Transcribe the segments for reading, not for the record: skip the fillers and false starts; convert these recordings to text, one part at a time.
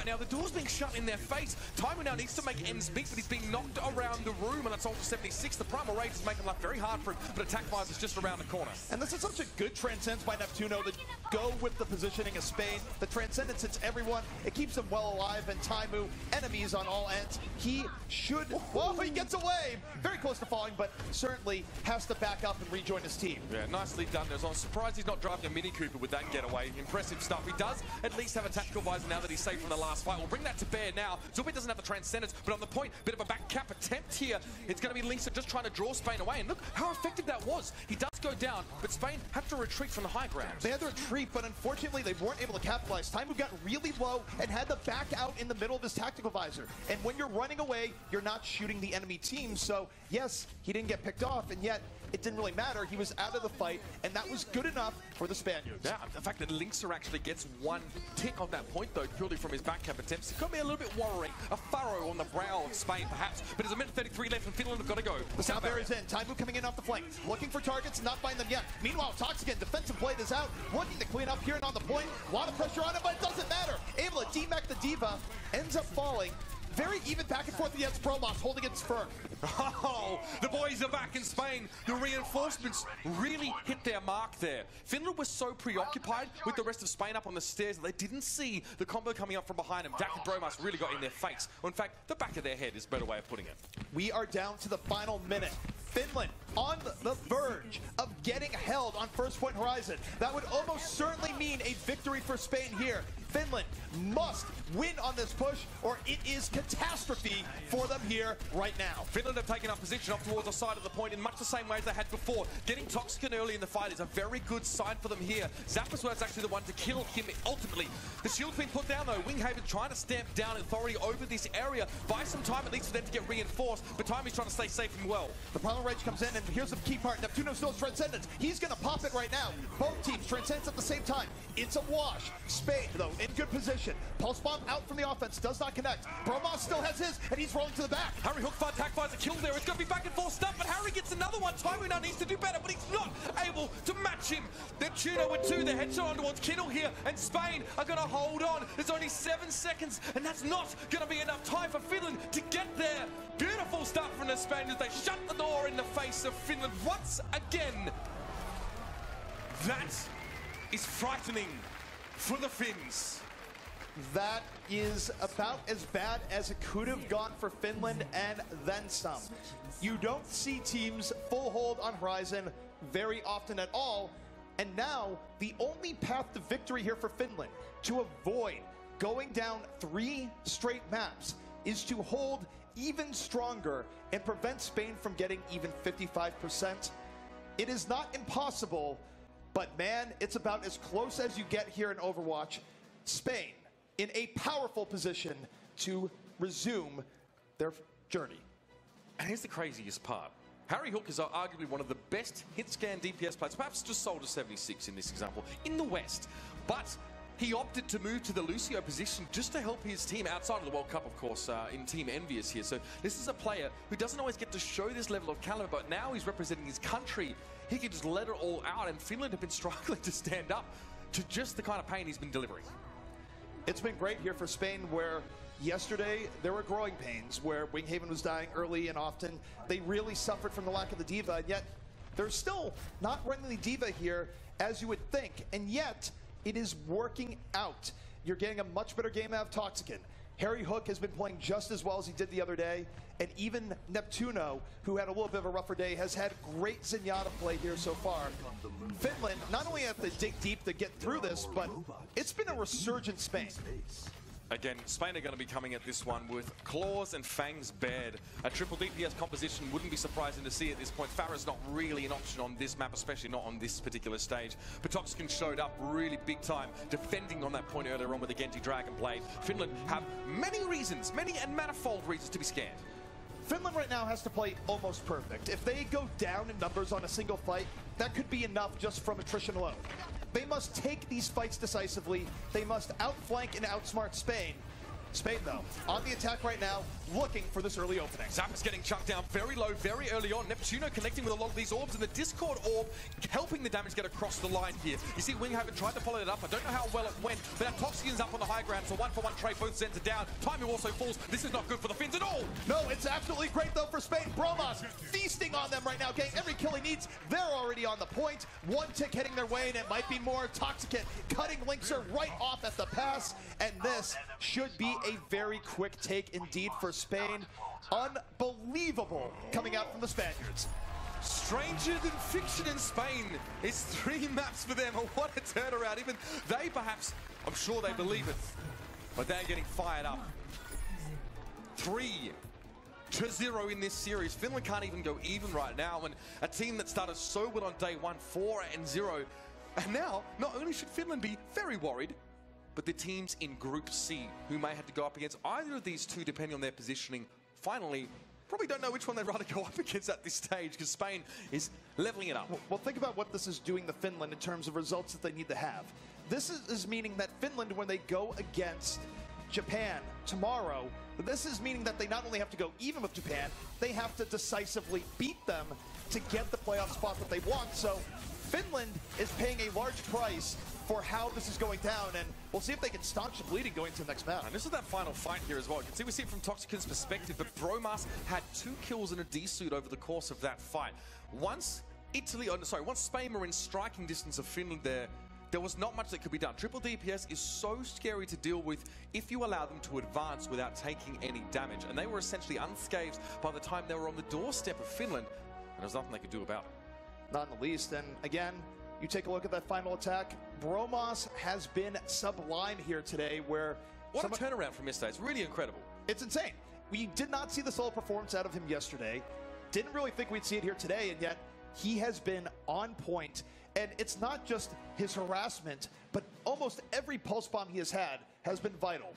right now. The door's being shut in their face. Taimu now needs to make ends meet, but he's being knocked around the room, and that's Ultra 76. The Primal Rage is making life very hard for him, but Attack Vibes is just around the corner. And this is such a good Transcendence by Neptuno to go with the positioning of Spain. The Transcendence hits everyone. It keeps him well alive, and Taimu, enemies on all ends. He should... Whoa, he gets away! Very close to falling, but certainly has to back up and rejoin his team. Yeah, nicely done. I'm surprised he's not driving a Mini Cooper with that getaway. Impressive stuff. He does at least have a tactical visor now that he's safe from the last fight. We'll bring that to bear now. Zubit doesn't have the Transcendence, but on the point, bit of a back cap attempt here. It's going to be Lisa just trying to draw Spain away, and look how effective that was. He does go down, but Spain have to retreat from the high ground. They had to retreat, but unfortunately they weren't able to capitalize. Taimu got really low and had to back out in the middle of his tactical visor. And when you're running away, you're not shooting the enemy team. So yes, he didn't get picked off, and yet it didn't really matter. He was out of the fight, and that was good enough for the Spaniards. Yeah, the fact that Linkser actually gets one tick on that point, though, purely from his back cap attempts, it could be a little bit worrying. A furrow on the brow of Spain, perhaps, but there's a minute 33 left, and Finland have got to go. The sound barrier's in. Taimu coming in off the flank, looking for targets, not finding them yet. Meanwhile, Toxic, defensive blade is out, looking to clean up here and on the point. A lot of pressure on him, but it doesn't matter. Able to demech the Diva, ends up falling. Very even back and forth against Promos, holding its firm. Oh, the boys are back in Spain. The reinforcements really hit their mark there. Finland was so preoccupied with the rest of Spain up on the stairs that they didn't see the combo coming up from behind them. Dak and Bromas really got in their face. Well, in fact, the back of their head is a better way of putting it. We are down to the final minute. Finland on the verge of getting held on first point horizon. That would almost certainly mean a victory for Spain here. Finland must win on this push, or it is catastrophe for them here right now. Finland have taken up position up towards the side of the point in much the same way as they had before. Getting Toxic early in the fight is a very good sign for them here. Zappos was actually the one to kill him ultimately. The shield's been put down though. Winghaven trying to stamp down authority over this area. Buy some time at least for them to get reinforced, but Time is trying to stay safe and well. The Primal Rage comes in, and here's the key part. Neptuno still has Transcendence. He's going to pop it right now. Both teams Transcendence at the same time. It's a wash. Spain, though, in good position. Pulse Bomb out from the offense, does not connect. Bromas still has his, and he's rolling to the back. Harry Hook attack finds a kill there. It's going to be back and forth stuff, but Harry gets another one. Taimu now needs to do better, but he's not able to match him. Neptuno with two. The headshot on towards Kittle here, and Spain are going to hold on. There's only 7 seconds, and that's not going to be enough time for Finland to get there. Beautiful stuff from the Spaniards. They shut the door in the face of Finland once again. That is frightening for the Finns. That is about as bad as it could have gone for Finland, and then some. You don't see teams full hold on Horizon very often at all, and now the only path to victory here for Finland, to avoid going down 3 straight maps, is to hold even stronger and prevent Spain from getting even 55%. It is not impossible, but man, it's about as close as you get here in Overwatch. Spain in a powerful position to resume their journey. And here's the craziest part. Harry Hook is arguably one of the best hit scan DPS players, perhaps just sold to 76 in this example, in the West. But he opted to move to the Lucio position just to help his team outside of the World Cup, of course, in Team Envious here. So this is a player who doesn't always get to show this level of caliber, but now he's representing his country. He can just let it all out, and Finland have been struggling to stand up to just the kind of pain he's been delivering. It's been great here for Spain, where yesterday there were growing pains, where Winghaven was dying early and often. They really suffered from the lack of the Diva, and yet they're still not running the Diva here as you would think, and yet it is working out. You're getting a much better game out of Toxican. Harry Hook has been playing just as well as he did the other day, and even Neptuno, who had a little bit of a rougher day, has had great Zenyatta play here so far. Finland not only have to dig deep to get through this, but it's been a resurgent Spain. Again, Spain are going to be coming at this one with claws and fangs bared. A triple DPS composition wouldn't be surprising to see at this point. Farah's not really an option on this map, especially not on this particular stage. But Toxican showed up really big time, defending on that point earlier on with the Genji Dragon Blade. Finland have many reasons, many and manifold reasons to be scared. Finland right now has to play almost perfect. If they go down in numbers on a single fight, that could be enough just from attrition alone. They must take these fights decisively. They must outflank and outsmart Spain Spain, though, on the attack right now, looking for this early opening. Zappa's getting chucked down very low, very early on. Neptuno connecting with a lot of these orbs, and the Discord orb helping the damage get across the line here. You see Winghaven tried to follow it up. I don't know how well it went, but now Toxian's up on the high ground. So 1-for-1 trade, both Zens are down. Timing also falls. This is not good for the Finns at all. No, it's absolutely great, though, for Spain. Bromas feasting on them right now, getting every kill he needs. They're already on the point. One tick heading their way, and it might be more. Toxicant cutting Linkser right off at the pass, and this should be a very quick take indeed for Spain. Unbelievable coming out from the Spaniards. Stranger than fiction in Spain. It's 3 maps for them. Oh, what a turnaround. Even they perhaps, I'm sure they believe it, but they're getting fired up. 3-0 in this series. Finland can't even go even right now, and a team that started so well on day 1, 4-0. And now, not only should Finland be very worried, but the teams in Group C, who may have to go up against either of these two, depending on their positioning, finally, probably don't know which one they'd rather go up against at this stage, because Spain is leveling it up. Well, think about what this is doing to Finland in terms of results that they need to have. This is meaning that Finland, when they go against Japan tomorrow, this is meaning that they not only have to go even with Japan, they have to decisively beat them to get the playoff spot that they want. So Finland is paying a large price for how this is going down, and we'll see if they can staunch the bleeding going to the next match. And this is that final fight here as well. You can see we see it from Toxicant's perspective, but Bromas had 2 kills in a D-suit over the course of that fight. Once Spain were in striking distance of Finland there was not much that could be done. Triple DPS is so scary to deal with if you allow them to advance without taking any damage, and they were essentially unscathed by the time they were on the doorstep of Finland, and there was nothing they could do about it. Not in the least, and again, you take a look at that final attack. Bromas has been sublime here today, where... What a turnaround from yesterday. It's really incredible. It's insane. We did not see the solo performance out of him yesterday. Didn't really think we'd see it here today, and yet he has been on point. And it's not just his harassment, but almost every pulse bomb he has had has been vital.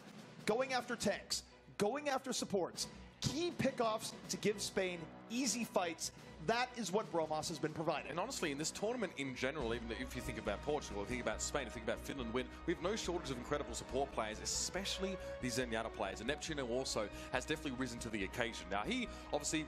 Going after tanks, going after supports, key pickoffs to give Spain easy fights. That is what Bromas has been providing. And honestly, in this tournament in general, even if you think about Portugal, if you think about Spain, if you think about Finland, we have no shortage of incredible support players, especially these Zenyatta players. And Neptuno also has definitely risen to the occasion. Now, he obviously,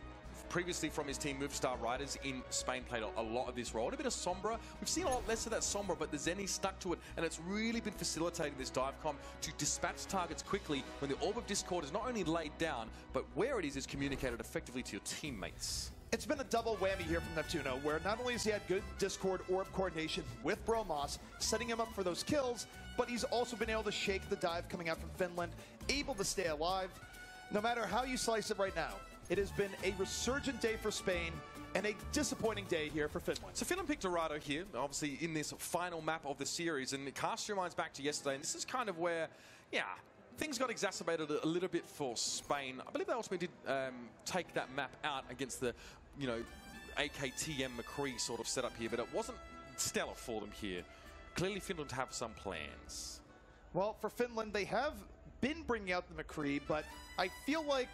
previously from his team Movistar Riders in Spain, played a lot of this role. A bit of Sombra. We've seen a lot less of that Sombra, but the Zenny stuck to it, and it's really been facilitating this divecom to dispatch targets quickly when the Orb of Discord is not only laid down, but where it is communicated effectively to your teammates. It's been a double whammy here from Neptuno, where not only has he had good Discord orb coordination with Bromas, setting him up for those kills, but he's also been able to shake the dive coming out from Finland, able to stay alive. No matter how you slice it right now, it has been a resurgent day for Spain and a disappointing day here for Finland. So Finland picked Dorado here, obviously in this final map of the series, and cast your minds back to yesterday, and this is kind of where, yeah, things got exacerbated a little bit for Spain. I believe they ultimately did take that map out against the, you know, AKTM McCree sort of setup here, but it wasn't stellar for them here. Clearly Finland have some plans. Well, for Finland, they have been bringing out the McCree, but I feel like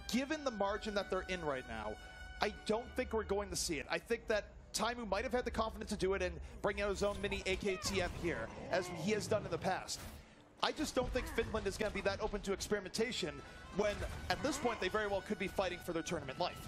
given the margin that they're in right now, I don't think we're going to see it. I think that Taimu might have had the confidence to do it and bring out his own mini AKTM here, as he has done in the past. I just don't think Finland is going to be that open to experimentation when, at this point, they very well could be fighting for their tournament life.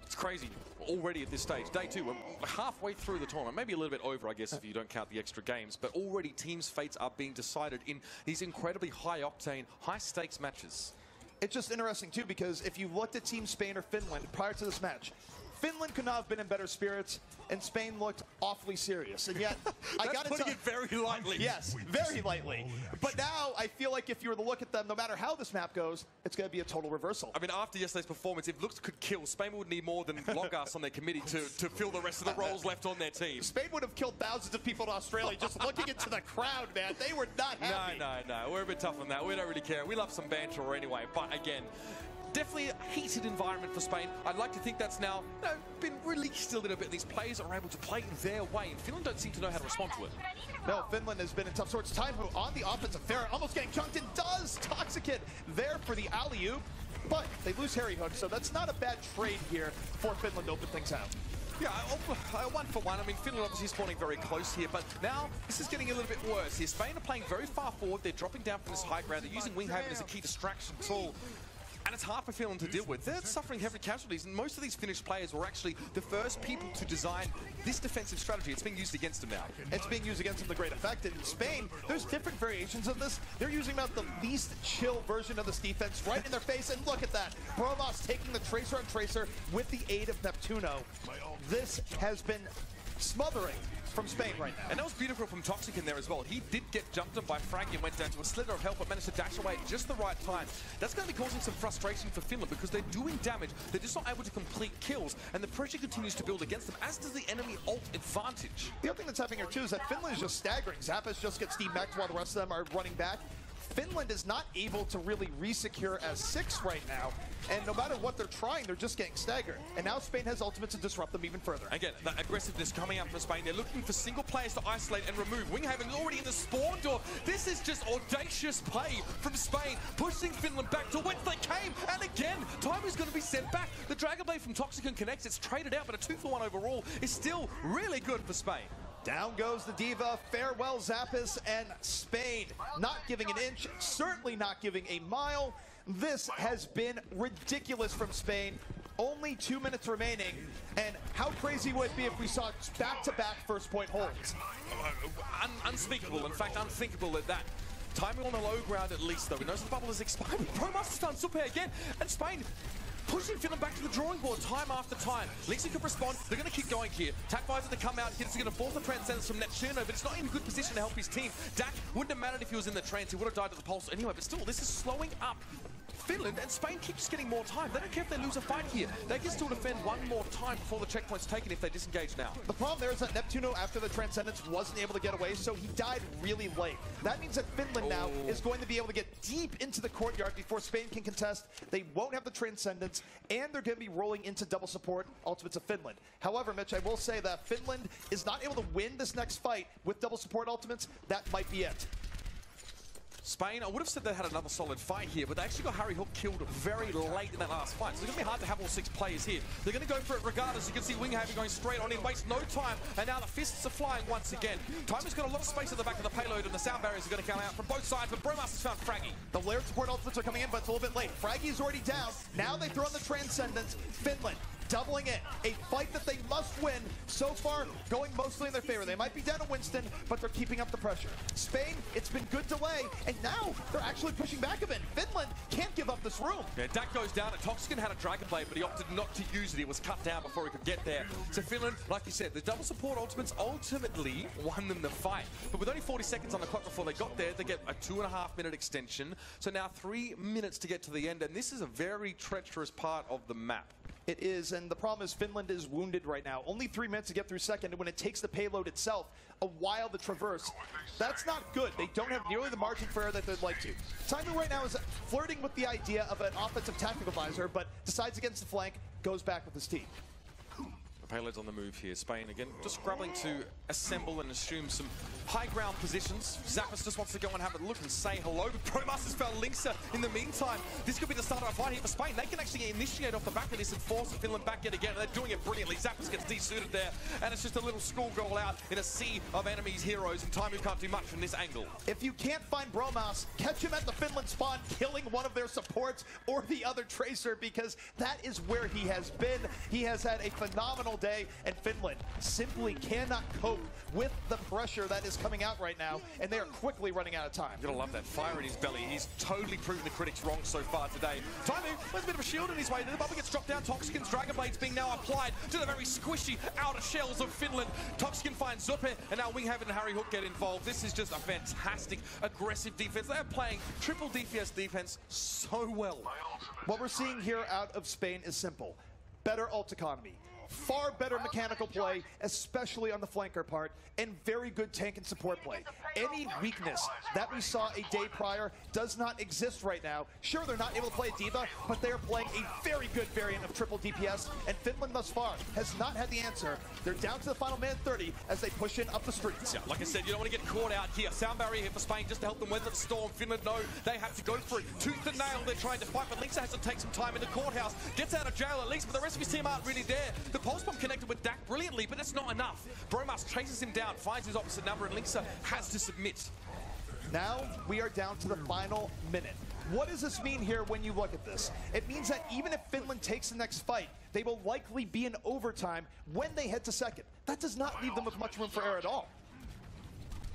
It's crazy already at this stage. Day 2, we're halfway through the tournament, maybe a little bit over, I guess, if you don't count the extra games, but already teams' fates are being decided in these incredibly high-octane, high-stakes matches. It's just interesting, too, because if you looked at Team Spain or Finland prior to this match, Finland could not have been in better spirits, and Spain looked awfully serious. And yet, I got to putting it very lightly. Yes, very lightly. But now, I feel like if you were to look at them, no matter how this map goes, it's going to be a total reversal. I mean, after yesterday's performance, if looks could kill, Spain would need more than Logas on their committee to fill the rest of the roles left on their team. Spain would have killed thousands of people in Australia just looking into the crowd, man. They were not happy. No. We're a bit tough on that. We don't really care. We love some banter anyway. But again, definitely a heated environment for Spain. I'd like to think that's now, you know, been released a little bit. These players are able to play their way, and Finland don't seem to know how to respond to it. No, Finland has been in tough sorts. Taimu on the offensive fair, almost getting chunked in. Does Toxicant there for the alley-oop, but they lose Harry Hook, so that's not a bad trade here for Finland to open things out. Yeah, 1 for 1. I mean, Finland obviously spawning very close here, but now this is getting a little bit worse here. Spain are playing very far forward. They're dropping down from this high ground. They're using Winghaven as a key distraction tool. And it's hard for Finland to deal with. They're suffering heavy casualties, and most of these Finnish players were actually the first people to design this defensive strategy. It's being used against them now. It's being used against them to great effect. In Spain, there's different variations of this. They're using about the least chill version of this defense right in their face, and look at that. Bromos taking the Tracer on Tracer with the aid of Neptuno. This has been smothering from Spain right now. And that was beautiful from Toxic in there as well. He did get jumped on by Fraggy and went down to a slither of health, but managed to dash away at just the right time. That's going to be causing some frustration for Finland because they're doing damage. They're just not able to complete kills, and the pressure continues to build against them, as does the enemy ult advantage. The other thing that's happening here too is that Finland is just staggering. Zappas just gets steam-backed while the rest of them are running back. Finland is not able to really re-secure as 6 right now, and no matter what they're trying, they're just getting staggered. And now Spain has ultimate to disrupt them even further. Again, that aggressiveness coming out from Spain. They're looking for single players to isolate and remove. Winghaven already in the spawn door. This is just audacious play from Spain, pushing Finland back to whence they came. And again, time is going to be sent back. The Dragon Blade from Toxic and connects. It's traded out, but a 2-for-1 overall is still really good for Spain. Down goes the Diva. Farewell, Zappas, and Spain. Not giving an inch, certainly not giving a mile. This has been ridiculous from Spain. Only 2 minutes remaining, and how crazy would it be if we saw back-to-back first-point holds? Unspeakable, in fact, unthinkable at that. Timing on the low ground at least, though. We know the bubble has expired. Promaster's done super again, and Spain pushing Finland back to the drawing board time after time. Lisa could respond. They're going to keep going here. Takvisor to come out. He's going to force the Transcendence from Neptuno, but it's not in a good position to help his team. Dak wouldn't have mattered if he was in the Trance. He would have died at the pulse anyway, but still, this is slowing up Finland, and Spain keeps getting more time. They don't care if they lose a fight here. They can still defend one more time before the checkpoint's taken if they disengage now. The problem there is that Neptuno, after the Transcendence, wasn't able to get away, so he died really late. That means that Finland now is going to be able to get deep into the courtyard before Spain can contest. They won't have the Transcendence, and they're going to be rolling into double support ultimates of Finland. However, Mitch, I will say that Finland is not able to win this next fight with double support ultimates. That might be it. Spain, I would have said they had another solid fight here, but they actually got Harry Hook killed very late in that last fight. So it's going to be hard to have all 6 players here. They're going to go for it regardless. You can see Winghaven going straight on in, wastes no time, and now the fists are flying once again. Timer's got a lot of space at the back of the payload, and the sound barriers are going to come out from both sides, but Bromas has found Fraggy. The layered support ultimates are coming in, but it's a little bit late. Fraggy is already down. Now they throw in the Transcendence. Finland doubling it. A fight that they must win. So far, going mostly in their favor. They might be down to Winston, but they're keeping up the pressure. Spain, it's been good delay, and now they're actually pushing back a bit. Finland can't give up this room. Yeah, Dak goes down, and Toxic had a Dragon Blade, but he opted not to use it. He was cut down before he could get there. So Finland, like you said, the double support ultimates ultimately won them the fight. But with only 40 seconds on the clock before they got there, they get a 2.5-minute extension. So now 3 minutes to get to the end, and this is a very treacherous part of the map. It is, and the problem is Finland is wounded right now. Only 3 minutes to get through second, and when it takes the payload itself a while to traverse, that's not good. They don't have nearly the margin for error that they'd like to. Timing right now is flirting with the idea of an offensive tactical visor, but decides against the flank, goes back with his team. Payload's on the move here. Spain, again, just scrabbling to assemble and assume some high ground positions. Zappas just wants to go and have a look and say hello. But Promaster's found Linksa in the meantime. This could be the start of a fight here for Spain. They can actually initiate off the back of this and force Finland back yet again. And they're doing it brilliantly. Zappas gets desuited there. And it's just a little schoolgirl out in a sea of enemies, heroes, and Time who can't do much from this angle. If you can't find Bromas, catch him at the Finland spawn, killing one of their supports or the other Tracer, because that is where he has been. He has had a phenomenal day, and Finland simply cannot cope with the pressure that is coming out right now, and they are quickly running out of time. You're gonna love that fire in his belly. He's totally proven the critics wrong so far today. Taimu has a bit of a shield in his way. The bubble gets dropped down. Toxican's Dragon Blade's being now applied to the very squishy outer shells of Finland. Toxican finds Zuppe, and now Winghaven and Harry Hook get involved. This is just a fantastic, aggressive defense. They are playing triple DPS defense so well. What we're seeing here out of Spain is simple. Better ult economy. Far better mechanical play, especially on the flanker part, and very good tank and support play. Any weakness that we saw a day prior does not exist right now. Sure, they're not able to play a Diva, but they are playing a very good variant of triple DPS, and Finland thus far has not had the answer. They're down to the final minute 30 as they push in up the streets. Yeah, like I said, you don't want to get caught out here. Sound barrier here for Spain just to help them weather the storm. Finland know they have to go for it. Tooth and nail, they're trying to fight, but Linksa has to take some time in the courthouse. Gets out of jail at least, but the rest of his team aren't really there. The pulse bomb connected with Dak brilliantly, but that's not enough. Bromas chases him down, finds his opposite number, and Linksa has to submit. Now we are down to the final minute. What does this mean here when you look at this? It means that even if Finland takes the next fight, they will likely be in overtime when they head to second. That does not leave them with much room for error at all.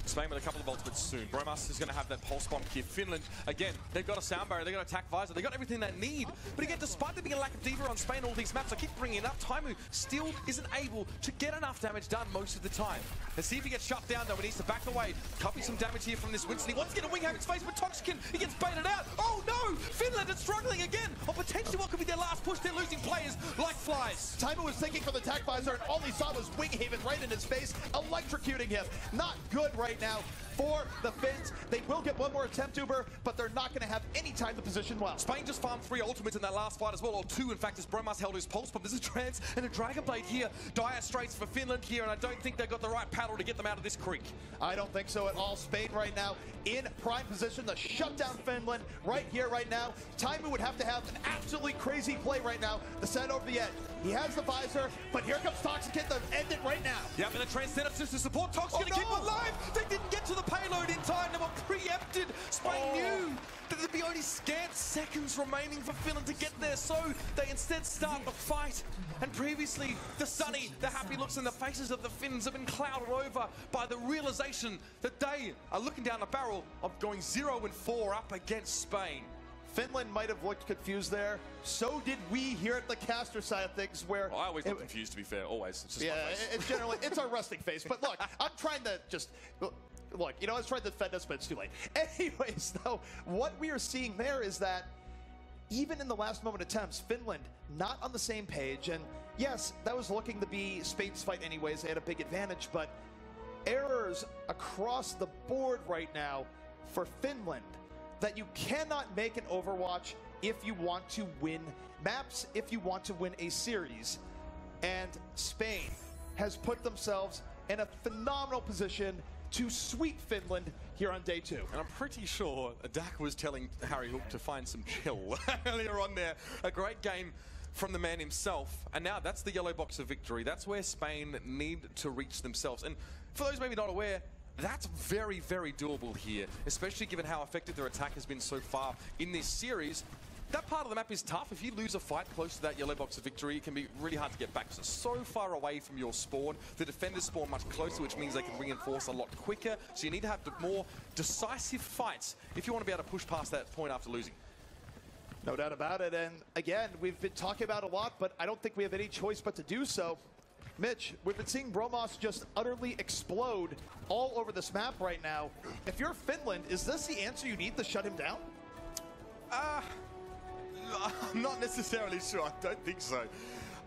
Spain with a couple of ultimates soon. Bromas is going to have that pulse bomb here. Finland, again, they've got a sound barrier, they've got attack visor, they've got everything they need. But again, despite there being a lack of diva on Spain all these maps, I keep bringing it up, Taimu still isn't able to get enough damage done most of the time. Let's see if he gets shut down though. He needs to back away. Copy some damage here from this Winston. He wants to get a wing have his face, but Toxican, he gets baited out. Oh no! Finland is struggling again on potentially what could be their last push. They're losing players like flies. Taimu was thinking for the attack visor, and all he saw was Winghaven right in his face, electrocuting him. Not good right now for the Finns. They will get one more attempt, Uber, but they're not going to have any time to position well. Spain just farmed 3 ultimates in that last fight as well, or 2 in fact, as Bromas held his pulse, but there's a trance and a Dragon Blade here. Dire straits for Finland here, and I don't think they've got the right paddle to get them out of this creek. I don't think so at all. Spain right now in prime position to shut down Finland right here, right now. Taimu would have to have an absolutely crazy play right now to send over the edge. He has the visor, but here comes Toxic to end it right now. Yeah, but the Transcendence just to support Toxic to keep him alive. They didn't get to the payload in time. They were preempted. Spain knew that there'd be only scant seconds remaining for Finland to get there, so they instead start the fight. And previously, the sunny, the happy looks in the faces of the Finns have been clouded over by the realization that they are looking down the barrel of going 0-4 up against Spain. Finland might have looked confused there. So did we here at the caster side of things, where I always look confused, to be fair. Always. It's just yeah, my face. it's generally it's our resting face. But look, I'm trying to just look. You know, I was trying to defend us, but it's too late. Anyways, though, what we are seeing there is that even in the last moment attempts, Finland not on the same page. And yes, that was looking to be Spain's fight anyways. They had a big advantage, but errors across the board right now for Finland that you cannot make an Overwatch if you want to win maps, if you want to win a series. And Spain has put themselves in a phenomenal position to sweep Finland here on day 2. And I'm pretty sure Dak was telling Harry Hook to find some chill earlier on there. A great game from the man himself. And now that's the yellow box of victory. That's where Spain need to reach themselves. And for those maybe not aware, that's very, very doable here, especially given how effective their attack has been so far in this series. That part of the map is tough. If you lose a fight close to that yellow box of victory, it can be really hard to get back. So far away from your spawn, the defenders spawn much closer, which means they can reinforce a lot quicker. So you need to have more decisive fights if you want to be able to push past that point after losing. No doubt about it. And again, we've been talking about it a lot, but I don't think we have any choice but to do so. Mitch, we've been seeing Bromas just utterly explode all over this map right now. If you're Finland, is this the answer you need to shut him down? I'm not necessarily sure. I don't think so.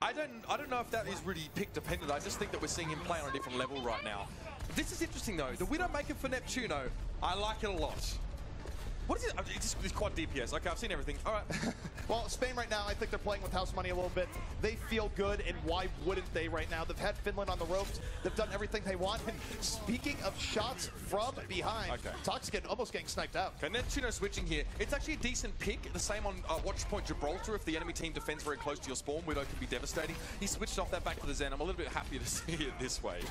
I don't know if that is really pick dependent. I just think that we're seeing him play on a different level right now. This is interesting though. The Widowmaker for Neptuno, I like it a lot. What is it? It's quad DPS. Okay, I've seen everything. All right. Well, Spain right now, I think they're playing with house money a little bit. They feel good, and why wouldn't they right now? They've had Finland on the ropes. They've done everything they want. And speaking of shots from behind, Toxic almost getting sniped out. Okay, Neptuno switching here. It's actually a decent pick. The same on Watch Point Gibraltar. If the enemy team defends very close to your spawn, Widow can be devastating. He switched off that back to the Zen. I'm a little bit happier to see it this way.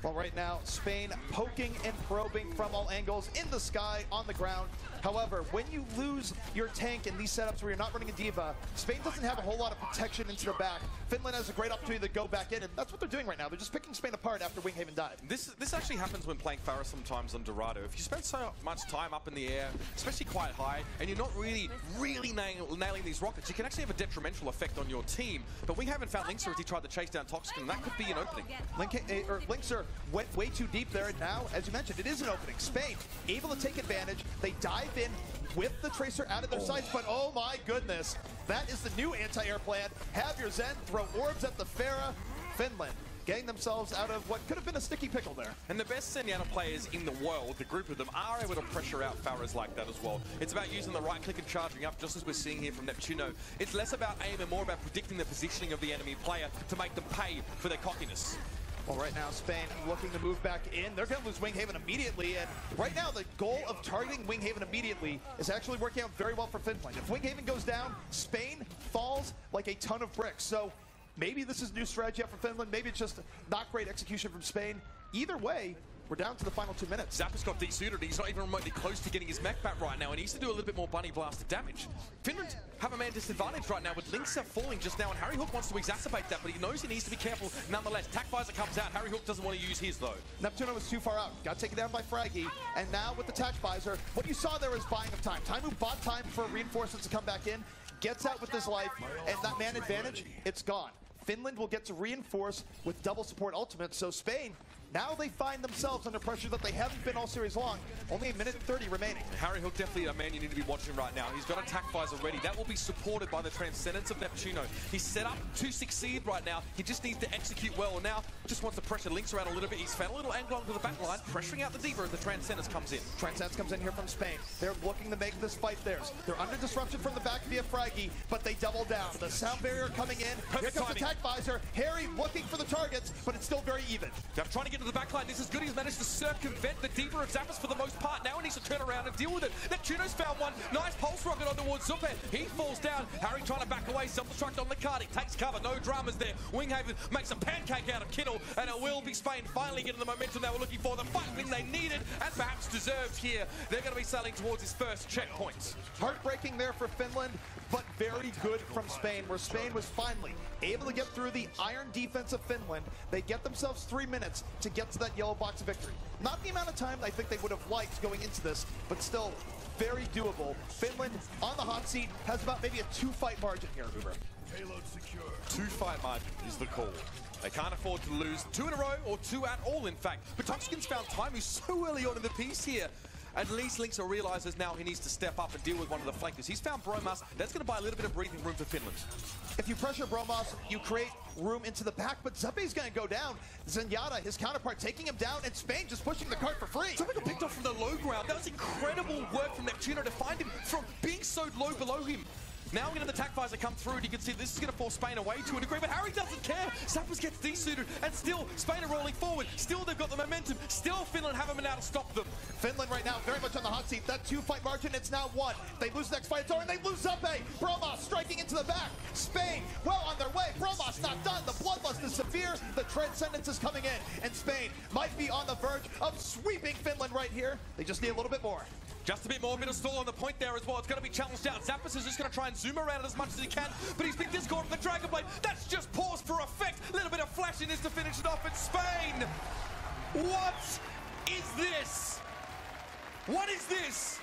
Well, right now, Spain poking and probing from all angles, in the sky, on the ground. However, when you lose your tank in these setups where you're not running a diva, Spain doesn't have a whole lot of protection into the back. Finland has a great opportunity to go back in, and that's what they're doing right now. They're just picking Spain apart after Winghaven died. This actually happens when playing Pharah sometimes on Dorado. If you spend so much time up in the air, especially quite high, and you're not really nailing these rockets, you can actually have a detrimental effect on your team. But we haven't found Linksa as he tried to chase down Toxic, and that could be an opening. Linksa went way too deep there, and now, as you mentioned, it is an opening. Spain able to take advantage. They dive in with the Tracer out of their sights, but oh my goodness, that is the new anti-air plan. Have your Zen, throw orbs at the Pharah. Finland getting themselves out of what could have been a sticky pickle there. And the best Senjana players in the world, the group of them, are able to pressure out Pharahs like that as well. It's about using the right click and charging up, just as we're seeing here from Neptuno. It's less about aim and more about predicting the positioning of the enemy player to make them pay for their cockiness. Well, right now, Spain looking to move back in. They're going to lose Winghaven immediately, and right now, the goal of targeting Winghaven immediately is actually working out very well for Finland. If Winghaven goes down, Spain falls like a ton of bricks. So Maybe this is new strategy out for Finland. Maybe it's just not great execution from Spain. Either way, we're down to the final 2 minutes. Zappa's got desuited. He's not even remotely close to getting his mech back right now, and he needs to do a little bit more bunny blasted damage. Finland have a man disadvantage right now with Linksa falling just now, and Harry Hook wants to exacerbate that, but he knows he needs to be careful nonetheless. Tac Visor comes out. Harry Hook doesn't want to use his, though. Neptuno was too far out. Got taken down by Fraggy, and now with the Tac Visor, what you saw there is buying of time. Time who bought time for reinforcements to come back in, gets out with his life, and that man advantage, it's gone. Finland will get to reinforce with double support ultimate, so Spain, now they find themselves under pressure that they haven't been all series long. Only a minute 30 remaining. Harry Hook definitely a man you need to be watching right now. He's got a Tac Visor ready. That will be supported by the Transcendence of Neptuno. He's set up to succeed right now. He just needs to execute well. And now just wants to pressure Links around a little bit. He's found a little angle onto the back line, pressuring out the Diva as the Transcendence comes in. Transcendence comes in here from Spain. They're looking to make this fight theirs. They're under disruption from the back via Fraggy, but they double down. The sound barrier coming in. Here comes the Tac Visor. Harry looking for the targets, but it's still very even. They're trying to get to the back line. This is good. He's managed to circumvent the Diva of Zappas for the most part. Now he needs to turn around and deal with it. Neptuno's found one. Nice pulse rocket on towards Zuppe. He falls down. Harry trying to back away. Self-destruct on the card. He takes cover. No dramas there. Winghaven makes a pancake out of Kittle, and it will be Spain finally getting the momentum they were looking for. The fight win they needed and perhaps deserved here. They're going to be sailing towards his first checkpoints. Heartbreaking there for Finland, but very good from Spain, where Spain was finally able to get through the iron defense of Finland. They get themselves 3 minutes to get to that yellow box victory. Not the amount of time I think they would have liked going into this, but still very doable. Finland on the hot seat has about maybe a 2-fight margin here, Uber. Payload secure. 2-fight margin is the call. They can't afford to lose 2 in a row or 2 at all, in fact. But Toxican's found time. He's so early on in the piece here. At least Linksa realizes now he needs to step up and deal with one of the flankers. He's found Bromas. That's going to buy a little bit of breathing room for Finland. If you pressure Bromas, you create room into the back, but Zuppe's going to go down. Zenyatta, his counterpart, taking him down, and Spain just pushing the cart for free. Zuppe got picked off from the low ground. That was incredible work from Neptuno to find him from being so low below him. Now we're going to the Tac Visor come through, and you can see this is going to force Spain away to a degree, but Harry doesn't care. Zappas gets desuited, and still Spain are rolling forward. Still they've got the momentum. Still Finland haven't been able to stop them. Finland right now very much on the hot seat. That 2-fight margin, it's now 1. They lose the next fight, it's over, and they lose Zuppe. Bromas striking into the back. Spain well on their way. Bromas not done. The bloodlust is severe. The Transcendence is coming in, and Spain might be on the verge of sweeping Finland right here. They just need a little bit more. Just a bit more, bit of stall on the point there as well. It's going to be challenged out. Zappas is just going to try and zoom around it as much as he can, but he's picked this goal from the Dragon Blade. That's just paused for effect. A little bit of flashiness to finish it off in Spain. What is this? What is this?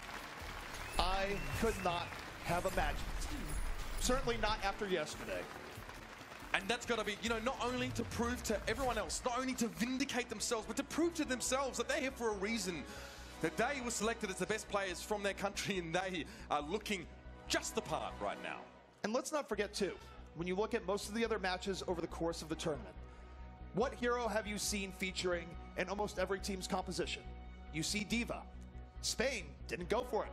I could not have imagined. Certainly not after yesterday. And that's got to be, you know, not only to prove to everyone else, not only to vindicate themselves, but to prove to themselves that they're here for a reason. That they were selected as the best players from their country, and they are looking just the part right now. And let's not forget, too, when you look at most of the other matches over the course of the tournament, what hero have you seen featuring in almost every team's composition? You see Diva. Spain didn't go for it.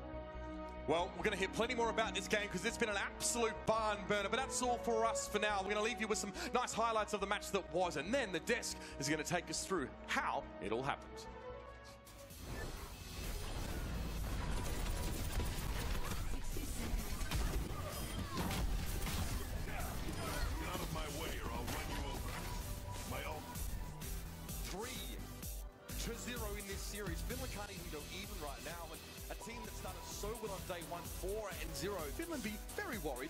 Well, we're going to hear plenty more about this game because it's been an absolute barn burner, but that's all for us for now. We're going to leave you with some nice highlights of the match that was, and then the desk is going to take us through how it all happened. In this series, Finland can't even go even right now, and a team that started so well on day 1, 4-0. Finland be very worried,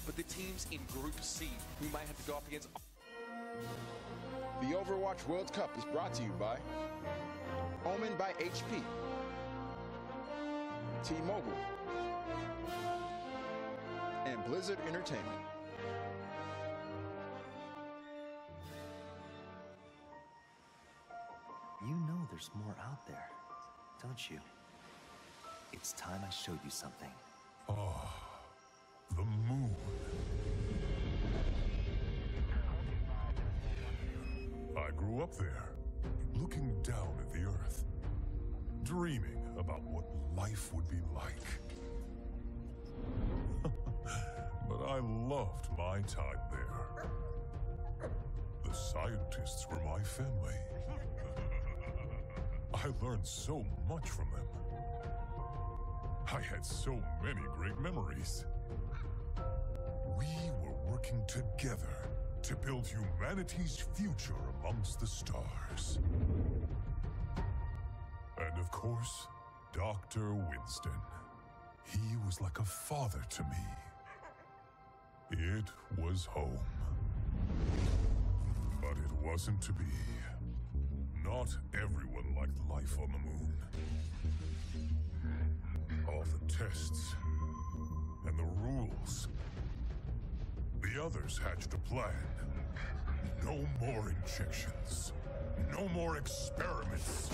but the teams in Group C who may have to go up against. The Overwatch World Cup is brought to you by Omen by HP, T-Mobile, and Blizzard Entertainment. You know there's more out there, don't you? It's time I showed you something. Oh, the moon. I grew up there, looking down at the earth, dreaming about what life would be like. But I loved my time there. The scientists were my family. I learned so much from them. I had so many great memories. We were working together to build humanity's future amongst the stars. And of course, Dr. Winston. He was like a father to me. It was home. But it wasn't to be. Not everyone liked life on the moon. All the tests and the rules. The others hatched a plan. No more injections. No more experiments.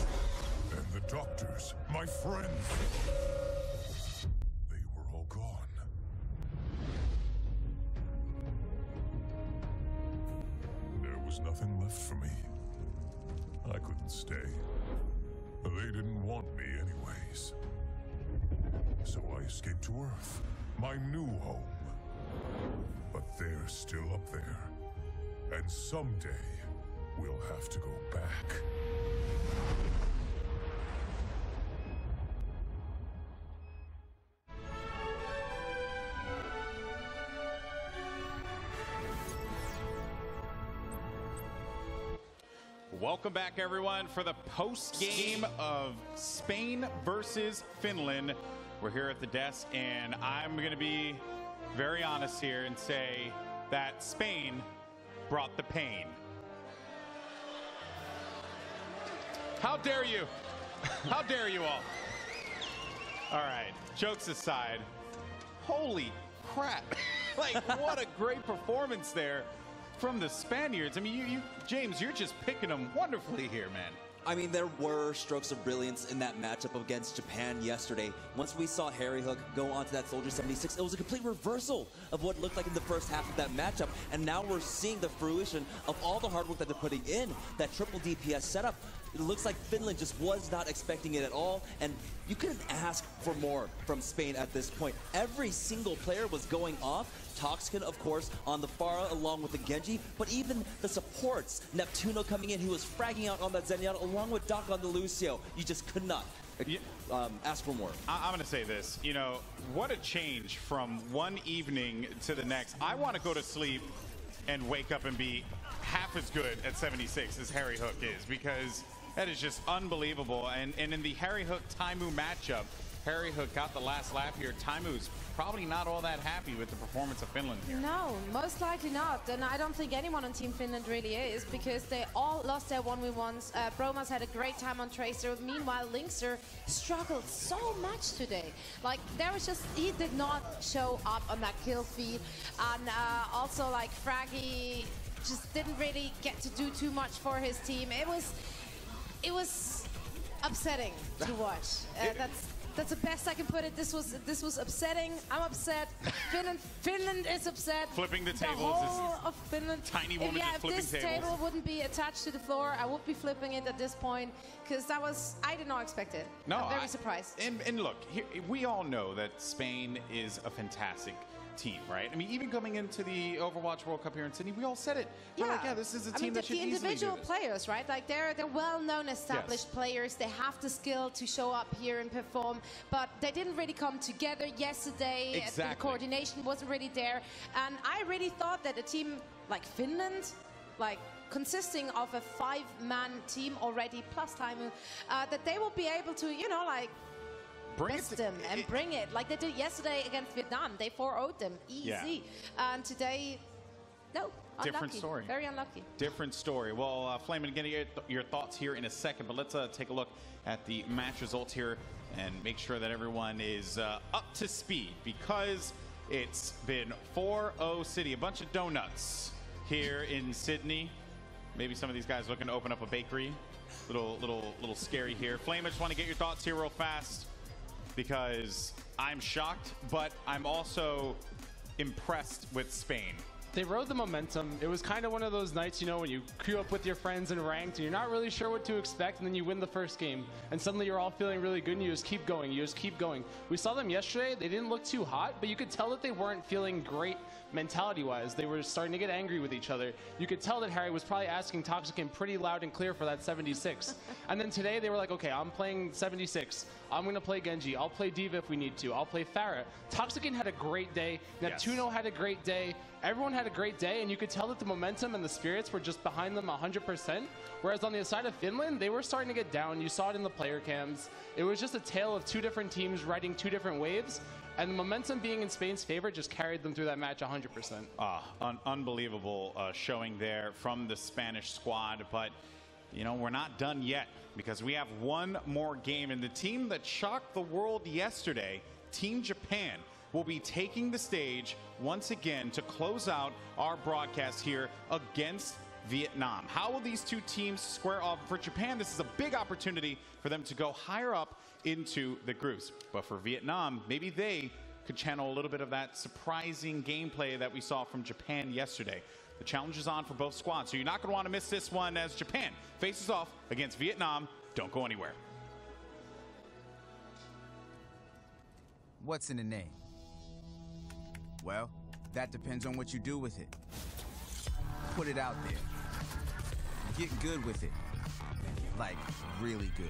And the doctors, my friends, they were all gone. There was nothing left for me. I couldn't stay. They didn't want me anyways. So I escaped to Earth, my new home. But they're still up there. And someday, we'll have to go back. Welcome back, everyone, for the post-game of Spain versus Finland. We're here at the desk, and I'm going to be very honest here and say that Spain brought the pain. How dare you? How dare you all? All right, jokes aside, holy crap. Like, what a great performance there from the Spaniards. I mean, James, you're just picking them wonderfully here, man. I mean, there were strokes of brilliance in that matchup against Japan yesterday. Once we saw Harry Hook go onto that Soldier 76, it was a complete reversal of what looked like in the first half of that matchup. And now we're seeing the fruition of all the hard work that they're putting in, that triple DPS setup. It looks like Finland just was not expecting it at all, and you couldn't ask for more from Spain at this point. Every single player was going off. Toxican, of course, on the Pharah along with the Genji, but even the supports. Neptuno coming in, he was fragging out on that Zenyatta along with Doc on the Lucio. You just could not ask for more. I'm going to say this, you know, what a change from one evening to the next. I want to go to sleep and wake up and be half as good at 76 as Harry Hook is, because that is just unbelievable. And in the Harry Hook Taimu matchup, Harry Hook got the last lap here. Taimu's probably not all that happy with the performance of Finland here. No, most likely not. And I don't think anyone on Team Finland really is, because they all lost their 1v1s. Bromas had a great time on Tracer. Meanwhile, Linkster struggled so much today. Like, there was just, he did not show up on that kill feed. And also, like, Fraggy just didn't really get to do too much for his team. It was upsetting to watch. That's the best I can put it. This was upsetting. I'm upset. Finland is upset. Flipping the tables. The whole of Finland. Tiny woman just flipping tables. If this table wouldn't be attached to the floor, I would be flipping it at this point, because I did not expect it. No, I'm very surprised. And look, here, we all know that Spain is a fantastic team, right? I mean, even coming into the Overwatch World Cup here in Sydney, we all said it. We're like, yeah, this is a team that should easily do this. The individual players, right? Like, they're well-known, established players. They have the skill to show up here and perform, but they didn't really come together yesterday. Exactly. The coordination wasn't really there, and I really thought that a team like Finland, like consisting of a 5-man team already plus Taimu, that they will be able to, you know, like, best them and bring it like they did yesterday against Vietnam. They 4-0'd them easy. Yeah. And today, no, different unlucky. Story. Very unlucky. Different story. Well, Flamin, getting your thoughts here in a second, but let's take a look at the match results here and make sure that everyone is up to speed, because it's been 4-0 City, a bunch of donuts here in Sydney. Maybe some of these guys looking to open up a bakery. Little scary here. Flame, I just want to get your thoughts here real fast, because I'm shocked, but I'm also impressed with Spain. They rode the momentum. It was kind of one of those nights, you know, when you queue up with your friends and ranked, and you're not really sure what to expect, and then you win the first game, and suddenly you're all feeling really good, and you just keep going. You just keep going. We saw them yesterday. They didn't look too hot, but you could tell that they weren't feeling great mentality-wise. They were starting to get angry with each other. You could tell that Harry was probably asking Toxican pretty loud and clear for that 76. And then today they were like, okay, I'm playing 76. I'm going to play Genji. I'll play Diva if we need to. I'll play Pharah. Toxican had a great day. Neptuno had a great day. Everyone had had a great day, and you could tell that the momentum and the spirits were just behind them 100%. Whereas on the side of Finland, they were starting to get down. You saw it in the player cams. It was just a tale of two different teams riding two different waves. And the momentum being in Spain's favor just carried them through that match 100%. Unbelievable showing there from the Spanish squad. But, you know, we're not done yet because we have one more game. And the team that shocked the world yesterday, Team Japan, will be taking the stage once again to close out our broadcast here against Vietnam. How will these two teams square off? For Japan, this is a big opportunity for them to go higher up into the groups. But for Vietnam, maybe they could channel a little bit of that surprising gameplay that we saw from Japan yesterday. The challenge is on for both squads, so you're not going to want to miss this one as Japan faces off against Vietnam. Don't go anywhere. What's in a name? Well, that depends on what you do with it. Put it out there. Get good with it. Like, really good.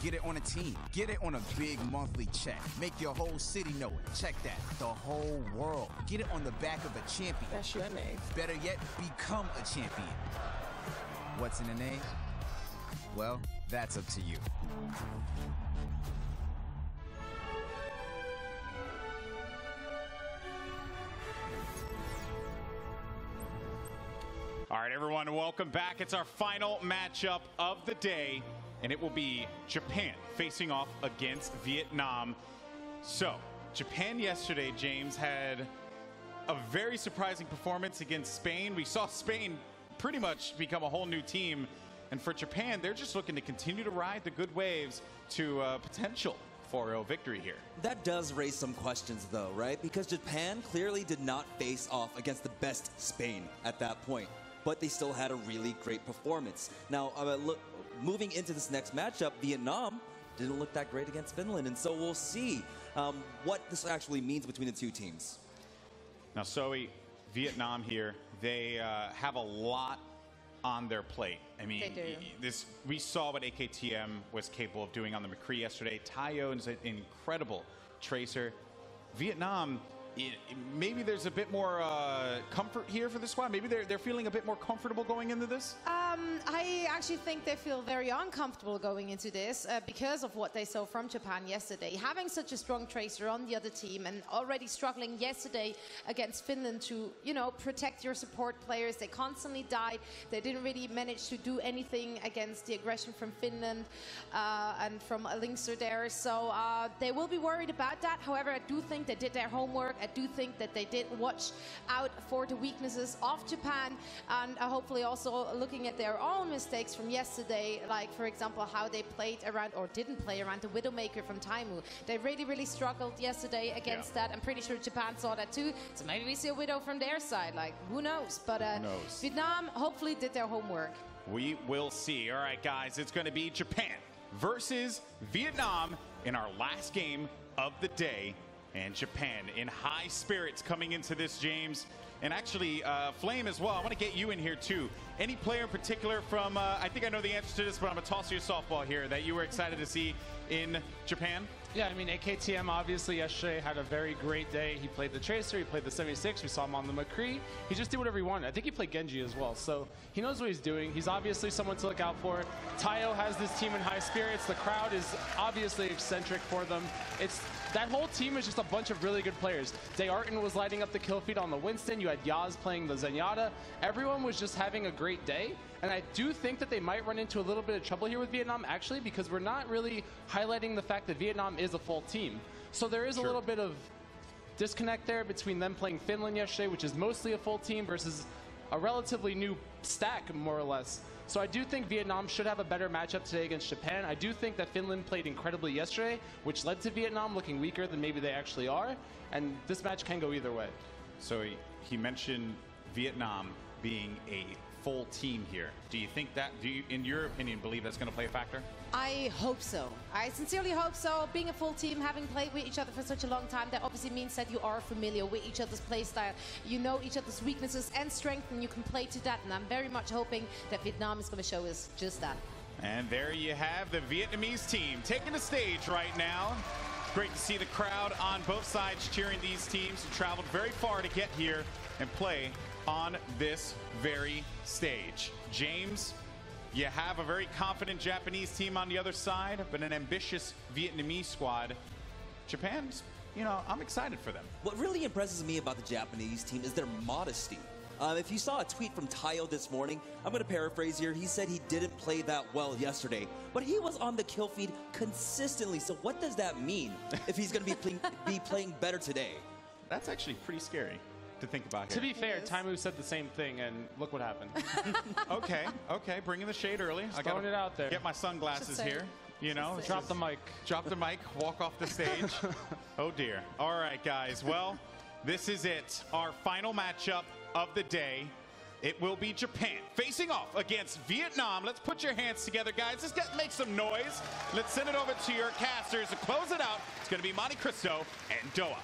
Get it on a team. Get it on a big monthly check. Make your whole city know it. Check that. The whole world. Get it on the back of a champion. That's your name. Better yet, become a champion. What's in a name? Well, that's up to you. All right, everyone, welcome back. It's our final matchup of the day, and it will be Japan facing off against Vietnam. So, Japan yesterday, James, had a very surprising performance against Spain. We saw Spain pretty much become a whole new team. And for Japan, they're just looking to continue to ride the good waves to potential 4-0 victory here. That does raise some questions, though, right? Because Japan clearly did not face off against the best Spain at that point, but they still had a really great performance. Now, moving into this next matchup, Vietnam didn't look that great against Finland, and so we'll see what this actually means between the two teams. Now, Zoe, Vietnam here, they have a lot on their plate. I mean, we saw what AKTM was capable of doing on the McCree yesterday. Tayo is an incredible tracer. Vietnam, maybe there's a bit more comfort here for the squad. Maybe they're feeling a bit more comfortable going into this. I actually think they feel very uncomfortable going into this because of what they saw from Japan yesterday. Having such a strong tracer on the other team and already struggling yesterday against Finland to, you know, protect your support players. They constantly died. They didn't really manage to do anything against the aggression from Finland and from Linkser there. So they will be worried about that. However, I do think they did their homework. I do think that they did watch out for the weaknesses of Japan and hopefully also looking at their own mistakes from yesterday, like for example how they played around or didn't play around the Widowmaker from Taimu. They really struggled yesterday against that. I'm pretty sure Japan saw that too, so maybe we see a Widow from their side, like who knows. But Vietnam hopefully did their homework. We will see. All right, guys, it's going to be Japan versus Vietnam in our last game of the day. And Japan in high spirits coming into this, James. And actually, Flame as well, I want to get you in here too. Any player in particular from, I think I know the answer to this, but I'm going to toss you a softball here that you were excited to see in Japan? Yeah, I mean, AKTM obviously yesterday had a very great day. He played the Tracer, he played the 76, we saw him on the McCree. He just did whatever he wanted. I think he played Genji as well, so he knows what he's doing. He's obviously someone to look out for. Tayo has this team in high spirits. The crowd is obviously eccentric for them. That whole team is just a bunch of really good players. Dayarton was lighting up the kill feed on the Winston. You had Yaz playing the Zenyatta. Everyone was just having a great day. And I do think that they might run into a little bit of trouble here with Vietnam, actually, because we're not really highlighting the fact that Vietnam is a full team. So there is a little bit of disconnect there between them playing Finland yesterday, which is mostly a full team, versus a relatively new stack, more or less. So I do think Vietnam should have a better matchup today against Japan. I do think that Finland played incredibly yesterday, which led to Vietnam looking weaker than maybe they actually are. And this match can go either way. So he mentioned Vietnam being a full team here. Do you think that, in your opinion, believe that's going to play a factor? I hope so. I sincerely hope so. Being a full team, having played with each other for such a long time, that obviously means that you are familiar with each other's play style. You know each other's weaknesses and strengths, and you can play to that. And I'm very much hoping that Vietnam is going to show us just that. And there you have the Vietnamese team taking the stage right now. great to see the crowd on both sides cheering these teams who traveled very far to get here and play on this very stage. James, you have a very confident Japanese team on the other side, but an ambitious Vietnamese squad. Japan's, you know, I'm excited for them. What really impresses me about the Japanese team is their modesty. If you saw a tweet from Tayo this morning, I'm going to paraphrase here. He said he didn't play that well yesterday, but he was on the kill feed consistently. So what does that mean if he's going to be playing better today? That's actually pretty scary to think about here. To be fair, Taimu said the same thing, and look what happened. Okay, bringing the shade early. I got it out there. Get my sunglasses here. You know, drop the mic. Drop the mic, walk off the stage. Oh dear. All right, guys. Well, this is it. Our final matchup of the day. It will be Japan facing off against Vietnam. Let's put your hands together, guys. Let's make some noise. Let's send it over to your casters to close it out. It's going to be Monte Cristo and Doa.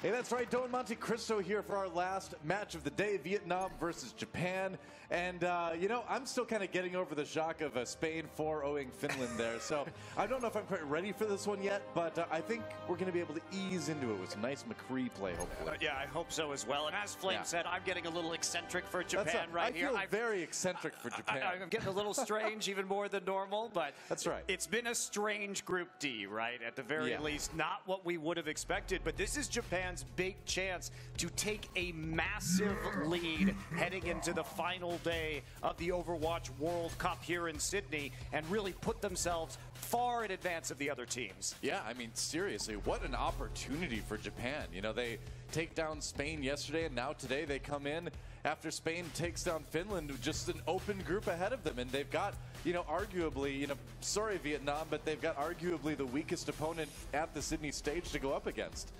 Hey, that's right, Doa and Monte Cristo here for our last match of the day, Vietnam versus Japan. And, you know, I'm still kind of getting over the shock of Spain 4-0ing Finland there. So I don't know if I'm quite ready for this one yet, but I think we're going to be able to ease into it with some nice McCree play, hopefully. Yeah, I hope so as well. And as Flame said, I'm getting a little eccentric for Japan right here. I feel very eccentric for Japan. I'm getting a little strange, even more than normal, but that's right. It's been a strange Group D, right? At the very least, not what we would have expected. But this is Japan's big chance to take a massive lead heading into the final day of the Overwatch World Cup here in Sydney and really put themselves far in advance of the other teams. Yeah, I mean, seriously, what an opportunity for Japan. You know, they take down Spain yesterday, and now today they come in after Spain takes down Finland, just an open group ahead of them. And they've got, you know, arguably, you know, sorry Vietnam, but they've got arguably the weakest opponent at the Sydney stage to go up against.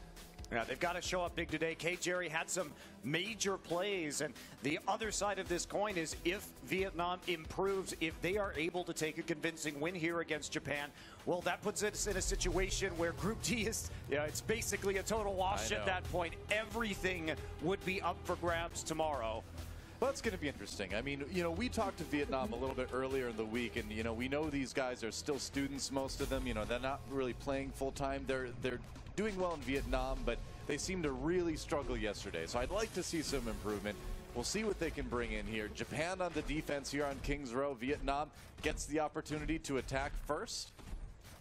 Yeah, they've got to show up big today. K. Jerry had some major plays, and the other side of this coin is if Vietnam improves, if they are able to take a convincing win here against Japan, well, that puts us in a situation where Group D is, you know, it's basically a total wash at that point. Everything would be up for grabs tomorrow. Well, it's going to be interesting. I mean, you know, we talked to Vietnam a little bit earlier in the week, and, you know, we know these guys are still students, most of them. You know, they're not really playing full-time. They're doing well in Vietnam, but they seem to really struggle yesterday. So I'd like to see some improvement. We'll see what they can bring in here. Japan on the defense here on Kings Row. Vietnam gets the opportunity to attack first.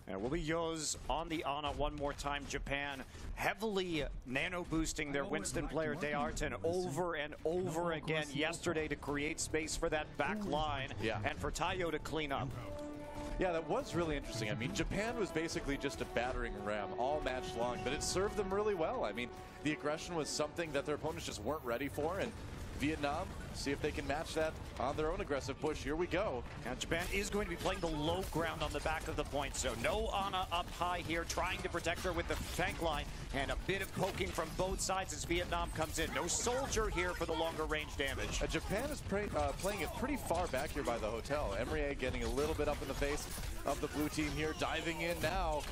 And will be Yo's on the Ana one more time. Japan heavily nano boosting their Winston player Dearton over and over again yesterday to create space for that back line and for Tayo to clean up. Yeah, that was really interesting. I mean, Japan was basically just a battering ram all match long, but it served them really well. I mean, the aggression was something that their opponents just weren't ready for, and Vietnam, see if they can match that on their own aggressive push. Here we go. Now, Japan is going to be playing the low ground on the back of the point, so no Ana up high here, trying to protect her with the tank line, and a bit of poking from both sides as Vietnam comes in. No soldier here for the longer range damage. Japan is playing it pretty far back here by the hotel. Emre getting a little bit up in the face of the blue team here, diving in now.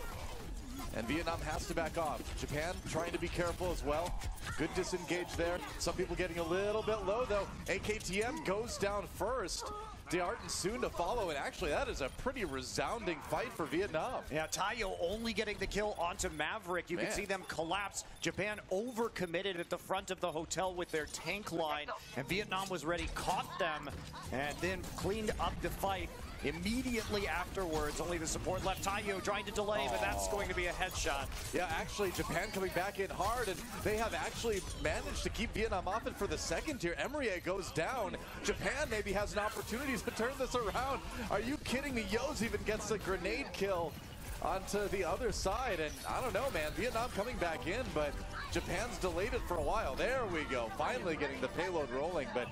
And Vietnam has to back off. Japan trying to be careful as well. Good disengage there. Some people getting a little bit low, though. AKTM goes down first. Dearton soon to follow, and actually that is a pretty resounding fight for Vietnam. Yeah, Tayo only getting the kill onto Maverick. You can see them collapse. Japan overcommitted at the front of the hotel with their tank line, and Vietnam was ready, caught them, and then cleaned up the fight. Immediately afterwards, only the support left. Tayo trying to delay, but that's going to be a headshot. Yeah, actually, Japan coming back in hard, and they have actually managed to keep Vietnam off it for the second here. Emre goes down. Japan maybe has an opportunity to turn this around. Are you kidding me? Yos even gets a grenade kill onto the other side, and I don't know, man. Vietnam coming back in, but Japan's delayed it for a while. There we go, finally getting the payload rolling. But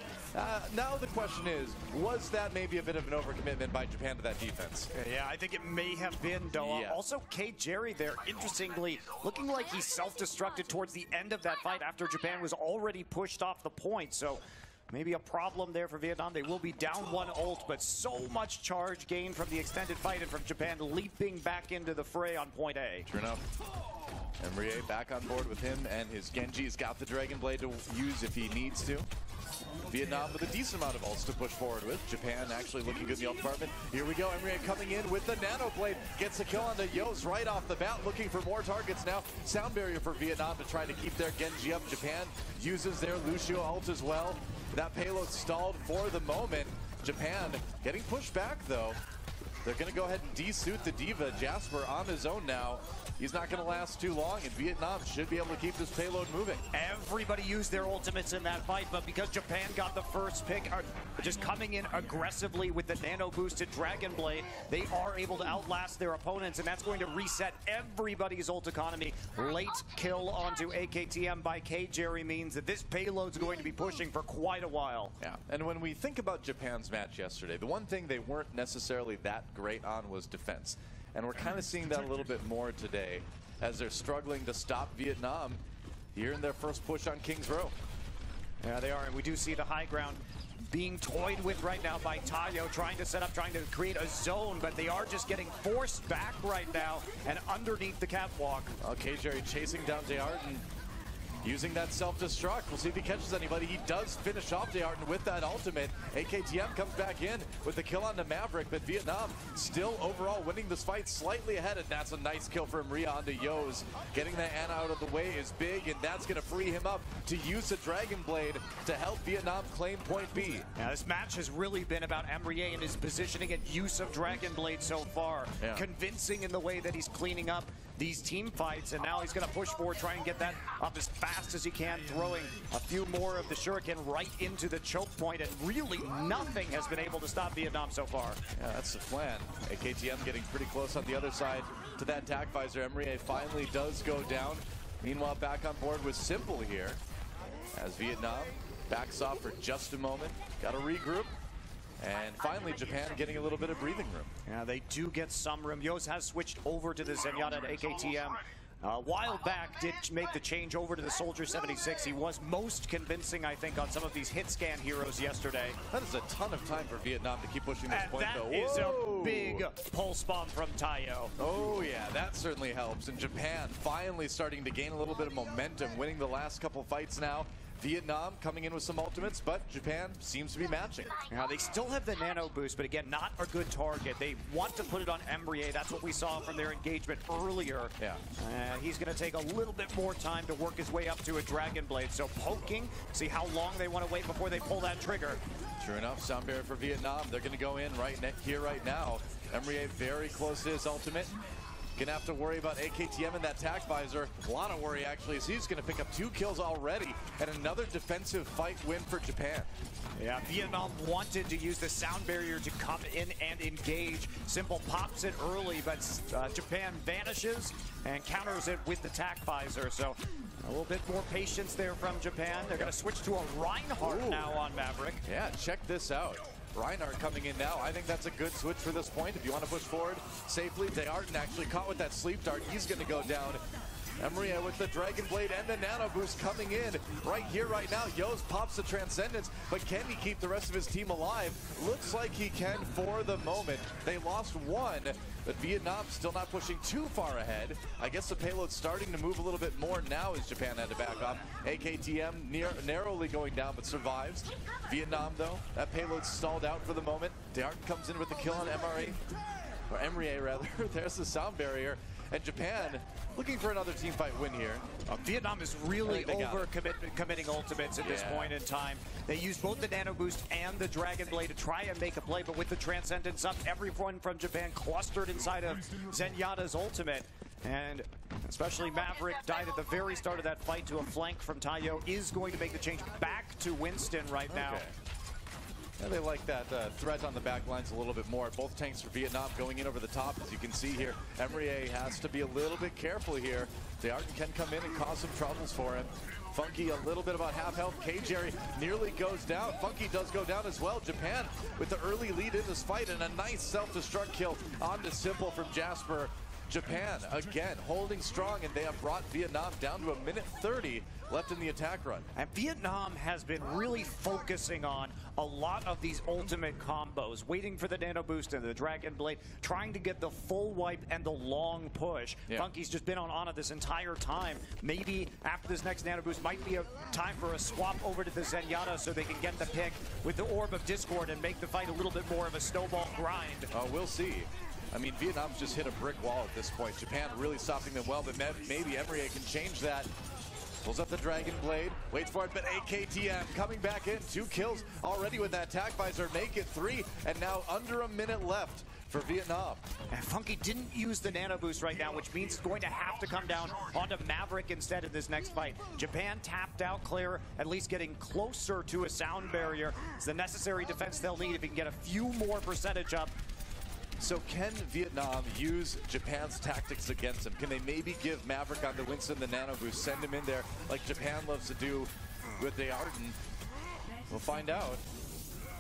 now the question is, was that maybe a bit of an overcommitment by Japan to that defense? Yeah, I think it may have been, Doa. Yeah. Also, K. Jerry there, interestingly, looking like he self-destructed towards the end of that fight after Japan was already pushed off the point. So maybe a problem there for Vietnam. They will be down one ult, but so much charge gained from the extended fight and from Japan leaping back into the fray on point A. True enough. Emrier back on board with him and his Genji. He's got the Dragon Blade to use if he needs to. Vietnam with a decent amount of ults to push forward with. Japan actually looking good in the ult department. Here we go. Emrier coming in with the Nano Blade. Gets a kill on the Yos right off the bat. Looking for more targets now. Sound barrier for Vietnam to try to keep their Genji up. Japan uses their Lucio ult as well. That payload stalled for the moment. Japan getting pushed back though. They're going to go ahead and de-suit the Diva. Jasper on his own now. He's not going to last too long, and Vietnam should be able to keep this payload moving. Everybody used their ultimates in that fight, but because Japan got the first pick, are just coming in aggressively with the nano-boosted Dragon Blade, they are able to outlast their opponents, and that's going to reset everybody's ult economy. Late kill onto AKTM by K-Jerry means that this payload's going to be pushing for quite a while. Yeah, and when we think about Japan's match yesterday, the one thing they weren't necessarily that great on was defense. And we're kind of seeing that a little bit more today as they're struggling to stop Vietnam here in their first push on King's Row. Yeah, they are, and we do see the high ground being toyed with right now by Tayo, trying to set up, trying to create a zone, but they are just getting forced back right now and underneath the catwalk. Okay, Jerry chasing down Dearden, using that self-destruct. We'll see if he catches anybody. He does finish off Dearden with that ultimate. AKTM comes back in with the kill on the Maverick, but Vietnam still overall winning this fight slightly ahead, and that's a nice kill from Ria onto Yos. Getting the Ana out of the way is big, and that's going to free him up to use the Dragon Blade to help Vietnam claim point B. Now, this match has really been about Emrier and his positioning and use of Dragon Blade so far. Yeah. Convincing in the way that he's cleaning up these team fights, and now he's going to push forward, try and get that up as fast as he can, throwing a few more of the shuriken right into the choke point, and really nothing has been able to stop Vietnam so far. Yeah, that's the plan. AKTM getting pretty close on the other side to that tac visor. Emrier finally does go down. Meanwhile, back on board with Simple here as Vietnam backs off for just a moment. Got to regroup. And finally, Japan getting a little bit of breathing room. Yeah, they do get some room. Yos has switched over to the Zenyatta at AKTM. A while back, did make the change over to the Soldier 76. He was most convincing, I think, on some of these hit scan heroes yesterday. That is a ton of time for Vietnam to keep pushing this and point, that though. Is a big pulse bomb from Tayo. Oh, yeah, that certainly helps. And Japan finally starting to gain a little bit of momentum, winning the last couple fights now. Vietnam coming in with some ultimates, but Japan seems to be matching. Now, they still have the nano boost, but again, not a good target. They want to put it on Emrier. That's what we saw from their engagement earlier. Yeah. He's going to take a little bit more time to work his way up to a Dragon Blade. So poking, see how long they want to wait before they pull that trigger. Sure enough, sound barrier for Vietnam. They're going to go in right now. Emrier very close to his ultimate. Gonna have to worry about AKTM and that tac visor. A lot of worry, actually, as he's gonna pick up 2 kills already and another defensive fight win for Japan. Yeah, Vietnam wanted to use the sound barrier to come in and engage. Simple pops it early, but Japan vanishes and counters it with the tac visor. So a little bit more patience there from Japan. They're gonna switch to a Reinhardt now on Maverick. Yeah, check this out. Reinhardt coming in now. I think that's a good switch for this point. If you want to push forward safely, Dearden actually caught with that sleep dart. He's going to go down. Emrier with the Dragon Blade and the Nano Boost coming in right here, right now. Yos pops the Transcendence, but can he keep the rest of his team alive? Looks like he can for the moment. They lost 1, but Vietnam still not pushing too far ahead. I guess the payload's starting to move a little bit more now as Japan had to back off. AKTM narrowly going down, but survives. Vietnam, though, that payload stalled out for the moment. Dearden comes in with the kill on Emrier, rather. There's the sound barrier. And Japan looking for another team fight win here. Vietnam is really committing ultimates at this point in time. They use both the Nano Boost and the Dragon Blade to try and make a play, but with the Transcendence up, everyone from Japan clustered inside of Zenyatta's ultimate. And especially Maverick died at the very start of that fight to a flank from Tayo, is going to make the change back to Winston right now. Yeah, they like that threat on the back lines a little bit more. Both tanks for Vietnam going in over the top, as you can see here. Emrier has to be a little bit careful here. Dearden can come in and cause some troubles for him. Funky a little bit about half health. K-Jerry nearly goes down. Funky does go down as well. Japan with the early lead in this fight and a nice self-destruct kill onto Simple from Jasper. Japan, again, holding strong, and they have brought Vietnam down to 1:30 left in the attack run. And Vietnam has been really focusing on a lot of these ultimate combos, waiting for the nano boost and the Dragon Blade, trying to get the full wipe and the long push. Yeah. Funky's just been on Ana this entire time. Maybe after this next nano boost might be a time for a swap over to the Zenyatta so they can get the pick with the Orb of Discord and make the fight a little bit more of a snowball grind. We'll see. I mean, Vietnam's just hit a brick wall at this point. Japan really stopping them well, but maybe Emery can change that. Pulls up the Dragon Blade, waits for it, but AKTM coming back in. 2 kills already with that attack visor, make it 3, and now under a minute left for Vietnam. And Funky didn't use the nano boost right now, which means it's going to have to come down onto Maverick instead in this next fight. Japan tapped out Claire, at least getting closer to a sound barrier. It's the necessary defense they'll need if he can get a few more percentage up. So can Vietnam use Japan's tactics against him? Can they maybe give Maverick on the Winston the nano boost, send him in there like Japan loves to do with the Arden? We'll find out.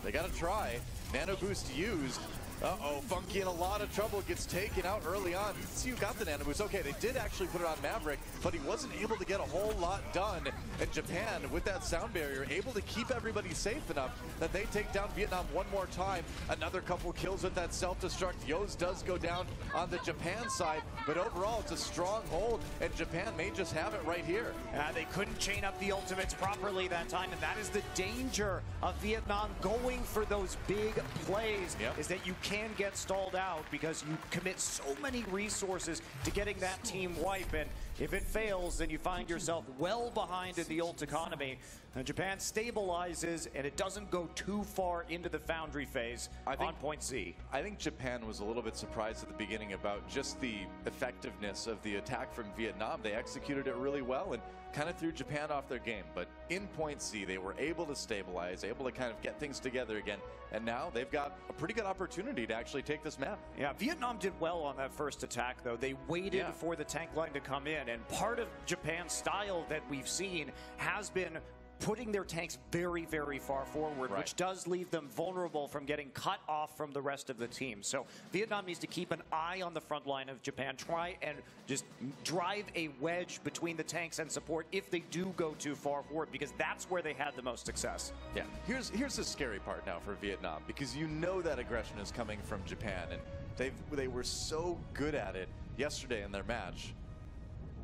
They got to try. Nano boost used. Uh-oh, Funky in a lot of trouble, gets taken out early on. Let's see who got the nano boost. Okay, they did actually put it on Maverick, but he wasn't able to get a whole lot done. And Japan, with that sound barrier, able to keep everybody safe enough that they take down Vietnam one more time. Another couple kills with that self-destruct. Yos does go down on the Japan side, but overall it's a strong hold, and Japan may just have it right here. They couldn't chain up the ultimates properly that time, and that is the danger of Vietnam going for those big plays, is that you can get stalled out because you commit so many resources to getting that team wipe, and if it fails, then you find yourself well behind in the ult economy. And Japan stabilizes, and it doesn't go too far into the Foundry phase on point C. I think Japan was a little bit surprised at the beginning about just the effectiveness of the attack from Vietnam. They executed it really well and kind of threw Japan off their game. But in point C, they were able to stabilize, able to kind of get things together again. And now they've got a pretty good opportunity to actually take this map. Yeah, Vietnam did well on that first attack, though. They waited for the tank line to come in. And part of Japan's style that we've seen has been putting their tanks very, very far forward, which does leave them vulnerable from getting cut off from the rest of the team. So Vietnam needs to keep an eye on the front line of Japan, try and just drive a wedge between the tanks and support if they do go too far forward, because that's where they had the most success. Yeah, here's the scary part now for Vietnam, because you know that aggression is coming from Japan, and they were so good at it yesterday in their match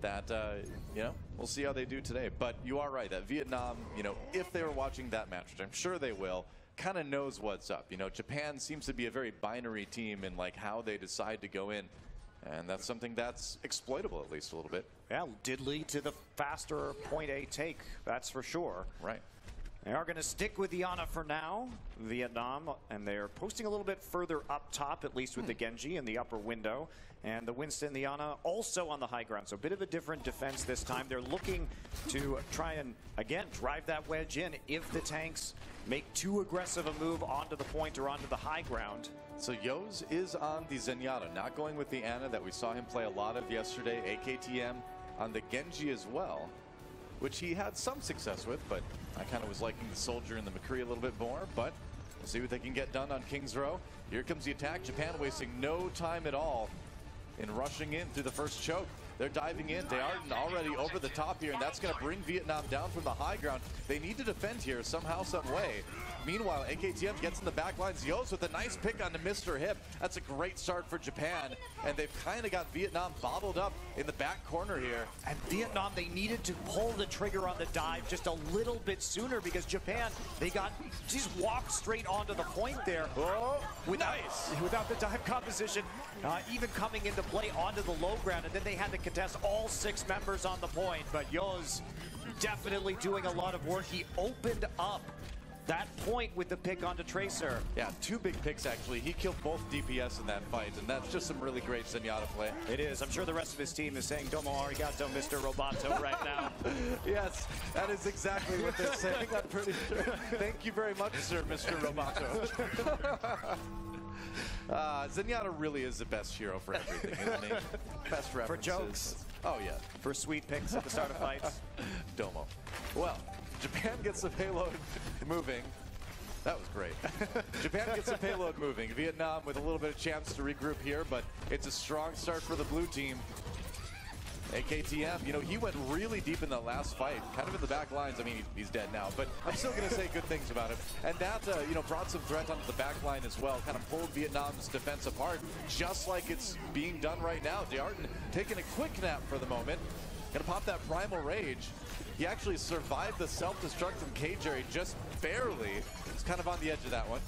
that, you know, we'll see how they do today. But you are right that Vietnam, you know, if they were watching that match, which I'm sure they will, kind of knows what's up. You know, Japan seems to be a very binary team in like how they decide to go in. And that's something that's exploitable, at least a little bit. Yeah, did lead to the faster point A take, that's for sure. Right. They are going to stick with the Ana for now, Vietnam, and they're posting a little bit further up top, at least with the Genji in the upper window. And the Winston, the Ana, also on the high ground. So a bit of a different defense this time. They're looking to try and, again, drive that wedge in if the tanks make too aggressive a move onto the point or onto the high ground. So Yos is on the Zenyatta, not going with the Ana that we saw him play a lot of yesterday. AKTM on the Genji as well, which he had some success with, but I kind of was liking the Soldier and the McCree a little bit more, but we'll see what they can get done on King's Row. Here comes the attack. Japan wasting no time at all in rushing in through the first choke. They're diving in. They are already over the top here, and that's going to bring Vietnam down from the high ground. They need to defend here somehow, some way. Meanwhile, AKTM gets in the back lines. Yos with a nice pick onto Mr. Hip. That's a great start for Japan, and they've kind of got Vietnam bottled up in the back corner here. And Vietnam, they needed to pull the trigger on the dive just a little bit sooner, because Japan, they just walked straight onto the point there. Oh, without the dive composition even coming into play onto the low ground, and then they had to contest all 6 members on the point. But Yos definitely doing a lot of work. He opened up that point with the pick onto Tracer. Yeah, 2 big picks actually. He killed both DPS in that fight, and that's just some really great Zenyatta play. It is. I'm sure the rest of his team is saying Domo arigato, Mr. Roboto, right now. Yes, that is exactly what they're saying. I'm pretty sure. Thank you very much, sir, Mr. Roboto. Zenyatta really is the best hero for everything, isn't he? Best references. For jokes. Oh, yeah. For sweet picks at the start of fights. Domo. Well, Japan gets the payload moving. That was great. Japan gets the payload moving. Vietnam with a little bit of chance to regroup here, but it's a strong start for the blue team. AKTM, you know, he went really deep in that last fight, kind of in the back lines. I mean, he's dead now, but I'm still going to say good things about him. And that, you know, brought some threat onto the back line as well, kind of pulled Vietnam's defense apart, just like it's being done right now. D'Arton taking a quick nap for the moment. Going to pop that Primal Rage. He actually survived the self-destruct from K-Jerry just barely. He's kind of on the edge of that one.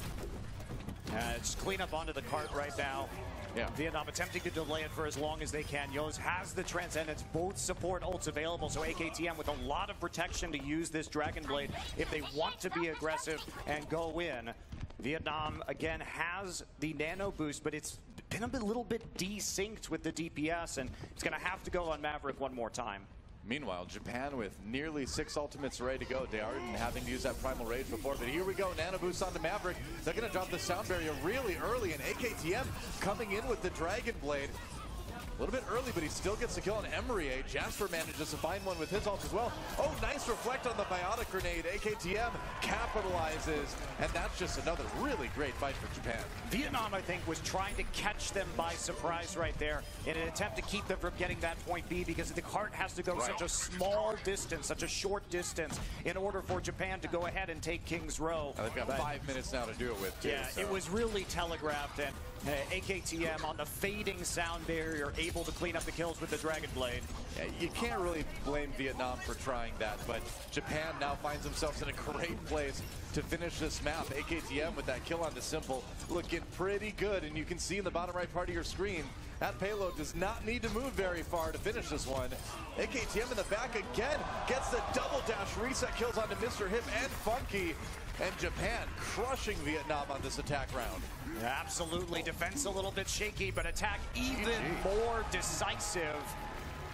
Just clean up onto the cart right now. Yeah. Vietnam attempting to delay it for as long as they can. Yoz has the Transcendence, both support ults available, so AKTM with a lot of protection to use this Dragon Blade if they want to be aggressive and go in. Vietnam, again, has the nano boost, but it's been a little bit desynced with the DPS, and it's going to have to go on Maverick one more time. Meanwhile, Japan with nearly 6 ultimates ready to go. D'Arton having to use that Primal Rage before, but here we go. Nano boost onto Maverick. They're going to drop the sound barrier really early, and AKTM coming in with the Dragon Blade. A little bit early, but he still gets the kill on Emery. Jasper manages to find one with his ult as well. Oh, nice reflect on the Biotic Grenade. AKTM capitalizes, and that's just another really great fight for Japan. Vietnam, I think, was trying to catch them by surprise right there in an attempt to keep them from getting that point B, because the cart has to go such a small distance, such a short distance, in order for Japan to go ahead and take King's Row. They've got 5 minutes now to do it with, too. Yeah, so. It was really telegraphed, and AKTM on the fading sound barrier able to clean up the kills with the Dragon Blade. Yeah, you can't really blame Vietnam for trying that, but Japan now finds themselves in a great place to finish this map. AKTM with that kill on the Simple looking pretty good, and you can see in the bottom right part of your screen, that payload does not need to move very far to finish this one. AKTM in the back again gets the double dash reset kills onto Mr. Hip and Funky. And Japan crushing Vietnam on this attack round. Absolutely. Defense a little bit shaky, but attack even more decisive.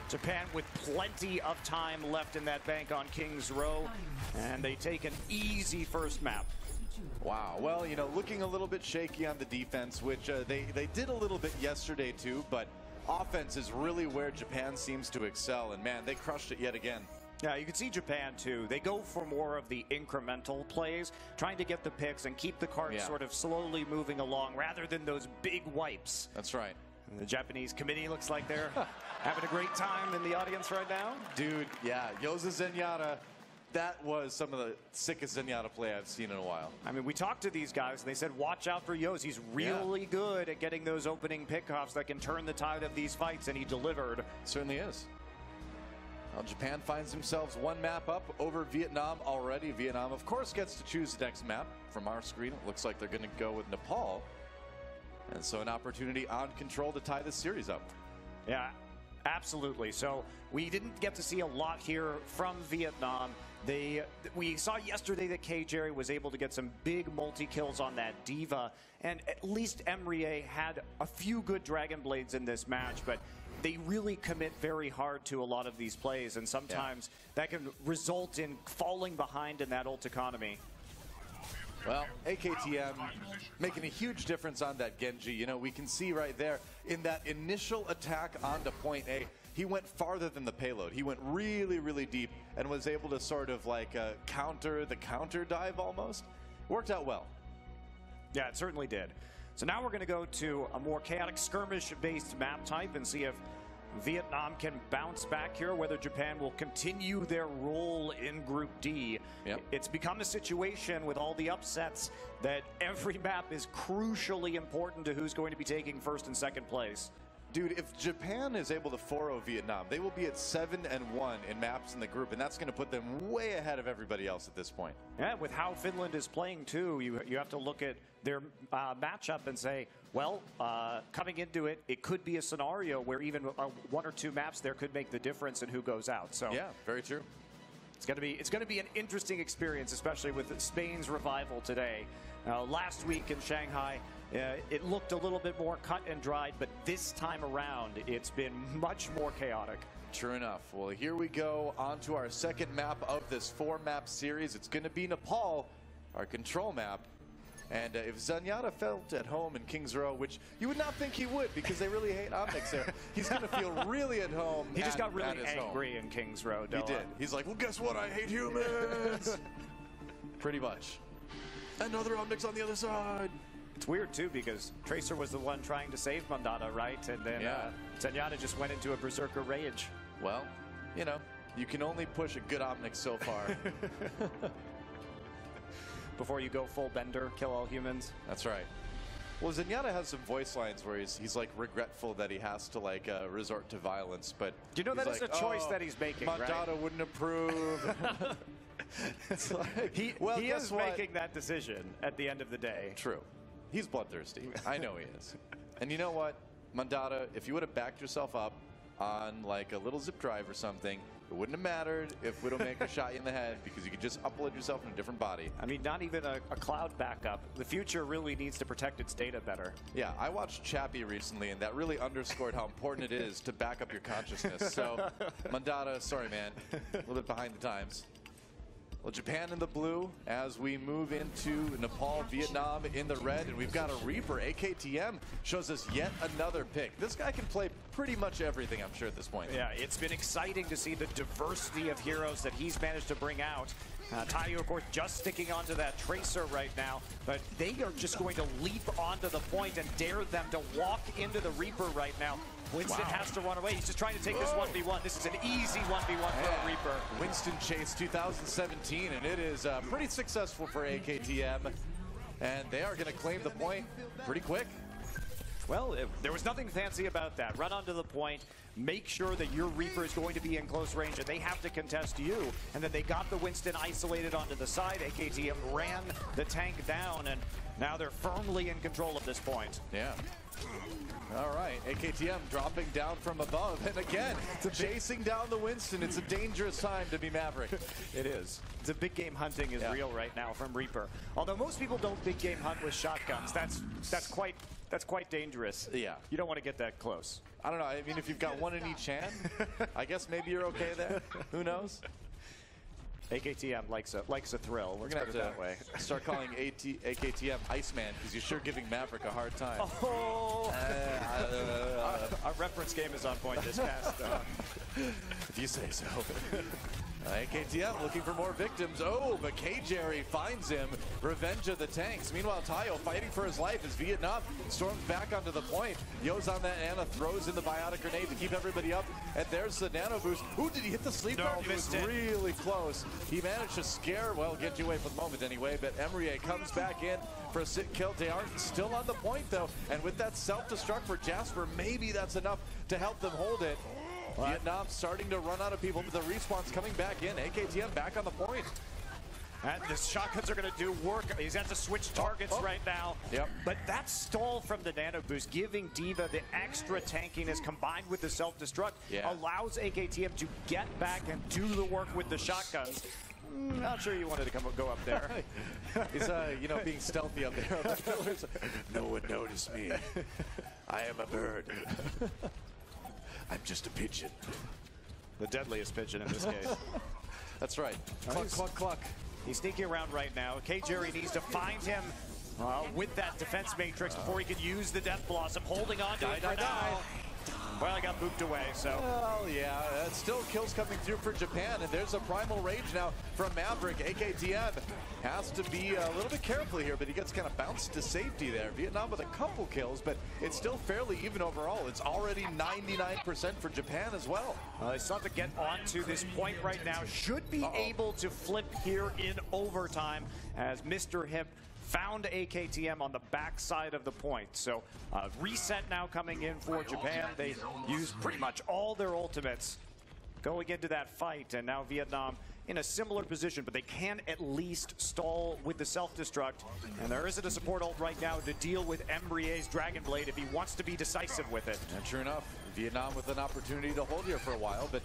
Japan with plenty of time left in that bank on King's Row, and they take an easy first map. Wow. Well, you know, looking a little bit shaky on the defense, which they did a little bit yesterday too, but offense is really where Japan seems to excel, and man, they crushed it yet again. Yeah, you can see Japan, too. They go for more of the incremental plays, trying to get the picks and keep the cart sort of slowly moving along, rather than those big wipes. That's right. And the Japanese committee looks like they're having a great time in the audience right now. Dude, yeah, Yoza Zenyatta, that was some of the sickest Zenyatta play I've seen in a while. I mean, we talked to these guys, and they said, watch out for Yoz. He's really good at getting those opening pickoffs that can turn the tide of these fights, and he delivered. Certainly is. Well, Japan finds themselves one map up over Vietnam already. Vietnam, of course, gets to choose the next map. From our screen, it looks like they're going to go with Nepal. And so an opportunity on Control to tie this series up. Yeah, absolutely. So we didn't get to see a lot here from Vietnam. We saw yesterday that K-Jerry was able to get some big multi-kills on that Diva. And at least Emery had a few good Dragon Blades in this match, but they really commit very hard to a lot of these plays, and sometimes that can result in falling behind in that ult economy. Well, AKTM making a huge difference on that Genji. You know, we can see right there in that initial attack onto point A, he went farther than the payload. He went really, really deep and was able to sort of like counter the counter dive almost. Worked out well. Yeah, it certainly did. So now we're going to go to a more chaotic skirmish-based map type and see if Vietnam can bounce back here, whether Japan will continue their role in Group D. Yep. It's become a situation with all the upsets that every map is crucially important to who's going to be taking first and second place. Dude, if Japan is able to 4-0 Vietnam, they will be at 7-1 in maps in the group, and that's going to put them way ahead of everybody else at this point. Yeah, with how Finland is playing too, you have to look at their matchup and say, well, coming into it, it could be a scenario where even 1 or 2 maps there could make the difference in who goes out. So yeah, very true. It's going to be an interesting experience, especially with Spain's revival today. Last week in Shanghai, it looked a little bit more cut and dried, but this time around, it's been much more chaotic. True enough. Well, here we go on to our second map of this 4-map series. It's going to be Nepal, our control map. And if Zenyatta felt at home in King's Row, which you would not think he would because they really hate Omnix there, he's going to feel really at home. He just got really angry in King's Row, He did. He's like, well, guess what? I hate humans. Pretty much. Another Omnic's on the other side. It's weird, too, because Tracer was the one trying to save Mandata, right? And then Zenyatta just went into a Berserker Rage. Well, you know, you can only push a good Omnic so far. Before you go full Bender, kill all humans. That's right. Well, Zenyatta has some voice lines where he's like regretful that he has to like resort to violence, but you know that is a choice that he's making, right? Mandata wouldn't approve. It's like, he is making that decision at the end of the day. True. He's bloodthirsty. I know he is. And you know what, Mandata, if you would have backed yourself up on like a little zip drive or something, it wouldn't have mattered if Widowmaker shot you in the head because you could just upload yourself in a different body. I mean, not even a cloud backup. The future really needs to protect its data better. Yeah, I watched Chappie recently, and that really underscored how important it is to back up your consciousness. So, Mandata, sorry, man. A little bit behind the times. Well, Japan in the blue as we move into Nepal, Vietnam in the red, and we've got a Reaper. AKTM shows us yet another pick. This guy can play pretty much everything, I'm sure, at this point. Yeah, it's been exciting to see the diversity of heroes that he's managed to bring out. Tayo, of course, just sticking onto that Tracer right now, but they are just going to leap onto the point and dare them to walk into the Reaper right now. Winston has to run away. He's just trying to take this 1v1. This is an easy 1v1 for a Reaper. Winston Chase 2017, and it is pretty successful for AKTM. And they are going to claim the point pretty quick. Well, there was nothing fancy about that. Run onto the point, make sure that your Reaper is going to be in close range, and they have to contest you. And then they got the Winston isolated onto the side. AKTM ran the tank down, and now they're firmly in control of this point. Yeah. All right, AKTM dropping down from above, and again, chasing down the Winston. It's a dangerous time to be Maverick. It is. The big game hunting is real right now from Reaper. Although most people don't big game hunt with shotguns. That's quite dangerous. Yeah. You don't want to get that close. I don't know. I mean, if you've got one in each hand, I guess maybe you're okay there. Who knows? AKTM likes a thrill. We're going to have to start calling AKTM Iceman because you're sure giving Maverick a hard time. Oh! Our reference game is on point this past. If you say so. AKTM looking for more victims. Oh, but K-Jerry finds him. Revenge of the tanks. Meanwhile, Tayo fighting for his life as Vietnam storms back onto the point. Yo's on that Ana, throws in the biotic grenade to keep everybody up. And there's the nano boost. Ooh, did he hit the sleep guard? He was really close. He managed to scare, well, get you away for the moment anyway, but Emery comes back in for a sit kill. They aren't still on the point, though. And with that self-destruct for Jasper, maybe that's enough to help them hold it. Vietnam starting to run out of people, but the respawn's coming back in. AKTM back on the point. And the shotguns are going to do work. He's had to switch targets right now. Yep. But that stall from the nano boost, giving D.Va the extra tankiness combined with the self-destruct, allows AKTM to get back and do the work with the shotguns. Not sure you wanted to go up there. He's, you know, being stealthy up there on the pillars. No one noticed me. I am a bird. I'm just a pigeon. The deadliest pigeon in this case. That's right. Cluck, cluck, cluck. He's sneaking around right now. K-Jerry needs to find him with that defense matrix before he can use the Death Blossom. Holding on to it for now. Well, I got booped away, so. Well, yeah, still kills coming through for Japan, and there's a Primal Rage now from Maverick. AKTM has to be a little bit careful here, but he gets kind of bounced to safety there. Vietnam with a couple kills, but it's still fairly even overall. It's already 99% for Japan as well. They still have to get onto this point right now. Should be able to flip here in overtime as Mr. Hip found AKTM on the backside of the point. So reset now coming in for Japan. They used pretty much all their ultimates going into that fight, and now Vietnam in a similar position, but they can at least stall with the self-destruct. And there isn't a support ult right now to deal with Embrier's Dragon Blade if he wants to be decisive with it. And sure enough, Vietnam with an opportunity to hold here for a while, but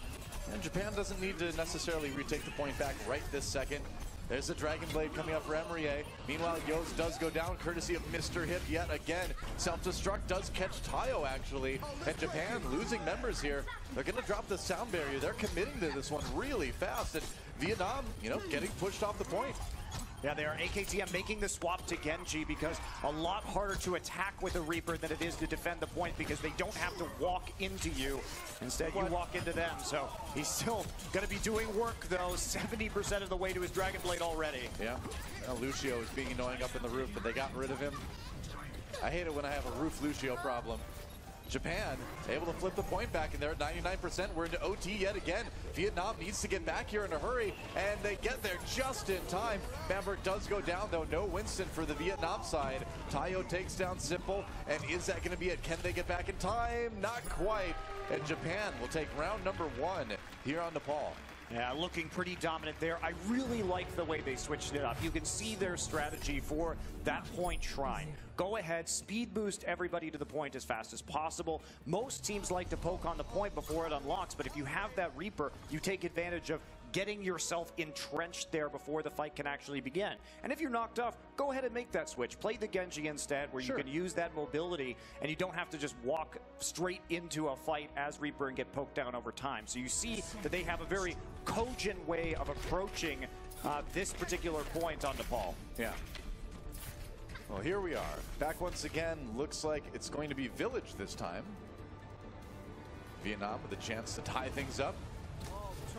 Japan doesn't need to necessarily retake the point back right this second. There's the Dragon Blade coming up for Emery. Meanwhile, Yos does go down courtesy of Mr. Hip yet again. Self-destruct does catch Tayo, actually. And Japan losing members here. They're going to drop the sound barrier. They're committing to this one really fast. And Vietnam, you know, getting pushed off the point. Yeah, they are. AKTM making the swap to Genji because a lot harder to attack with a Reaper than it is to defend the point because they don't have to walk into you. Instead, you walk into them. So he's still going to be doing work, though, 70% of the way to his Dragon Blade already. Yeah. Now Lucio is being annoying up in the roof, but they got rid of him. I hate it when I have a roof Lucio problem. Japan able to flip the point back, and they're at 99%. We're into OT yet again. Vietnam needs to get back here in a hurry, and they get there just in time. Bamberg does go down, though. No Winston for the Vietnam side. Tayo takes down Simple, and is that going to be it? Can they get back in time? Not quite. And Japan will take round number 1 here on Nepal. Yeah, looking pretty dominant there. I really like the way they switched it up. You can see their strategy for that point shrine. Go ahead, speed boost everybody to the point as fast as possible. Most teams like to poke on the point before it unlocks, but if you have that Reaper, you take advantage of getting yourself entrenched there before the fight can actually begin. And if you're knocked off, go ahead and make that switch. Play the Genji instead, where you can use that mobility, and you don't have to just walk straight into a fight as Reaper and get poked down over time. So you see that they have a very cogent way of approaching this particular point on Nepal. Yeah. Well, here we are. Back once again. Looks like it's going to be Village this time. Vietnam with a chance to tie things up.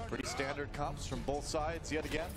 Pretty standard comps from both sides yet again.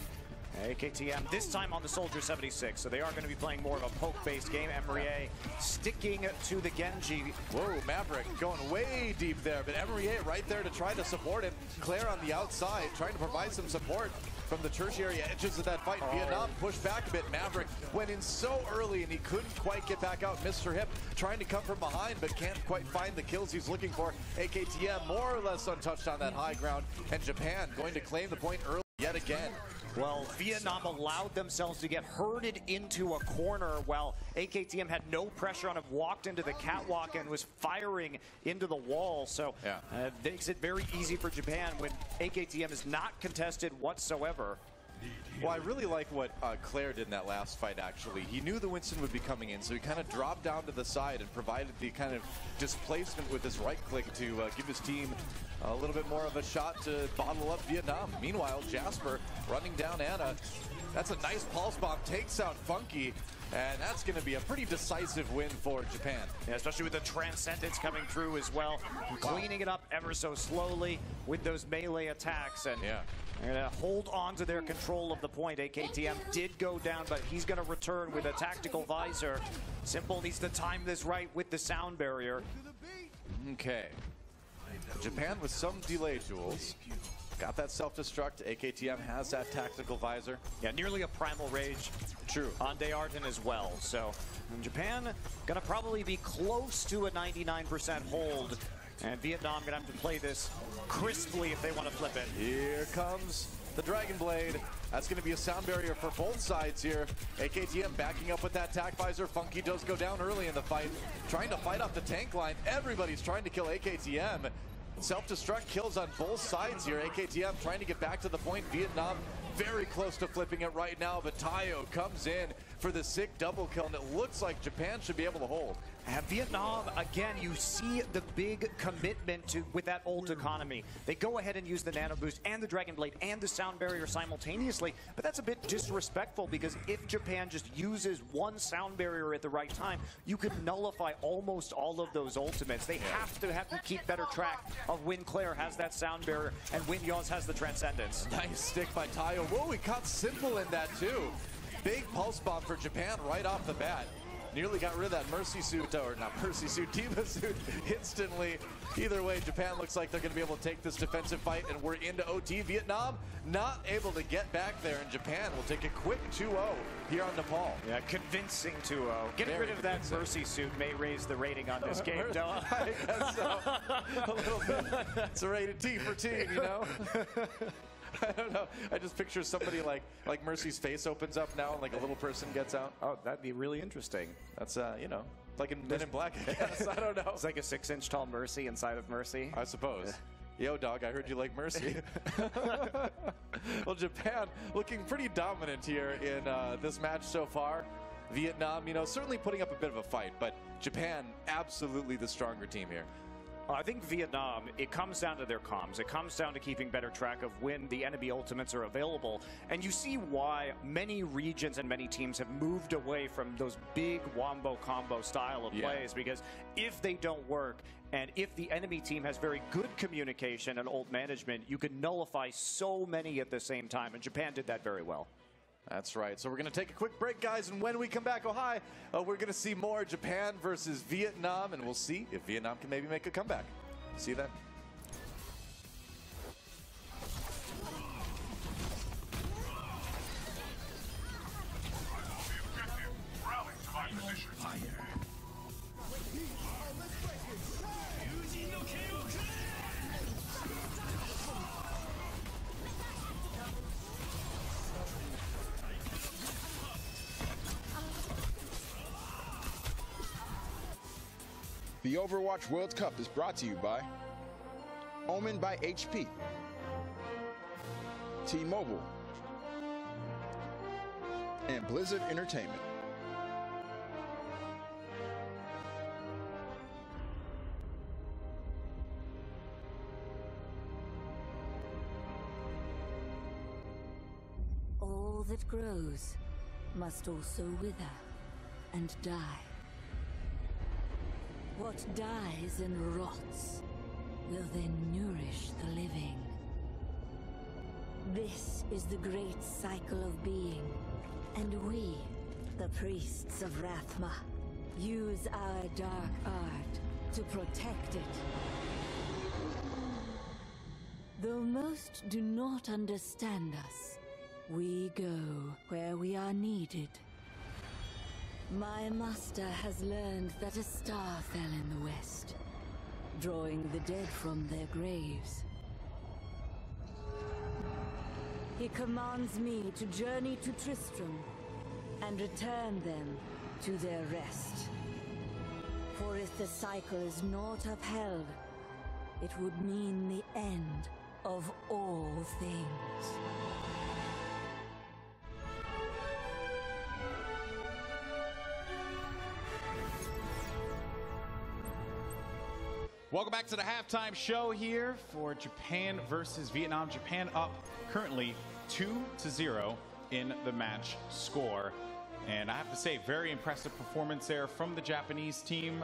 AKTM this time on the Soldier 76, so they are going to be playing more of a poke-based game. Emery sticking to the Genji. Whoa, Maverick going way deep there, but Emery right there to try to support him. Claire on the outside trying to provide some support from the tertiary edges of that fight. Vietnam pushed back a bit. Maverick went in so early and he couldn't quite get back out. Missed her hip, trying to come from behind, but can't quite find the kills he's looking for. AKTM more or less untouched on that high ground, and Japan going to claim the point early yet again. Well, Vietnam allowed themselves to get herded into a corner while AKTM had no pressure on him, walked into the catwalk and was firing into the wall. So makes it very easy for Japan when AKTM is not contested whatsoever. Well, I really like what Claire did in that last fight, actually. He knew the Winston would be coming in, so he kind of dropped down to the side and provided the kind of displacement with his right click to give his team a little bit more of a shot to bottle up Vietnam. Meanwhile, Jasper running down Anna. That's a nice pulse bomb, takes out Funky, and that's going to be a pretty decisive win for Japan. Yeah, especially with the Transcendence coming through as well. Cleaning it up ever so slowly with those melee attacks. And they're going to hold on to their control of the point. AKTM did go down, but he's going to return with a tactical visor. Simple needs to time this right with the sound barrier. Okay. Japan with some delay tools. Got that self-destruct. AKTM has that tactical visor. Yeah, nearly a primal rage. True. On Dearden as well. So Japan gonna probably be close to a 99% hold. And Vietnam gonna have to play this crisply if they want to flip it. Here comes the Dragon Blade. That's going to be a sound barrier for both sides here. AKTM backing up with that tac visor. Funky does go down early in the fight. Trying to fight off the tank line. Everybody's trying to kill AKTM. Self-destruct kills on both sides here. AKTM trying to get back to the point. Vietnam very close to flipping it right now, but Tayo comes in for the sick double kill, and it looks like Japan should be able to hold. And Vietnam, again, you see the big commitment with that ult economy. They go ahead and use the Nano Boost and the Dragon Blade and the Sound Barrier simultaneously, but that's a bit disrespectful because if Japan just uses one Sound Barrier at the right time, you could nullify almost all of those ultimates. They have to keep better track of when Claire has that Sound Barrier and when Yoz has the Transcendence. Nice stick by Tayo. Whoa, he caught Simple in that too. Big pulse bomb for Japan right off the bat. Nearly got rid of that Mercy suit, or not Mercy suit, Diva suit instantly. Either way, Japan looks like they're going to be able to take this defensive fight, and we're into OT. Vietnam not able to get back there, and Japan will take a quick 2-0 here on Nepal. Yeah, convincing 2-0. Getting rid of that Mercy suit may raise the rating on this game, though. I guess so. A little bit. It's a rated T for team, you know? I don't know. I just picture somebody like Mercy's face opens up now and like a little person gets out. Oh, that'd be really interesting. That's, you know, like in Men in Black, I guess. I don't know. It's like a 6-inch tall Mercy inside of Mercy. I suppose. Yo, dog, I heard you like Mercy. Well, Japan looking pretty dominant here in this match so far. Vietnam, you know, certainly putting up a bit of a fight, but Japan absolutely the stronger team here. I think Vietnam, it comes down to their comms. It comes down to keeping better track of when the enemy ultimates are available. And you see why many regions and many teams have moved away from those big wombo combo style of plays, because if they don't work, and if the enemy team has very good communication and ult management, you can nullify so many at the same time, and Japan did that very well. That's right. So we're going to take a quick break, guys, and when we come back, we're going to see more Japan versus Vietnam, and we'll see if Vietnam can maybe make a comeback. See you then. The Overwatch World Cup is brought to you by Omen by HP, T-Mobile, and Blizzard Entertainment. All that grows must also wither and die. What dies and rots will then nourish the living. This is the great cycle of being, and we, the priests of Rathma, use our dark art to protect it. Though most do not understand us, we go where we are needed. My master has learned that a star fell in the west, drawing the dead from their graves. He commands me to journey to Tristram and return them to their rest. For if the cycle is not upheld, it would mean the end of all things. Welcome back to the halftime show here for Japan versus Vietnam. Japan up currently 2-0 in the match score. And I have to say, very impressive performance there from the Japanese team.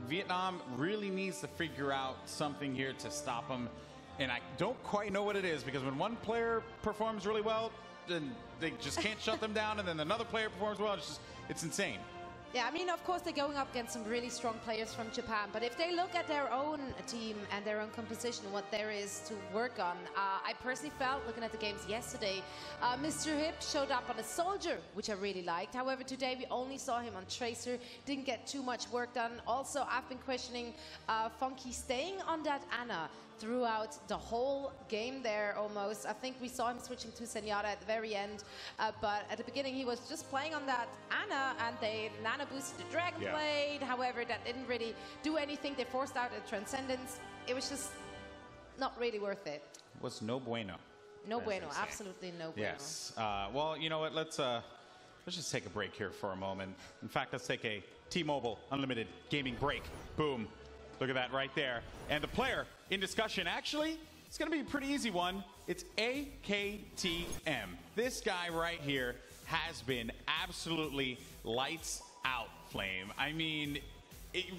Vietnam really needs to figure out something here to stop them. And I don't quite know what it is, because when one player performs really well, then they just can't shut them down. And then another player performs well. It's insane. Yeah, I mean, of course, they're going up against some really strong players from Japan. But if they look at their own team and their own composition, what there is to work on, I personally felt, looking at the games yesterday, Mr. Hip showed up on a Soldier, which I really liked. However, today we only saw him on Tracer, didn't get too much work done. Also, I've been questioning Funky staying on that Ana throughout the whole game there almost. I think we saw him switching to Zenyatta at the very end, but at the beginning he was just playing on that Ana, and they nano boosted the Dragon Blade. However, that didn't really do anything. They forced out a Transcendence. It was just not really worth it. Was no bueno. No bueno, absolutely no bueno. Yes. Well, you know what? Let's just take a break here for a moment. In fact, let's take a T-Mobile Unlimited gaming break. Boom. Look at that right there. And the player in discussion, actually, it's going to be a pretty easy one. It's AKTM. This guy right here has been absolutely lights out, Flame. I mean,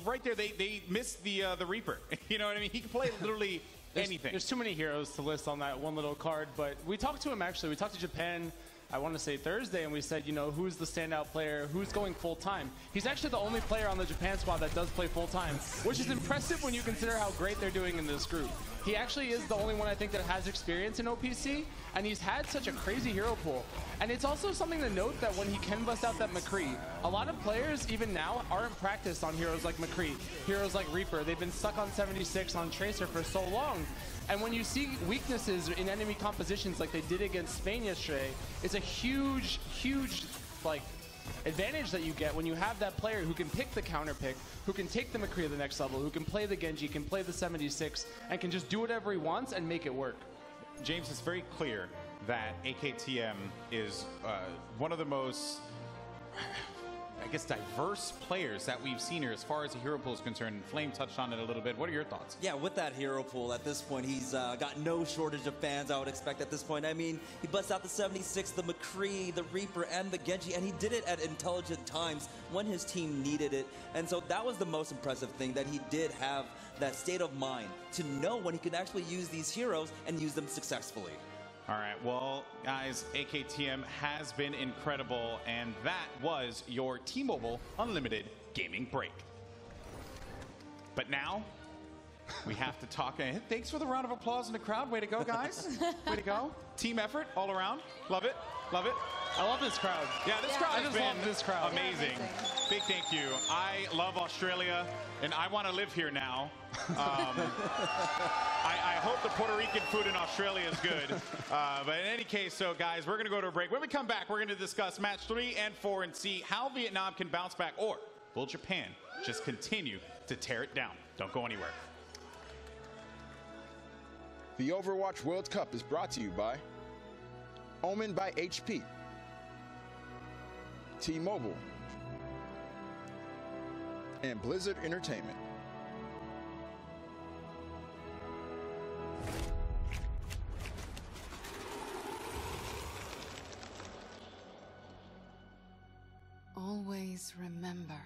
right there, they missed the Reaper. You know what I mean? He can play literally anything. There's too many heroes to list on that one little card, but we talked to him, actually. We talked to Japan, I want to say Thursday, and we said, you know, who's the standout player, who's going full-time. He's actually the only player on the Japan squad that does play full-time, which is impressive when you consider how great they're doing in this group. He actually is the only one, I think, that has experience in OPC, and he's had such a crazy hero pool. And it's also something to note that when he can bust out that McCree, a lot of players, even now, aren't practiced on heroes like McCree, heroes like Reaper. They've been stuck on 76 on Tracer for so long. And when you see weaknesses in enemy compositions like they did against Spain yesterday, it's a huge, huge, like, advantage that you get when you have that player who can pick the counter pick, who can take the McCree to the next level, who can play the Genji, can play the 76, and can just do whatever he wants and make it work. James, it's very clear that AKTM is one of the most I guess, diverse players that we've seen here as far as the hero pool is concerned. Flame touched on it a little bit. What are your thoughts? Yeah, with that hero pool, at this point, he's got no shortage of fans, I would expect at this point. I mean, he busts out the 76, the McCree, the Reaper, and the Genji, and he did it at intelligent times when his team needed it. And so that was the most impressive thing, that he did have that state of mind to know when he could actually use these heroes and use them successfully. All right, well, guys, AKTM has been incredible, and that was your T-Mobile Unlimited Gaming Break. But now, we have to talk. Thanks for the round of applause in the crowd. Way to go, guys. Way to go. Team effort all around. Love it. Love it. I love this crowd. Yeah, this crowd has been this crowd. amazing. Big thank you. I love Australia, and I want to live here now. I hope the Puerto Rican food in Australia is good. But in any case, so guys, we're going to go to a break. When we come back, we're going to discuss match 3 and 4 and see how Vietnam can bounce back, or will Japan just continue to tear it down? Don't go anywhere. The Overwatch World Cup is brought to you by Omen by HP, T-Mobile, and Blizzard Entertainment. Always remember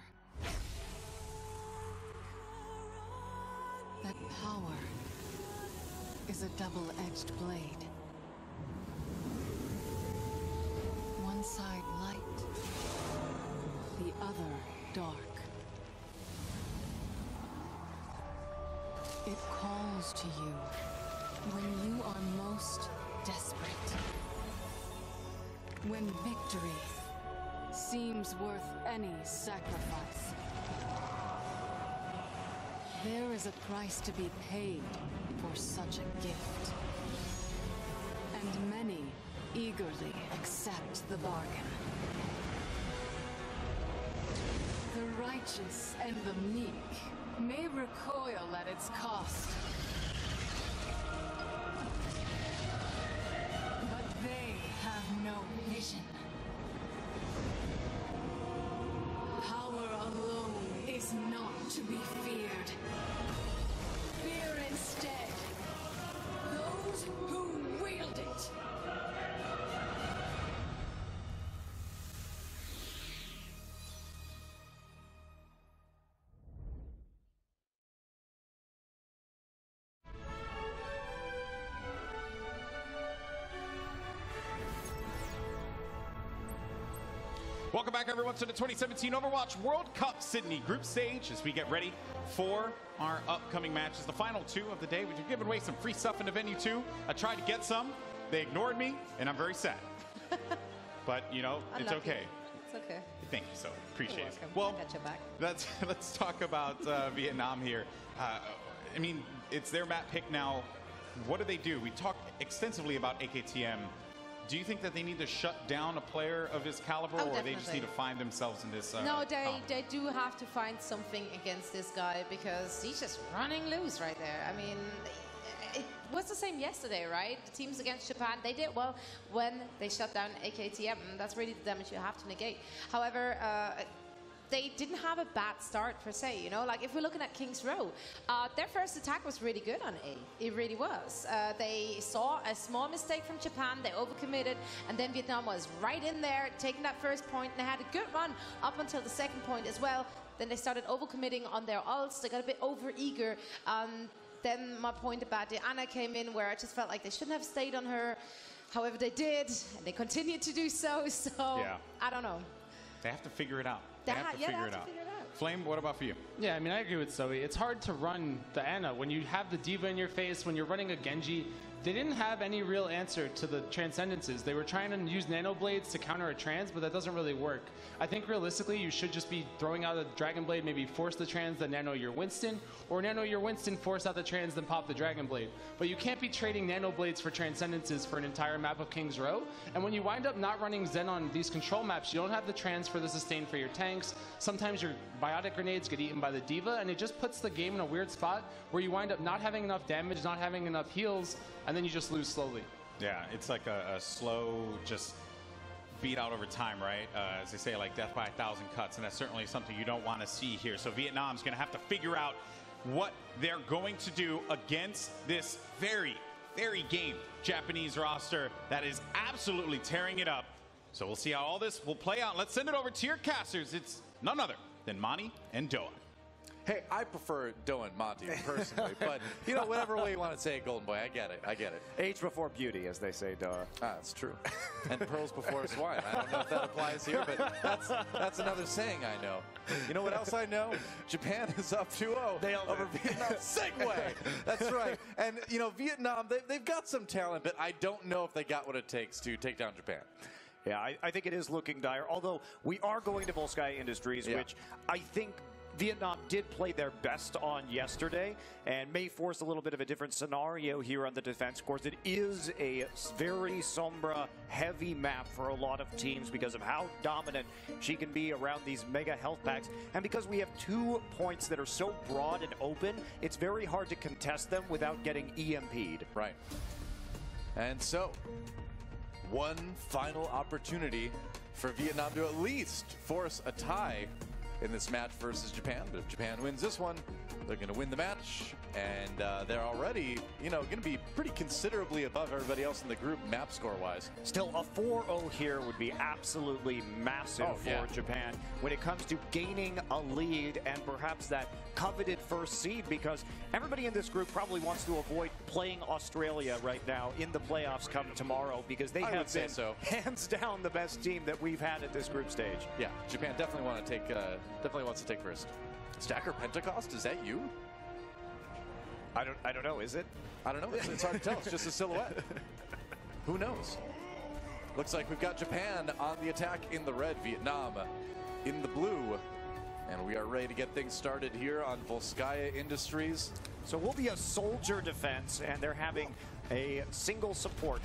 that power is a double-edged blade. One side light, the other dark. It calls to you when you are most desperate. When victory seems worth any sacrifice. There is a price to be paid for such a gift. And many eagerly accept the bargain. The righteous and the meek may recoil at its cost. But they have no vision. Power alone is not to be feared. Fear instead those who wield it. Welcome back, everyone, to the 2017 Overwatch World Cup Sydney group stage as we get ready for our upcoming matches. The final 2 of the day. We've giving away some free stuff in the venue, too. I tried to get some. They ignored me, and I'm very sad. But, you know, it's okay. It's okay. Thank you, so appreciate it. Well, let's talk about Vietnam here. I mean, it's their map pick now. What do they do? We talked extensively about AKTM. Do you think that they need to shut down a player of his caliber, or they just need to find themselves in this? No, they do have to find something against this guy because he's just running loose right there. I mean, it was the same yesterday, right? The teams against Japan, they did well when they shut down AKTM. That's really the damage you have to negate. However, they didn't have a bad start per se, you know? Like, if we're looking at King's Row, their first attack was really good on A. It really was. They saw a small mistake from Japan, they overcommitted, and then Vietnam was right in there, taking that first point, and they had a good run up until the second point as well. Then they started overcommitting on their ults, they got a bit over-eager. Then my point about Diana came in, where I just felt like they shouldn't have stayed on her. However, they did, and they continued to do so, yeah. I don't know. They have to figure it out. They have to figure it out. Flame, what about for you? Yeah, I mean, I agree with Zoe. It's hard to run the Ana when you have the Diva in your face, when you're running a Genji. They didn't have any real answer to the Transcendences. They were trying to use Nano Blades to counter a Trans, but that doesn't really work. I think realistically, you should just be throwing out a Dragon Blade, maybe force the Trans, then Nano your Winston, or Nano your Winston, force out the Trans, then pop the Dragon Blade. But you can't be trading Nano Blades for Transcendences for an entire map of King's Row. And when you wind up not running Zen on these control maps, you don't have the Trans for the sustain for your tanks. Sometimes your Biotic Grenades get eaten by the Diva, and it just puts the game in a weird spot where you wind up not having enough damage, not having enough heals, and then you just lose slowly. Yeah, it's like a slow, just beat out over time, right? As they say, like death by 1,000 cuts, and that's certainly something you don't want to see here. So Vietnam's going to have to figure out what they're going to do against this very game Japanese roster that is absolutely tearing it up. So we'll see how all this will play out. Let's send it over to your casters. It's none other than Monty and Doa. Hey, I prefer Doa and Monty personally, but you know, whatever way you want to say it, Golden Boy, I get it. Age before beauty, as they say, Doa. Ah, that's true. And pearls before swine. I don't know if that applies here, but that's another saying I know. You know what else I know? Japan is up 2-0 over Vietnam. Segway! That's right. And, you know, Vietnam, they've got some talent, but I don't know if they got what it takes to take down Japan. Yeah, I think it is looking dire, although we are going to Volskaya Industries, which I think Vietnam did play their best on yesterday and may force a little bit of a different scenario here on the defense. Of course, it is a very Sombra-heavy map for a lot of teams because of how dominant she can be around these mega health packs. And because we have 2 points that are so broad and open, it's very hard to contest them without getting EMP'd. Right. And so, one final opportunity for Vietnam to at least force a tie in this match versus Japan. But if Japan wins this one, they're going to win the match, and they're already, you know, going to be pretty considerably above everybody else in the group map score-wise. Still, a 4-0 here would be absolutely massive for Japan when it comes to gaining a lead and perhaps that coveted first seed, because everybody in this group probably wants to avoid playing Australia right now in the playoffs come tomorrow, because they have been hands down the best team that we've had at this group stage. Yeah, Japan definitely wants to take first. Stacker Pentecost, is that you? I don't know, is it? I don't know. It's hard to tell. It's just a silhouette. Who knows? Looks like we've got Japan on the attack in the red, Vietnam in the blue. And we are ready to get things started here on Volskaya Industries. So we'll be a soldier defense, and they're having a single support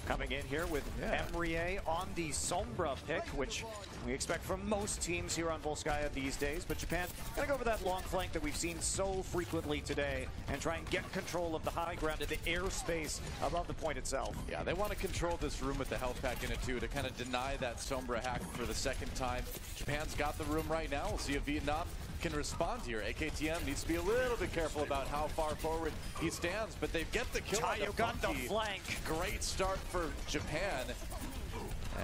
coming in here with Emrier on the Sombra pick, which we expect from most teams here on Volskaya these days. But Japan going to go for that long flank that we've seen so frequently today and try and get control of the high ground and the airspace above the point itself. Yeah, they want to control this room with the health pack in it too, to kind of deny that Sombra hack for the second time. Japan's got the room right now. We'll see if Vietnam can respond here. AKTM needs to be a little bit careful about how far forward he stands, but they get the kill. Tayo got the flank. Great start for Japan.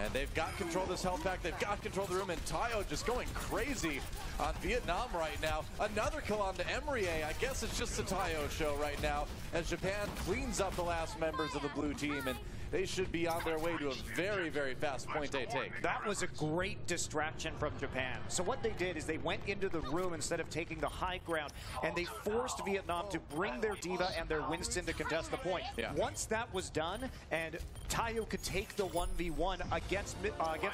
And they've got control of this health pack. They've got control of the room, and Tayo just going crazy on Vietnam right now. Another kill on to Emrier. I guess it's just a Tayo show right now as Japan cleans up the last members of the blue team, and they should be on their way to a very, very fast point A take. That was a great distraction from Japan. So what they did is they went into the room instead of taking the high ground, and they forced Vietnam to bring their Diva and their Winston to contest the point. Once that was done, and Tayo could take the 1v1 against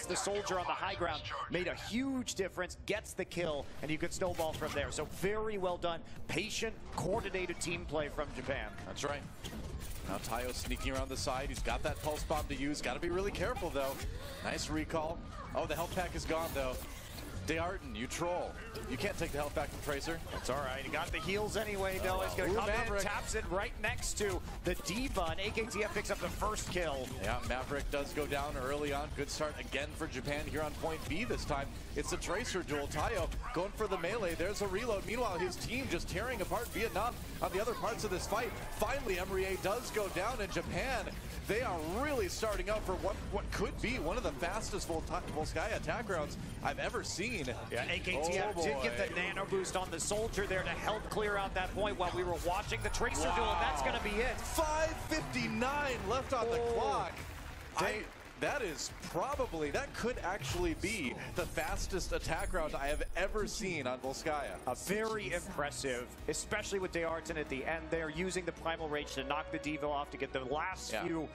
the soldier on the high ground, made a huge difference, gets the kill, and you could snowball from there. So very well done. Patient, coordinated team play from Japan. That's right. Now Tayo sneaking around the side. He's got that pulse bomb to use. Got to be really careful, though. Nice recall. Oh, the health pack is gone, though. Dearton, you troll. You can't take the health back from Tracer. That's all right. He got the heals anyway, though. He's going to come in, taps it right next to the Diva, and AKTF picks up the first kill. Yeah, Maverick does go down early on. Good start again for Japan here on point B this time. It's a Tracer duel. Tayo going for the melee. There's a reload. Meanwhile, his team just tearing apart Vietnam on the other parts of this fight. Finally, Emrier does go down, and Japan, they are really starting up for what could be one of the fastest Volskaya attack rounds I've ever seen. Yeah, AKTF did get the nano boost on the soldier there to help clear out that point while we were watching the Tracer duel, and that's going to be it. 5:59 left on the clock. That could actually be the fastest attack round I have ever seen on Volskaya. Very impressive, especially with Dearton at the end there, using the Primal Rage to knock the Diva off to get the last few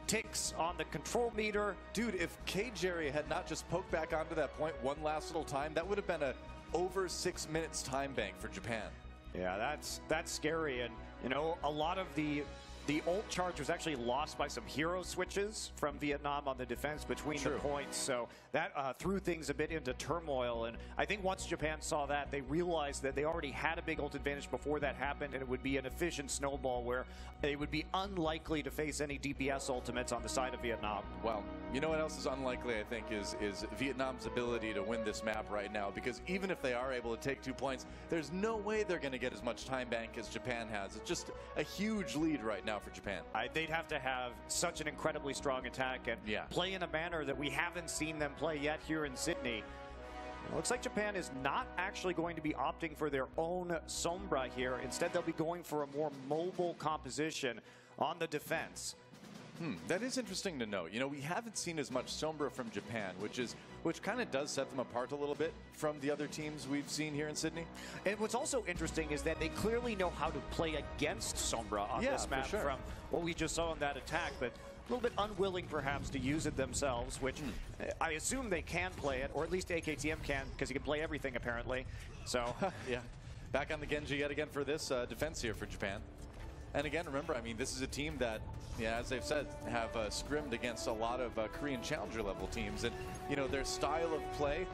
ticks on the control meter. Dude, if K. Jerry had not just poked back onto that point one last little time, that would have been a over 6 minutes time bank for Japan. Yeah, that's scary. And, you know, a lot of the The ult charge was actually lost by some hero switches from Vietnam on the defense between the points. So that threw things a bit into turmoil. And I think once Japan saw that, they realized that they already had a big ult advantage before that happened, and it would be an efficient snowball where they would be unlikely to face any DPS ultimates on the side of Vietnam. Well, you know what else is unlikely, I think, is Vietnam's ability to win this map right now. Because even if they are able to take 2 points, there's no way they're going to get as much time bank as Japan has. It's just a huge lead right now for Japan. They'd have to have such an incredibly strong attack and play in a manner that we haven't seen them play yet here in Sydney. It looks like Japan is not actually going to be opting for their own Sombra here. Instead, they'll be going for a more mobile composition on the defense. That is interesting to note. You know, we haven't seen as much Sombra from Japan, which kind of does set them apart a little bit from the other teams we've seen here in Sydney. And what's also interesting is that they clearly know how to play against Sombra on this map from what we just saw in that attack, but a little bit unwilling perhaps to use it themselves, which I assume they can play it, or at least AKTM can, because he can play everything apparently. So yeah, back on the Genji yet again for this defense here for Japan. And again, remember, I mean, this is a team that, as they've said, have scrimmed against a lot of Korean challenger level teams. And, you know, their style of play,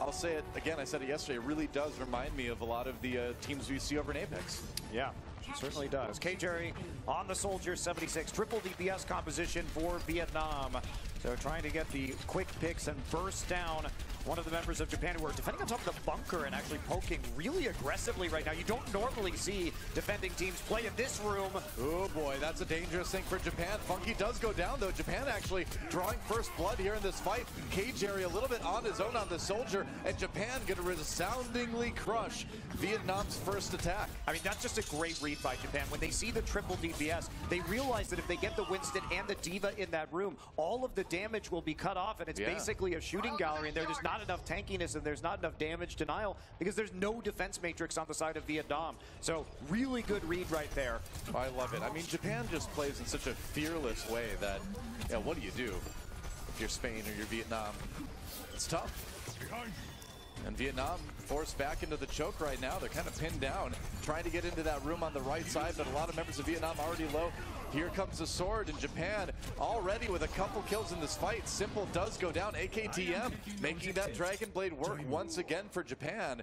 I'll say it again, I said it yesterday, it really does remind me of a lot of the teams we see over in Apex. Yeah, certainly does. K. Jerry on the Soldier 76, triple DPS composition for Vietnam. So trying to get the quick picks and burst down one of the members of Japan who are defending on top of the bunker and actually poking really aggressively right now. You don't normally see defending teams play in this room. Oh boy, that's a dangerous thing for Japan. Funky does go down though. Japan actually drawing first blood here in this fight. K. Jerry a little bit on his own on the Soldier, and Japan gonna resoundingly crush Vietnam's first attack. I mean, that's just a great read by Japan. When they see the triple DPS, they realize that if they get the Winston and the Diva in that room, all of the damage will be cut off, and it's basically a shooting gallery, and there's just not enough tankiness and there's not enough damage denial because there's no defense matrix on the side of Vietnam. So really good read right there. I love it. I mean, Japan just plays in such a fearless way that, what do you do if you're Spain or you're Vietnam? It's tough. And Vietnam forced back into the choke right now. They're kind of pinned down, trying to get into that room on the right side, but a lot of members of Vietnam already low. Here comes the sword, and Japan already with a couple kills in this fight. Simple does go down. AKTM making that Dragon Blade work once again for Japan.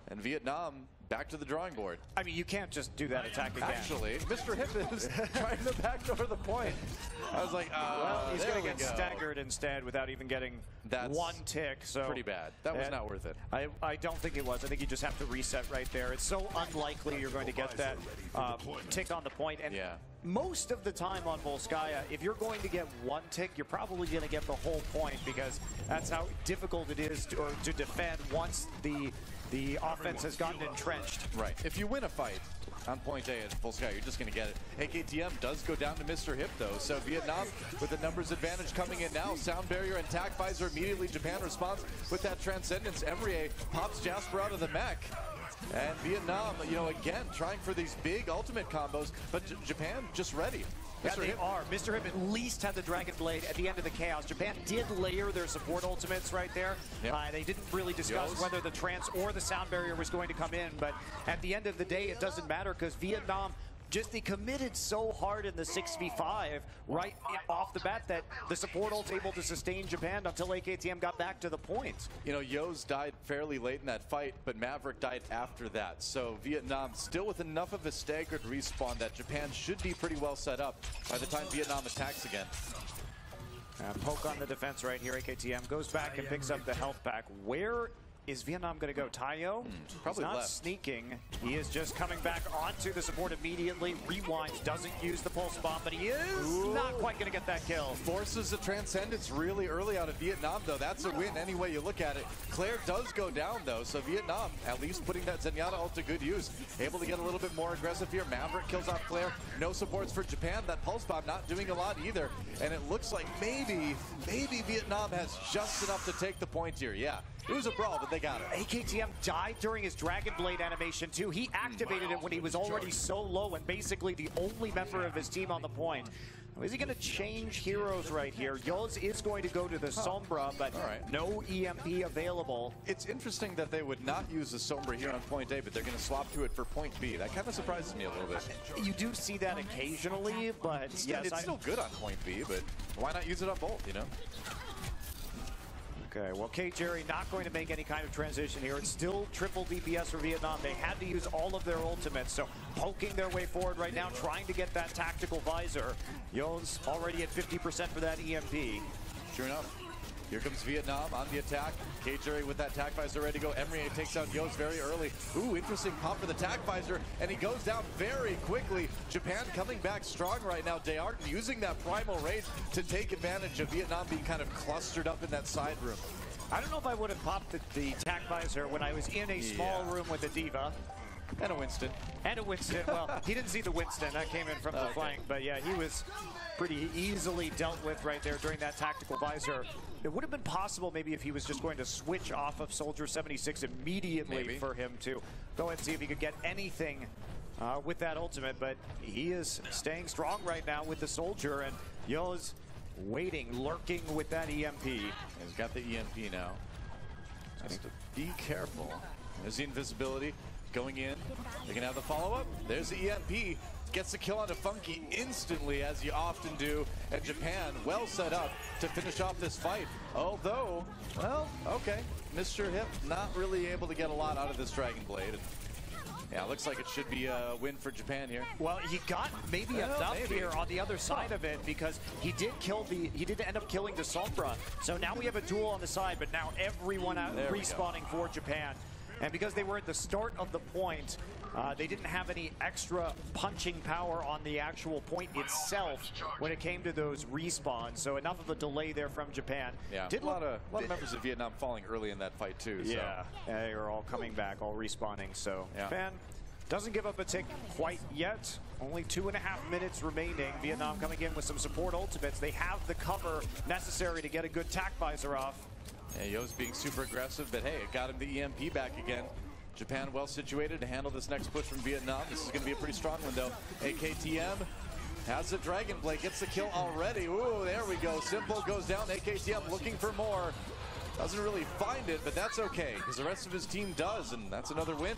And Vietnam back to the drawing board. I mean, you can't just do that attack again. Actually, Mr. Hip is trying to backdoor the point. I was like, well, he's going to get staggered instead without even getting one tick. So pretty bad. That was not worth it. I don't think it was. I think you just have to reset right there. It's so unlikely you're going to get that tick on the point. And most of the time on Volskaya, if you're going to get one tick, you're probably going to get the whole point because that's how difficult it is to defend once the offense has gotten entrenched. Right. If you win a fight on point A at Volskaya, you're just going to get it. AKTM does go down to Mr. Hip, though. So Vietnam with the numbers advantage coming in now. Sound barrier and tac visor immediately. Japan responds with that Transcendence. Emrier pops Jasper out of the mech. And Vietnam, again, trying for these big ultimate combos, but Japan just ready. Yeah, they are. Mr. Hip at least had the Dragon Blade at the end of the chaos. Japan did layer their support ultimates right there. Yep. They didn't really discuss whether the Trance or the Sound Barrier was going to come in, but at the end of the day, it doesn't matter because Vietnam they committed so hard in the 6v5 right off the bat that the support ult's able to sustain Japan until AKTM got back to the point. Yo's died fairly late in that fight, but Maverick died after that. So Vietnam still with enough of a staggered respawn that Japan should be pretty well set up by the time Vietnam attacks again. Poke on the defense right here. AKTM goes back and picks up the health pack. Where is Vietnam going to go? Tayo? Probably not left. Sneaking. He is just coming back onto the support immediately. Rewinds, doesn't use the pulse bomb, but he is not quite going to get that kill. Forces the Transcendence really early out of Vietnam, though. That's a win any way you look at it. Claire does go down, though, so Vietnam at least putting that Zenyatta ult to good use. Able to get a little bit more aggressive here. Maverick kills off Claire. No supports for Japan. That pulse bomb not doing a lot either. And it looks like maybe Vietnam has just enough to take the point here. Yeah. It was a brawl, but they got it. AKTM died during his Dragon Blade animation, too. He activated it when he was already so low and basically the only member of his team on the point. Is he going to change heroes right here? Yoz is going to go to the Sombra, but no EMP available. It's interesting that they would not use the Sombra here on point A, but they're going to swap to it for point B. That kind of surprises me a little bit. You do see that occasionally, but yes, it's still good on point B, but why not use it on both, you know? Okay, well, Jerry not going to make any kind of transition here. It's still triple DPS for Vietnam. They had to use all of their ultimates, so poking their way forward right now, trying to get that tactical visor. Yo's already at 50% for that EMP. Sure enough. Here comes Vietnam on the attack. Jerry with that tac visor ready to go. Emery takes out Yo's very early. Ooh, interesting pop for the tac visor, and he goes down very quickly. Japan coming back strong right now. Dearden using that primal rage to take advantage of Vietnam being kind of clustered up in that side room. I don't know if I would have popped the tac visor when I was in a small room with a D.Va. And a Winston. And a Winston. Well, he didn't see the Winston. That came in from the flank. But yeah, he was pretty easily dealt with right there during that tactical visor. It would have been possible maybe if he was just going to switch off of Soldier 76 immediately for him to go and see if he could get anything with that ultimate. But he is staying strong right now with the Soldier, and Yo's waiting, lurking with that EMP. He's got the EMP now. Just to be careful. There's the invisibility. Going in, they can have the follow-up. There's the EMP. Gets the kill onto Funky instantly, as you often do. And Japan well set up to finish off this fight. Although, well, okay. Mr. Hip not really able to get a lot out of this Dragon Blade. Yeah, looks like it should be a win for Japan here. Well, he got maybe enough here on the other side of it, because he did end up killing the Sombra. So now we have a duel on the side, but now everyone out respawning for Japan. And because they were at the start of the point, they didn't have any extra punching power on the actual point itself when it came to those respawns. So enough of a delay there from Japan. Yeah, a lot of members of Vietnam falling early in that fight too. Yeah, they are all coming back, all respawning. So Japan doesn't give up a tick quite yet. Only 2.5 minutes remaining. Vietnam coming in with some support ultimates. They have the cover necessary to get a good tac visor off. Yeah, Yo's being super aggressive, but hey, it got him the EMP back again. Japan well situated to handle this next push from Vietnam. This is going to be a pretty strong one, though. AKTM has the Dragon Blade, gets the kill already. Ooh, there we go. Simple goes down. AKTM looking for more. Doesn't really find it, but that's okay, because the rest of his team does, and that's another win.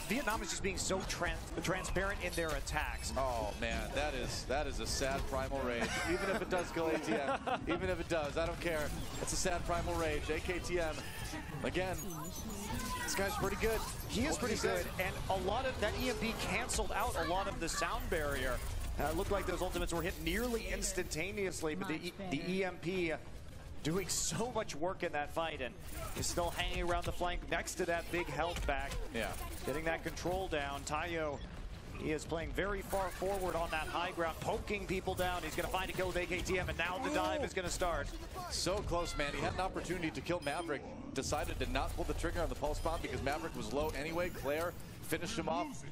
Vietnam is just being so transparent in their attacks. Oh, man, that is a sad primal rage. Even if it does kill ATM, even if it does, I don't care. It's a sad primal rage. AKTM, again, this guy's pretty good. He is pretty good, and a lot of that EMP canceled out a lot of the sound barrier. It looked like those ultimates were hit nearly instantaneously, but the EMP doing so much work in that fight, and is still hanging around the flank next to that big health back. Yeah. Getting that control down. Tayo, he is playing very far forward on that high ground, poking people down. He's going to find a kill with AKTM, and now the dive is going to start. So close, man. He had an opportunity to kill Maverick. Decided to not pull the trigger on the pulse bomb because Maverick was low anyway. Claire finished him off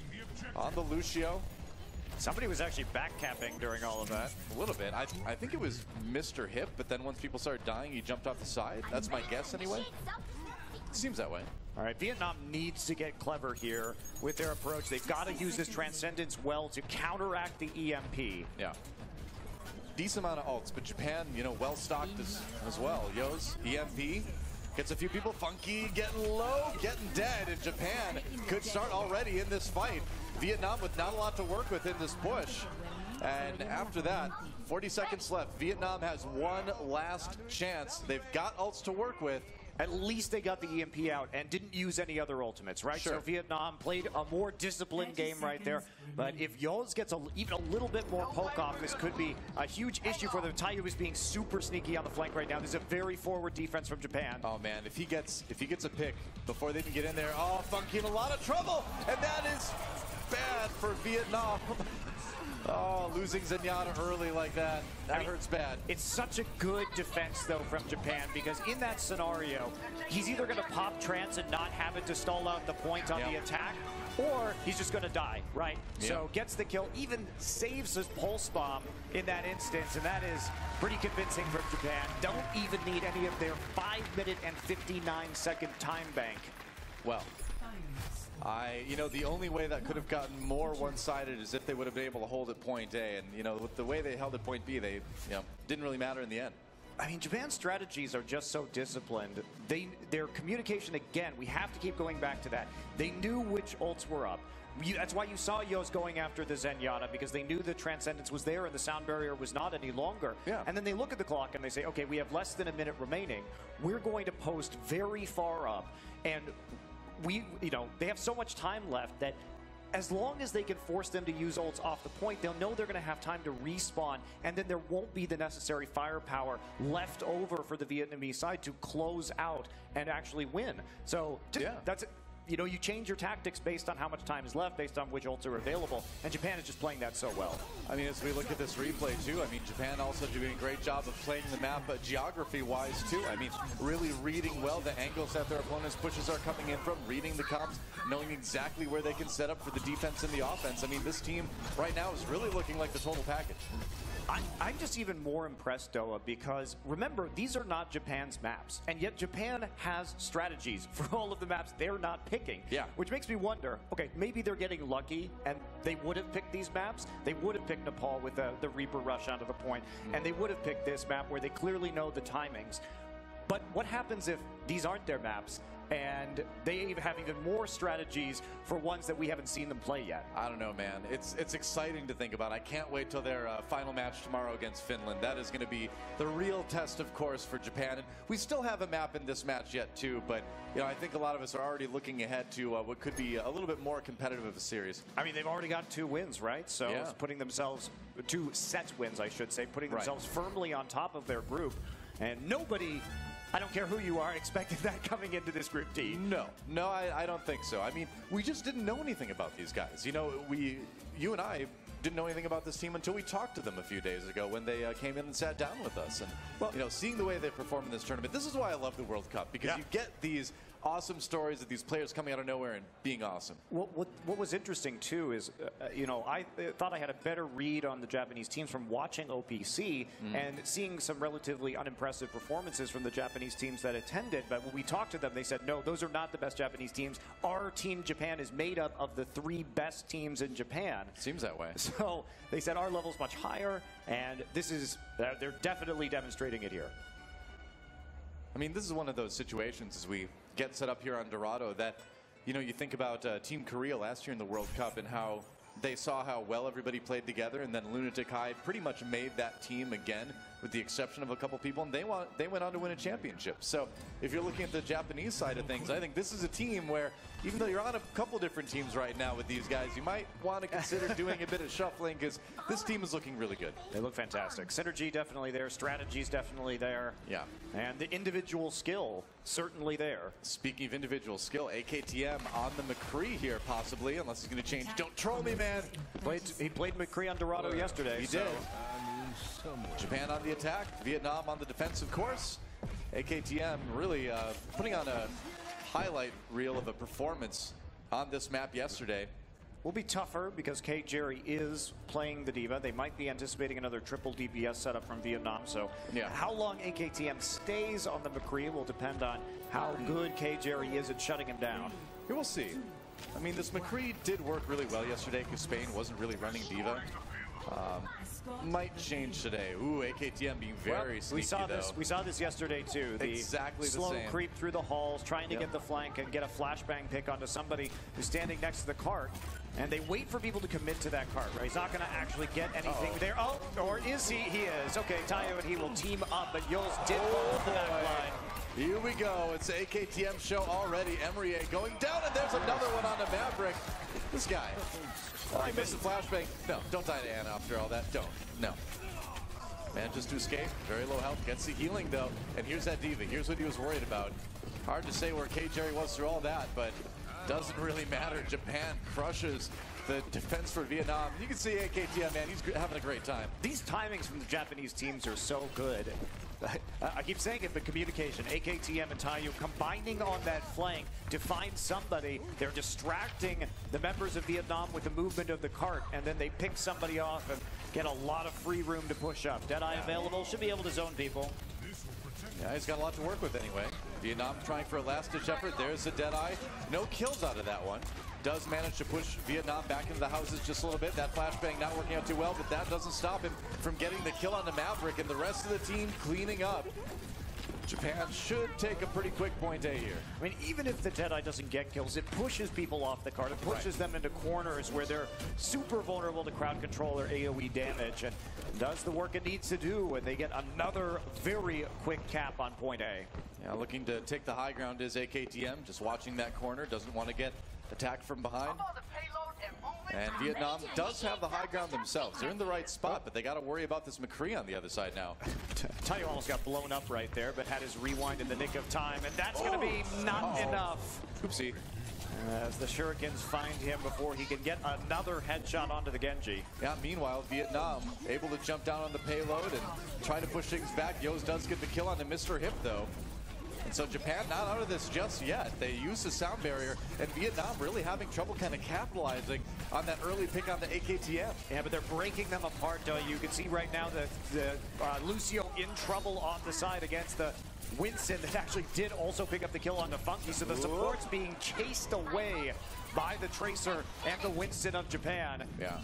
on the Lucio. Somebody was actually backcapping during all of that. A little bit. I think it was Mr. Hip, but then once people started dying, he jumped off the side. That's my guess anyway. Seems that way. All right, Vietnam needs to get clever here with their approach. They've got to use this Transcendence well to counteract the EMP. Yeah. Decent amount of ults, but Japan, you know, well stocked as well. Yo's EMP gets a few people. Funky getting low, getting dead, and Japan could start already in this fight. Vietnam with not a lot to work with in this push. And after that, 40 seconds left. Vietnam has one last chance. They've got ults to work with. At least they got the EMP out and didn't use any other ultimates, right? Sure. So Vietnam played a more disciplined game right there. But if Yoz gets even a little bit more poke off, this could be a huge issue for them. Tayo is being super sneaky on the flank right now. This is a very forward defense from Japan. Oh man, if he gets a pick before they can get in there, oh, Funky in a lot of trouble, and that is bad for Vietnam. Oh, losing Zenyatta early like that, that hurts bad. It's such a good defense, though, from Japan, because in that scenario, he's either going to pop trance and not have it to stall out the point on the attack, or he's just going to die, right? So gets the kill, even saves his pulse bomb in that instance, and that is pretty convincing from Japan. Don't even need any of their 5-minute and 59-second time bank. Well, You know, the only way that could have gotten more one-sided is if they would have been able to hold at point A. And, you know, with the way they held at point B, they, didn't really matter in the end. I mean, Japan's strategies are just so disciplined. Their communication, again, we have to keep going back to that. They knew which ults were up. That's why you saw Yo's going after the Zenyatta, because they knew the Transcendence was there and the sound barrier was not any longer. Yeah. And then they look at the clock and they say, okay, we have less than a minute remaining. We're going to post very far up. And they have so much time left that as long as they can force them to use ults off the point, they'll know they're going to have time to respawn, and then there won't be the necessary firepower left over for the Vietnamese side to close out and actually win. So that's it. You change your tactics based on how much time is left, based on which ults are available, and Japan is just playing that so well. I mean, as we look at this replay, too, I mean, Japan also doing a great job of playing the map geography-wise, too. I mean, really reading well the angles that their opponents' pushes are coming in from, reading the comps, knowing exactly where they can set up for the defense and the offense. I mean, this team right now is really looking like the total package. I'm just even more impressed, Doa, because remember, these are not Japan's maps, and yet Japan has strategies for all of the maps they're not picking. Yeah. Which makes me wonder, okay, maybe they're getting lucky, and they would have picked these maps. They would have picked Nepal with the Reaper rush onto the point, and they would have picked this map where they clearly know the timings. But what happens if these aren't their maps, and they have even more strategies for ones that we haven't seen them play yet? I don't know, man. It's exciting to think about. I can't wait till their final match tomorrow against Finland. That is going to be the real test, of course, for Japan. And we still have a map in this match yet, too. But, I think a lot of us are already looking ahead to what could be a little bit more competitive of a series. I mean, they've already got 2 wins, right? So it's putting themselves, 2 set wins, I should say, putting themselves firmly on top of their group. And nobody, I don't care who you are, expected that coming into this Group D. No, I don't think so. I mean, we just didn't know anything about these guys. You and I didn't know anything about this team until we talked to them a few days ago when they came in and sat down with us. And, seeing the way they perform in this tournament, this is why I love the World Cup, because you get these awesome stories of these players coming out of nowhere and being awesome. What was interesting, too, is, I thought I had a better read on the Japanese teams from watching OPC and seeing some relatively unimpressive performances from the Japanese teams that attended. But when we talked to them, they said, no, those are not the best Japanese teams. Our team, Japan, is made up of the 3 best teams in Japan. Seems that way. So they said our level's much higher, and they're definitely demonstrating it here. I mean, this is one of those situations as we get set up here on Dorado that, you think about Team Korea last year in the World Cup and how they saw how well everybody played together, and then Lunatic High pretty much made that team again, with the exception of a couple people, and they went on to win a championship. So if you're looking at the Japanese side of things, I think this is a team where, even though you're on a couple different teams right now with these guys, you might want to consider doing a bit of shuffling, because this team is looking really good. They look fantastic. Synergy definitely there. Strategy's definitely there. Yeah. And the individual skill certainly there. Speaking of individual skill, AKTM on the McCree here possibly, unless he's going to change. Don't troll me, man. He played McCree on Dorado yesterday. He did. Japan on the attack, Vietnam on the defensive course. AKTM really putting on a highlight reel of a performance on this map yesterday. Will be tougher because K. Jerry is playing the Diva. They might be anticipating another triple DPS setup from Vietnam. So how long AKTM stays on the McCree will depend on how good K. Jerry is at shutting him down. We'll see. I mean, this McCree did work really well yesterday because Spain wasn't really running Diva. Might change today. Ooh, AKTM being very sneaky, We saw this yesterday too. Exactly the slow same. Creep through the halls, trying to get the flank and get a flashbang pick onto somebody who's standing next to the cart. And they wait for people to commit to that cart, right? He's not going to actually get anything there. Oh, or is he? He is. Okay, Tayo and he will team up, but Yols did fall off the back line. Here we go. It's an AKTM show already. Emrier going down, and there's another one on the Maverick. This guy. Oh, he missed the flashbang. No, don't die to Anna after all that. Don't. No. Manages to escape. Very low health. Gets the healing, though. And here's that Diva. Here's what he was worried about. Hard to say where K. Jerry was through all that, but doesn't really matter. Japan crushes the defense for Vietnam. You can see AKTM, man, he's having a great time. These timings from the Japanese teams are so good. I keep saying it, but communication. AKTM and Tayu combining on that flank to find somebody. They're distracting the members of Vietnam with the movement of the cart, and then they pick somebody off and get a lot of free room to push up. Deadeye available, should be able to zone people. Yeah, he's got a lot to work with anyway. Vietnam trying for a last-ditch effort. There's the Deadeye. No kills out of that one. does manage to push Vietnam back into the houses just a little bit. That flashbang not working out too well, but that doesn't stop him from getting the kill on the Maverick, and the rest of the team cleaning up. Japan should take a pretty quick point A here. I mean, even if the Deadeye doesn't get kills, it pushes people off the card. It pushes them into corners where they're super vulnerable to crowd control or AoE damage, and does the work it needs to do when they get another very quick cap on point A. Yeah, looking to take the high ground is AKTM, just watching that corner, doesn't want to get attacked from behind. And Vietnam does have the high ground themselves. They're in the right spot, but they got to worry about this McCree on the other side now. Tayo almost got blown up right there, but had his rewind in the nick of time, and that's going to be not enough. Oopsie. As the Shurikens find him before he can get another headshot onto the Genji. Yeah, meanwhile, Vietnam able to jump down on the payload and try to push things back. Yos does get the kill on the Mr. Hip, though. And so Japan not out of this just yet. They use the sound barrier, and Vietnam really having trouble kind of capitalizing on that early pick on the AKTM. Yeah, but they're breaking them apart, though. You can see right now that Lucio in trouble off the side against the Winston that actually did also pick up the kill on the Funky. So the support's being chased away by the Tracer and the Winston of Japan. Yeah.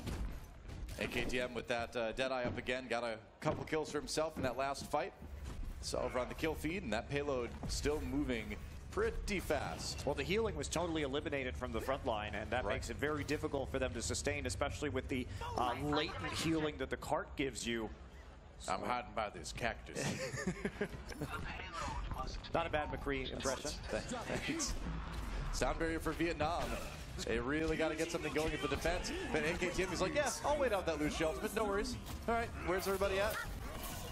AKTM with that Deadeye up again. Got a couple kills for himself in that last fight. So over on the kill feed, and that payload still moving pretty fast. Well, the healing was totally eliminated from the front line, and that makes it very difficult for them to sustain, especially with the latent healing that the cart gives you. So. I'm hiding by this cactus. Not a bad McCree impression. Thanks. Sound barrier for Vietnam. They really got to get something going at the defense. But AKTM is like, yeah, I'll wait out that loose shells, but no worries. All right, where's everybody at?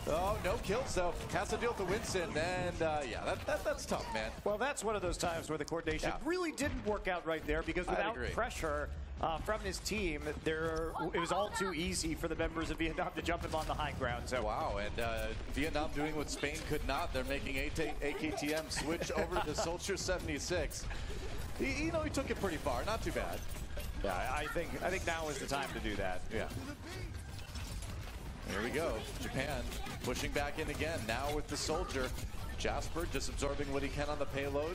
Oh, no kills, though. Has to deal with the Winston, and yeah, that's tough, man. Well, that's one of those times where the coordination really didn't work out right there, because without pressure from his team, it was all too easy for the members of Vietnam to jump him on the high ground. So. Wow, and Vietnam doing what Spain could not. They're making AKTM switch over to Soldier 76. You know, he took it pretty far. Not too bad. Yeah, I think now is the time to do that. Yeah. Here we go. Japan pushing back in again. Now with the Soldier. Jasper just absorbing what he can on the payload.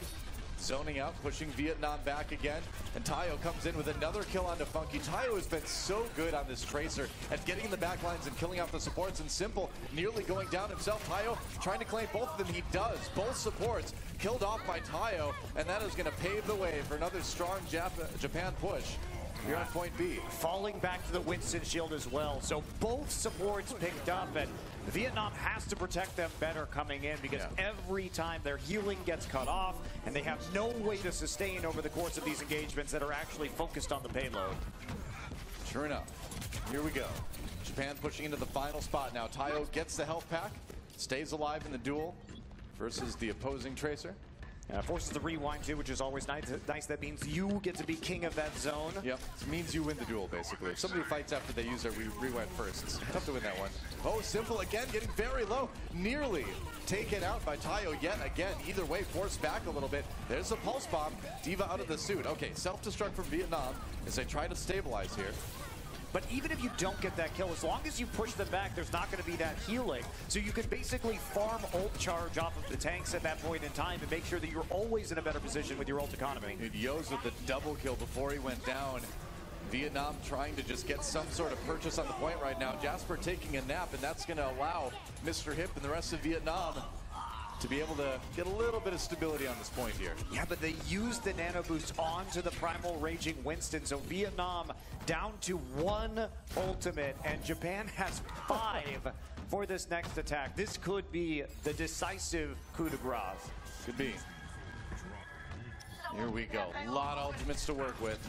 Zoning out, pushing Vietnam back again. And Tayo comes in with another kill onto Funky. Tayo has been so good on this Tracer at getting in the back lines and killing off the supports. And Simple nearly going down himself. Tayo trying to claim both of them. He does. Both supports killed off by Tayo. And that is going to pave the way for another strong Japan push. Here on point B. Falling back to the Winston shield as well. So both supports picked up, and Vietnam has to protect them better coming in, because every time their healing gets cut off, and they have no way to sustain over the course of these engagements that are actually focused on the payload. Sure enough. Here we go. Japan pushing into the final spot now. Tayo gets the health pack, stays alive in the duel versus the opposing Tracer. Forces the rewind too, which is always nice. That means you get to be king of that zone. Yep, it means you win the duel, basically. If somebody fights after they use their rewind first, it's tough to win that one. Oh, Simple again, getting very low. Nearly taken out by Tayo yet again. Either way, forced back a little bit. There's a pulse bomb. Diva out of the suit. Okay, self-destruct from Vietnam as they try to stabilize here. But even if you don't get that kill, as long as you push them back, there's not going to be that healing. So you can basically farm ult charge off of the tanks at that point in time and make sure that you're always in a better position with your ult economy. And Yos with the double kill before he went down. Vietnam trying to just get some sort of purchase on the point right now. Jasper taking a nap, and that's going to allow Mr. Hip and the rest of Vietnam to be able to get a little bit of stability on this point here. Yeah, but they used the nano boost onto the Primal Raging Winston, so Vietnam down to 1 ultimate, and Japan has 5 for this next attack. This could be the decisive coup de grace. Could be. Here we go. A lot of ultimates to work with.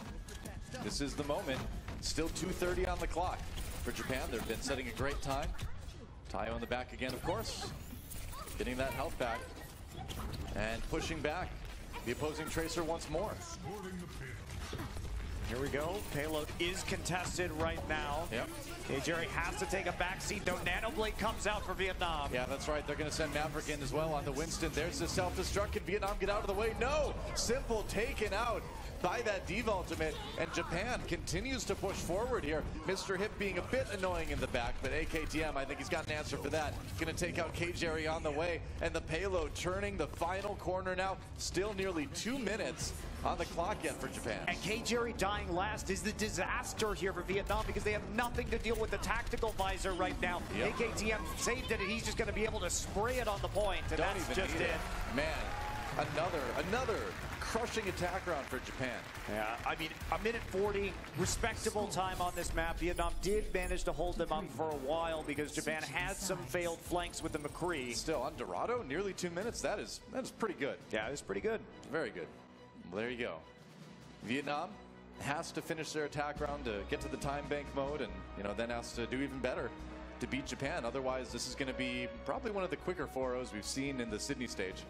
This is the moment. Still 2:30 on the clock for Japan. They've been setting a great time. Tayo in the back again, of course. Getting that health back and pushing back the opposing Tracer once more. Here we go. Payload is contested right now. Yep. Jerry has to take a backseat, though. Nanoblade comes out for Vietnam. Yeah, that's right. They're going to send Maverick in as well on the Winston. There's the self-destruct. Can Vietnam get out of the way? No! Simple taken out. by that Diva ultimate, and Japan continues to push forward here. Mr. Hip being a bit annoying in the back, but AKTM, I think he's got an answer for that. Going to take out K-Jerry on the way, and the payload turning the final corner now. Still nearly 2 minutes on the clock yet for Japan. And K-Jerry dying last is the disaster here for Vietnam because they have nothing to deal with the tactical visor right now. Yep. AKTM saved it, and he's just going to be able to spray it on the point, and Don't that's even just need it. Man, another crushing attack round for Japan. Yeah, I mean, a minute 40, respectable time on this map. Vietnam did manage to hold them up for a while because Japan had some failed flanks with the McCree. Still, on Dorado, nearly 2 minutes. That is pretty good. Yeah, it's pretty good. Very good. Well, there you go. Vietnam has to finish their attack round to get to the time bank mode, and then has to do even better to beat Japan. Otherwise, this is going to be probably one of the quicker 4-0s we've seen in the Sydney stage.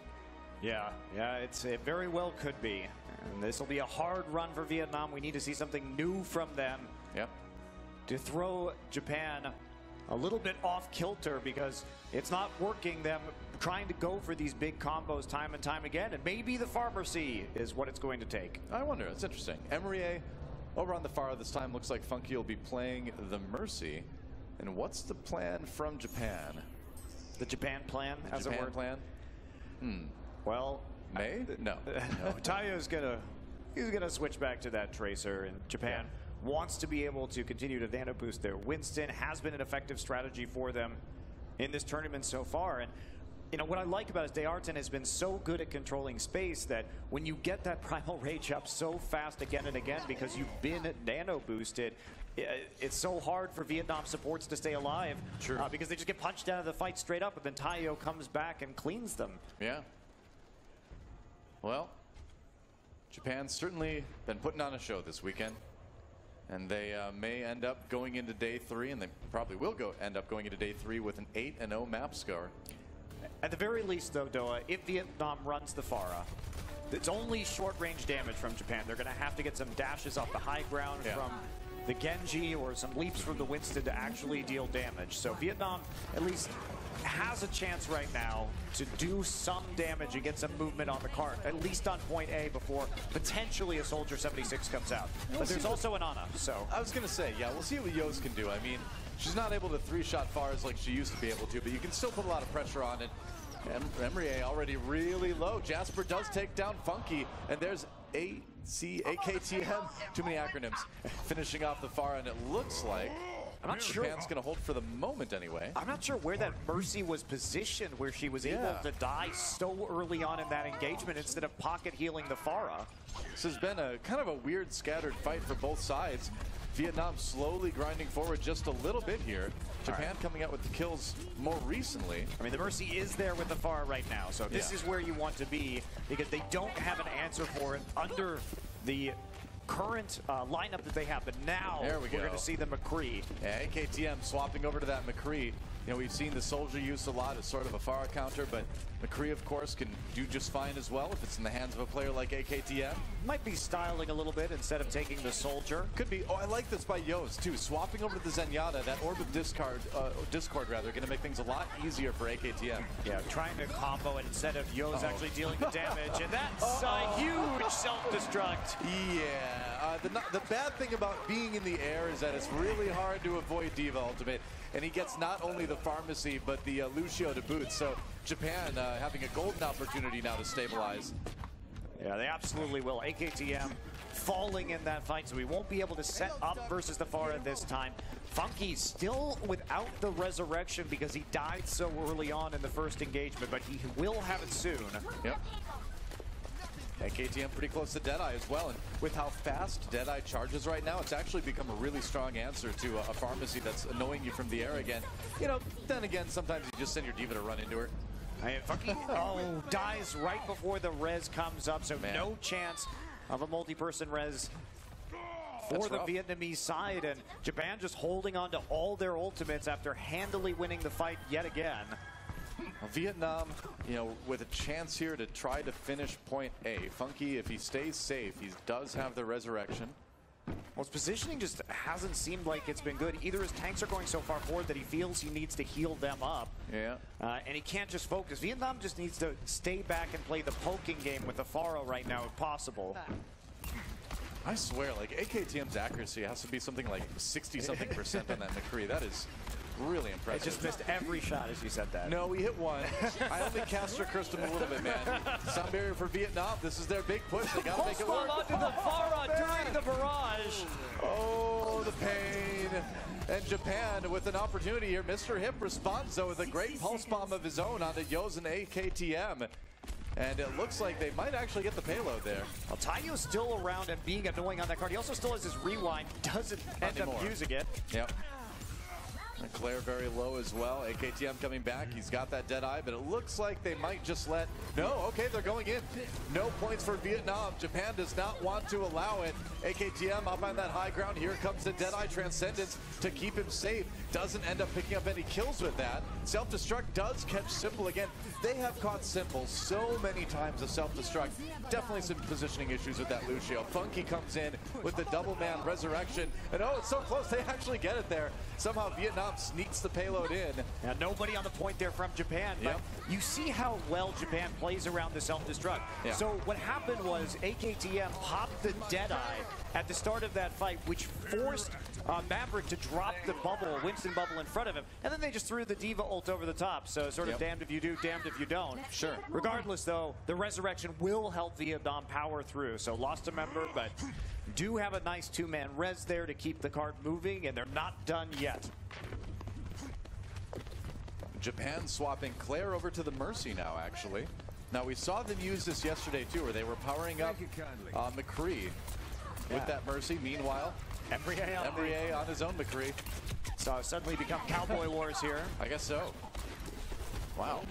Yeah, it very well could be. And this will be a hard run for Vietnam. We need to see something new from them. Yep. To throw Japan a little bit off kilter because it's not working them trying to go for these big combos time and time again. And maybe the Pharmacy is what it's going to take. I wonder. It's interesting. Emery over on the far this time looks like Funky will be playing the Mercy. And what's the plan from Japan? The Japan plan, as it were. Plan? Well, May? No. Tayo's he's gonna switch back to that Tracer, and Japan wants to be able to continue to nano boost their Winston. Has been an effective strategy for them in this tournament so far. And what I like about it is Dearton has been so good at controlling space that when you get that Primal Rage up so fast again and again because you've been nano boosted, it's so hard for Vietnam supports to stay alive. True. Because they just get punched out of the fight straight up, but then Tayo comes back and cleans them. Yeah. Well, Japan's certainly been putting on a show this weekend, and they may end up going into day 3, and they probably will end up going into day 3 with an 8-0 map score. At the very least, though, Doa, if Vietnam runs the Pharah, it's only short-range damage from Japan. They're going to have to get some dashes off the high ground from the Genji or some leaps from the Winston to actually deal damage. So Vietnam, at least, has a chance right now to do some damage and get some movement on the cart, at least on point A before potentially a Soldier 76 comes out. But there's also an Ana, so. I was going to say, yeah, we'll see what Yos can do. I mean, she's not able to 3-shot Fars like she used to be able to, but you can still put a lot of pressure on it. Emery already really low. Jasper does take down Funky, and there's AKTM, too many acronyms, finishing off the Pharah, and it looks like I'm not sure. Japan's going to hold for the moment anyway. I'm not sure where that Mercy was positioned, where she was able to die so early on in that engagement instead of pocket healing the Pharah. This has been a kind of a weird scattered fight for both sides. Vietnam slowly grinding forward just a little bit here. Japan coming out with the kills more recently. I mean, the Mercy is there with the Pharah right now, so this is where you want to be because they don't have an answer for it under the current lineup that they have. But now we're going to see the McCree. Yeah, AKTM swapping over to that McCree. You know, we've seen the Soldier used a lot as sort of a Pharah counter, but McCree, of course, can do just fine as well if it's in the hands of a player like AKTM. Might be styling a little bit instead of taking the Soldier. Could be. Oh, I like this by Yos, too. Swapping over to the Zenyatta, that Orb of Discord, going to make things a lot easier for AKTM. Yeah, trying to combo it instead of Yos actually dealing the damage, and that's a huge self-destruct. Yeah, the bad thing about being in the air is that it's really hard to avoid Diva Ultimate, and he gets not only the Pharmacy, but the Lucio to boot, so Japan having a golden opportunity now to stabilize. Yeah, they absolutely will. AKTM falling in that fight, so we won't be able to set up versus the Pharah this time. Funky still without the resurrection because he died so early on in the first engagement, but he will have it soon. Yep. AKTM pretty close to Deadeye as well, and with how fast Deadeye charges right now, it's actually become a really strong answer to a Pharmacy that's annoying you from the air again. You know, then again, sometimes you just send your Diva to run into her. Funky dies right before the res comes up, so no chance of a multi-person res for the Vietnamese side, and Japan just holding on to all their ultimates after handily winning the fight yet again. Well, Vietnam, you know, with a chance here to try to finish point A. Funky, if he stays safe, he does have the resurrection. Well, his positioning just hasn't seemed like it's been good. Either his tanks are going so far forward that he feels he needs to heal them up. Yeah. And he can't just focus. Vietnam just needs to stay back and play the poking game with the Pharah right now if possible. I swear, like, AKTM's accuracy has to be something like 60-something% on that McCree. That is really impressive. I just missed every shot as you said that. No, we hit one. I only caster cursed him a little bit, man. Sound barrier for Vietnam. This is their big push. They gotta make it work. Onto the Farah during the barrage. Oh, the pain. And Japan with an opportunity here. Mr. Hip responds, though, with a great pulse bomb of his own onto Yoz and AKTM. And it looks like they might actually get the payload there. Well, Tayo's still around and being annoying on that card. He also still has his rewind, doesn't end up using it. Yep. And Claire very low as well. AKTM coming back. He's got that dead eye, but it looks like they might just let... No, okay, they're going in. No points for Vietnam. Japan does not want to allow it. AKTM up on that high ground. Here comes the Deadeye Transcendence to keep him safe. Doesn't end up picking up any kills with that. Self-destruct does catch Simple again. They have caught Simple so many times of self-destruct. Definitely some positioning issues with that Lucio. Funky comes in with the double man resurrection. And oh, it's so close. They actually get it there. Somehow Vietnam sneaks the payload in. Now, nobody on the point there from Japan, but you see how well Japan plays around the self-destruct. Yeah. So what happened was AKTM popped the Deadeye at the start of that fight, which forced Maverick to drop the bubble, Winston bubble in front of him, and then they just threw the Diva ult over the top. So sort of damned if you do, damned if you don't. Sure. Regardless, though, the resurrection will help Vietnam power through. So lost a member, but do have a nice two-man res there to keep the card moving, and they're not done yet. Japan swapping Claire over to the Mercy now, actually. Now, we saw them use this yesterday, too, where they were powering up McCree with that Mercy. Meanwhile, Embrier on his own McCree. So suddenly become Cowboy Wars here. I guess so. Wow.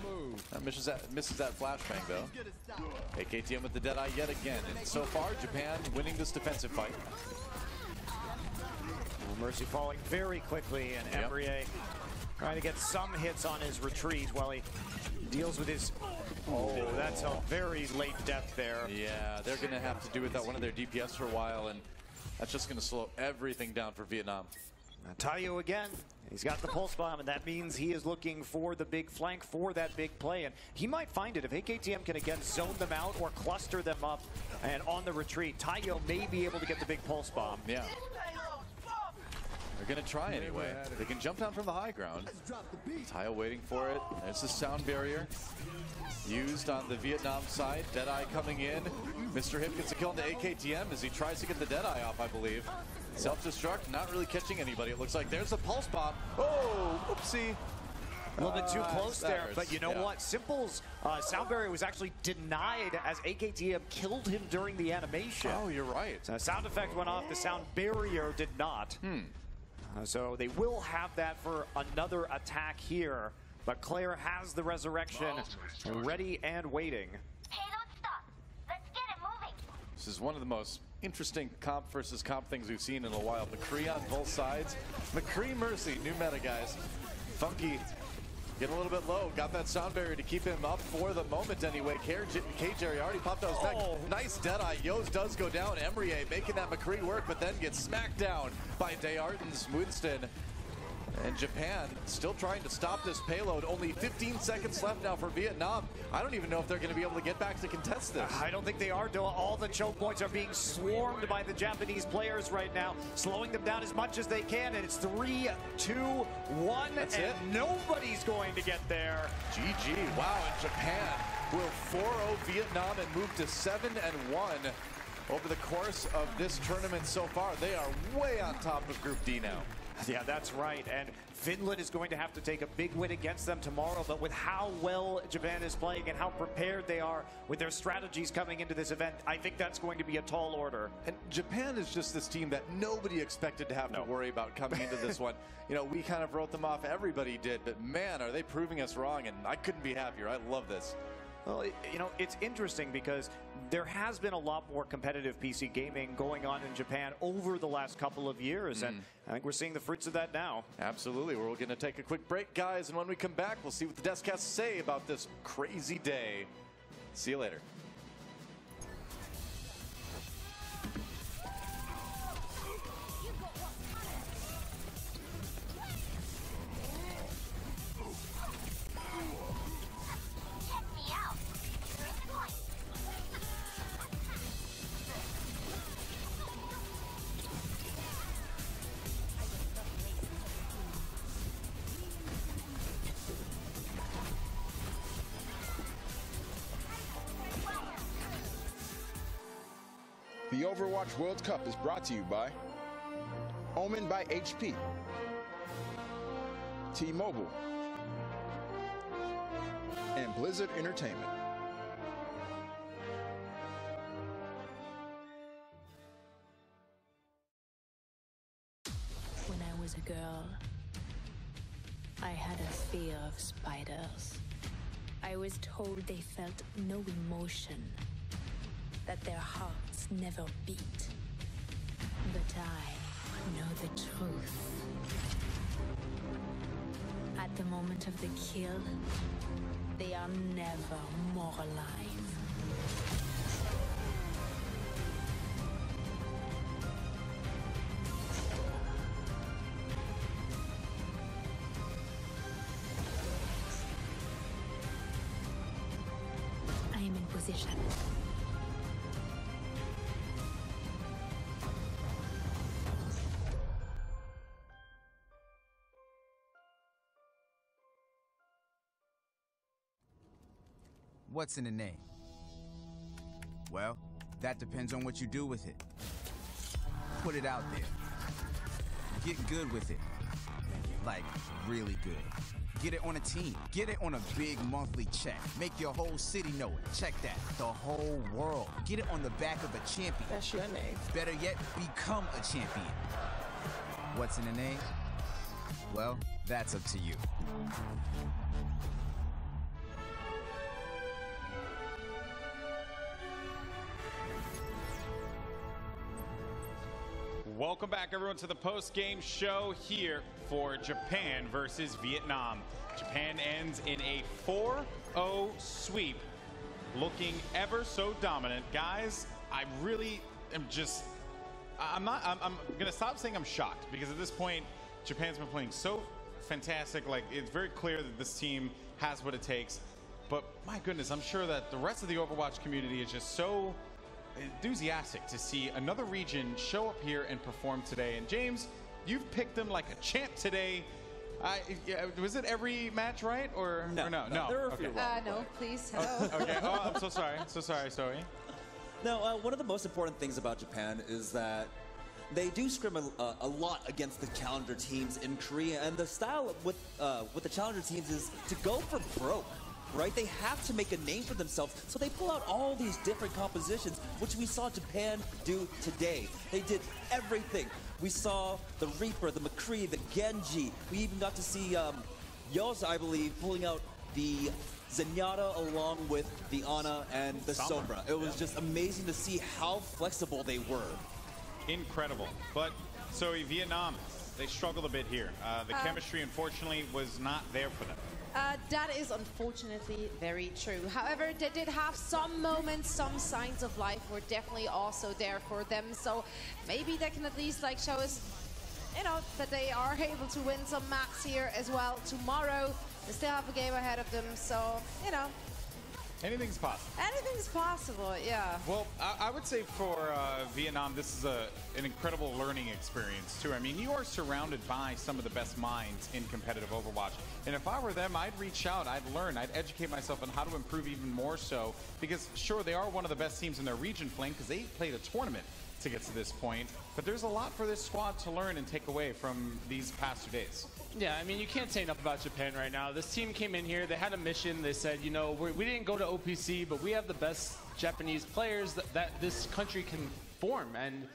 That misses that flashbang, though. AKTM with the Deadeye yet again. And so far, Japan winning this defensive fight. Mercy falling very quickly, and Embrier trying to get some hits on his retreat while he deals with his... Oh, that's a very late death there. Yeah, they're going to have to do without one of their DPS for a while, and that's just going to slow everything down for Vietnam. Tayo again. He's got the pulse bomb, and that means he is looking for the big flank for that big play. And he might find it if AKTM can again zone them out or cluster them up. And on the retreat, Tayo may be able to get the big pulse bomb. Yeah. They're going to try anyway. They can jump down from the high ground. Tayo waiting for it. There's the sound barrier used on the Vietnam side. Deadeye coming in. Mr. Hip gets a kill on the AKTM as he tries to get the Deadeye off, I believe. Self-destruct, not really catching anybody. It looks like there's a pulse bomb. Oh, oopsie. A little bit too close there, but you know what? Simple's sound barrier was actually denied as AKTM killed him during the animation. Oh, you're right. So sound effect went off, the sound barrier did not. So they will have that for another attack here, but Claire has the resurrection ready and waiting. Hey, don't stop. Let's get it moving. This is one of the most interesting comp versus comp things we've seen in a while. McCree on both sides. McCree Mercy, new meta, guys. Funky getting a little bit low. Got that sound barrier to keep him up for the moment anyway. K-Jerry already popped out his neck. Nice Deadeye. Yoz does go down. Embrier making that McCree work, but then gets smacked down by Dayarten's Winston. And Japan still trying to stop this payload. Only 15 seconds left now for Vietnam. I don't even know if they're going to be able to get back to contest this. I don't think they are. All the choke points are being swarmed by the Japanese players right now, slowing them down as much as they can. And it's 3, 2, 1. That's it. Nobody's going to get there. GG. Wow, and Japan will 4-0 Vietnam and move to 7-1. Over the course of this tournament so far, they are way on top of Group D now. Yeah, that's right. And Finland is going to have to take a big win against them tomorrow. But with how well Japan is playing and how prepared they are with their strategies coming into this event, I think that's going to be a tall order. And Japan is just this team that nobody expected to have to worry about coming into this one. You know, we kind of wrote them off. Everybody did. But man, are they proving us wrong. And I couldn't be happier. I love this. Well, you know, it's interesting because there has been a lot more competitive PC gaming going on in Japan over the last couple of years, and I think we're seeing the fruits of that now. Absolutely. We're going to take a quick break, guys, and when we come back, we'll see what the desk has to say about this crazy day. See you later. The Overwatch World Cup is brought to you by Omen by HP, T-Mobile, and Blizzard Entertainment. When I was a girl, I had a fear of spiders. I was told they felt no emotion, that their hearts never beat. But I know the truth. At the moment of the kill, they are never more alive. I am in position. What's in the name? Well, that depends on what you do with it. Put it out there. Get good with it. Like, really good. Get it on a team. Get it on a big monthly check. Make your whole city know it. Check that. The whole world. Get it on the back of a champion. That's your name. Better yet, become a champion. What's in the name? Well, that's up to you. Welcome back, everyone, to the post-game show here for Japan versus Vietnam. Japan ends in a 4-0 sweep, looking ever so dominant. Guys, I really am just... I'm going to stop saying I'm shocked, because at this point, Japan's been playing so fantastic. Like, it's very clear that this team has what it takes. But my goodness, I'm sure that the rest of the Overwatch community is just so enthusiastic to see another region show up here and perform today. And James, you've picked them like a champ today. Was it every match, right? Or no? There are a few wrong. No, please. Hello. Okay. Oh, I'm so sorry. Sorry. Now, one of the most important things about Japan is that they do scrim a lot against the challenger teams in Korea, and the style with the challenger teams is to go for broke. Right? They have to make a name for themselves, so they pull out all these different compositions, which we saw Japan do today. They did everything. We saw the Reaper, the McCree, the Genji. We even got to see Yoza, I believe, pulling out the Zenyatta along with the Ana and the Sombra. It was just amazing to see how flexible they were. Incredible. But, so Vietnam, they struggled a bit here. The chemistry, unfortunately, was not there for them. That is unfortunately very true. However, they did have some moments, some signs of life were definitely also there for them. So maybe they can at least like show us, you know, that they are able to win some maps here as well tomorrow. They still have a game ahead of them, so, you know. Anything's possible. Anything's possible, yeah. Well, I would say for Vietnam, this is an incredible learning experience, too. I mean, you are surrounded by some of the best minds in competitive Overwatch. And if I were them, I'd reach out, I'd learn, I'd educate myself on how to improve even more so. Because, sure, they are one of the best teams in their region playing, because they played a tournament to get to this point. But there's a lot for this squad to learn and take away from these past 2 days. Yeah, I mean, you can't say enough about Japan right now. This team came in here, they had a mission. They said, you know, we didn't go to OPC, but we have the best Japanese players that this country can form. And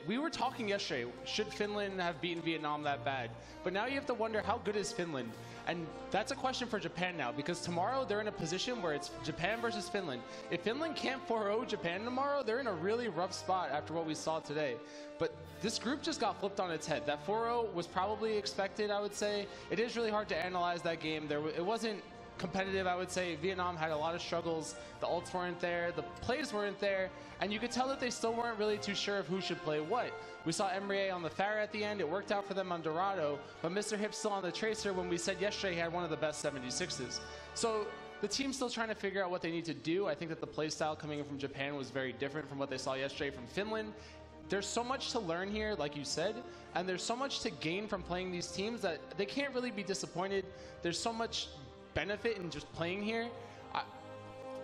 we were talking yesterday, should Finland have beaten Vietnam that bad? But now you have to wonder, how good is Finland? And that's a question for Japan now, because tomorrow they're in a position where it's Japan versus Finland. If Finland can't 4-0 Japan tomorrow, they're in a really rough spot after what we saw today. But this group just got flipped on its head. That 4-0 was probably expected, I would say. It is really hard to analyze that game. It wasn't competitive, I would say. Vietnam had a lot of struggles. The ults weren't there. The plays weren't there. And you could tell that they still weren't really too sure of who should play what. We saw Emre on the Pharah at the end. It worked out for them on Dorado. But Mr. Hip's still on the Tracer when we said yesterday he had one of the best 76s. So the team's still trying to figure out what they need to do. I think that the playstyle coming in from Japan was very different from what they saw yesterday from Finland. There's so much to learn here, like you said, and there's so much to gain from playing these teams that they can't really be disappointed. There's so much benefit in just playing here.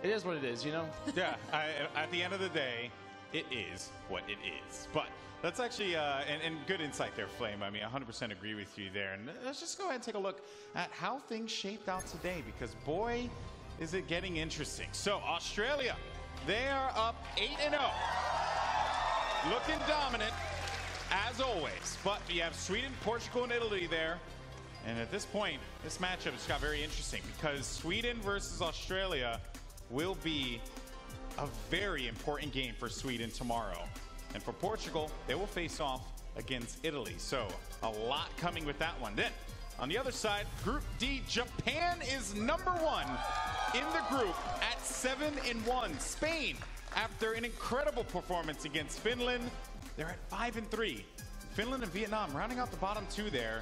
It is what it is, you know? Yeah, at the end of the day, it is what it is. But that's actually, and good insight there, Flame. I mean, 100% agree with you there. And let's just go ahead and take a look at how things shaped out today, because boy, is it getting interesting. So Australia, they are up 8-0. Looking dominant, as always. But you have Sweden, Portugal, and Italy there. And at this point, this matchup just got very interesting because Sweden versus Australia will be a very important game for Sweden tomorrow. And for Portugal, they will face off against Italy. So a lot coming with that one. Then on the other side, Group D, Japan is #1 in the group at 7-1. Spain, after an incredible performance against Finland, they're at 5-3. Finland and Vietnam rounding out the bottom two there.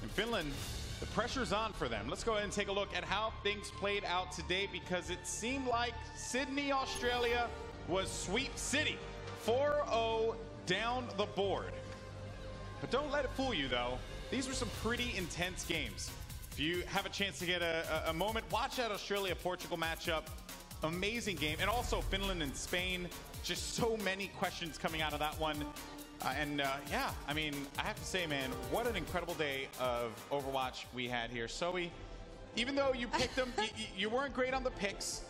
And Finland, the pressure's on for them. Let's go ahead and take a look at how things played out today, because it seemed like Sydney, Australia was sweep city. 4-0 down the board. But don't let it fool you, though. These were some pretty intense games. If you have a chance to get a moment, watch that Australia-Portugal matchup. Amazing game. And also Finland and Spain. Just so many questions coming out of that one. Yeah, I mean, I have to say, man, what an incredible day of Overwatch we had here. Zoe, even though you picked them, you weren't great on the picks.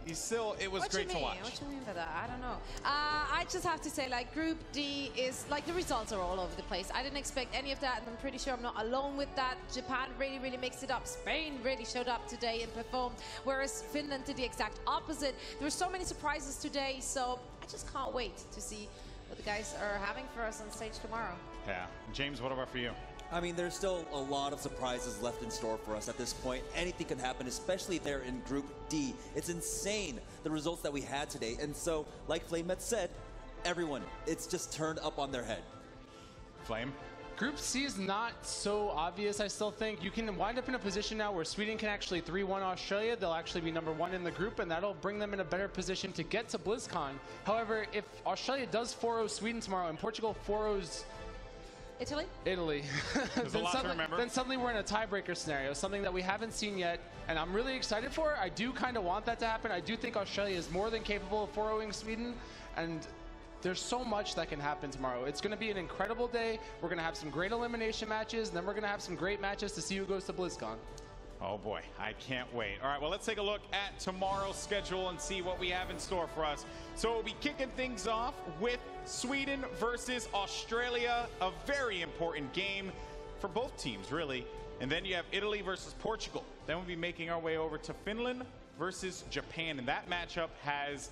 It was great to watch. What do you mean by that? I don't know. I just have to say, like, Group D is, like, the results are all over the place. I didn't expect any of that, and I'm pretty sure I'm not alone with that. Japan really, really mixed it up. Spain really showed up today and performed, whereas Finland did the exact opposite. There were so many surprises today, so I just can't wait to see what the guys are having for us on stage tomorrow. Yeah. James, what about for you? I mean, there's still a lot of surprises left in store for us at this point. Anything can happen, especially there in Group D. It's insane, the results that we had today. And so, like Flame had said, everyone, it's just turned up on their head. Flame? Group C is not so obvious, I still think. You can wind up in a position now where Sweden can actually 3-1 Australia. They'll actually be #1 in the group, and that'll bring them in a better position to get to BlizzCon. However, if Australia does 4-0 Sweden tomorrow and Portugal 4-0s Italy. There's a lot to remember. Then suddenly we're in a tiebreaker scenario, something that we haven't seen yet, and I'm really excited for it. I do kind of want that to happen. I do think Australia is more than capable of 4-0ing Sweden, and there's so much that can happen tomorrow. It's going to be an incredible day. We're going to have some great elimination matches, and then we're going to have some great matches to see who goes to BlizzCon. Oh boy, I can't wait. All right, well, let's take a look at tomorrow's schedule and see what we have in store for us. So we'll be kicking things off with Sweden versus Australia, a very important game for both teams, really. And then you have Italy versus Portugal. Then we'll be making our way over to Finland versus Japan, and that matchup has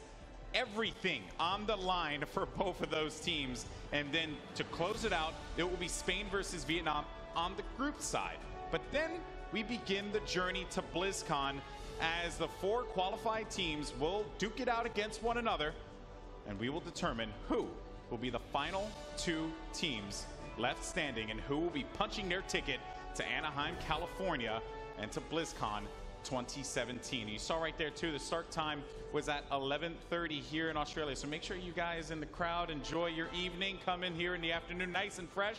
everything on the line for both of those teams. And then to close it out, it will be Spain versus Vietnam on the group side. But then we begin the journey to BlizzCon as the 4 qualified teams will duke it out against one another, and we will determine who will be the final 2 teams left standing and who will be punching their ticket to Anaheim, California, and to BlizzCon 2017. You saw right there too, the start time was at 11:30 here in Australia. So make sure you guys in the crowd enjoy your evening. Come in here in the afternoon nice and fresh.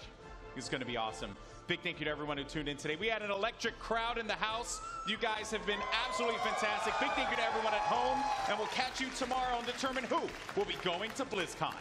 It's going to be awesome. Big thank you to everyone who tuned in today. We had an electric crowd in the house. You guys have been absolutely fantastic. Big thank you to everyone at home. And we'll catch you tomorrow and determine who will be going to BlizzCon.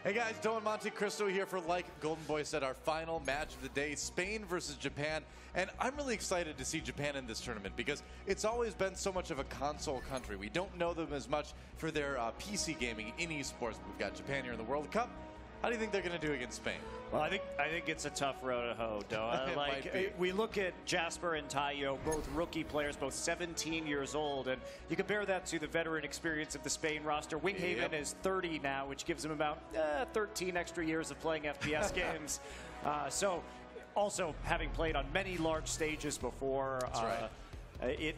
Hey guys, Doan Monte Cristo here for, like Golden Boy said, our final match of the day, Spain versus Japan. And I'm really excited to see Japan in this tournament because it's always been so much of a console country. We don't know them as much for their PC gaming in esports. We've got Japan here in the World Cup. How do you think they're going to do against Spain? Well, I think it's a tough road to hoe, Doa. We look at Jasper and Tayo, both rookie players, both 17 years old, and you compare that to the veteran experience of the Spain roster. Winghaven is 30 now, which gives him about 13 extra years of playing FPS games. So, also having played on many large stages before. That's right.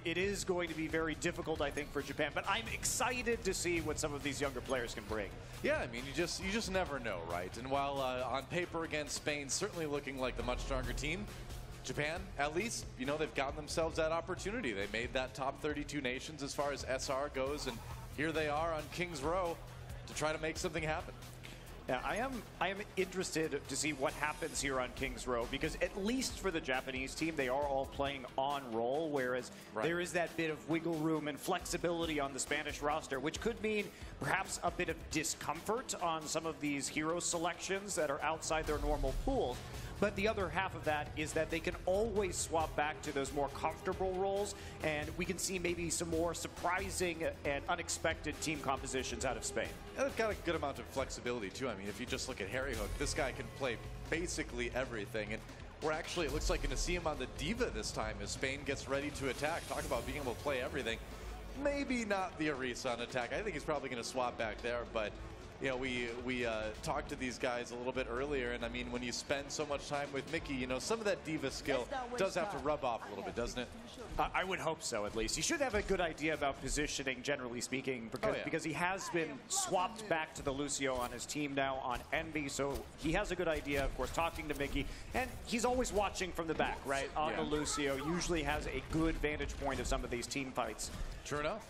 It is going to be very difficult, I think, for Japan, but I'm excited to see what some of these younger players can bring. Yeah, I mean, you just never know, right? And while on paper against Spain, certainly looking like the much stronger team, Japan, at least, you know, they've gotten themselves that opportunity. They made that top 32 nations as far as SR goes, and here they are on King's Row to try to make something happen. Yeah, I am interested to see what happens here on King's Row, because at least for the Japanese team, they are all playing on roll, whereas there is that bit of wiggle room and flexibility on the Spanish roster, which could mean perhaps a bit of discomfort on some of these hero selections that are outside their normal pool. But the other half of that is that they can always swap back to those more comfortable roles, and we can see maybe some more surprising and unexpected team compositions out of Spain. And they've got a good amount of flexibility, too. I mean, if you just look at Harry Hook, this guy can play basically everything. And we're actually, it looks like, going to see him on the Diva this time as Spain gets ready to attack. Talk about being able to play everything. Maybe not the Orisa on attack. I think he's probably going to swap back there, but you know, we talked to these guys a little bit earlier, and I mean, when you spend so much time with Mickey, you know, some of that diva skill does have to rub off a little bit, doesn't it? I would hope so, at least. He should have a good idea about positioning, generally speaking, because he has been swapped back to the Lucio on his team now on Envy, so he has a good idea, of course, talking to Mickey, and he's always watching from the back, right, on the Lucio, usually has a good vantage point of some of these team fights. True enough.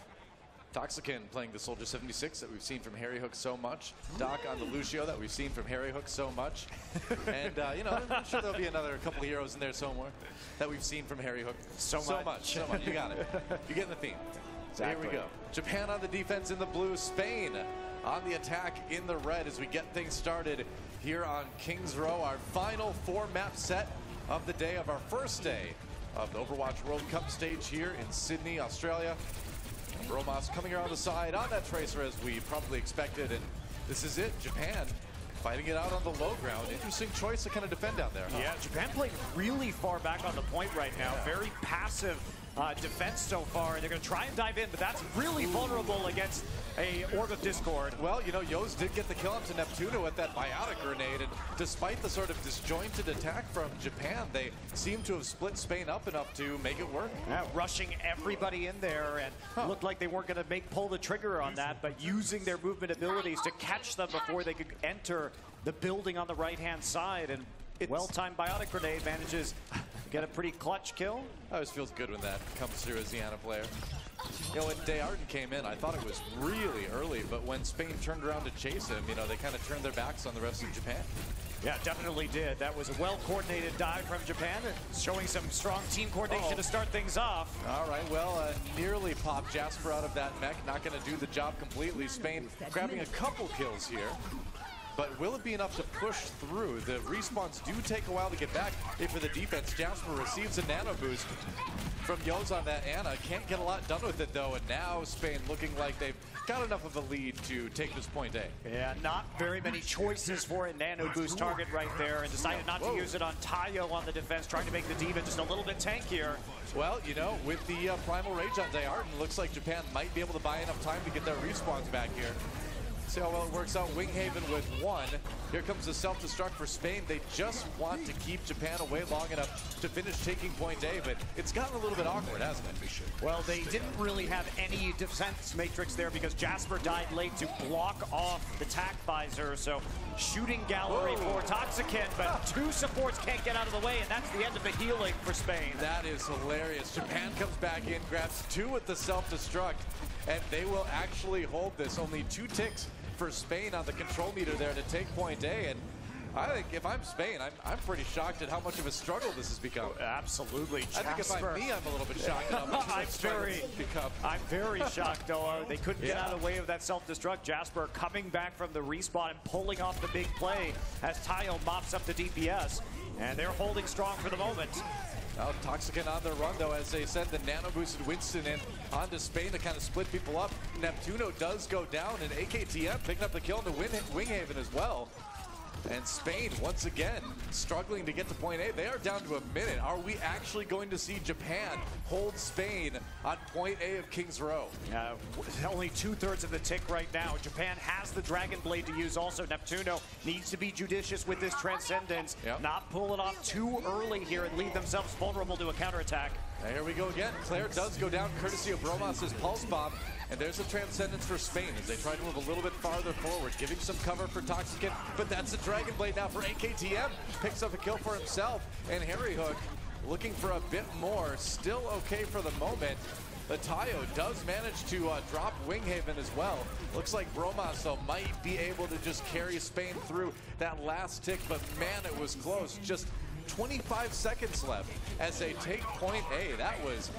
Toxican playing the Soldier 76 that we've seen from Harry Hook so much. Doc on the Lucio that we've seen from Harry Hook so much. And, you know, I'm sure there'll be another couple of heroes in there somewhere that we've seen from Harry Hook. So much. You got it. You're getting the theme. Exactly. Here we go. Japan on the defense in the blue. Spain on the attack in the red as we get things started here on King's Row. Our final 4-map set of the day, of our first day of the Overwatch World Cup stage here in Sydney, Australia. Bromas coming around the side on that Tracer as we probably expected, and this is it. Japan fighting it out on the low ground. Interesting choice to kind of defend down there. Huh? Yeah, Japan playing really far back on the point right now. Very passive defense so far. They're going to try and dive in, but that's really vulnerable against a Orb of Discord. Well, you know, Yoz did get the kill onto Neptuno with that biotic grenade, and despite the sort of disjointed attack from Japan, they seem to have split Spain up enough to make it work. Yeah, rushing everybody in there, and looked like they weren't going to pull the trigger on that, but using their movement abilities to catch them before they could enter the building on the right-hand side, and well-timed biotic grenade manages to get a pretty clutch kill. Always feels good when that comes through as the Ana player. You know, when Dayarden came in, I thought it was really early, but when Spain turned around to chase him, you know, they kind of turned their backs on the rest of Japan. Yeah, definitely did. That was a well-coordinated dive from Japan, showing some strong team coordination to start things off. All right, well, nearly popped Jasper out of that mech. Not going to do the job completely. Spain grabbing a couple kills here. But will it be enough to push through? The respawns do take a while to get back. If for the defense, Jasper receives a nano boost from Yoz on that Ana. Can't get a lot done with it, though. And now Spain looking like they've got enough of a lead to take this point A. Yeah, not very many choices for a nano boost target right there, and decided not to use it on Tayo on the defense, trying to make the Diva just a little bit tankier. Well, you know, with the Primal Rage on Dayarden, looks like Japan might be able to buy enough time to get their respawns back here. See how well it works out. Winghaven with 1. Here comes the self-destruct for Spain. They just want to keep Japan away long enough to finish taking point A, but it's gotten a little bit awkward, hasn't it? Well, they didn't really have any defense matrix there because Jasper died late to block off the tac visor, so shooting gallery for Toxican, but 2 supports can't get out of the way, and that's the end of the healing for Spain. That is hilarious. Japan comes back in, grabs 2 with the self-destruct, and they will actually hold this. Only 2 ticks for Spain on the control meter there to take point A, and I think if I'm Spain, I'm pretty shocked at how much of a struggle this has become. Oh, absolutely. I think if I'm me, I'm a little bit shocked at how much of a struggle this has become. I'm very shocked, Noah. They couldn't get out of the way of that self-destruct. Jasper coming back from the respawn and pulling off the big play as Tayo mops up the DPS. And they're holding strong for the moment. Now Toxican on the run, though, as they send the nano boosted Winston in onto Spain to kind of split people up. Neptuno does go down, and AKTM picking up the kill into Winghaven as well. And Spain, once again, struggling to get to point A. They are down to a minute. Are we actually going to see Japan hold Spain on point A of King's Row? Only 2/3 of the tick right now. Japan has the Dragon Blade to use also. Neptuno needs to be judicious with this Transcendence. Not pull it off too early here and leave themselves vulnerable to a counterattack. Now here we go again. Claire does go down courtesy of Bromas' Pulse Bomb. And there's a Transcendence for Spain as they try to move a little bit farther forward, giving some cover for Toxican. But that's a Dragon Blade now for AKTM. Picks up a kill for himself. And Harry Hook looking for a bit more. Still okay for the moment. The Tayo does manage to drop Winghaven as well. Looks like Bromas, though, might be able to just carry Spain through that last tick. But man, it was close. Just 25 seconds left as they take point A. That was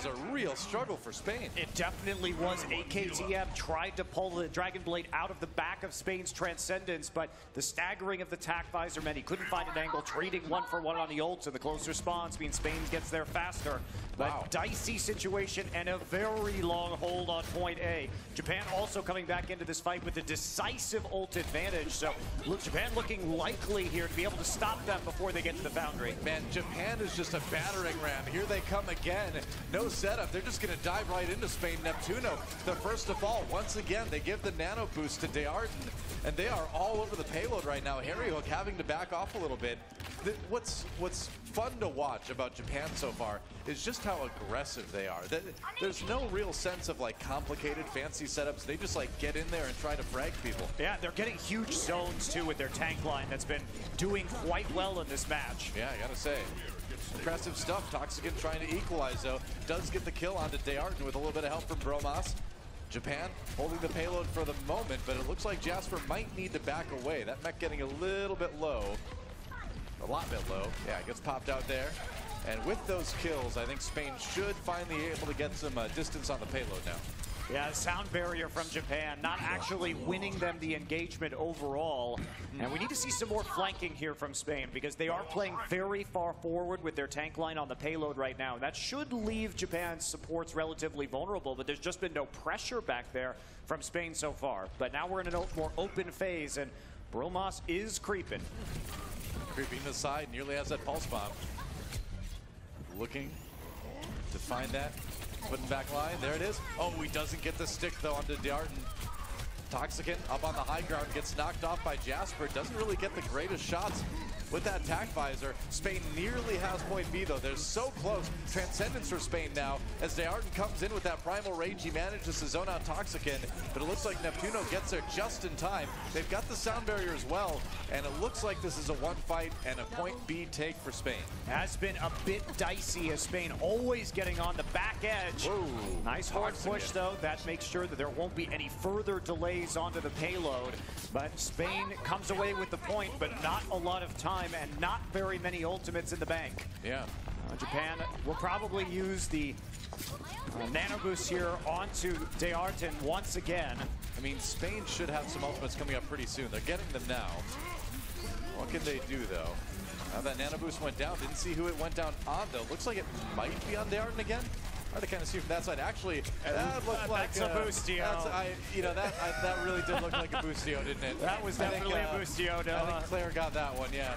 a real struggle for Spain. It definitely was. AKTM tried to pull the Dragon Blade out of the back of Spain's Transcendence, but the staggering of the tack visor meant he couldn't find an angle, trading 1-for-1 on the ults, and the closer spawns means Spain gets there faster. But dicey situation and a very long hold on point A. Japan also coming back into this fight with a decisive ult advantage. So Japan looking likely here to be able to stop them before they get to the boundary. Man, Japan is just a battering ram. Here they come again. No setup. They're just going to dive right into Spain. Neptuno, the first to fall. Once again, they give the nano boost to Dearden, and they are all over the payload right now. Harry Hook having to back off a little bit. What's fun to watch about Japan so far is just how aggressive they are. There's no real sense of like complicated, fancy setups. They just like get in there and try to frag people. Yeah, they're getting huge zones too with their tank line that's been doing quite well in this match. Yeah, I gotta say. Impressive stuff. Toxican trying to equalize, though. Does get the kill onto Dearden with a little bit of help from Bromas. Japan holding the payload for the moment, but it looks like Jasper might need to back away. That mech getting a little bit low. A lot bit low. Yeah, it gets popped out there. And with those kills, I think Spain should finally able to get some distance on the payload now. Yeah, sound barrier from Japan, not actually winning them the engagement overall. And we need to see some more flanking here from Spain because they are playing very far forward with their tank line on the payload right now. That should leave Japan's supports relatively vulnerable, but there's just been no pressure back there from Spain so far. But now we're in a more open phase, and Bromas is creeping. Creeping to the side, nearly has that pulse bomb. Looking to find that. Putting back line, there it is. Oh, he doesn't get the stick though onto Dearden. Toxican up on the high ground, gets knocked off by Jasper. Doesn't really get the greatest shots with that tack visor. Spain nearly has point B though. They're so close. Transcendence for Spain now as Dearden comes in with that primal rage. He manages to zone out Toxican, but it looks like Neptuno gets there just in time. They've got the sound barrier as well, and it looks like this is a one fight and a point B take for Spain. Has been a bit dicey as Spain always getting on the back edge. Whoa. Nice hard push though. That makes sure that there won't be any further delays onto the payload. But Spain comes away with the point, but not a lot of time and not very many ultimates in the bank. Yeah. Japan will probably use the nano boost here onto Dearden once again. I mean, Spain should have some ultimates coming up pretty soon. They're getting them now. What can they do though? Now that nano boost went down, didn't see who it went down on though. Looks like it might be on Dearden again. Hard to kind of see from that side. Actually, that looked like a boostio. That really did look like a boostio, didn't it? That was definitely a boostio. No. I think Claire got that one, yeah.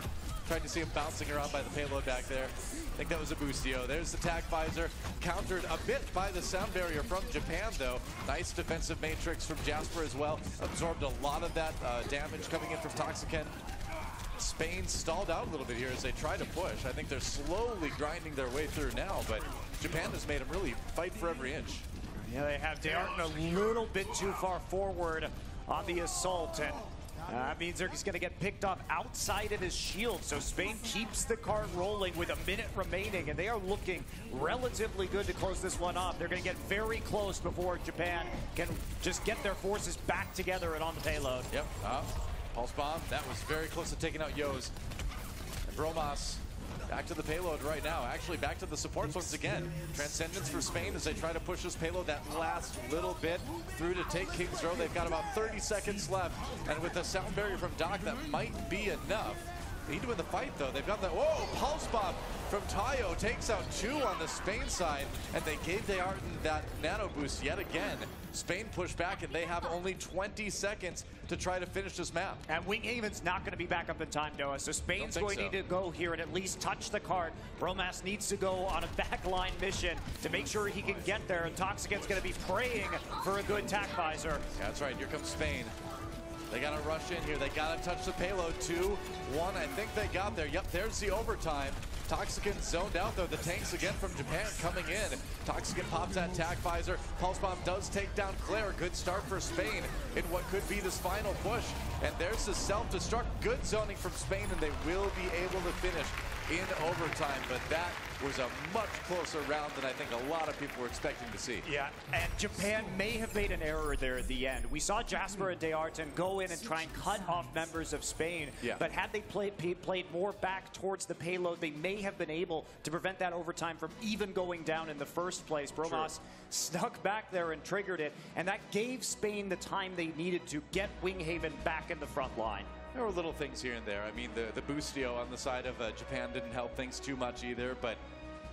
Tried to see him bouncing around by the payload back there. I think that was a boostio. There's the tack visor. Countered a bit by the sound barrier from Japan, though. Nice defensive matrix from Jasper as well. Absorbed a lot of that damage coming in from Toxican. Spain stalled out a little bit here as they try to push. I think they're slowly grinding their way through now, but Japan has made them really fight for every inch. Yeah, they have Dearden a little bit too far forward on the assault, and that means he's going to get picked off outside of his shield. So Spain keeps the card rolling with a minute remaining, and they are looking relatively good to close this one off. They're going to get very close before Japan can just get their forces back together and on the payload. Yep. Pulse Bomb, that was very close to taking out Yoz. And Bromas back to the payload right now. Actually, back to the supports once again. Transcendence for Spain as they try to push this payload that last little bit through to take King's Row. They've got about 30 seconds left. And with the sound barrier from Doc, that might be enough. They need to win the fight, though. They've got that. Whoa, Pulse Bomb from Tayo takes out 2 on the Spain side. And they gave Dearton that nano boost yet again. Spain pushed back, and they have only 20 seconds to try to finish this map. And Winghaven's not going to be back up in time, Noah, so Spain's going to need to go here and at least touch the card. Bromas needs to go on a backline mission to make sure he can get there, and Toxican's going to be praying for a good tack visor. Yeah, that's right. Here comes Spain. They got to rush in here. They got to touch the payload. 2-1. I think they got there. Yep, there's the overtime. Toxican zoned out, though. The tanks again from Japan coming in. Toxican pops that tack visor. Pulse Bomb does take down Claire. Good start for Spain in what could be this final push. And there's the self-destruct. Good zoning from Spain, and they will be able to finish in overtime. But that was a much closer round than I think a lot of people were expecting to see. Yeah, and Japan may have made an error there at the end. We saw Jasper and Dearton go in and try and cut off members of Spain, but had they played more back towards the payload, they may have been able to prevent that overtime from even going down in the first place. Bromas snuck back there and triggered it, and that gave Spain the time they needed to get Winghaven back in the front line. There were little things here and there. I mean, the boostio on the side of Japan didn't help things too much either, but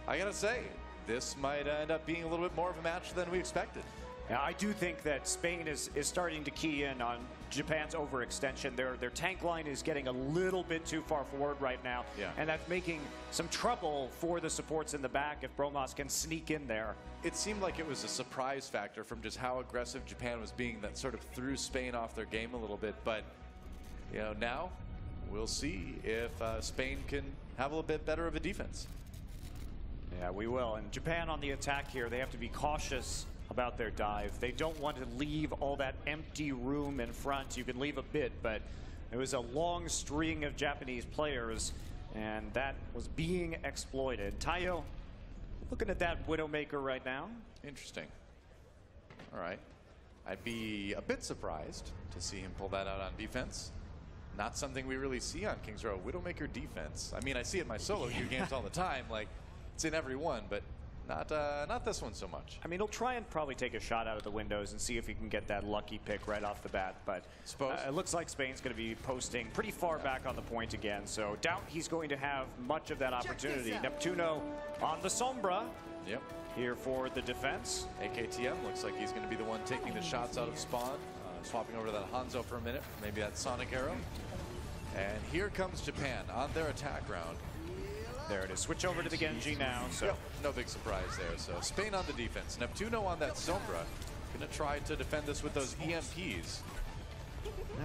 I gotta say, this might end up being a little bit more of a match than we expected. Yeah, I do think that Spain is starting to key in on Japan's overextension. Their tank line is getting a little bit too far forward right now, and that's making some trouble for the supports in the back if Bromas can sneak in there. It seemed like it was a surprise factor from just how aggressive Japan was being that sort of threw Spain off their game a little bit, but you know, now we'll see if Spain can have a little bit better of a defense. Yeah, we will. And Japan on the attack here, they have to be cautious about their dive. They don't want to leave all that empty room in front. You can leave a bit, but it was a long string of Japanese players, and that was being exploited. Tayo, looking at that Widowmaker right now. Interesting. All right. I'd be a bit surprised to see him pull that out on defense. Not something we really see on King's Row. Widowmaker defense. I mean, I see it in my solo queue games all the time. Like, it's in every one, but not this one so much. I mean, he'll try and probably take a shot out of the windows and see if he can get that lucky pick right off the bat. But it looks like Spain's going to be posting pretty far back on the point again. So doubt he's going to have much of that opportunity. Neptuno on the Sombra. Yep. Here for the defense. AKTM looks like he's going to be the one taking the shots out of spawn. Swapping over to that Hanzo for a minute. Maybe that Sonic Arrow. And here comes Japan on their attack round. There it is. Switch over to the Genji now. So no big surprise there. So Spain on the defense. Neptuno on that Sombra. Going to try to defend this with those EMPs.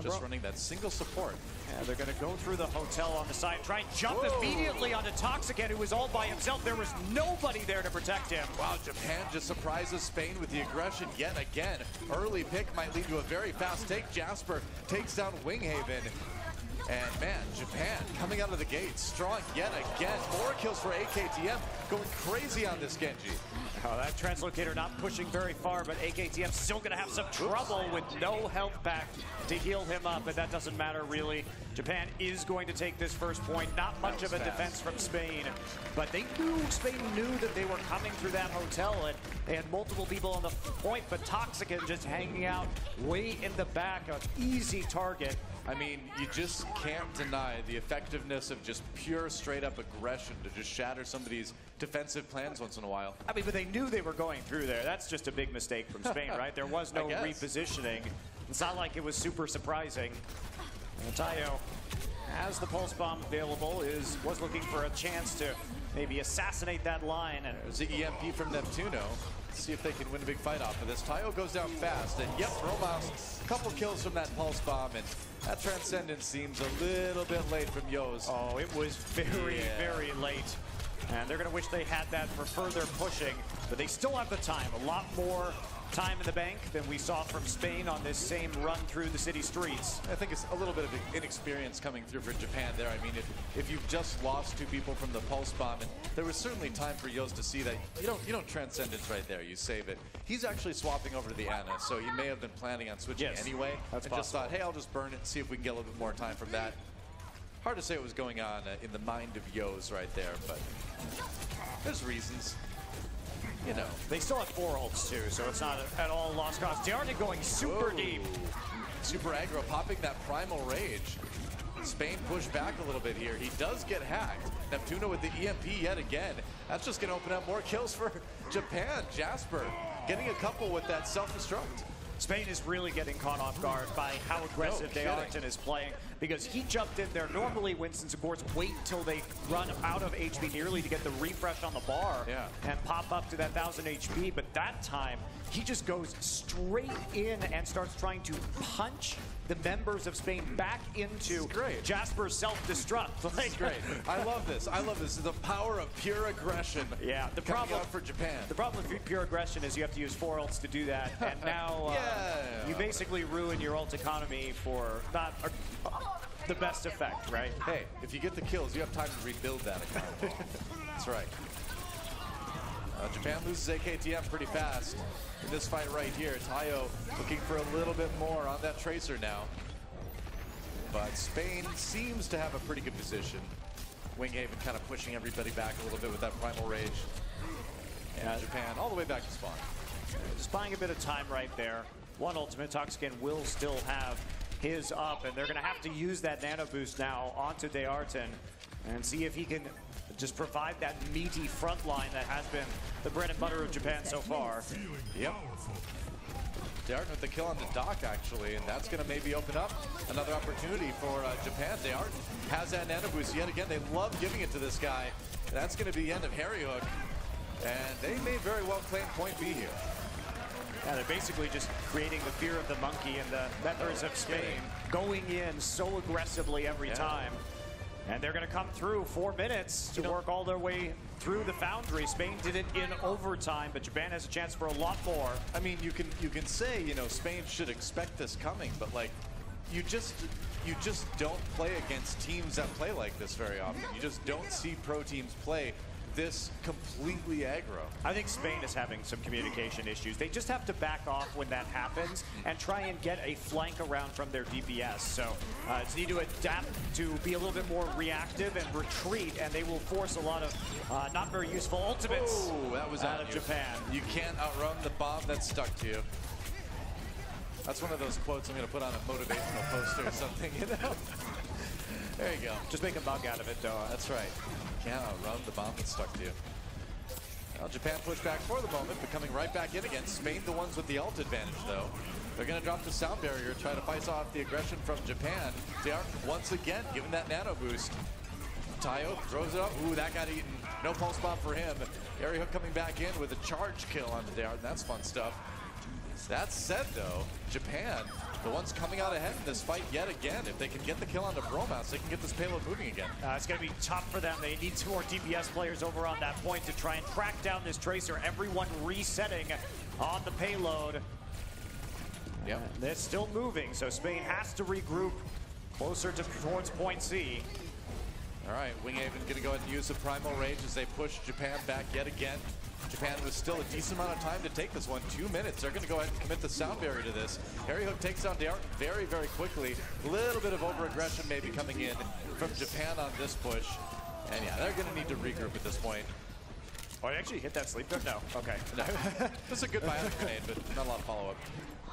Just running that single support. Yeah, they're going to go through the hotel on the side, try and jump immediately onto Toxican, who was all by himself. There was nobody there to protect him. Wow, Japan just surprises Spain with the aggression yet again. Early pick might lead to a very fast take. Jasper takes down Winghaven. And man, Japan coming out of the gate strong yet again. More kills for AKTM, going crazy on this Genji. Oh, that translocator not pushing very far, but AKTM still going to have some trouble with no health pack to heal him up, but that doesn't matter really. Japan is going to take this first point. Not much of a defense from Spain, but Spain knew that they were coming through that hotel, and they had multiple people on the point, but Toxican just hanging out way in the back, an easy target. I mean, you just can't deny the effectiveness of just pure straight-up aggression to just shatter somebody's defensive plans once in a while. I mean, but they knew they were going through there. That's just a big mistake from Spain, right? There was no repositioning. It's not like it was super surprising. Tayo has the pulse bomb available, was looking for a chance to maybe assassinate that line. And there's the EMP from Neptuno. Let's see if they can win a big fight off of this. Tayo goes down fast, and yep, Bromas, a couple kills from that pulse bomb, and that Transcendence seems a little bit late from Yoz. Oh, it was very, very late. And they're going to wish they had that for further pushing, but they still have the time. A lot more time in the bank than we saw from Spain on this same run through the city streets. I think it's a little bit of inexperience coming through for Japan there. I mean, if you've just lost 2 people from the pulse bomb, and there was certainly time for Yoz to see that you don't transcendence right there. You save it. He's actually swapping over to the Ana, so he may have been planning on switching anyway. That's and possible. just thought, hey, I'll just burn it and see if we can get a little bit more time from that. Hard to say what was going on in the mind of Yoz right there, but there's reasons. You know. They still have 4 ults too, so it's not at all lost cause. D'Arton going super deep. Super aggro, popping that primal rage. Spain pushed back a little bit here. He does get hacked. Neptuno with the EMP yet again. That's just going to open up more kills for Japan. Jasper getting a couple with that self-destruct. Spain is really getting caught off guard by how aggressive D'Arton is playing, because he jumped in there. Normally Winston supports wait until they run out of HP nearly to get the refresh on the bar and pop up to that 1000 HP, but that time he just goes straight in and starts trying to punch the members of Spain back into Jasper's self-destruct. Like, great. I love this. I love this. The power of pure aggression. Yeah, the problem for Japan. The problem with pure aggression is you have to use 4 ults to do that, and now you basically ruin your ult economy for not the best effect, right? Hey, if you get the kills, you have time to rebuild that economy. That's right. Japan loses AKTM pretty fast in this fight right here. Tayo looking for a little bit more on that Tracer now. But Spain seems to have a pretty good position. Winghaven kind of pushing everybody back a little bit with that Primal Rage. And Japan all the way back to spawn. Just buying a bit of time right there. One Ultimate Toxicant will still have his up, and they're going to have to use that nano boost now onto D'Arton and see if he can just provide that meaty front line that has been the bread and butter of Japan so far. Yep. D'Arton with the kill on the Doc, actually, and that's going to maybe open up another opportunity for Japan. D'Arton has that nano boost yet again. They love giving it to this guy. That's going to be the end of Harry Hook, and they may very well claim point B here. Yeah, they're basically just creating the fear of the monkey and the members of Spain going in so aggressively every time. And they're going to come through 4 minutes to work all their way through the Foundry. Spain did it in overtime, but Japan has a chance for a lot more. I mean, you can say, you know, Spain should expect this coming, but like, you just don't play against teams that play like this very often. You just don't see pro teams play this completely aggro. I think Spain is having some communication issues. They just have to back off when that happens and try and get a flank around from their DPS. So just need to adapt to be a little bit more reactive and retreat, and they will force a lot of not very useful ultimates that was out of Japan. You can't outrun the bomb that's stuck to you. That's one of those quotes I'm going to put on a motivational poster or something, you know? There you go. Just make a mug out of it, though. That's right. Can't outrun the bomb that's stuck to you. Well, Japan pushed back for the moment, but coming right back in again. Spain the ones with the ult advantage, though. They're going to drop the sound barrier, try to fight off the aggression from Japan. D'Arton once again giving that nano boost. Tayo throws it up. Ooh, that got eaten. No pulse bomb for him. Harry Hook coming back in with a charge kill onto D'Arton. That's fun stuff. That said, though, Japan, the ones coming out ahead in this fight yet again. If they can get the kill onto Bromouse, they can get this payload moving again. It's going to be tough for them. They need some more DPS players over on that point to try and track down this Tracer. Everyone resetting on the payload. Yep. They're still moving, so Spain has to regroup closer towards point C. All right, Winghaven going to go ahead and use the Primal Rage as they push Japan back yet again. Japan with still a decent amount of time to take this one. 2 minutes. They're going to go ahead and commit the sound barrier to this. Harry Hook takes down D'Arton very, very quickly. A little bit of over-aggression maybe coming in from Japan on this push. And yeah, they're going to need to regroup at this point. Oh, he actually hit that sleep dart? No. Okay. No. This is a good bionic grenade, but not a lot of follow-up.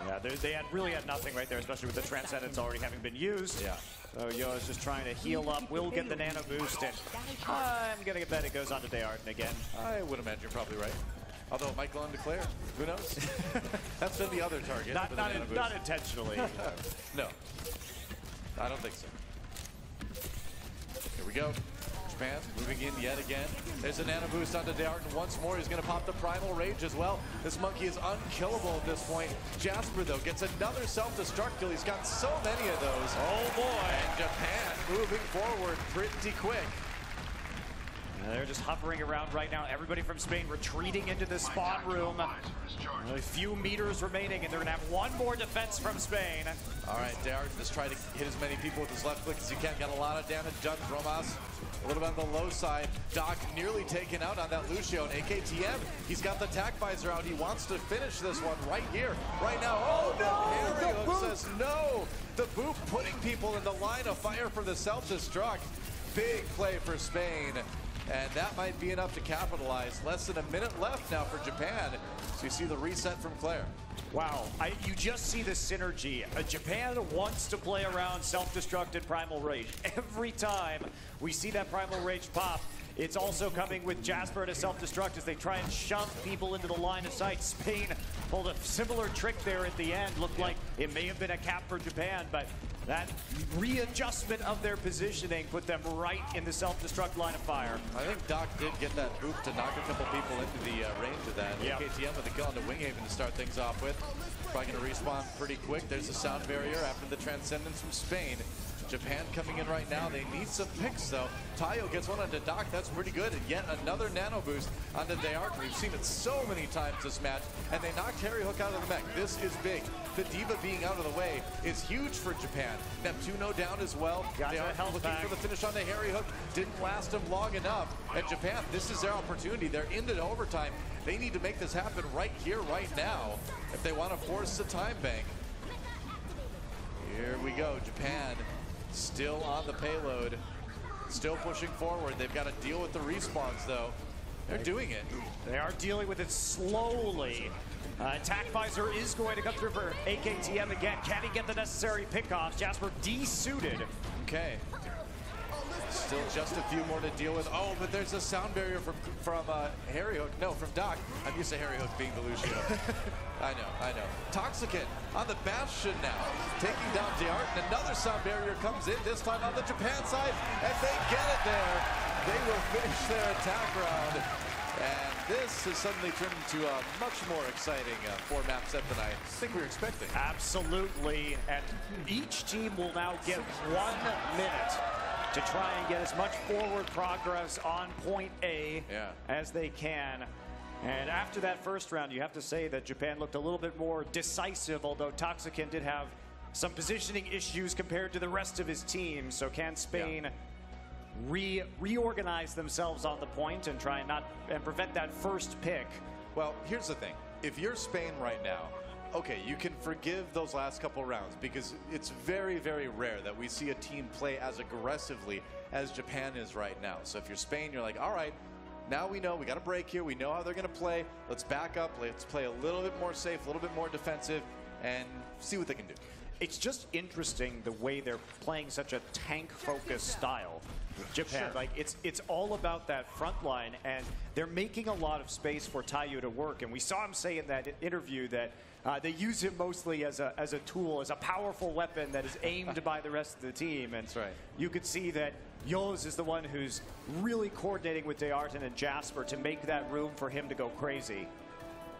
Yeah, they really had nothing right there, especially with the Transcendence already having been used. Yeah. So Yo is just trying to heal up. Will get the nano boost, and I'm going to bet it goes on to D'Arton again. I would imagine you're probably right. Although it might go on to Claire. Who knows? That's been the other target. Not intentionally. No. I don't think so. Here we go. Japan moving in yet again. There's a nano boost onto D'Arton once more. He's going to pop the Primal Rage as well. This monkey is unkillable at this point. Jasper, though, gets another self-destruct kill. He's got so many of those. Oh, boy. And Japan moving forward pretty quick. They're just hovering around right now. Everybody from Spain retreating into the spawn room. A few meters remaining, and they're going to have one more defense from Spain. All right, Derek, just try to hit as many people with his left click as he can. Got a lot of damage done. Bromas a little bit on the low side. Doc nearly taken out on that Lucio. And AKTM, he's got the tack visor out. He wants to finish this one right here, right now. Oh, no! Harry Hook says no! The boot putting people in the line of fire for the self-destruct. Big play for Spain. And that might be enough to capitalize. Less than a minute left now for Japan. So you see the reset from Claire. Wow, you just see the synergy. Japan wants to play around self-destruct and Primal Rage. Every time we see that Primal Rage pop, it's also coming with Jasper and a self-destruct as they try and shove people into the line of sight. Spain pulled a similar trick there at the end. Looked like it may have been a cap for Japan, but that readjustment of their positioning put them right in the self-destruct line of fire. I think Doc did get that boop to knock a couple people into the range of that. Yep. AKTM with a kill onto Winghaven to start things off with. Probably going to respawn pretty quick. There's the sound barrier after the Transcendence from Spain. Japan coming in right now. They need some picks, though. Tayo gets one onto Doc. That's pretty good. And yet another nano boost onto Dayart. We've seen it so many times this match. And they knocked Harry Hook out of the mech. This is big. The Diva being out of the way is huge for Japan. Neptuno down as well. They are looking for the finish on the Harry Hook. Didn't last him long enough. And Japan, this is their opportunity. They're into overtime. They need to make this happen right here, right now, if they want to force the time bank. Here we go. Japan still on the payload, still pushing forward. They've got to deal with the respawns, though. They're doing it. They are dealing with it slowly. Attack visor is going to come through for AKTM again. Can he get the necessary pickoffs? Jasper desuited. Okay. Still just a few more to deal with. Oh, but there's a sound barrier from Harry Hook. No, from Doc. I'm used to Harry Hook being the Lucio. I know. Toxicant on the Bastion now, taking down Dayart, and another sound barrier comes in, this time on the Japan side, and they get it there. They will finish their attack round. And this has suddenly turned into a much more exciting four-map set than I think we were expecting. Absolutely, and each team will now get 1 minute to try and get as much forward progress on point A as they can. And after that first round, you have to say that Japan looked a little bit more decisive, although Toxicant did have some positioning issues compared to the rest of his team. So can Spain reorganize themselves on the point and try and prevent that first pick? Well, here's the thing. If you're Spain right now, okay, you can forgive those last couple rounds because it's very, very rare that we see a team play as aggressively as Japan is right now. So if you're Spain, you're like, all right, now we know we got a break here. We know how they're going to play. Let's back up. Let's play a little bit more safe, a little bit more defensive, and see what they can do. It's just interesting the way they're playing such a tank-focused style. Japan, like it's all about that front line, and they're making a lot of space for Tayo to work. And we saw him say in that interview that they use him mostly as a tool, as a powerful weapon that is aimed by the rest of the team. And you could see that Yoz is the one who's really coordinating with Dayart and Jasper to make that room for him to go crazy.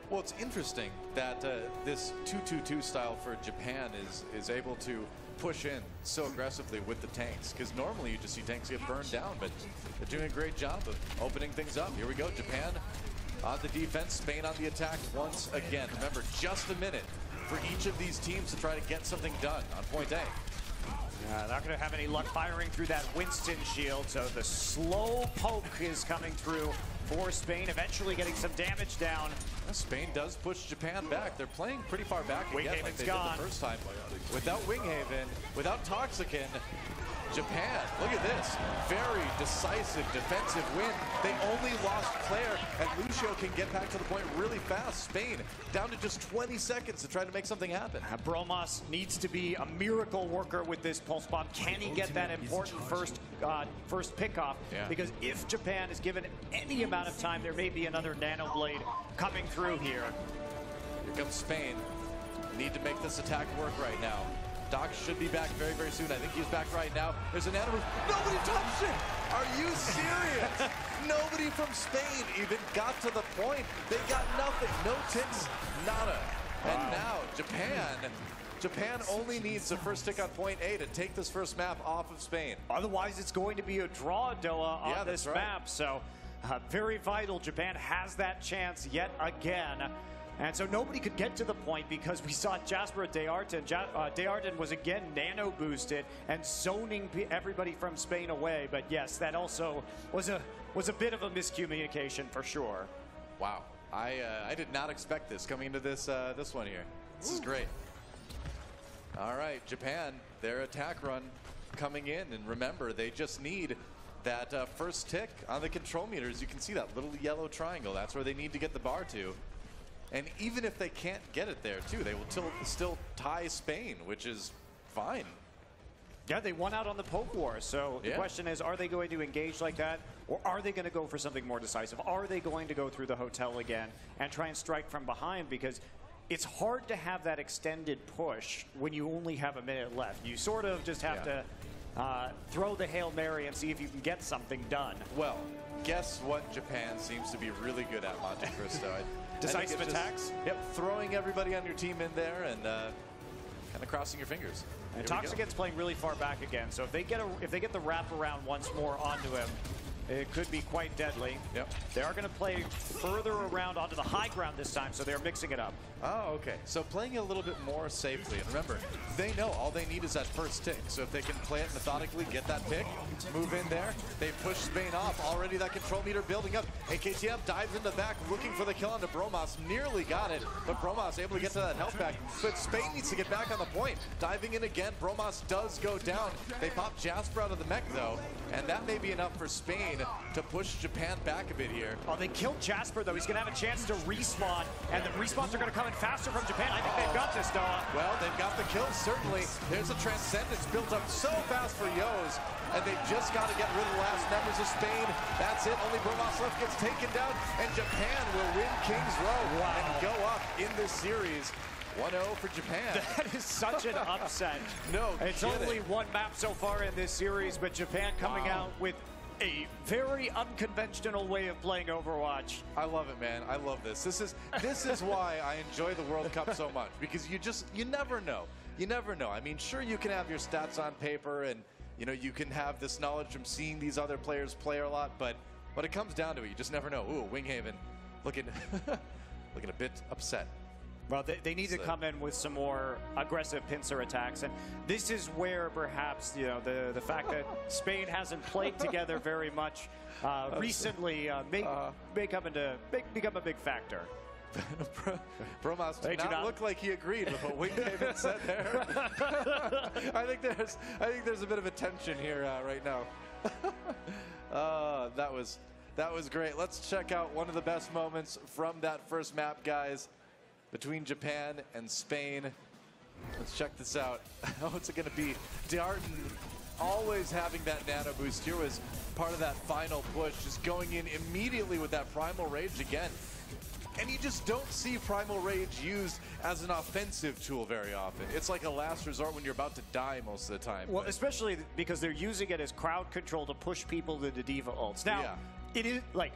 Well, it's interesting that this 2-2-2 style for Japan is able to push in so aggressively with the tanks, because normally you just see tanks get burned down, but they're doing a great job of opening things up. Here we go, Japan on the defense, Spain on the attack once again. Remember, just a minute for each of these teams to try to get something done on point A. Not going to have any luck firing through that Winston shield, so the slow poke is coming through for Spain, eventually getting some damage down. Spain does push Japan back. They're playing pretty far back again, like they did the first time. Without Winghaven, without Toxicant, Japan, look at this, very decisive defensive win. They only lost Claire, and Lucio can get back to the point really fast. Spain down to just 20 seconds to try to make something happen. Bromas needs to be a miracle worker with this pulse bomb. Can he get that important first pickoff? Because if Japan is given any amount of time, there may be another nano blade coming through here. Here comes Spain. Need to make this attack work right now. Doc should be back very, very soon. I think he's back right now. There's an animal. Nobody touched it! Are you serious? Nobody from Spain even got to the point. They got nothing. No ticks, nada. And now Japan Japan only needs the first tick on point A to take this first map off of Spain. Otherwise, it's going to be a draw, Doa, on this map. So very vital. Japan has that chance yet again. And so nobody could get to the point because we saw Jasper Dearten. Dearten was again nano boosted and zoning everybody from Spain away. But yes, that also was a bit of a miscommunication for sure. Wow, I did not expect this coming into this this one here. This is great. All right, Japan, their attack run coming in, and remember, they just need that first tick on the control meters. You can see that little yellow triangle. That's where they need to get the bar to. And even if they can't get it there, too, they will still tie Spain, which is fine. Yeah, they won out on the poke war. So the question is, are they going to engage like that? Or are they going to go for something more decisive? Are they going to go through the hotel again and try and strike from behind? Because it's hard to have that extended push when you only have a minute left. You sort of just have to throw the Hail Mary and see if you can get something done. Well, guess what Japan seems to be really good at, Monte Cristo? Decisive attacks? Yep, throwing everybody on your team in there and kind of crossing your fingers. And Toxicant's playing really far back again, so if they get the wrap around once more onto him, it could be quite deadly. Yep. They are going to play further around onto the high ground this time, so they're mixing it up. Oh, okay. So playing a little bit more safely. And remember, they know all they need is that first tick. So if they can play it methodically, get that pick, move in there, they push Spain off. Already that control meter building up. AKTM dives in the back, looking for the kill onto Bromas. Nearly got it, but Bromas able to get to that health pack. But Spain needs to get back on the point. Diving in again, Bromas does go down. They pop Jasper out of the mech, though, and that may be enough for Spain to push Japan back a bit here. Oh, they killed Jasper, though. He's going to have a chance to respawn, and the respawns are going to come in faster from Japan. I think they've got this, Doa. Well, they've got the kills, certainly. There's a Transcendence built up so fast for Yos, and they've just got to get rid of the last members of Spain. That's it. Only Bromas left gets taken down, and Japan will win King's Row and go up in this series. 1-0 for Japan. That is such an upset. No It's kidding. only one map so far in this series, but Japan coming out with a very unconventional way of playing Overwatch. I love it, man. I love this. This is why I enjoy the World Cup so much, because you never know. You never know. I mean, sure, you can have your stats on paper and you can have this knowledge from seeing these other players play a lot, but when it comes down to it, you just never know. Ooh, Winghaven looking looking a bit upset. Well, they need to come in with some more aggressive pincer attacks, and this is where perhaps the fact that Spain hasn't played together very much recently may become a big factor. Bromas did not look like he agreed with what Winghaven said there. I think there's a bit of a tension here right now. That was great. Let's check out one of the best moments from that first map, guys, between Japan and Spain. Let's check this out. What's it going to be? Dearten always having that nano boost. Here was part of that final push, just going in immediately with that Primal Rage again. And you just don't see Primal Rage used as an offensive tool very often. It's like a last resort when you're about to die most of the time. Well, especially because they're using it as crowd control to push people to the Diva ults. Now, it is like,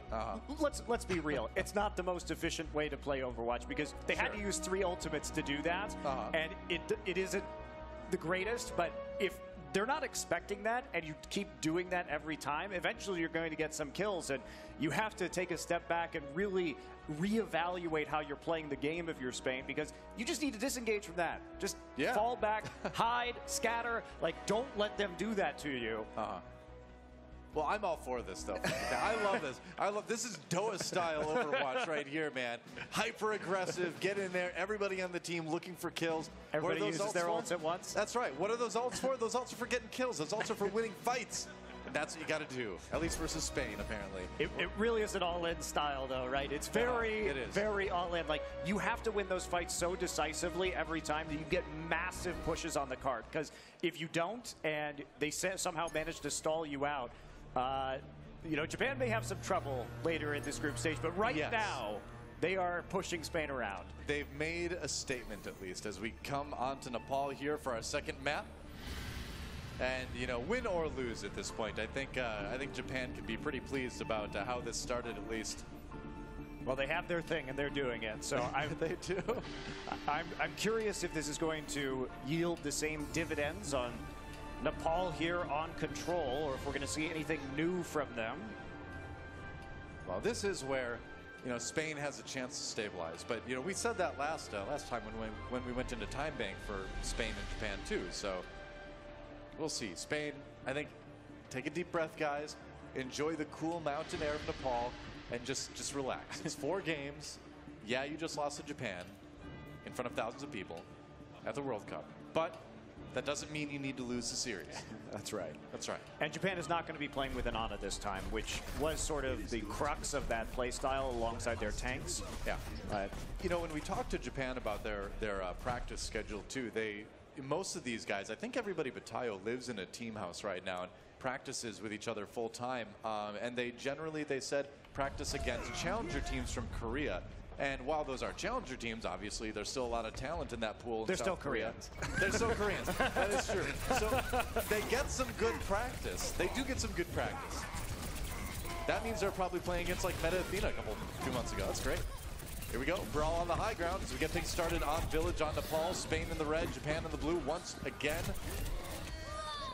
let's be real. It's not the most efficient way to play Overwatch because they had to use 3 ultimates to do that. And it isn't the greatest, but if they're not expecting that and you keep doing that every time, eventually you're going to get some kills, and you have to take a step back and really reevaluate how you're playing the game if you're Spain, because you just need to disengage from that. Just fall back, hide, scatter. Like, don't let them do that to you. Well, I'm all for this, though. I love this. This is Doa style Overwatch right here, man. Hyper aggressive, get in there. Everybody on the team looking for kills. Everybody uses their ults at once. That's right. What are those ults for? Those ults are for getting kills. Those ults are for winning fights. And that's what you got to do, at least versus Spain, apparently. It really is an all-in style, though, right? It's very, very all-in. Like, you have to win those fights so decisively every time that you get massive pushes on the card. Because if you don't, and they somehow manage to stall you out, Japan may have some trouble later in this group stage, but right now, they are pushing Spain around. They've made a statement, at least, as we come on to Nepal here for our second map. And, win or lose at this point, I think Japan can be pretty pleased about how this started, at least. Well, they have their thing, and they're doing it. So they do. I'm curious if this is going to yield the same dividends on Nepal here on Control, or if we're going to see anything new from them. Well, this is where, you know, Spain has a chance to stabilize. But, you know, we said that last time when we went into time bank for Spain and Japan too. So we'll see. Spain, I think, take a deep breath, guys. Enjoy the cool mountain air of Nepal and just relax. It's 4 games. Yeah, you just lost to Japan in front of thousands of people at the World Cup. But that doesn't mean you need to lose the series. That's right. That's right. And Japan is not going to be playing with an Ana this time, which was sort of the crux of that play style alongside their tanks. Yeah. You know, when we talked to Japan about their practice schedule too, most of these guys, I think everybody but Tayo lives in a team house right now and practices with each other full time. And they said, practice against challenger teams from Korea. And while those are challenger teams, obviously, there's still a lot of talent in that pool in They're South still Korea. Koreans. They're still Koreans. That is true. So they get some good practice. They do get some good practice. That means they're probably playing against like Meta Athena a few months ago. That's great. Here we go. Brawl on the high ground as we get things started on Village on Nepal. Spain in the red, Japan in the blue once again.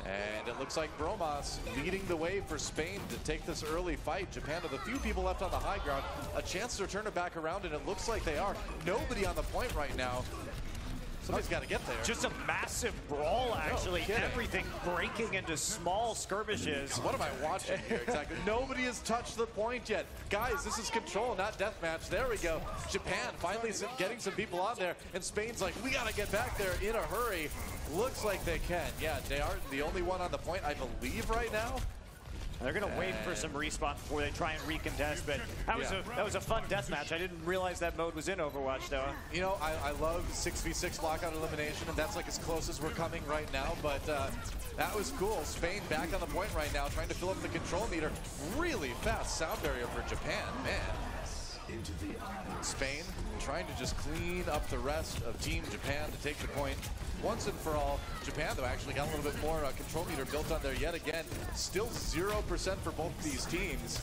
And it looks like Bromas leading the way for Spain to take this early fight. Japan with a few people left on the high ground. A chance to turn it back around, and it looks like they are. Nobody on the point right now. Somebody's got to get there. Just a massive brawl, actually. No kidding. Everything breaking into small skirmishes. What am I watching here exactly? Nobody has touched the point yet. Guys, this is Control, not deathmatch. There we go. Japan finally getting some people on there, and Spain's like, we got to get back there in a hurry. Looks like they can. Yeah, they are the only one on the point, I believe, right now. They're going to wait for some respawn before they try and recontest, but that was a fun deathmatch. I didn't realize that mode was in Overwatch, though. You know, I love 6v6 lockout elimination, and that's like as close as we're coming right now, but that was cool. Spain back on the point right now, trying to fill up the control meter. Really fast sound barrier for Japan, man. Spain trying to just clean up the rest of Team Japan to take the point once and for all. Japan, though, actually got a little bit more control meter built on there yet again. Still 0% for both these teams.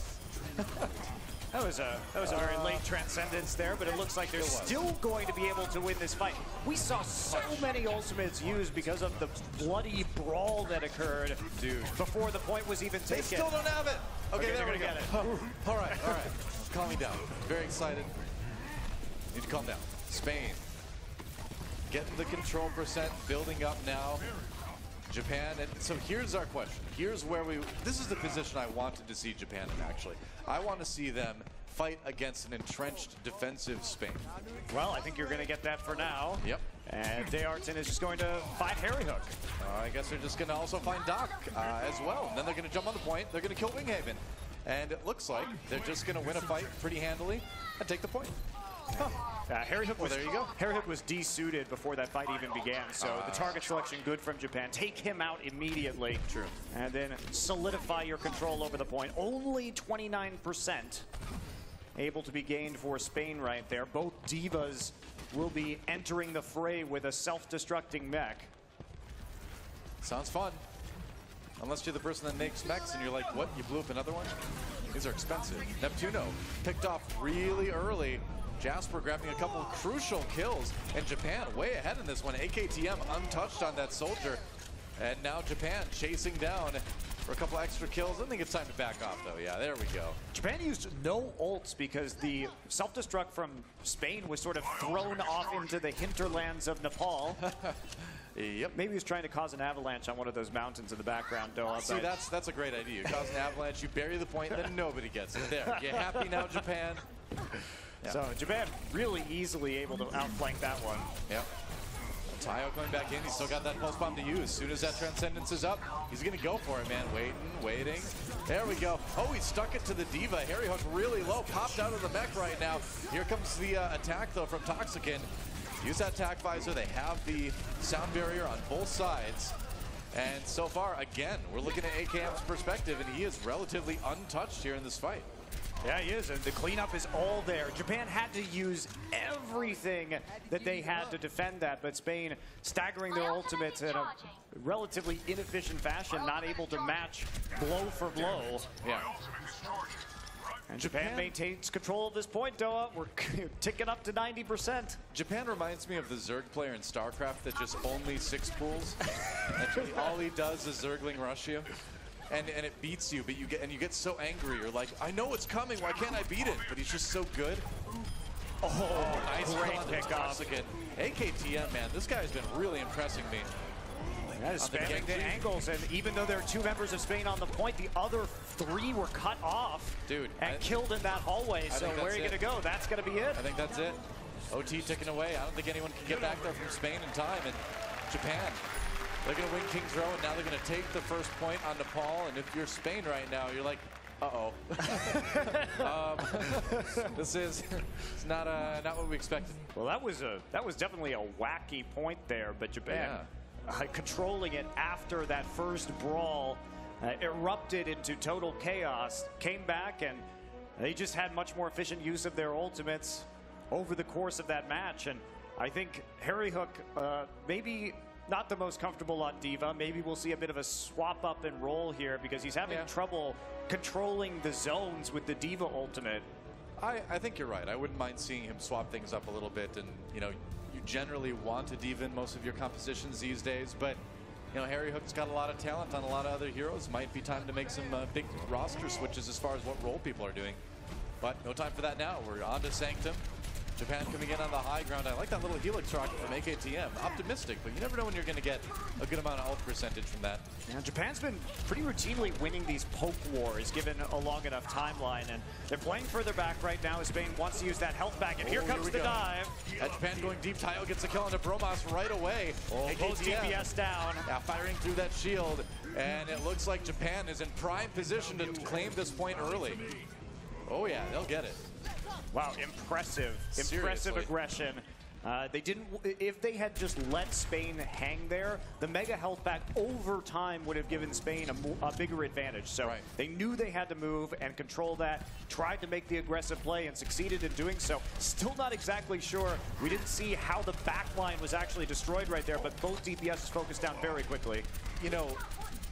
That was a very late transcendence there, but it looks like they're still going to be able to win this fight. We saw so many ultimates used because of the bloody brawl that occurred before the point was even taken. They still don't have it. Okay, there we go. Get it. All right. Calming down. Very excited. Need to calm down. Spain getting the control percent, building up now. Japan, and so here's our question. Here's where this is the position I wanted to see Japan in, actually. I want to see them fight against an entrenched defensive Spain. Well, I think you're going to get that for now. Yep. And Dearton is just going to find Harry Hook. I guess they're just going to also find Doc as well. And then they're going to jump on the point. They're going to kill Winghaven. And it looks like they're just going to win a fight pretty handily and take the point. Huh. Harry Hook was, there you go. Harry Hook was desuited before that fight even began, so the target selection good from Japan. Take him out immediately. True. And then solidify your control over the point. Only 29% able to be gained for Spain right there. Both divas will be entering the fray with a self-destructing mech. Sounds fun. Unless you're the person that makes mechs and you're like, what, you blew up another one? These are expensive. Neptuno picked off really early. Jasper grabbing a couple of crucial kills, and Japan way ahead in this one. AKTM untouched on that soldier, and now Japan chasing down for a couple extra kills. I think it's time to back off, though. Yeah, there we go. Japan used no ults because the self-destruct from Spain was sort of thrown off into the hinterlands of Nepal. Yep. Maybe he was trying to cause an avalanche on one of those mountains in the background, Doa. See, that's a great idea. You cause an avalanche, you bury the point, then nobody gets it. There. You happy now, Japan? Yeah. So Japan really easily able to outflank that one. Yep. Tayo coming back in. He's still got that pulse bomb to use. As soon as that transcendence is up, he's going to go for it, man. Waiting. There we go. Oh, he stuck it to the diva. Harry Hook really low. Popped out of the mech right now. Here comes the attack, though, from Toxican. Use that attack visor. They have the sound barrier on both sides. And so far, again, we're looking at AKM's perspective, and he is relatively untouched here in this fight. Yeah, he is, and the cleanup is all there. Japan had to use everything that they had to defend that, but Spain staggering their ultimates in a relatively inefficient fashion, not able to match blow for blow. Yeah. And Japan maintains control of this point, Doa. We're ticking up to 90%. Japan reminds me of the Zerg player in StarCraft that just only 6 pools. And all he does is Zergling rush you. And it beats you, but you get so angry. You're like, I know it's coming, why can't I beat it? But he's just so good. Oh, nice great pickup. Again. AKTM, man, this guy's been really impressing me. Yeah, spamming the angles, and even though there are 2 members of Spain on the point, the other 3 were cut off, dude, and killed in that hallway. So where are you going to go? That's going to be it. I think that's it. OT ticking away. I don't think anyone can get back there from Spain in time. And Japan, they're going to win King's Row, and now they're going to take the first point on Nepal. And if you're Spain right now, you're like, uh-oh. This is not what we expected. Well, that was definitely a wacky point there, but Japan controlling it after that first brawl erupted into total chaos, came back, and they just had much more efficient use of their ultimates over the course of that match. And I think Harry Hook maybe not the most comfortable on D.Va. Maybe we'll see a bit of a swap up and roll here because he's having trouble controlling the zones with the D.Va ultimate. I think you're right. I wouldn't mind seeing him swap things up a little bit. And, you know, you generally want a D.Va in most of your compositions these days. But, you know, Harry Hook's got a lot of talent on a lot of other heroes. Might be time to make some big roster switches as far as what role people are doing. But no time for that now. We're on to Sanctum. Japan coming in on the high ground. I like that little helix rocket from AKTM. Optimistic, but you never know when you're going to get a good amount of ult percentage from that. Now, Japan's been pretty routinely winning these poke wars given a long enough timeline, and they're playing further back right now as Spain wants to use that health back, and here comes the dive. Japan going deep. Tayo gets a kill onto Bromas right away. Both DPS down. Yeah, firing through that shield, and it looks like Japan is in prime position to claim this point early. Oh yeah, they'll get it. Wow, impressive Seriously. aggression. They didn't. If they had just let Spain hang there, the mega health back over time would have given Spain a bigger advantage. So they knew they had to move and control that. Tried to make the aggressive play and succeeded in doing so. Still not exactly sure. We didn't see how the back line was actually destroyed right there, but both DPSs focused down very quickly. You know,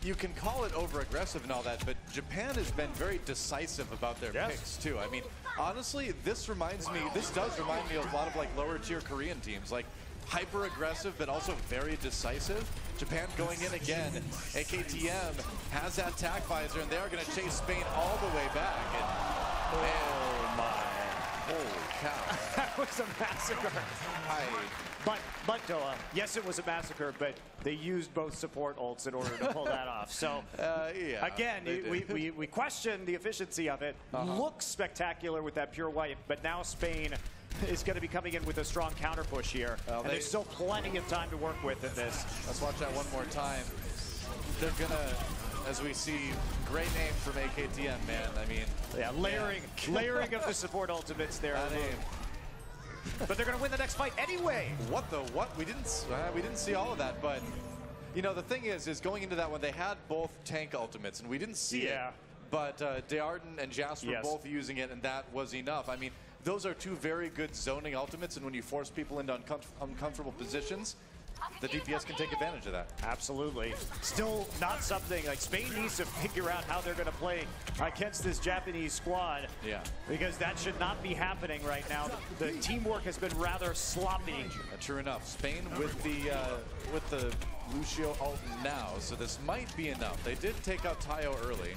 you can call it over-aggressive and all that, but Japan has been very decisive about their picks, too. I mean, honestly, this does remind me of a lot of, like, lower-tier Korean teams, like, hyper-aggressive, but also very decisive. Japan going in again. AKTM has that tac visor, and they are going to chase Spain all the way back. And, oh, my. Holy cow. That was a massacre. But Doa, yes, it was a massacre, but they used both support ults in order to pull that off. So, again, we question the efficiency of it. Looks spectacular with that pure white, but now Spain is going to be coming in with a strong counter push here. And there's still plenty of time to work with in this. Let's watch that one more time. They're going to, as we see, great name from AKTM, man. I mean, yeah, layering of the support ultimates there. But they're going to win the next fight anyway. What? We didn't see all of that, but you know the thing is going into that one they had both tank ultimates and we didn't see it. But Dearden and Jasper both using it, and that was enough. I mean, those are 2 very good zoning ultimates, and when you force people into uncomfortable positions, the DPS can take advantage of that. Absolutely. Still not something, like Spain needs to figure out how they're going to play against this Japanese squad. Yeah. Because that should not be happening right now. The teamwork has been rather sloppy. True enough. Spain with the Lucio ult now, so this might be enough. They did take out Tayo early.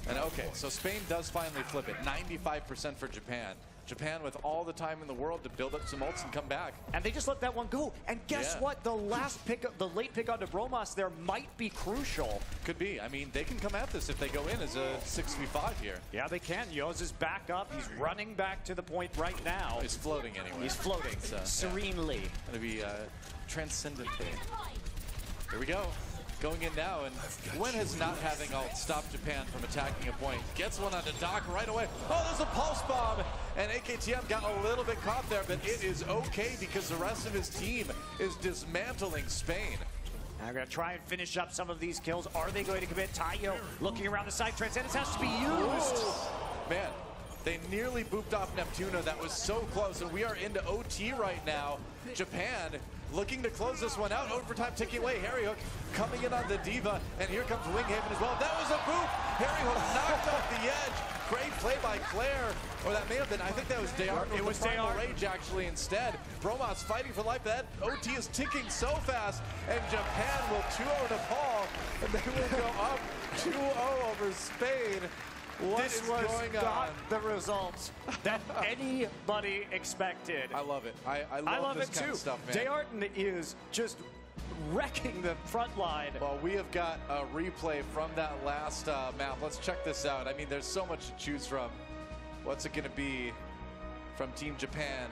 And okay, so Spain does finally flip it. 95% for Japan. Japan with all the time in the world to build up some ults and come back. And they just let that one go. And guess what? The last pick, the late pick onto Bromas there might be crucial. Could be. I mean, they can come at this if they go in as a 6v5 here. Yeah, they can. Yoz is back up. He's running back to the point right now. He's floating anyway. He's floating serenely. Going to be transcendent there. Here we go. Going in now, and when has not having ult stopped Japan from attacking a point? Gets one onto Doc right away. Oh, there's a pulse bomb, and AKTM got a little bit caught there, but it is okay because the rest of his team is dismantling Spain. I'm going to try and finish up some of these kills. Are they going to commit? Tayo looking around the side. Transcendence has to be used. Man, they nearly booped off Neptuna. That was so close, and we are into OT right now. Japan looking to close this one out. Overtime ticking away. Harry Hook coming in on the D.Va, and here comes Winghaven as well. That was a boop. Harry Hook knocked off the edge. great play by Claire. Or that may have been, I think that was Dayarden. It was Primal Rage actually instead. Bromas fighting for life. That OT is ticking so fast. And Japan will 2-0 Nepal. And they will go up 2-0 over Spain. What this is was going not on? the results that anybody expected. I love it. I love this kind of stuff, man. Dayarden is just wrecking the front line. Well, we have got a replay from that last map. Let's check this out. I mean, there's so much to choose from. What's it going to be from Team Japan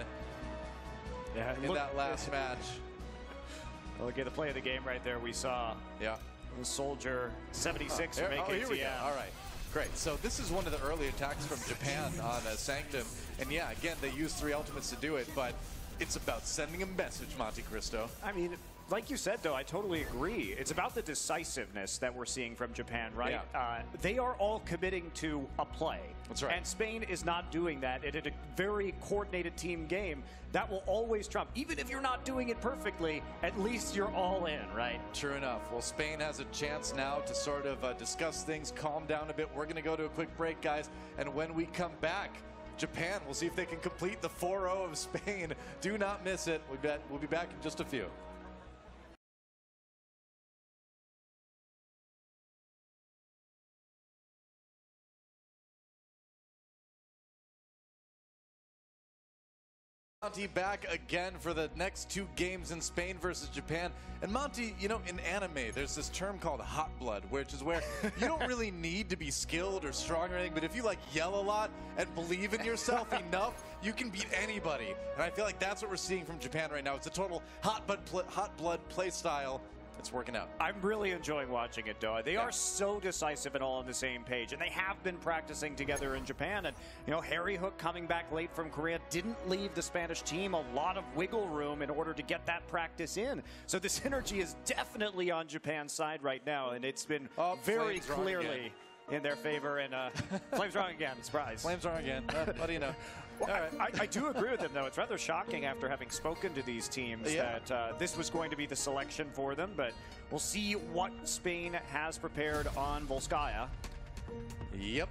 in that last match? Look at the play of the game right there. We saw the Soldier 76 make it. Here we go. All right. Great. So this is one of the early attacks from Japan on Sanctum. And yeah, again, they use 3 ultimates to do it, but it's about sending a message, Monte Cristo. I mean, like you said, though, I totally agree. It's about the decisiveness that we're seeing from Japan, right? Yeah. They are all committing to a play. That's right. And Spain is not doing that. And in a very coordinated team game, that will always trump. Even if you're not doing it perfectly, at least you're all in, right? True enough. Well, Spain has a chance now to sort of discuss things, calm down a bit. We're going to go to a quick break, guys. And when we come back, Japan, we'll see if they can complete the 4-0 of Spain. Do not miss it. We'll be back in just a few. Monty back again for the next 2 games in Spain versus Japan. And Monty, you know, in anime, there's this term called hot blood, which is where you don't really need to be skilled or strong or anything, but if you like yell a lot and believe in yourself enough, you can beat anybody. And I feel like that's what we're seeing from Japan right now. It's a total hot blood play style. It's working out. I'm really enjoying watching it, Doa. They are so decisive and all on the same page, and they have been practicing together in Japan. And, you know, Harry Hook coming back late from Korea didn't leave the Spanish team a lot of wiggle room in order to get that practice in. So this energy is definitely on Japan's side right now, and it's been very clearly in their favor. And Flames wrong again. Surprise. Flames wrong again. What do you know? Well, I do agree with him, though. It's rather shocking after having spoken to these teams that this was going to be the selection for them. But we'll see what Spain has prepared on Volskaya. Yep.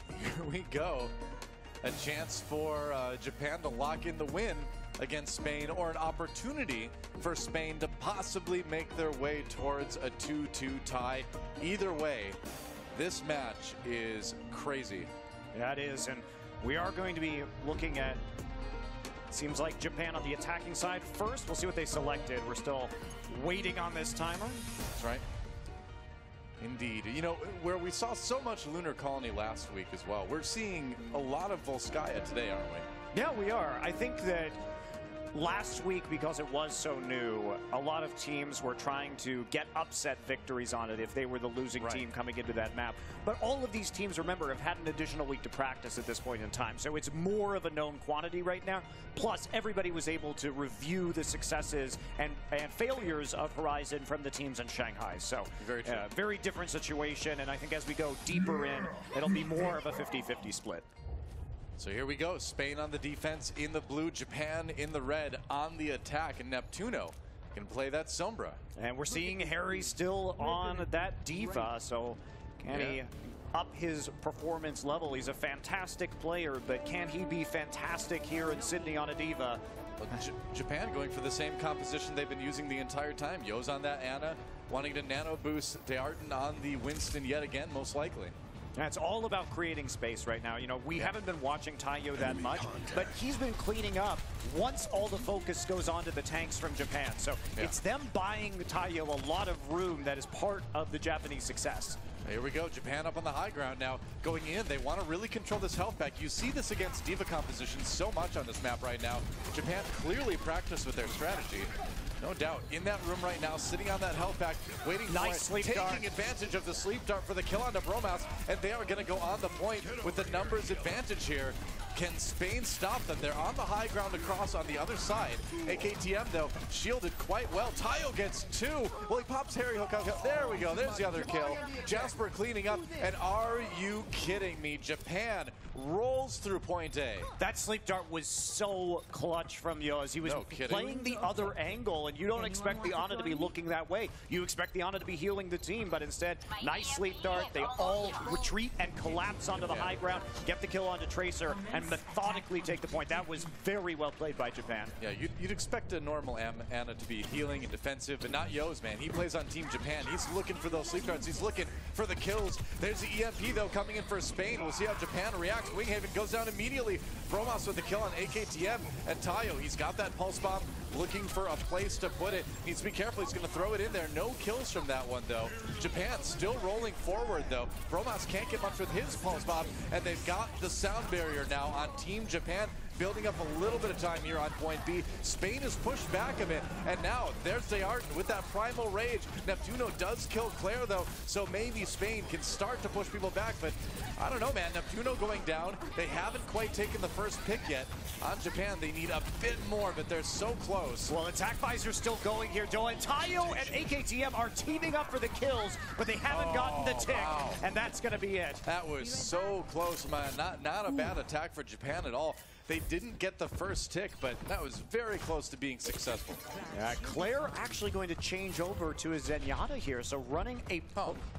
Here we go. A chance for Japan to lock in the win against Spain, or an opportunity for Spain to possibly make their way towards a 2-2 tie. Either way, this match is crazy. Yeah, it is. And we are going to be looking at, it seems like Japan on the attacking side first. We'll see what they selected. We're still waiting on this timer. That's right. Indeed. You know, where we saw so much Lunar Colony last week as well, we're seeing a lot of Volskaya today, aren't we? Yeah, we are. I think that last week, because it was so new, a lot of teams were trying to get upset victories on it if they were the losing team coming into that map. But all of these teams, remember, have had an additional week to practice at this point in time. So it's more of a known quantity right now. Plus, everybody was able to review the successes and failures of Horizon from the teams in Shanghai. So very true. Very different situation. And I think as we go deeper in, it'll be more of a 50-50 split. So here we go. Spain on the defense in the blue, Japan in the red on the attack, and Neptuno can play that Sombra. And we're seeing Harry still on that Diva, so can he up his performance level? He's a fantastic player, but can he be fantastic here in Sydney on a Diva? Well, Japan going for the same composition they've been using the entire time. Yo's on that Ana, wanting to nano boost Dayarden on the Winston yet again, most likely. And it's all about creating space right now. You know, we haven't been watching Taiyo that much, but he's been cleaning up once all the focus goes on to the tanks from Japan. So it's them buying Taiyo a lot of room that is part of the Japanese success. Here we go, Japan up on the high ground now. Going in, they want to really control this health pack. You see this against Diva composition so much on this map right now. Japan clearly practiced with their strategy. No doubt. In that room right now, sitting on that health pack, waiting for it, taking advantage of the sleep dart for the kill on the Bromas, and they are going to go on the point with the numbers advantage here. Can Spain stop them? They're on the high ground across on the other side. AKTM, though, shielded quite well. Tayo gets 2. Well, he pops Harry Hook out. There we go. There's the other kill. Jasper cleaning up. And are you kidding me? Japan rolls through point A. That sleep dart was so clutch from Yoz. He was playing the other angle, and you don't expect the Ana to be looking that way. You expect the Ana to be healing the team, but instead, nice sleep dart. They all retreat and collapse onto the high ground, get the kill onto Tracer, and methodically take the point. That was very well played by Japan. Yeah, you'd expect a normal Ana to be healing and defensive, but not Yoz, man. He plays on Team Japan. He's looking for those sleep darts. He's looking for the kills. There's the EMP, though, coming in for Spain. We'll see how Japan reacts. Winghaven goes down immediately. Bromas with the kill on AKTM, and Tayo, he's got that pulse bomb, looking for a place to put it. Needs to be careful. He's going to throw it in there. No kills from that one, though. Japan still rolling forward, though. Bromas can't get much with his pulse bomb, and they've got the sound barrier now on Team Japan, building up a little bit of time here on point B. Spain is pushed back a bit, and now there's Dearden with that primal rage. Neptuno does kill Claire, though, so maybe Spain can start to push people back, but I don't know, man. Neptuno going down. They haven't quite taken the first pick yet. On Japan, they need a bit more, but they're so close. Well, Attack Visor's still going here, Doan. Tayo and AKTM are teaming up for the kills, but they haven't gotten the tick, and that's going to be it. That was so close, man. Not a bad attack for Japan at all. They didn't get the first tick, but that was very close to being successful. Yeah, Claire actually going to change over to a Zenyatta here, so running a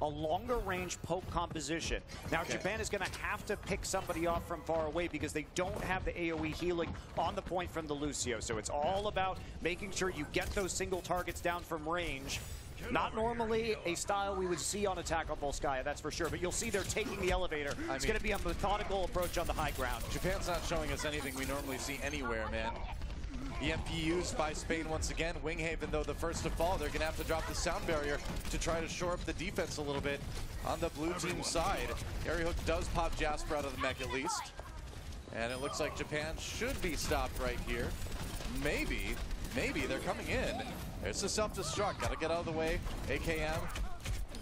longer range poke composition. Now Japan is going to have to pick somebody off from far away because they don't have the AoE healing on the point from the Lucio. So it's all about making sure you get those single targets down from range. Not normally a style we would see on Attack on Volskaya, that's for sure, but you'll see they're taking the elevator. It's going to be a methodical approach on the high ground. Japan's not showing us anything we normally see anywhere, man. EMP used by Spain once again. Winghaven, though, the first to fall. They're going to have to drop the sound barrier to try to shore up the defense a little bit on the blue team side. Harry Hook does pop Jasper out of the mech at least. And it looks like Japan should be stopped right here. Maybe they're coming in. There's the self-destruct. Got to get out of the way. AKM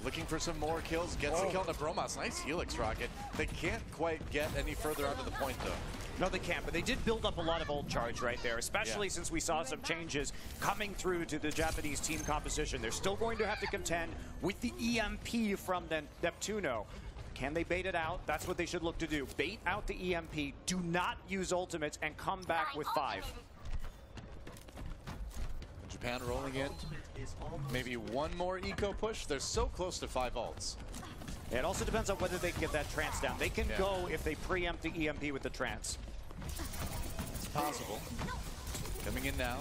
looking for some more kills. Gets the kill on Bromas. Nice Helix rocket. They can't quite get any further onto the point, though. No, they can't, but they did build up a lot of ult charge right there, especially since we saw some changes coming through to the Japanese team composition. They're still going to have to contend with the EMP from Neptuno. Can they bait it out? That's what they should look to do. Bait out the EMP, do not use ultimates, and come back with 5. Japan rolling in. Maybe one more eco push. They're so close to 5 ults. It also depends on whether they can get that trance down. They can go if they preempt the EMP with the trance. It's possible. Coming in now.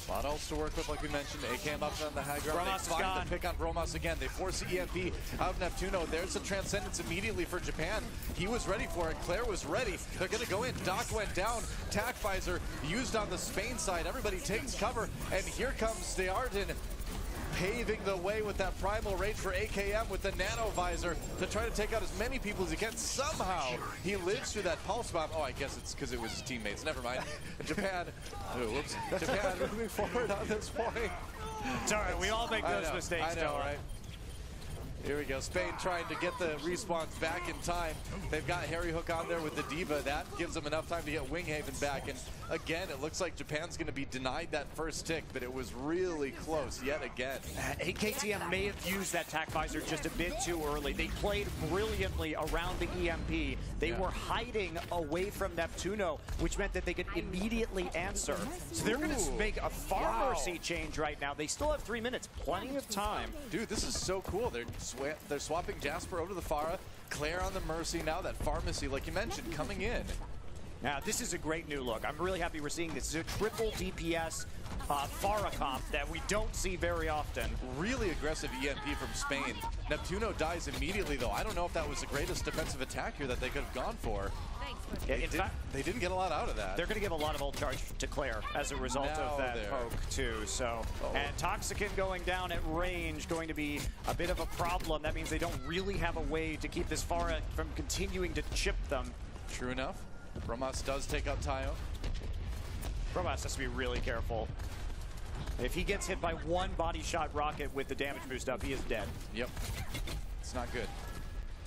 A lot of ults to work with, like we mentioned. AKM up on the high ground. Bromas they find the pick on Bromas again. They force the EMP out of Neptuno. There's the Transcendence immediately for Japan. He was ready for it. Claire was ready. They're going to go in. Doc went down. Tac Visor used on the Spain side. Everybody takes cover. And here comes Dearden, paving the way with that primal rage for AKM with the nano visor to try to take out as many people as he can. Somehow he lives through that pulse bomb. Oh, I guess it's because it was his teammates. Never mind. Japan, Japan moving forward on this point. It's all right. We all make those mistakes. I know, right? Here we go. Spain trying to get the respawns back in time. They've got Harry Hook on there with the Diva. That gives them enough time to get Winghaven back. And again, it looks like Japan's going to be denied that first tick, but it was really close yet again. AKTM may have used that Tac Visor just a bit too early. They played brilliantly around the EMP. They were hiding away from Neptuno, which meant that they could immediately answer. So they're going to make a far mercy change right now. They still have 3 minutes, plenty of time. Dude, this is so cool. They're swapping Jasper over to the Pharah, Claire on the Mercy, now that Pharmacy, like you mentioned, coming in. Now, this is a great new look. I'm really happy we're seeing this. It's a triple DPS Pharah comp that we don't see very often. Really aggressive EMP from Spain. Neptuno dies immediately, though. I don't know if that was the greatest defensive attack here that they could have gone for. In fact, they didn't get a lot out of that. They're going to give a lot of ult charge to Claire as a result of that poke, too. So, and Toxicant going down at range, going to be a bit of a problem. That means they don't really have a way to keep this Pharah from continuing to chip them. True enough. Bromas does take out Tayo. Bromas has to be really careful. If he gets hit by one body shot rocket with the damage boost up, he is dead. Yep. It's not good.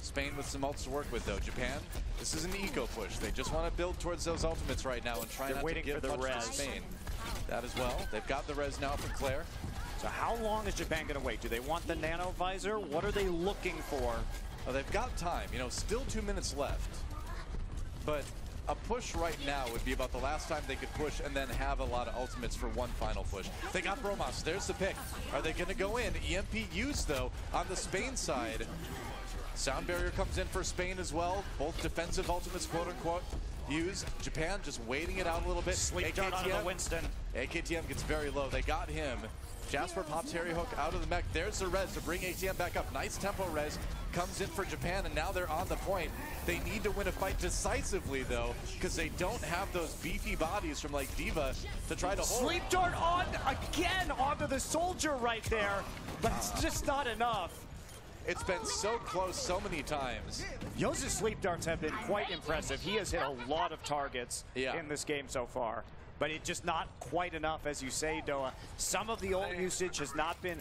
Spain with some ults to work with, though. Japan, this is an eco push. They just want to build towards those ultimates right now and try not to give much to Spain. That as well. They've got the res now from Claire. So how long is Japan going to wait? Do they want the nano visor? What are they looking for? Well, they've got time. You know, still 2 minutes left. But a push right now would be about the last time they could push and then have a lot of ultimates for one final push. They got Bromas. There's the pick. Are they going to go in? EMP used, though, on the Spain side. Sound barrier comes in for Spain as well. Both defensive ultimates, quote-unquote, used. Japan just waiting it out a little bit. Sleep dart onto the Winston. AKTM gets very low. They got him. Jasper pops Harry Hook out of the mech. There's the res to bring ATM back up. Nice tempo res comes in for Japan, and now they're on the point. They need to win a fight decisively, though, because they don't have those beefy bodies from, like, D.Va to try to hold. Sleep dart on again onto the soldier right there, but it's just not enough. It's been so close so many times. Yoza's sleep darts have been quite impressive. He has hit a lot of targets in this game so far, but it's just not quite enough, as you say, Doa. Some of the ult usage has not been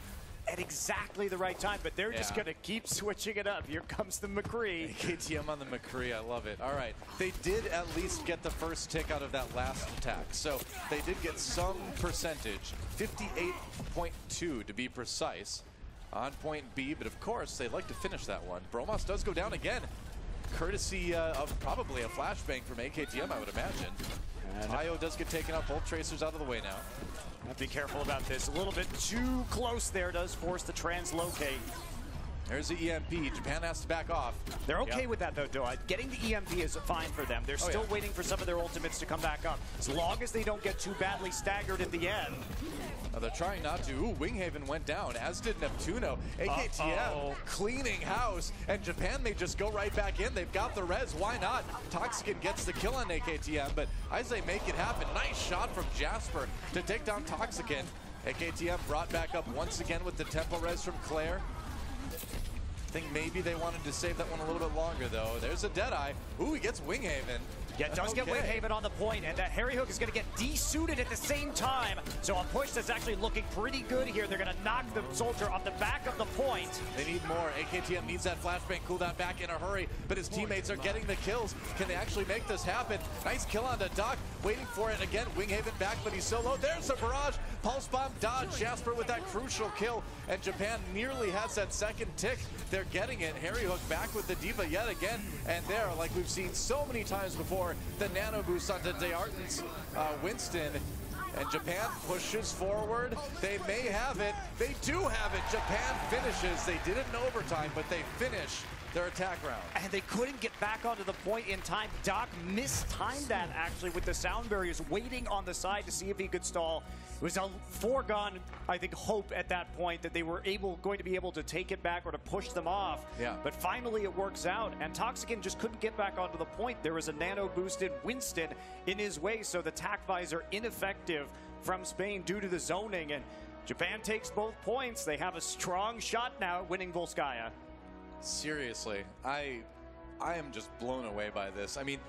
at exactly the right time, but they're just going to keep switching it up. Here comes the McCree. KTM on the McCree, I love it. All right, they did at least get the first tick out of that last attack, so they did get some percentage, 58.2 to be precise, on point B, but of course, they'd like to finish that one. Bromas does go down again, courtesy of probably a flashbang from AKTM, I would imagine. And IO does get taken out, both tracers out of the way now. Have to be careful about this. A little bit too close there does force the translocate. There's the EMP. Japan has to back off. They're okay with that, though, Doa. Getting the EMP is fine for them. They're still waiting for some of their ultimates to come back up. As long as they don't get too badly staggered at the end. They're trying not to. Ooh, Winghaven went down, as did Neptuno. AKTM cleaning house, and Japan may just go right back in. They've got the res. Why not? Toxican gets the kill on AKTM, but I say make it happen. Nice shot from Jasper to take down Toxican. AKTM brought back up once again with the tempo res from Claire. I think maybe they wanted to save that one a little bit longer, though. There's a Deadeye. Ooh, he gets Winghaven. Yeah, does get Winghaven on the point, and Harry Hook is going to get desuited at the same time. So a push that's actually looking pretty good here. They're going to knock the soldier off the back of the point. They need more. AKTM needs that flashbang cooldown back in a hurry, but his teammates are getting the kills. Can they actually make this happen? Nice kill on the Doc. Waiting for it again. Winghaven back, but he's so low. There's a barrage. Pulse bomb dodge. Jasper with that crucial kill, and Japan nearly has that second tick. They're getting it. Harry Hook back with the D.Va yet again, and there, like we've seen so many times before, the nano boost onto DeArton's Winston, and Japan pushes forward. They may have it. They do have it. Japan finishes. They did it in overtime, but they finish their attack round. And they couldn't get back onto the point in time. Doc mistimed that, actually, with the sound barriers, waiting on the side to see if he could stall. It was a foregone, I think, hope at that point that they were going to be able to take it back or to push them off. Yeah. But finally it works out, and Toxican just couldn't get back onto the point. There was a nano-boosted Winston in his way, so the tac visor ineffective from Spain due to the zoning, and Japan takes both points. They have a strong shot now at winning Volskaya. Seriously, I am just blown away by this. I mean,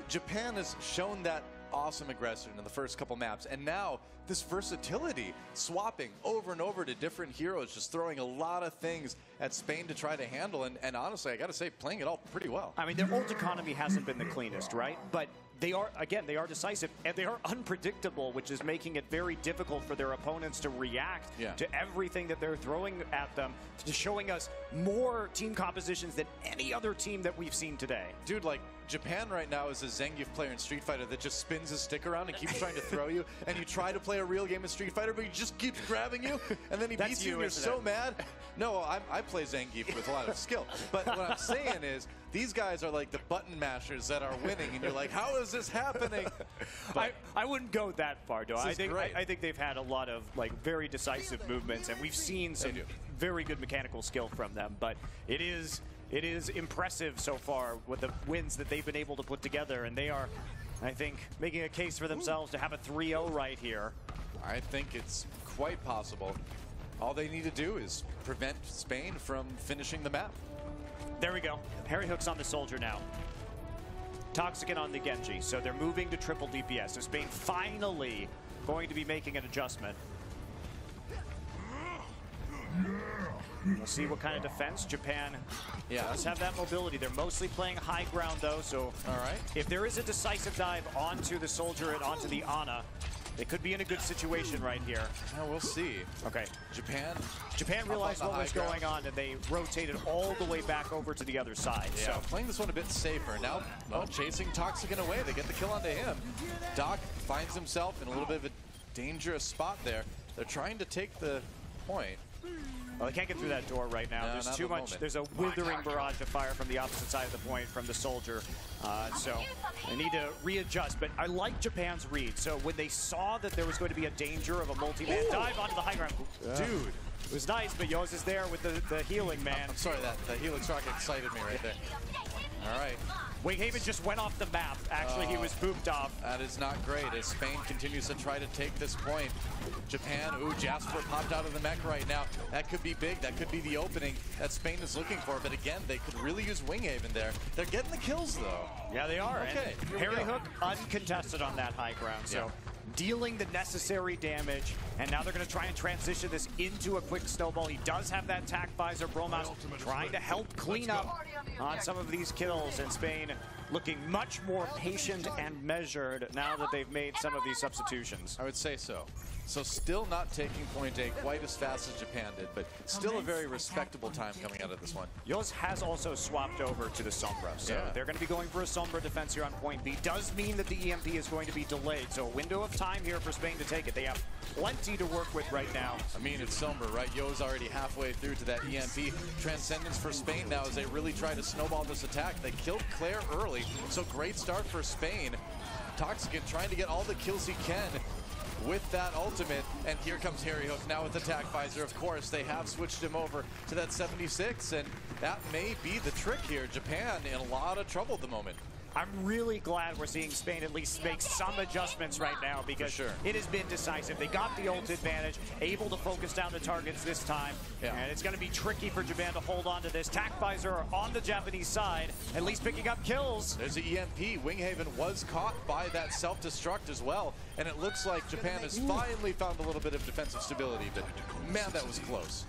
Japan has shown that awesome aggression in the first couple maps, and now this versatility, swapping over and over to different heroes, just throwing a lot of things at Spain to try to handle, and honestly, I gotta say, playing it all pretty well. I mean, their ult economy hasn't been the cleanest, right? But they are, again, they are decisive, and they are unpredictable, which is making it very difficult for their opponents to react to everything that they're throwing at them, to showing us more team compositions than any other team that we've seen today. Dude, like, Japan right now is a Zangief player in Street Fighter that just spins his stick around and keeps trying to throw you, and you try to play a real game of Street Fighter, but he just keeps grabbing you, and then he beats you, and you're so mad. No, I play Zangief with a lot of skill, but what I'm saying is, these guys are like the button mashers that are winning, and you're like, how is this happening? But I wouldn't go that far, though. I think they've had a lot of like very decisive movements, and we've seen some very good mechanical skill from them, but it is impressive so far with the wins that they've been able to put together, and they are, I think, making a case for themselves to have a 3-0 right here. I think it's quite possible. All they need to do is prevent Spain from finishing the map. There we go. Harry Hook's on the soldier now. Toxican on the Genji, so they're moving to triple DPS. So Spain finally going to be making an adjustment. We'll see what kind of defense Japan does have that mobility. They're mostly playing high ground, though, so if there is a decisive dive onto the Soldier and onto the Ana, they could be in a good situation right here. Yeah, we'll see. Okay. Japan realized what was going on, and they rotated all the way back over to the other side. Yeah, So playing this one a bit safer. Now, chasing Toxic away. They get the kill onto him. Doc finds himself in a little bit of a dangerous spot there. They're trying to take the point. Well, they can't get through that door right now. No, There's too much. There's a withering barrage of fire from the opposite side of the point from the Soldier. So they need to readjust. But I like Japan's read. So when they saw that there was going to be a danger of a multi-man dive onto the high ground, dude, it was nice. But Yoz is there with the healing man. I'm sorry, that Helix Rock excited me right there. All right. Winghaven just went off the map. Actually, he was booped off. That is not great as Spain continues to try to take this point. Japan, Jasper popped out of the mech right now. That could be big. That could be the opening that Spain is looking for. But again, they could really use Winghaven there. They're getting the kills, though. Yeah, they are. Okay. And Harry Hook uncontested on that high ground. So dealing the necessary damage. And now they're going to try and transition this into a quick snowball. He does have that tack visor. Bromas trying to help clean up on some of these kills. And Spain looking much more patient and measured now that they've made some of these substitutions. I would say so. So still not taking point A quite as fast as Japan did, but still a very respectable time coming out of this one. Yoz has also swapped over to the Sombra, so they're going to be going for a Sombra defense here on point B. Does mean that the EMP is going to be delayed, so a window of time here for Spain to take it. They have plenty to work with right now. I mean, it's Sombra, right? Yo's already halfway through to that EMP. Transcendence for Spain now as they really try to snowball this attack. They killed Claire early, so great start for Spain. Toxic trying to get all the kills he can with that ultimate, and here comes Harry Hook now with the tack visor. Of course, they have switched him over to that 76, and that may be the trick here. Japan in a lot of trouble at the moment. I'm really glad we're seeing Spain at least make some adjustments right now because it has been decisive. They got the ult advantage, able to focus down the targets this time, and it's going to be tricky for Japan to hold on to this. Tack visor on the Japanese side, at least picking up kills. There's the EMP. Winghaven was caught by that self-destruct as well, and it looks like Japan has finally found a little bit of defensive stability, but man, that was close.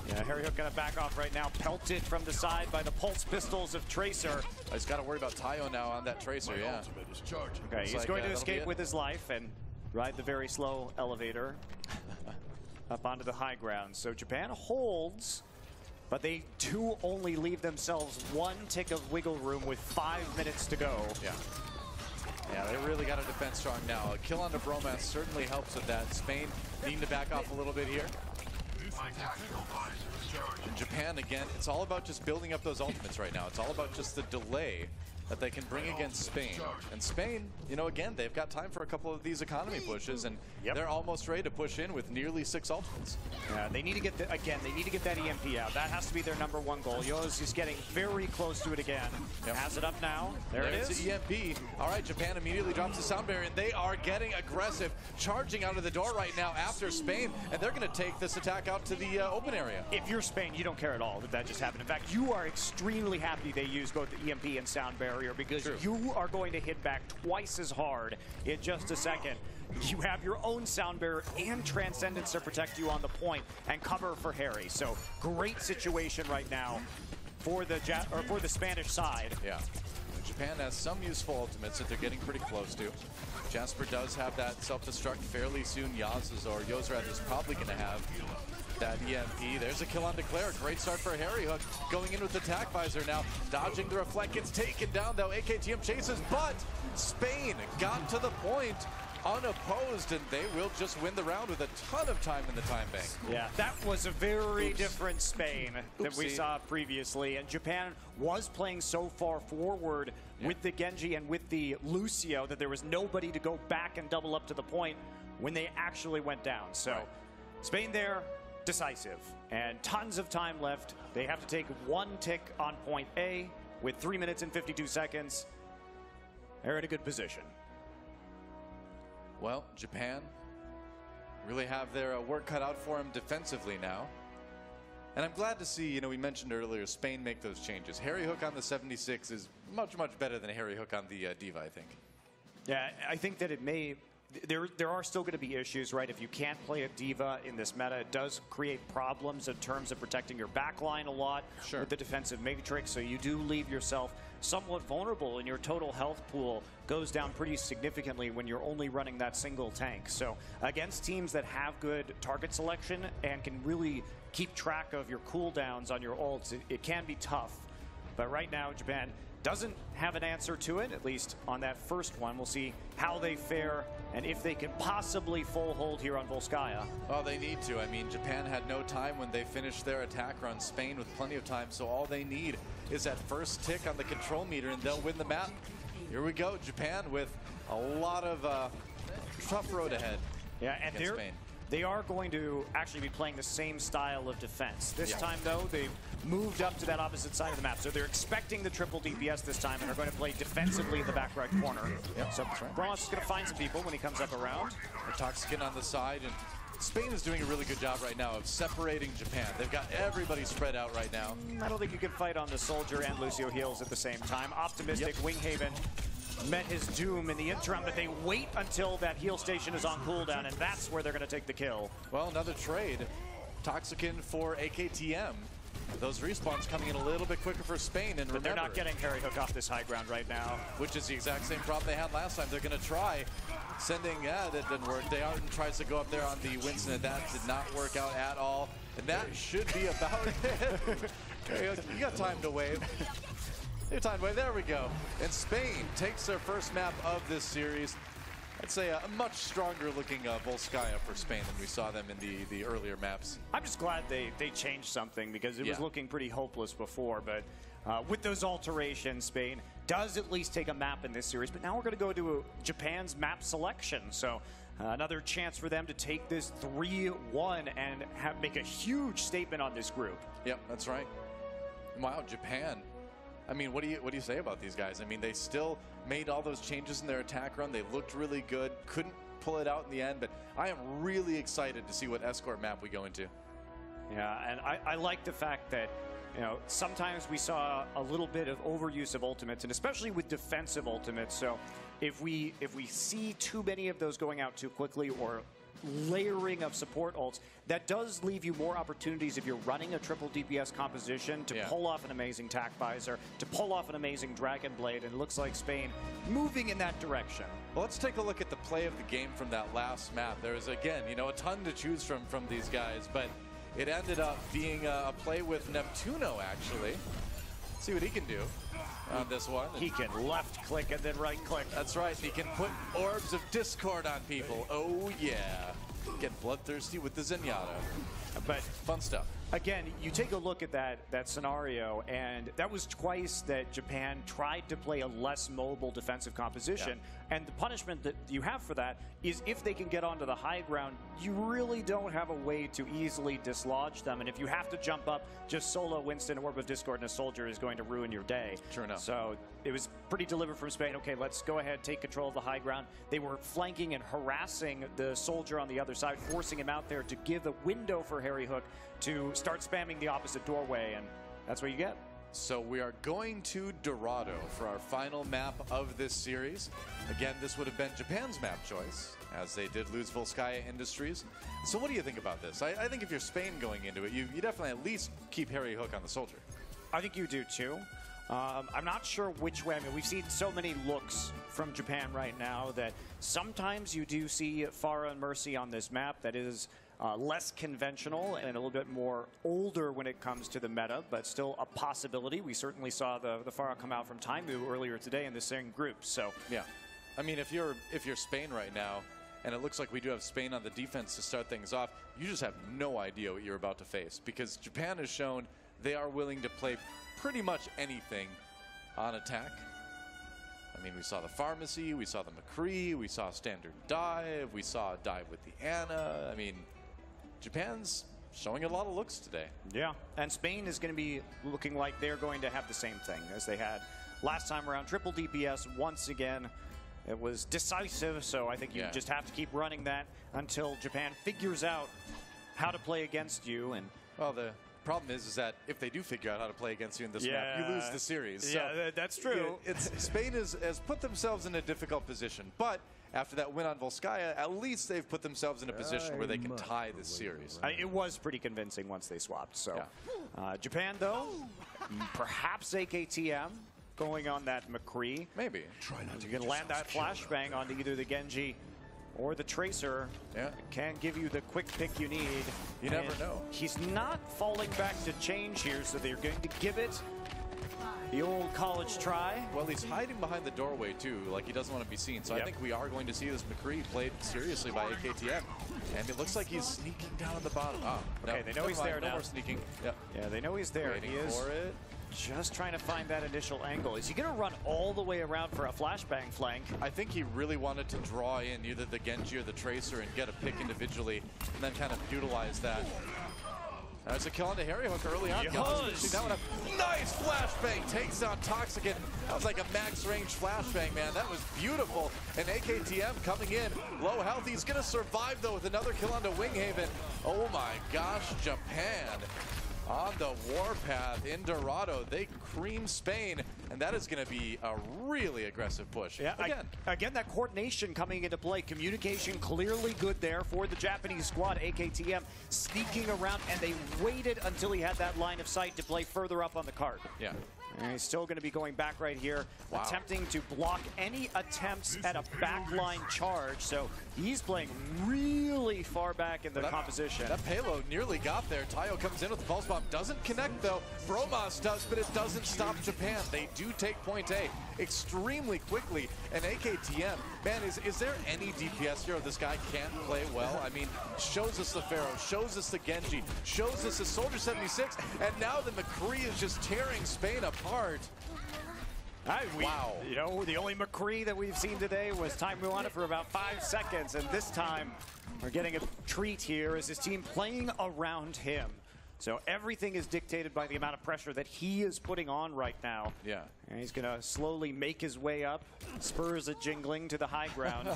Yeah, Harry Hook gonna back off right now, pelted from the side by the pulse pistols of Tracer. He's got to worry about Tayo now on that Tracer, Okay, he's going to escape with his life and ride the very slow elevator up onto the high ground. So Japan holds, but they do only leave themselves one tick of wiggle room with 5 minutes to go. Yeah, they really got to defend strong now. A kill onto Bromas certainly helps with that. Spain needing to back off a little bit here. In Japan, again, it's all about just building up those ultimates right now. It's all about just the delay that they can bring against Spain. And Spain, you know, again, they've got time for a couple of these economy pushes, and they're almost ready to push in with nearly 6 ultimates. Yeah, they need to get, they need to get that EMP out. That has to be their #1 goal. Yoz is getting very close to it again. Has it up now. There's the EMP. All right, Japan immediately drops the sound barrier, and they are getting aggressive, charging out of the door right now after Spain, and they're going to take this attack out to the open area. If you're Spain, you don't care at all that just happened. In fact, you are extremely happy they used both the EMP and sound barrier because you are going to hit back twice as hard in just a second. You have your own sound barrier and Transcendence to protect you on the point and cover for Harry. So great situation right now for the Spanish side. Yeah. Japan has some useful ultimates that they're getting pretty close to. Jasper does have that self-destruct fairly soon. Yozrath is probably going to have that EMP. There's a kill on Declare. Great start for Harry Hook. Going in with the tack visor now. Dodging the reflect. Gets taken down though. AKTM chases, but Spain got to the point unopposed, and they will just win the round with a ton of time in the time bank. Yeah, that was a very different Spain than we saw previously, and Japan was playing so far forward with the Genji and with the Lucio that there was nobody to go back and double up to the point when they actually went down. So Spain there, decisive, and tons of time left. They have to take one tick on point A with 3 minutes and 52 seconds. They're in a good position. Well, Japan really have their work cut out for them defensively now. And I'm glad to see, you know, we mentioned earlier, Spain make those changes. Harry Hook on the 76 is much, much better than Harry Hook on the Diva, I think. Yeah, I think that there are still going to be issues, right? If you can't play a diva in this meta, it does create problems in terms of protecting your backline a lot with the defensive matrix. So you do leave yourself somewhat vulnerable, and your total health pool goes down pretty significantly when you're only running that single tank. So against teams that have good target selection and can really keep track of your cooldowns on your ults, it can be tough. But right now, Japan doesn't have an answer to it, at least on that first one. We'll see how they fare and if they can possibly full hold here on Volskaya. Oh, they need to. I mean, Japan had no time when they finished their attack run. Spain with plenty of time, so all they need is that first tick on the control meter, and they'll win the map. Here we go, Japan with a lot of tough road ahead. Yeah, and they are going to actually be playing the same style of defense. This time, though, they've moved up to that opposite side of the map. So they're expecting the triple DPS this time and are going to play defensively in the back right corner. So Bronze is going to find some people when he comes up around. Toxican on the side, and Spain is doing a really good job right now of separating Japan. They've got everybody spread out right now. I don't think you can fight on the Soldier and Lucio heals at the same time. Optimistic Winghaven met his doom in the interim, but they wait until that heal station is on cooldown, and that's where they're going to take the kill. Well, another trade. Toxican for AKTM. Those respawns coming in a little bit quicker for Spain, and but they're not getting Harry Hook off this high ground right now. Which is the exact same problem they had last time. They're going to try sending, that didn't work. Dearden tries to go up there on the Winston, and that did not work out at all. And that should be about it. You got time to wave. There we go. And Spain takes their first map of this series. I'd say a much stronger looking Volskaya for Spain than we saw them in the earlier maps. I'm just glad they changed something, because it was looking pretty hopeless before. But with those alterations, Spain does at least take a map in this series. But now we're going to go to Japan's map selection. So another chance for them to take this 3-1 and make a huge statement on this group. Yep, that's right. Wow, Japan. I mean, what do you say about these guys? I mean, they still made all those changes in their attack run. They looked really good. Couldn't pull it out in the end, but I am really excited to see what escort map we go into. Yeah, and I like the fact that, you know, sometimes we saw a little bit of overuse of ultimates, and especially with defensive ultimates. So if we see too many of those going out too quickly, or layering of support ults, that does leave you more opportunities if you're running a triple DPS composition to pull off an amazing Tac Visor, to pull off an amazing Dragon Blade, and it looks like Spain moving in that direction. Well, let's take a look at the play of the game from that last map. There was, again, you know, a ton to choose from these guys, but it ended up being a play with Neptuno, actually. Let's see what he can do on this one. He can left click and then right click. That's right. He can put orbs of discord on people. Oh yeah. Get bloodthirsty with the Zenyatta. But fun stuff. Again, you take a look at that scenario, and that was twice that Japan tried to play a less mobile defensive composition. And the punishment that you have for that is, if they can get onto the high ground, you really don't have a way to easily dislodge them. And if you have to jump up, just solo Winston, Orb of Discord, and a Soldier is going to ruin your day. Sure enough. So it was pretty deliberate from Spain. Okay, let's go ahead, take control of the high ground. They were flanking and harassing the Soldier on the other side, forcing him out there to give a window for Harry Hook to start spamming the opposite doorway, and that's what you get. So we are going to Dorado for our final map of this series. Again, this would have been Japan's map choice, as they did lose Volskaya Industries. So what do you think about this? I think if you're Spain going into it, you definitely at least keep Harry Hook on the Soldier. I think you do too. I'm not sure which way. I mean, we've seen so many looks from Japan right now that sometimes you do see Pharah and Mercy on this map that is less conventional and a little bit more older when it comes to the meta, but still a possibility. We certainly saw the Pharah come out from Taimu earlier today in the same group. So yeah, I mean, if you're Spain right now, and it looks like we do have Spain on the defense to start things off, you just have no idea what you're about to face, because Japan has shown they are willing to play pretty much anything on attack. I mean, we saw the Pharmacy, we saw the McCree, we saw Standard Dive, we saw a dive with the Ana. I mean, Japan's showing a lot of looks today. Yeah, and Spain is going to be looking like they're going to have the same thing as they had last time around. Triple DPS once again. It was decisive, so I think you just have to keep running that until Japan figures out how to play against you. And well, the problem is that if they do figure out how to play against you in this map, you lose the series. Yeah, so, that's true. Spain has put themselves in a difficult position, but after that win on Volskaya, at least they've put themselves in a position where they can tie this series. It was pretty convincing once they swapped. So Japan, though, perhaps AKTM going on that McCree. Maybe. You can land that flashbang onto either the Genji or the Tracer. Yeah. Can give you the quick pick you need. You never know. He's not falling back to change here, so they're going to give it the old college try. Well, he's hiding behind the doorway, too, like he doesn't want to be seen. So I think we are going to see this McCree played seriously by AKTM. And it looks like he's sneaking down at the bottom. Oh, okay, they know he's there now. No more sneaking. Yep. Yeah, they know he's there. Waiting he is for it. Just trying to find that initial angle. Is he going to run all the way around for a flashbang flank? I think he really wanted to draw in either the Genji or the Tracer and get a pick individually and then kind of utilize that. There's a kill on the Harry Hook early on. Yes. That one up. Nice flashbang. Takes down Toxic. That was like a max range flashbang, man. That was beautiful. And AKTM coming in. Low health. He's going to survive, though, with another kill onto Winghaven. Oh, my gosh. Japan on the warpath in Dorado. They cream Spain, and that is going to be a really aggressive push. Yeah, again, that coordination coming into play. Communication clearly good there for the Japanese squad. AKTM sneaking around, and they waited until he had that line of sight to play further up on the cart. Yeah. And he's still going to be going back right here, attempting to block any attempts at a backline charge. So he's playing really far back in the composition. That payload nearly got there. Tayo comes in with the pulse bomb. Doesn't connect, though. Bromas does, but it doesn't stop Japan. They do take point A extremely quickly. And AKTM, man, is there any DPS hero this guy can't play well? I mean, shows us the Pharaoh, shows us the Genji, shows us the Soldier 76, and now the McCree is just tearing Spain apart. Wow. You know, the only McCree that we've seen today was time we wanted for about 5 seconds, and this time we're getting a treat here as his team playing around him. So everything is dictated by the amount of pressure that he is putting on right now. Yeah. And he's going to slowly make his way up. Spurs a jingling to the high ground.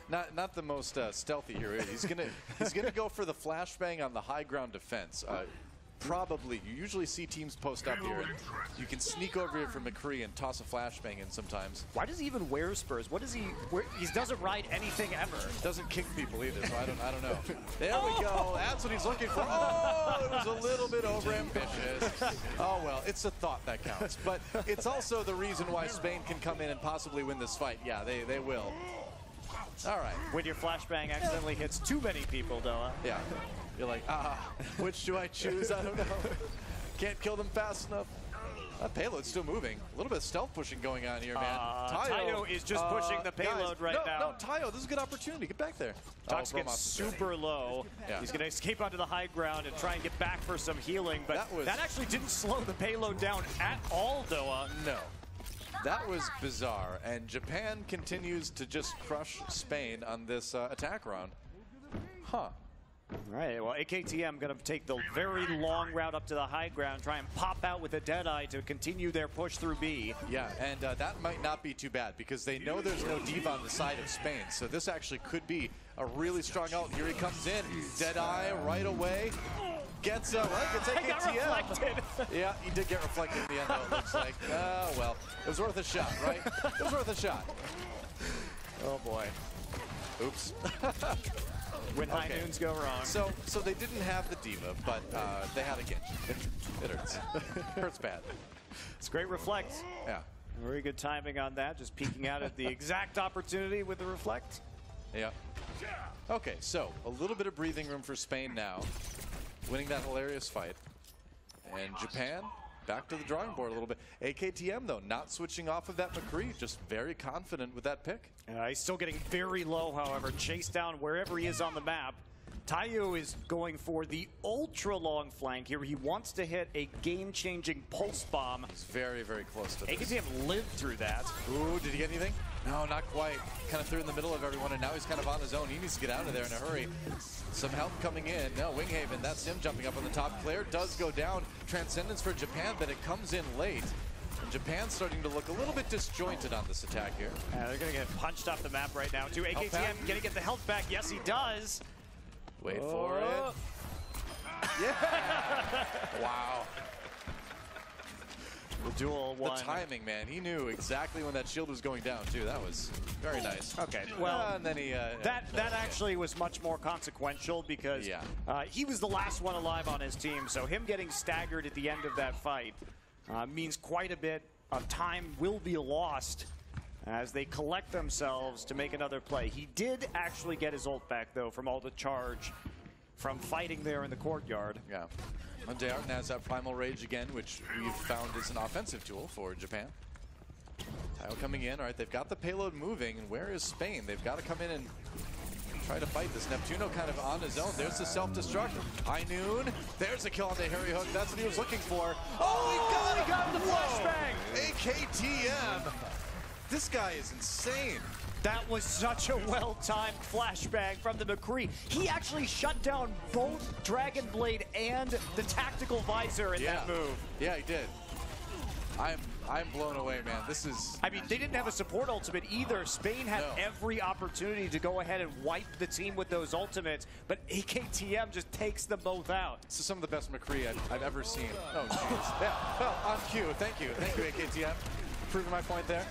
Not the most stealthy here. He's gonna go for the flashbang on the high ground defense. Probably. You usually see teams post up here, and you can sneak over here from McCree and toss a flashbang in sometimes. Why does he even wear Spurs? What does he wear? He doesn't ride anything ever. Doesn't kick people either, so I don't know. There we go. That's what he's looking for. Oh, it was a little bit overambitious. Oh, well, it's a thought that counts. But it's also the reason why Spain can come in and possibly win this fight. Yeah, they will. All right. When your flashbang accidentally hits too many people, Doa. Yeah. You're like, which do I choose? I don't know. Can't kill them fast enough. That payload's still moving. A little bit of stealth pushing going on here, man. Tayo is just pushing the payload now. No, Tayo, this is a good opportunity. Get back there. Tox gets super low. Yeah. He's going to escape onto the high ground and try and get back for some healing, but that actually didn't slow the payload down at all, Doa. No. That was bizarre, and Japan continues to just crush Spain on this attack round. Huh. All right, well, AKTM going to take the very long route up to the high ground, try and pop out with a Deadeye to continue their push through B. Yeah, and that might not be too bad because they know there's no diva on the side of Spain, so this actually could be a really strong ult. Here he comes in, Deadeye right away. Gets AKTM. Yeah, he did get reflected in the end, though, it looks like. Well, it was worth a shot, right? It was worth a shot. Oh, boy. Oops. When high noons go wrong. So they didn't have the diva, but they had a Genji. It hurts. Hurts bad. It's great reflect. Yeah. Very good timing on that. Just peeking out at the exact opportunity with the reflect. Yeah. Okay, so a little bit of breathing room for Spain now. Winning that hilarious fight. And Japan back to the drawing board a little bit. AKTM, though, not switching off of that McCree, just very confident with that pick. He's still getting very low, however, chased down wherever he is on the map. Tayo is going for the ultra-long flank here. He wants to hit a game-changing pulse bomb. He's very, very close to this. AKTM lived through that. Ooh, did he get anything? No, not quite. Kind of threw in the middle of everyone, and now he's kind of on his own. He needs to get out of there in a hurry. Some help coming in. No, Winghaven, that's him jumping up on the top. Claire does go down. Transcendence for Japan, but it comes in late. And Japan's starting to look a little bit disjointed on this attack here. Yeah, they're going to get punched off the map right now, too. AKTM going to get the health back. Yes, he does. Wait for it. Yeah! Wow. The dual one. The timing, man. He knew exactly when that shield was going down, too. That was very nice. Okay, well, and then he... that actually was much more consequential because he was the last one alive on his team, so him getting staggered at the end of that fight means quite a bit of time will be lost as they collect themselves to make another play. He did actually get his ult back, though, from all the charge from fighting there in the courtyard. Yeah. Dearton has that Primal Rage again, which we've found is an offensive tool for Japan. Tile coming in. All right, they've got the payload moving. And where is Spain? They've got to come in and try to fight this. Neptuno kind of on his own. There's the self-destruct. High Noon. There's a kill on the Harry Hook. That's what he was looking for. Oh, he got the flashbang! AKTM. This guy is insane. That was such a well-timed flashbang from the McCree. He actually shut down both Dragon Blade and the tactical visor in that move. Yeah, he did. I'm blown away, man. This is... I mean, they didn't have a support ultimate either. Spain had every opportunity to go ahead and wipe the team with those ultimates, but AKTM just takes them both out. This is some of the best McCree I've ever seen. Oh, jeez. Yeah, well, on cue. Thank you. Thank you, AKTM. Proving my point there.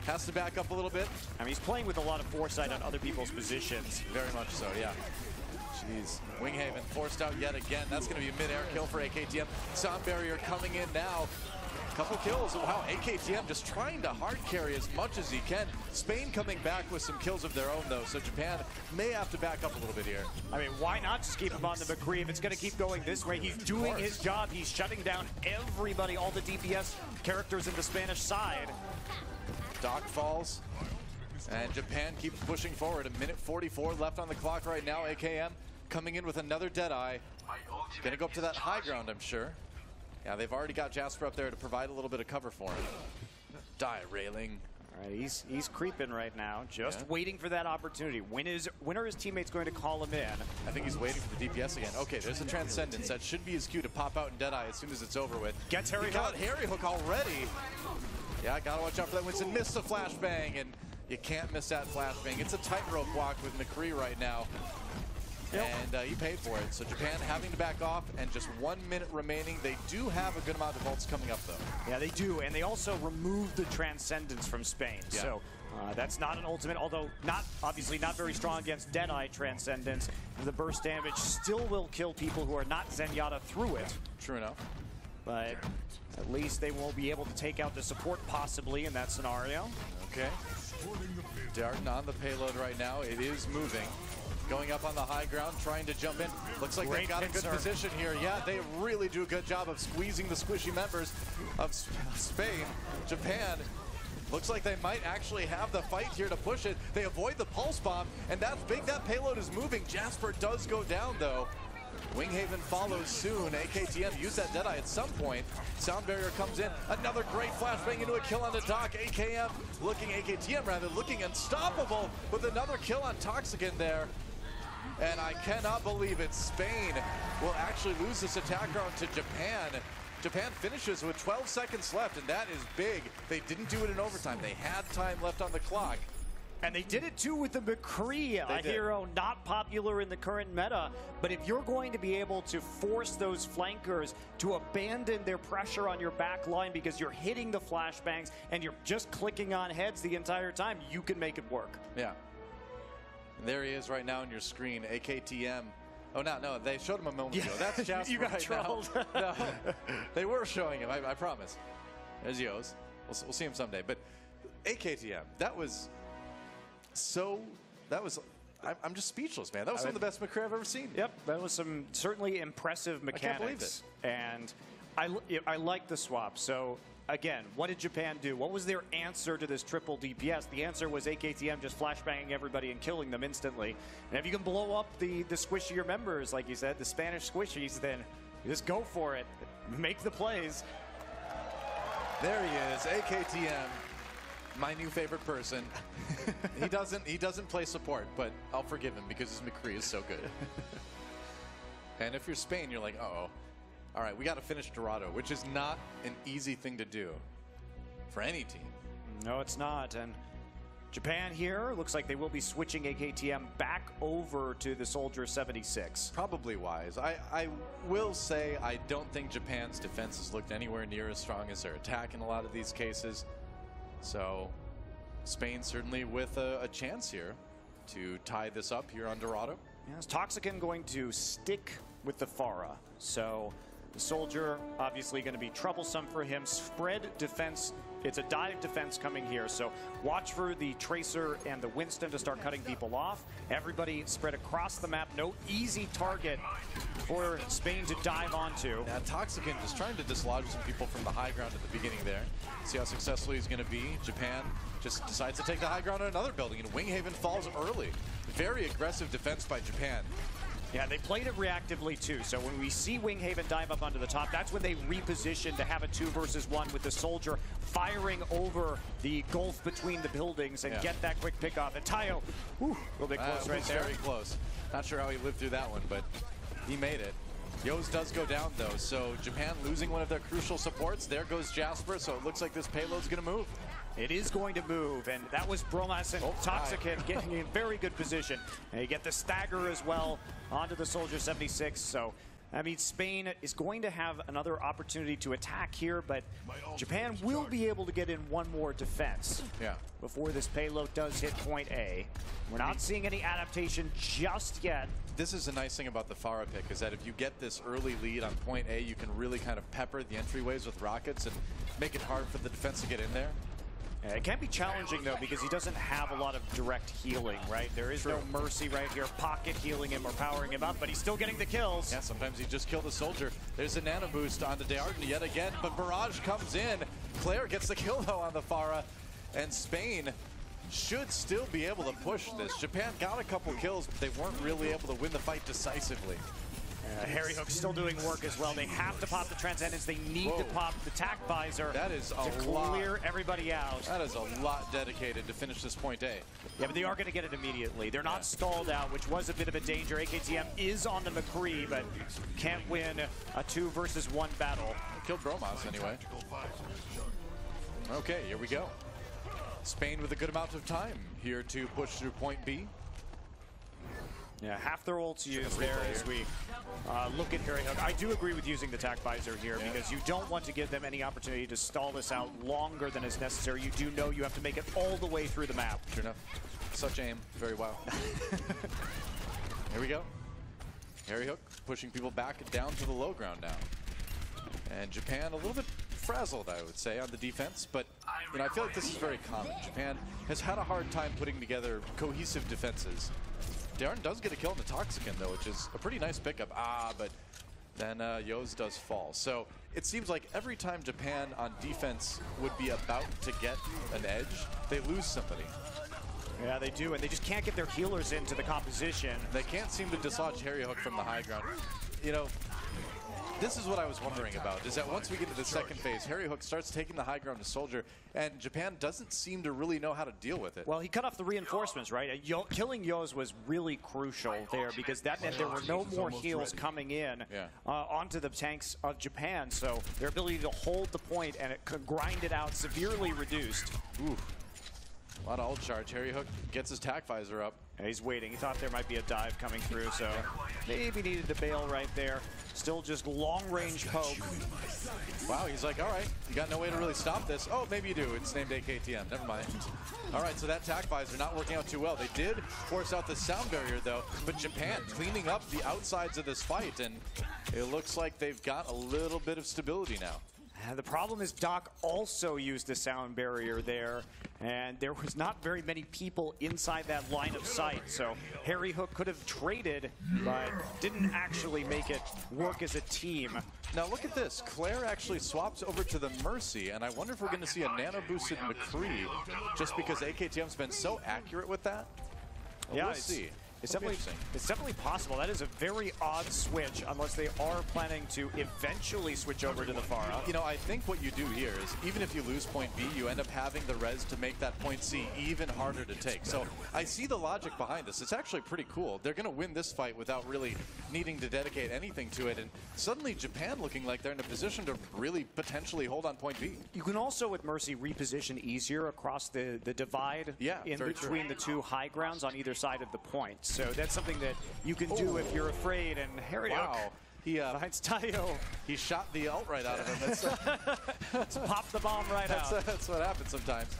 Has to back up a little bit. I mean, he's playing with a lot of foresight on other people's positions. Very much so, yeah. Jeez. Winghaven forced out yet again. That's going to be a mid-air kill for AKTM. Sound Barrier coming in now. Couple kills. Wow, AKTM just trying to hard carry as much as he can. Spain coming back with some kills of their own, though, so Japan may have to back up a little bit here. I mean, why not just keep him on the McCree if it's going to keep going this way? He's doing his job. He's shutting down everybody, all the DPS characters in the Spanish side. Doc falls, and Japan keeps pushing forward. A minute 44 left on the clock right now. AKM coming in with another Deadeye. Gonna go up to that high ground, I'm sure. Yeah, they've already got Jasper up there to provide a little bit of cover for him. Die railing. All right, he's creeping right now, just waiting for that opportunity. When are his teammates going to call him in? I think he's waiting for the DPS again. Okay, there's a Transcendence. That should be his cue to pop out and Deadeye as soon as it's over with. Gets Harry Hook. Got Harry Hook already. Yeah, gotta watch out for that. Winston missed the flashbang, and you can't miss that flashbang. It's a tightrope walk with McCree right now. And he paid for it. So Japan having to back off, and just 1 minute remaining. They do have a good amount of ults coming up, though. Yeah, they do, and they also removed the Transcendence from Spain. Yeah. So that's not an ultimate, although obviously not very strong against Deadeye Transcendence. The burst damage still will kill people who are not Zenyatta through it. True enough. But at least they won't be able to take out the support possibly in that scenario. Okay. Darton on the payload right now. It is moving. Going up on the high ground, trying to jump in. Looks like they've got a good position here. Yeah, they really do a good job of squeezing the squishy members of Spain. Japan looks like they might actually have the fight here to push it. They avoid the pulse bomb, and that's big. That payload is moving. Jasper does go down, though. Winghaven follows soon. AKTM use that Deadeye at some point. Sound Barrier comes in. Another great flashbang into a kill on the Doc. AKTM rather, looking unstoppable with another kill on Toxicant there. And I cannot believe it. Spain will actually lose this attack round to Japan. Japan finishes with 12 seconds left, and that is big. They didn't do it in overtime. They had time left on the clock. And they did it too with the McCree, a hero not popular in the current meta. But if you're going to be able to force those flankers to abandon their pressure on your back line because you're hitting the flashbangs and you're just clicking on heads the entire time, you can make it work. Yeah. And there he is right now on your screen, AKTM. Oh, no, they showed him a moment ago. That's Jasper. You got trolled. No, they were showing him, I promise. There's Yos. We'll see him someday. But AKTM, I'm just speechless, man. That was some of the best McCree I've ever seen. Yep, that was some certainly impressive mechanics. I can't believe it. And I like the swap. So, again, what did Japan do? What was their answer to this triple DPS? The answer was AKTM just flashbanging everybody and killing them instantly. And if you can blow up the squishier members, like you said, the Spanish squishies, then just go for it. Make the plays. There he is, AKTM. My new favorite person. He doesn't play support, but I'll forgive him because his McCree is so good. And if you're Spain, you're like, uh-oh. All right, we got to finish Dorado, which is not an easy thing to do for any team. No, it's not. And Japan here, looks like they will be switching AKTM back over to the Soldier 76. Probably wise. I will say I don't think Japan's defense has looked anywhere near as strong as their attack in a lot of these cases. So Spain certainly with a chance here to tie this up here on Dorado. Yes, Toxican going to stick with the Pharah. So the Soldier obviously going to be troublesome for him. Spread defense. It's a dive defense coming here, so watch for the Tracer and the Winston to start cutting people off. Everybody spread across the map. No easy target for Spain to dive onto. Now Toxican just trying to dislodge some people from the high ground at the beginning there. See how successful he's going to be. Japan just decides to take the high ground on another building, and Winghaven falls early. Very aggressive defense by Japan. Yeah, they played it reactively too. So when we see Winghaven dive up onto the top, that's when they reposition to have a 2 versus 1 with the Soldier firing over the gulf between the buildings and get that quick pick off. And Tayo, a little bit close right there. Very close. Not sure how he lived through that one, but he made it. Yos does go down though, so Japan losing one of their crucial supports. There goes Jasper, so it looks like this payload's gonna move. It is going to move, and that was Bromas and Toxican getting in very good position. And you get the stagger as well onto the Soldier 76. So, I mean, Spain is going to have another opportunity to attack here, but Japan will be able to get in one more defense before this payload does hit point A. We're not seeing any adaptation just yet. This is the nice thing about the Pharah pick, is that if you get this early lead on point A, you can really kind of pepper the entryways with rockets and make it hard for the defense to get in there. It can be challenging, though, because he doesn't have a lot of direct healing, right? There is no mercy right here, pocket healing him or powering him up, but he's still getting the kills. Yeah, sometimes he just killed the Soldier. There's a nano boost on the Dearden yet again, but Barrage comes in. Claire gets the kill, though, on the Pharah, and Spain should still be able to push this. Japan got a couple kills, but they weren't really able to win the fight decisively. Harry Hook still doing work as well. They have to pop the Transcendence. They need to pop the TAC Visor that is to clear everybody out. That is a lot dedicated to finish this point A. Yeah, but they are going to get it immediately. They're not stalled out, which was a bit of a danger. AKTM is on the McCree, but can't win a 2 versus 1 battle. Killed Bromas anyway. Okay, here we go. Spain with a good amount of time here to push through point B. Yeah, half their ults used there as we look at Harry Hook. I do agree with using the TAC Visor here because you don't want to give them any opportunity to stall this out longer than is necessary. You do know you have to make it all the way through the map. Sure enough. Such aim. Very well. Here we go. Harry Hook pushing people back down to the low ground now. And Japan a little bit frazzled, I would say, on the defense, but you know, I feel like this is very common. Japan has had a hard time putting together cohesive defenses. Darren does get a kill on the Toxican, though, which is a pretty nice pickup. But then Yos does fall. So it seems like every time Japan on defense would be about to get an edge, they lose somebody. Yeah, they do, and they just can't get their healers into the composition. They can't seem to dislodge Harry Hook from the high ground. You know, this is what I was wondering about, is that once we get to the second phase, Harry Hook starts taking the high ground to Soldier, and Japan doesn't seem to really know how to deal with it. Well, he cut off the reinforcements, right? Killing Yos was really crucial there because that meant there were no more heals coming in onto the tanks of Japan, so their ability to hold the point and it could grind it out severely reduced. Ooh. A lot of ult charge. Harry Hook gets his TAC Visor up. Yeah, he's waiting. He thought there might be a dive coming through, so maybe needed to bail right there. Still just long-range poke. Wow, he's like, all right, you got no way to really stop this. Oh, maybe you do. It's named AKTM. Never mind. All right, so that TAC Visor not working out too well. They did force out the sound barrier, though, but Japan cleaning up the outsides of this fight, and it looks like they've got a little bit of stability now. The problem is Doc also used the sound barrier there, and there was not very many people inside that line of sight, so Harry Hook could have traded, but didn't actually make it work as a team. Now look at this. Claire actually swaps over to the Mercy, and I wonder if we're going to see a nano-boosted McCree, just because AKTM's been so accurate with that. Well, we'll see. It's definitely possible. That is a very odd switch, unless they are planning to eventually switch over to the Pharah. You know, I think what you do here is, even if you lose point B, you end up having the res to make that point C even harder to take. So I see the logic behind this. It's actually pretty cool. They're going to win this fight without really needing to dedicate anything to it. And suddenly Japan looking like they're in a position to really potentially hold on point B. You can also, with Mercy, reposition easier across the divide in between the two high grounds on either side of the point. So that's something that you can do if you're afraid. And Harry he finds Tayo. He shot the ult right out of him. It's popped the bomb right out. That's what happens sometimes.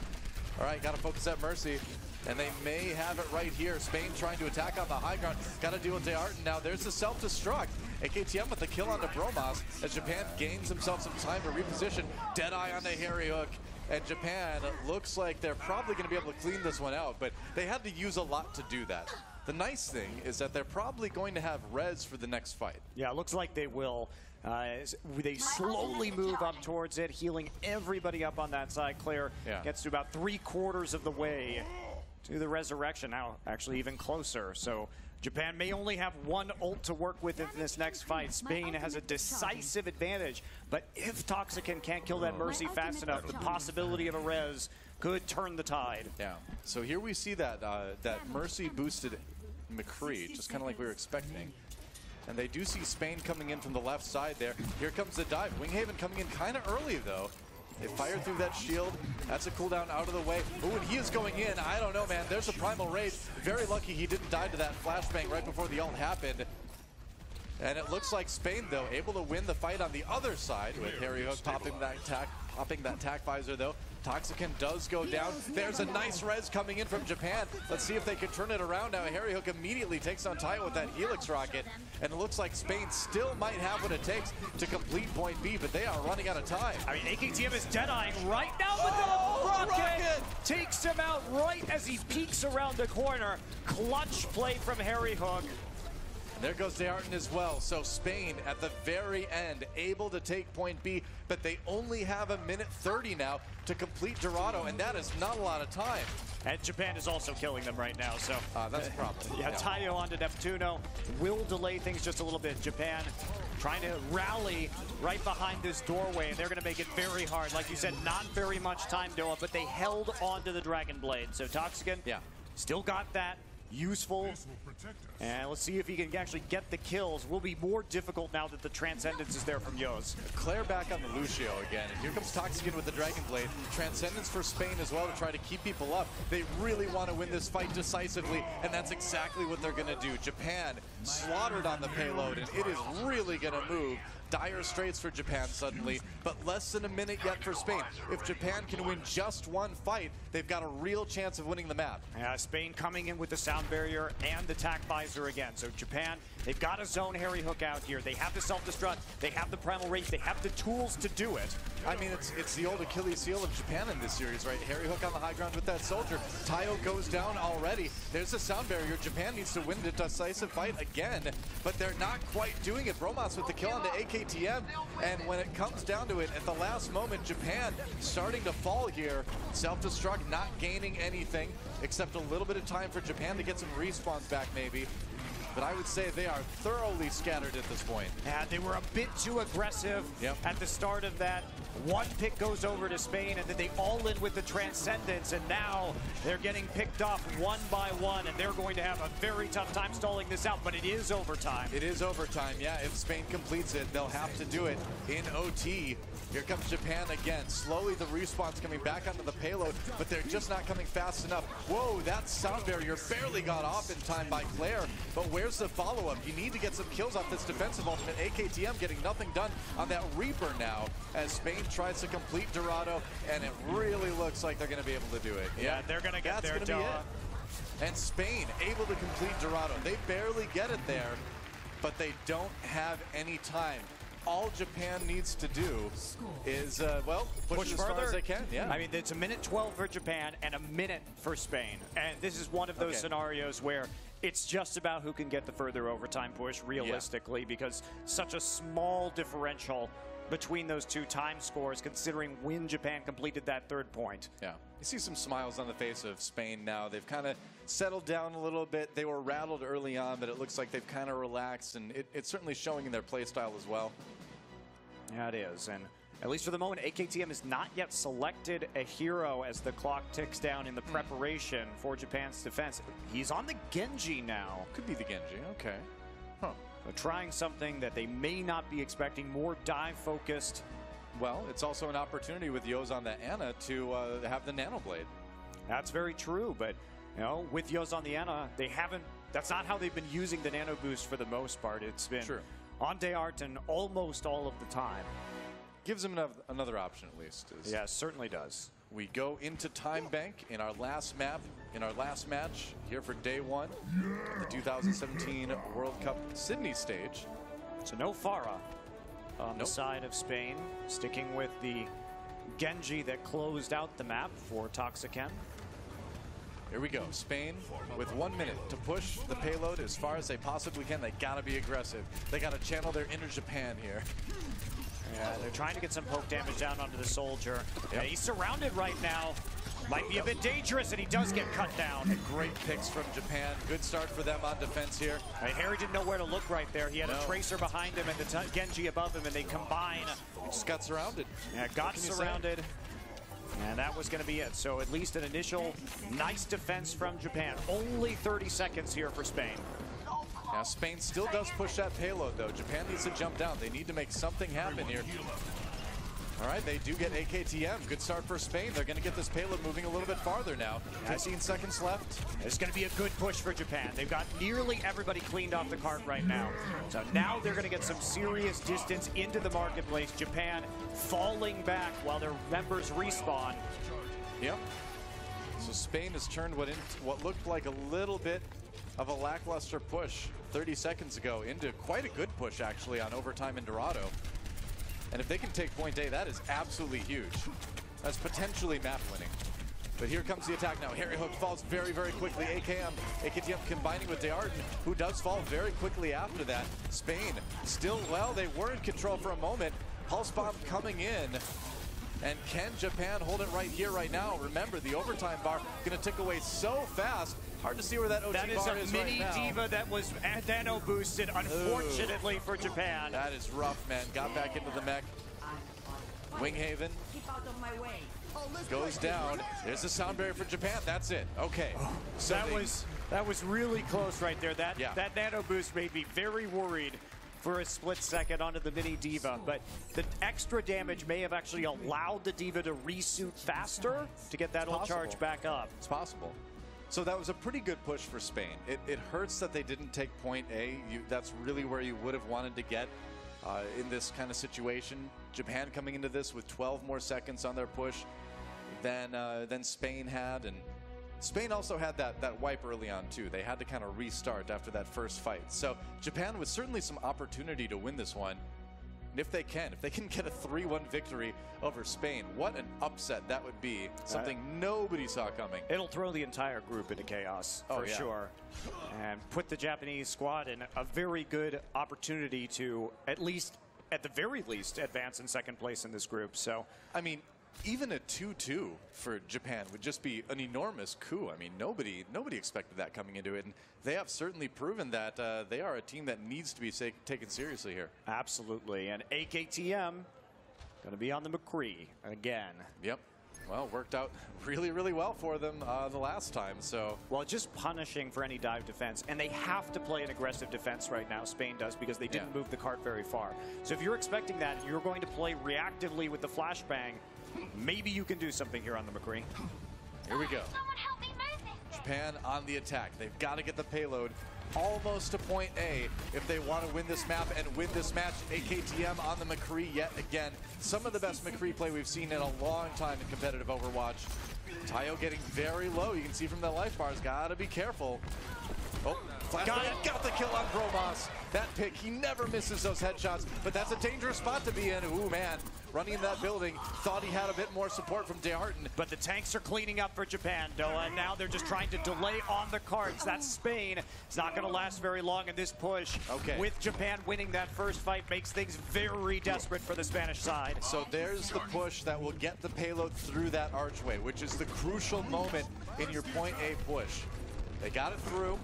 All right, got to focus at Mercy. And they may have it right here. Spain trying to attack on the high ground. Got to deal with Dearton now. There's the self-destruct. AKTM with the kill onto Bromas as Japan gains himself some time to reposition. Deadeye on the Harry Hook. And Japan looks like they're probably going to be able to clean this one out, but they had to use a lot to do that. The nice thing is that they're probably going to have res for the next fight. Yeah, it looks like they will. They slowly move up towards it, healing everybody up on that side. Claire gets to about 3/4 of the way to the resurrection, now actually even closer. So Japan may only have one ult to work with in this next fight. Spain has a decisive advantage, but if Toxican can't kill that Mercy fast enough, the possibility of a res could turn the tide. Yeah, so here we see that that Mercy boosted McCree, just kind of like we were expecting. And they do see Spain coming in from the left side there. Here comes the dive. Winghaven coming in kind of early, though. They fire through that shield. That's a cooldown out of the way. Ooh, and he is going in. I don't know, man. There's a Primal Rage. Very lucky he didn't die to that flashbang right before the ult happened. And it looks like Spain, though, able to win the fight on the other side with Harry Hook popping that tack visor, though. Toxican does go down. There's a nice res coming in from Japan. Let's see if they can turn it around now. Harry Hook immediately takes on Tayo with that Helix rocket. And it looks like Spain still might have what it takes to complete point B, but they are running out of time. I mean, AKTM is dead-eyeing right now, but the rocket takes him out right as he peeks around the corner. Clutch play from Harry Hook. And there goes Dearton as well. So Spain at the very end able to take point B, but they only have 1:30 now to complete Dorado, and that is not a lot of time. And Japan is also killing them right now, so that's a problem. Yeah, Tayo onto Neptuno will delay things just a little bit. Japan trying to rally right behind this doorway, and they're going to make it very hard. Like you said, not very much time, Noah, but they held onto the Dragon Blade. So Toxican still got that. Useful. And let's see if he can actually get the kills. Will be more difficult now that the Transcendence is there from Yoz. Claire back on the Lucio again. And here comes Toxican with the Dragon Blade. Transcendence for Spain as well to try to keep people up. They really want to win this fight decisively, and that's exactly what they're going to do. Japan slaughtered on the payload, and it is really going to move. Dire straits for Japan suddenly, but less than a minute yet for Spain. If Japan can win just one fight, they've got a real chance of winning the map. Yeah, Spain coming in with the sound barrier and the tack visor again. So Japan, they've got to zone Harry Hook out here. They have the self-destruct, they have the Primal Rage, they have the tools to do it. I mean, it's the old Achilles heel of Japan in this series, right? Harry Hook on the high ground with that soldier. Tayo goes down already. There's a sound barrier. Japan needs to win the decisive fight again, but they're not quite doing it. Bromas with the kill onto AKTM, and when it comes down to it, at the last moment, Japan starting to fall here. Self-destruct not gaining anything, except a little bit of time for Japan to get some respawns back, maybe. But I would say they are thoroughly scattered at this point. Yeah, they were a bit too aggressive at the start of that. One pick goes over to Spain, and then they all in with the Transcendence, and now they're getting picked off one by one, and they're going to have a very tough time stalling this out, but it is overtime. It is overtime, yeah. If Spain completes it, they'll have to do it in OT. Here comes Japan again. Slowly the respawn's coming back onto the payload, but they're just not coming fast enough. Whoa, that sound barrier barely got off in time by Claire, but where's the follow-up? You need to get some kills off this defensive ultimate. AKTM getting nothing done on that Reaper now as Spain tries to complete Dorado, and it really looks like they're going to be able to do it. Yeah, they're going to get there, Doa. And Spain able to complete Dorado. They barely get it there, but they don't have any time. All Japan needs to do is, well, push as far as they can. Yeah. I mean, it's 1:12 for Japan and a minute for Spain. And this is one of those scenarios where it's just about who can get the further overtime push realistically, because such a small differential between those two time scores, considering when Japan completed that third point. Yeah. You see some smiles on the face of Spain now. They've kind of settled down a little bit. They were rattled early on, but it looks like they've kind of relaxed, and it's certainly showing in their play style as well. Yeah, it is. And at least for the moment, AKTM has not yet selected a hero as the clock ticks down in the preparation for Japan's defense. He's on the Genji now. Could be the Genji, okay. Huh. So trying something that they may not be expecting, more dive-focused. Well, it's also an opportunity with Yoz on the Ana to have the Nano Blade. That's very true, but you know, with Yoz on the Ana, they haven't. That's not how they've been using the Nano Boost for the most part. It's been on Dearton almost all of the time. Gives them another option at least. Yeah, certainly does. We go into Time Bank in our last map, in our last match here for day one of the 2017 World Cup Sydney stage. So no Pharah on the side of Spain, sticking with the Genji that closed out the map for Toxiken. Here we go. Spain with 1 minute to push the payload as far as they possibly can. They gotta be aggressive. They gotta channel their inner Japan here. Yeah, they're trying to get some poke damage down onto the soldier. Yeah, he's surrounded right now. Might be a bit dangerous, and he does get cut down. And great picks from Japan. Good start for them on defense here. Harry didn't know where to look right there. He had a Tracer behind him and the Genji above him, and they combine. He just got surrounded. Yeah, got surrounded. And that was going to be it. So at least an initial nice defense from Japan. Only 30 seconds here for Spain. Now Spain still does push that payload, though. Japan needs to jump down. They need to make something happen here. All right, they do get AKTM. Good start for Spain. They're going to get this payload moving a little bit farther now. 15 seconds left. It's going to be a good push for Japan. They've got nearly everybody cleaned off the cart right now. So now they're going to get some serious distance into the marketplace. Japan falling back while their members respawn. Yep. So Spain has turned what looked like a little bit of a lackluster push 30 seconds ago into quite a good push, actually, on overtime in Dorado. And if they can take point A, that is absolutely huge. That's potentially map winning. But here comes the attack now. Harry Hook falls very, very quickly. AKTM combining with Dearton, who does fall very quickly after that. Spain still, well, they were in control for a moment. Pulse Bomb coming in. And can Japan hold it right here, right now? Remember, the overtime bar going to tick away so fast. Hard to see where that OT bar is right now. That is a mini diva that was nano boosted, unfortunately for Japan. That is rough, man. Got back into the mech. Winghaven goes down. There's the sound barrier for Japan. That's it. Okay. So that was really close right there. That nano boost made me very worried for a split second onto the mini diva, but the extra damage may have actually allowed the diva to resuit faster to get that ult charge back up. It's possible. So that was a pretty good push for Spain. It hurts that they didn't take point A. That's really where you would have wanted to get in this kind of situation. Japan coming into this with 12 more seconds on their push than Spain had, and Spain also had that wipe early on too. They had to kind of restart after that first fight. So Japan with certainly some opportunity to win this one. And if they can get a 3-1 victory over Spain, what an upset that would be. Something nobody saw coming. It'll throw the entire group into chaos, for sure. And put the Japanese squad in a very good opportunity to at the very least, advance in second place in this group. So, I mean, even a 2-2 for Japan would just be an enormous coup. I mean, nobody expected that coming into it, and they have certainly proven that they are a team that needs to be taken seriously here. Absolutely, and AKTM going to be on the McCree again. Yep. Well, worked out really, really well for them the last time. So, well, just punishing for any dive defense, and they have to play an aggressive defense right now. Spain does, because they didn't move the cart very far. So if you're expecting that, you're going to play reactively with the flashbang. Maybe you can do something here on the McCree. Here we go. Japan on the attack. They've got to get the payload almost to point A if they want to win this map and win this match. AKTM on the McCree yet again. Some of the best McCree play we've seen in a long time in competitive Overwatch. Tayo getting very low. You can see from the life bars. Got to be careful. Oh, Got the kill on Bromas. That pick, he never misses those headshots, but that's a dangerous spot to be in. Ooh, man. Running in that building, thought he had a bit more support from D'Arton. But the tanks are cleaning up for Japan, Doa. Now they're just trying to delay on the cards. That's Spain. It's not going to last very long in this push. Okay. With Japan winning that first fight makes things very desperate for the Spanish side. So there's the push that will get the payload through that archway, which is the crucial moment in your point A push. They got it through,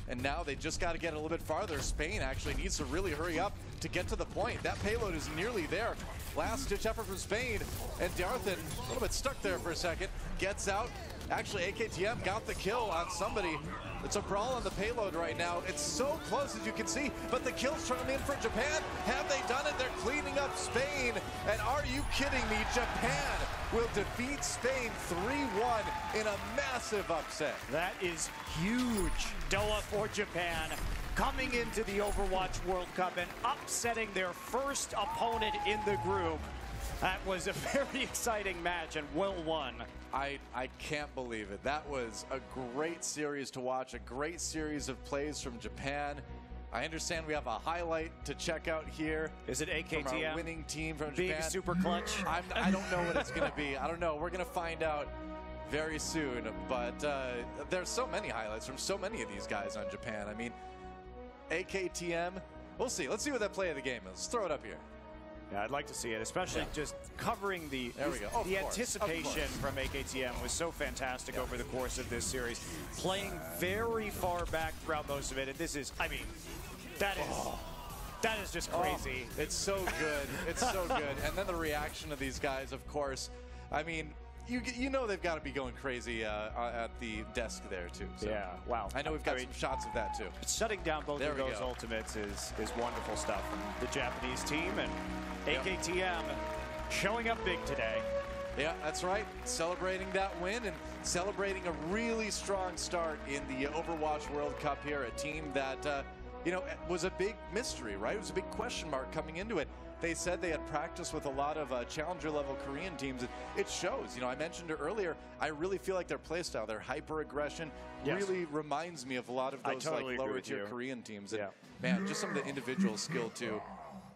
and now they just got to get a little bit farther. Spain actually needs to really hurry up to get to the point. That payload is nearly there. Last-ditch effort from Spain, and D'Arton, a little bit stuck there for a second, gets out. Actually, AKTM got the kill on somebody. It's a brawl on the payload right now. It's so close, as you can see, but the kills come in for Japan. Have they done it? They're cleaning up Spain. And are you kidding me? Japan will defeat Spain 3-1 in a massive upset. That is huge, Doa, for Japan. Coming into the Overwatch World Cup and upsetting their first opponent in the group. That was a very exciting match and well won. I can't believe it. That was a great series to watch, a great series of plays from Japan. I understand we have a highlight to check out here. Is it AKTM? From our winning team from being Japan. Super clutch? I don't know what it's going to be. I don't know. We're going to find out very soon. But there's so many highlights from so many of these guys on Japan. I mean, AKTM, we'll see. Let's see what that play of the game is. Let's throw it up here. Yeah, I'd like to see it, especially just covering the anticipation from AKTM was so fantastic over the course of this series. Playing very far back throughout most of it, and this is, I mean, that is just crazy. It's so good. It's so good. And then the reaction of these guys, of course. I mean, you know they've got to be going crazy at the desk there too. So. Yeah, wow. I know we've got some shots of that too. Shutting down both of those ultimates is wonderful stuff from the Japanese team, and AKTM showing up big today. Yeah, that's right. Celebrating that win and celebrating a really strong start in the Overwatch World Cup here. A team that, you know, was a big mystery, right? It was a big question mark coming into it. They said they had practiced with a lot of challenger-level Korean teams. It shows. You know, I mentioned it earlier. I really feel like their play style, their hyper-aggression, really reminds me of a lot of those like lower-tier Korean teams. And man, just some of the individual skill too.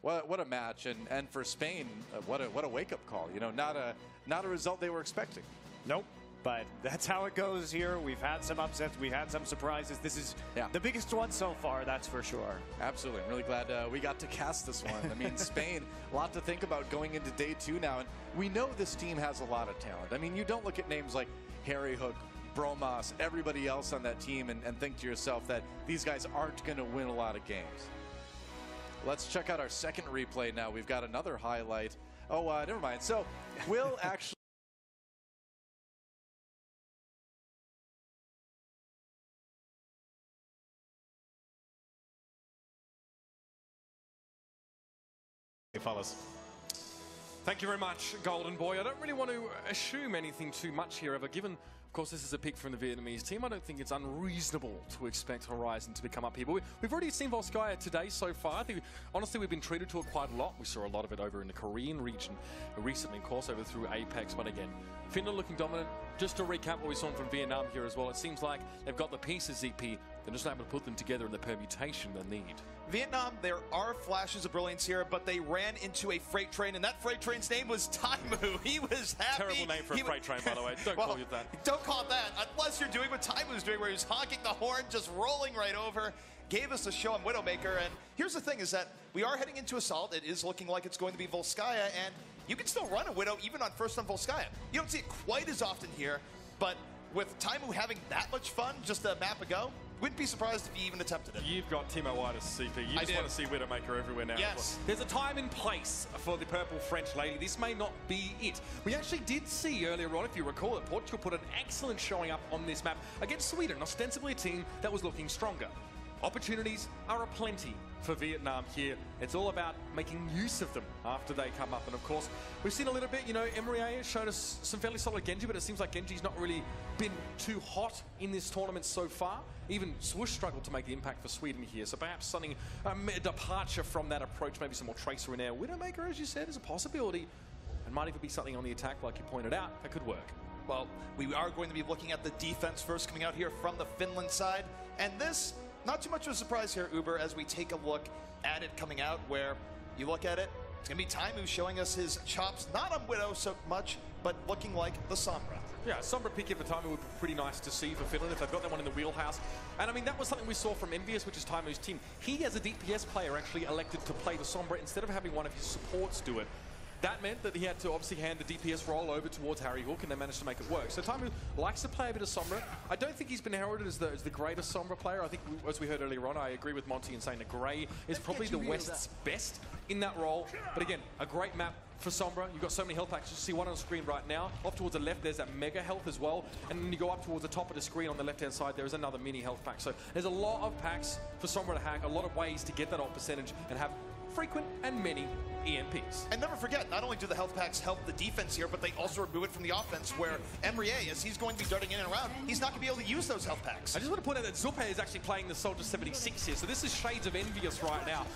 What a match, and for Spain, what a wake-up call. You know, not a result they were expecting. Nope. But that's how it goes here. We've had some upsets. We've had some surprises. This is the biggest one so far, that's for sure. Absolutely. I'm really glad we got to cast this one. I mean, Spain, a lot to think about going into day 2 now. And we know this team has a lot of talent. I mean, you don't look at names like Harry Hook, Bromas, everybody else on that team and think to yourself that these guys aren't going to win a lot of games. Let's check out our second replay now. We've got another highlight. Oh, never mind. So we'll actually... fellas. Thank you very much, Golden Boy. I don't really want to assume anything too much here, ever given, of course, this is a pick from the Vietnamese team. I don't think it's unreasonable to expect Horizon to become up here. But we've already seen Volskaya today so far. I think, honestly, we've been treated to it quite a lot. We saw a lot of it over in the Korean region recently, of course, over through Apex. But again, Finland looking dominant. Just to recap what we saw from Vietnam here as well, it seems like they've got the pieces, ZP. They're just able to put them together in the permutation they need. Vietnam, there are flashes of brilliance here, but they ran into a freight train, and that freight train's name was Taimu. He was happy. Terrible name for a freight train, by the way. Don't call it that. Don't call it that, unless you're doing what Taimu's doing, where he was honking the horn, just rolling right over. Gave us a show on Widowmaker, and here's the thing is that we are heading into Assault. It is looking like it's going to be Volskaya, and you can still run a Widow even on first on Volskaya. You don't see it quite as often here, but with Taimu having that much fun just a map ago, wouldn't be surprised if he even attempted it. You've got Timo White as CP. You just want to see Widowmaker everywhere now. Yes. There's a time and place for the purple French lady. This may not be it. We actually did see earlier on, if you recall, that Portugal put an excellent showing up on this map against Sweden, ostensibly a team that was looking stronger. Opportunities are aplenty for Vietnam here. It's all about making use of them after they come up. And of course, we've seen a little bit, you know, Emery has shown us some fairly solid Genji, but it seems like Genji's not really been too hot in this tournament so far. Even Swoosh struggled to make the impact for Sweden here. So perhaps something, a departure from that approach, maybe some more Tracer in there. Widowmaker, as you said, is a possibility. And might even be something on the attack, like you pointed out, that could work. Well, we are going to be looking at the defense first coming out here from the Finland side. And this Not too much of a surprise here, Uber, as we take a look at it coming out, where you look at it, it's going to be Taimu showing us his chops, not on Widow so much, but looking like the Sombra. Yeah, Sombra pick here for Taimu would be pretty nice to see for Finland if they've got that one in the wheelhouse. And I mean, that was something we saw from Envious, which is Taimu's team. He, as a DPS player, actually elected to play the Sombra instead of having one of his supports do it. That meant that he had to obviously hand the DPS role over towards Harry Hook, and they managed to make it work. So Taimu likes to play a bit of Sombra. I don't think he's been heralded as the greatest Sombra player. I think, as we heard earlier on, I agree with Monty in saying that Grey is probably the West's best in that role. But again, a great map for Sombra. You've got so many health packs. You see one on the screen right now. Off towards the left, there's that mega health as well. And then you go up towards the top of the screen on the left-hand side, there is another mini health pack. So there's a lot of packs for Sombra to hack, a lot of ways to get that off percentage and have frequent and many EMPs. And never forget, not only do the health packs help the defense here, but they also remove it from the offense, where Emrier, as he's going to be darting in and around, he's not going to be able to use those health packs. I just want to point out that Zupe is actually playing the Soldier 76 here, so this is shades of Envious right now.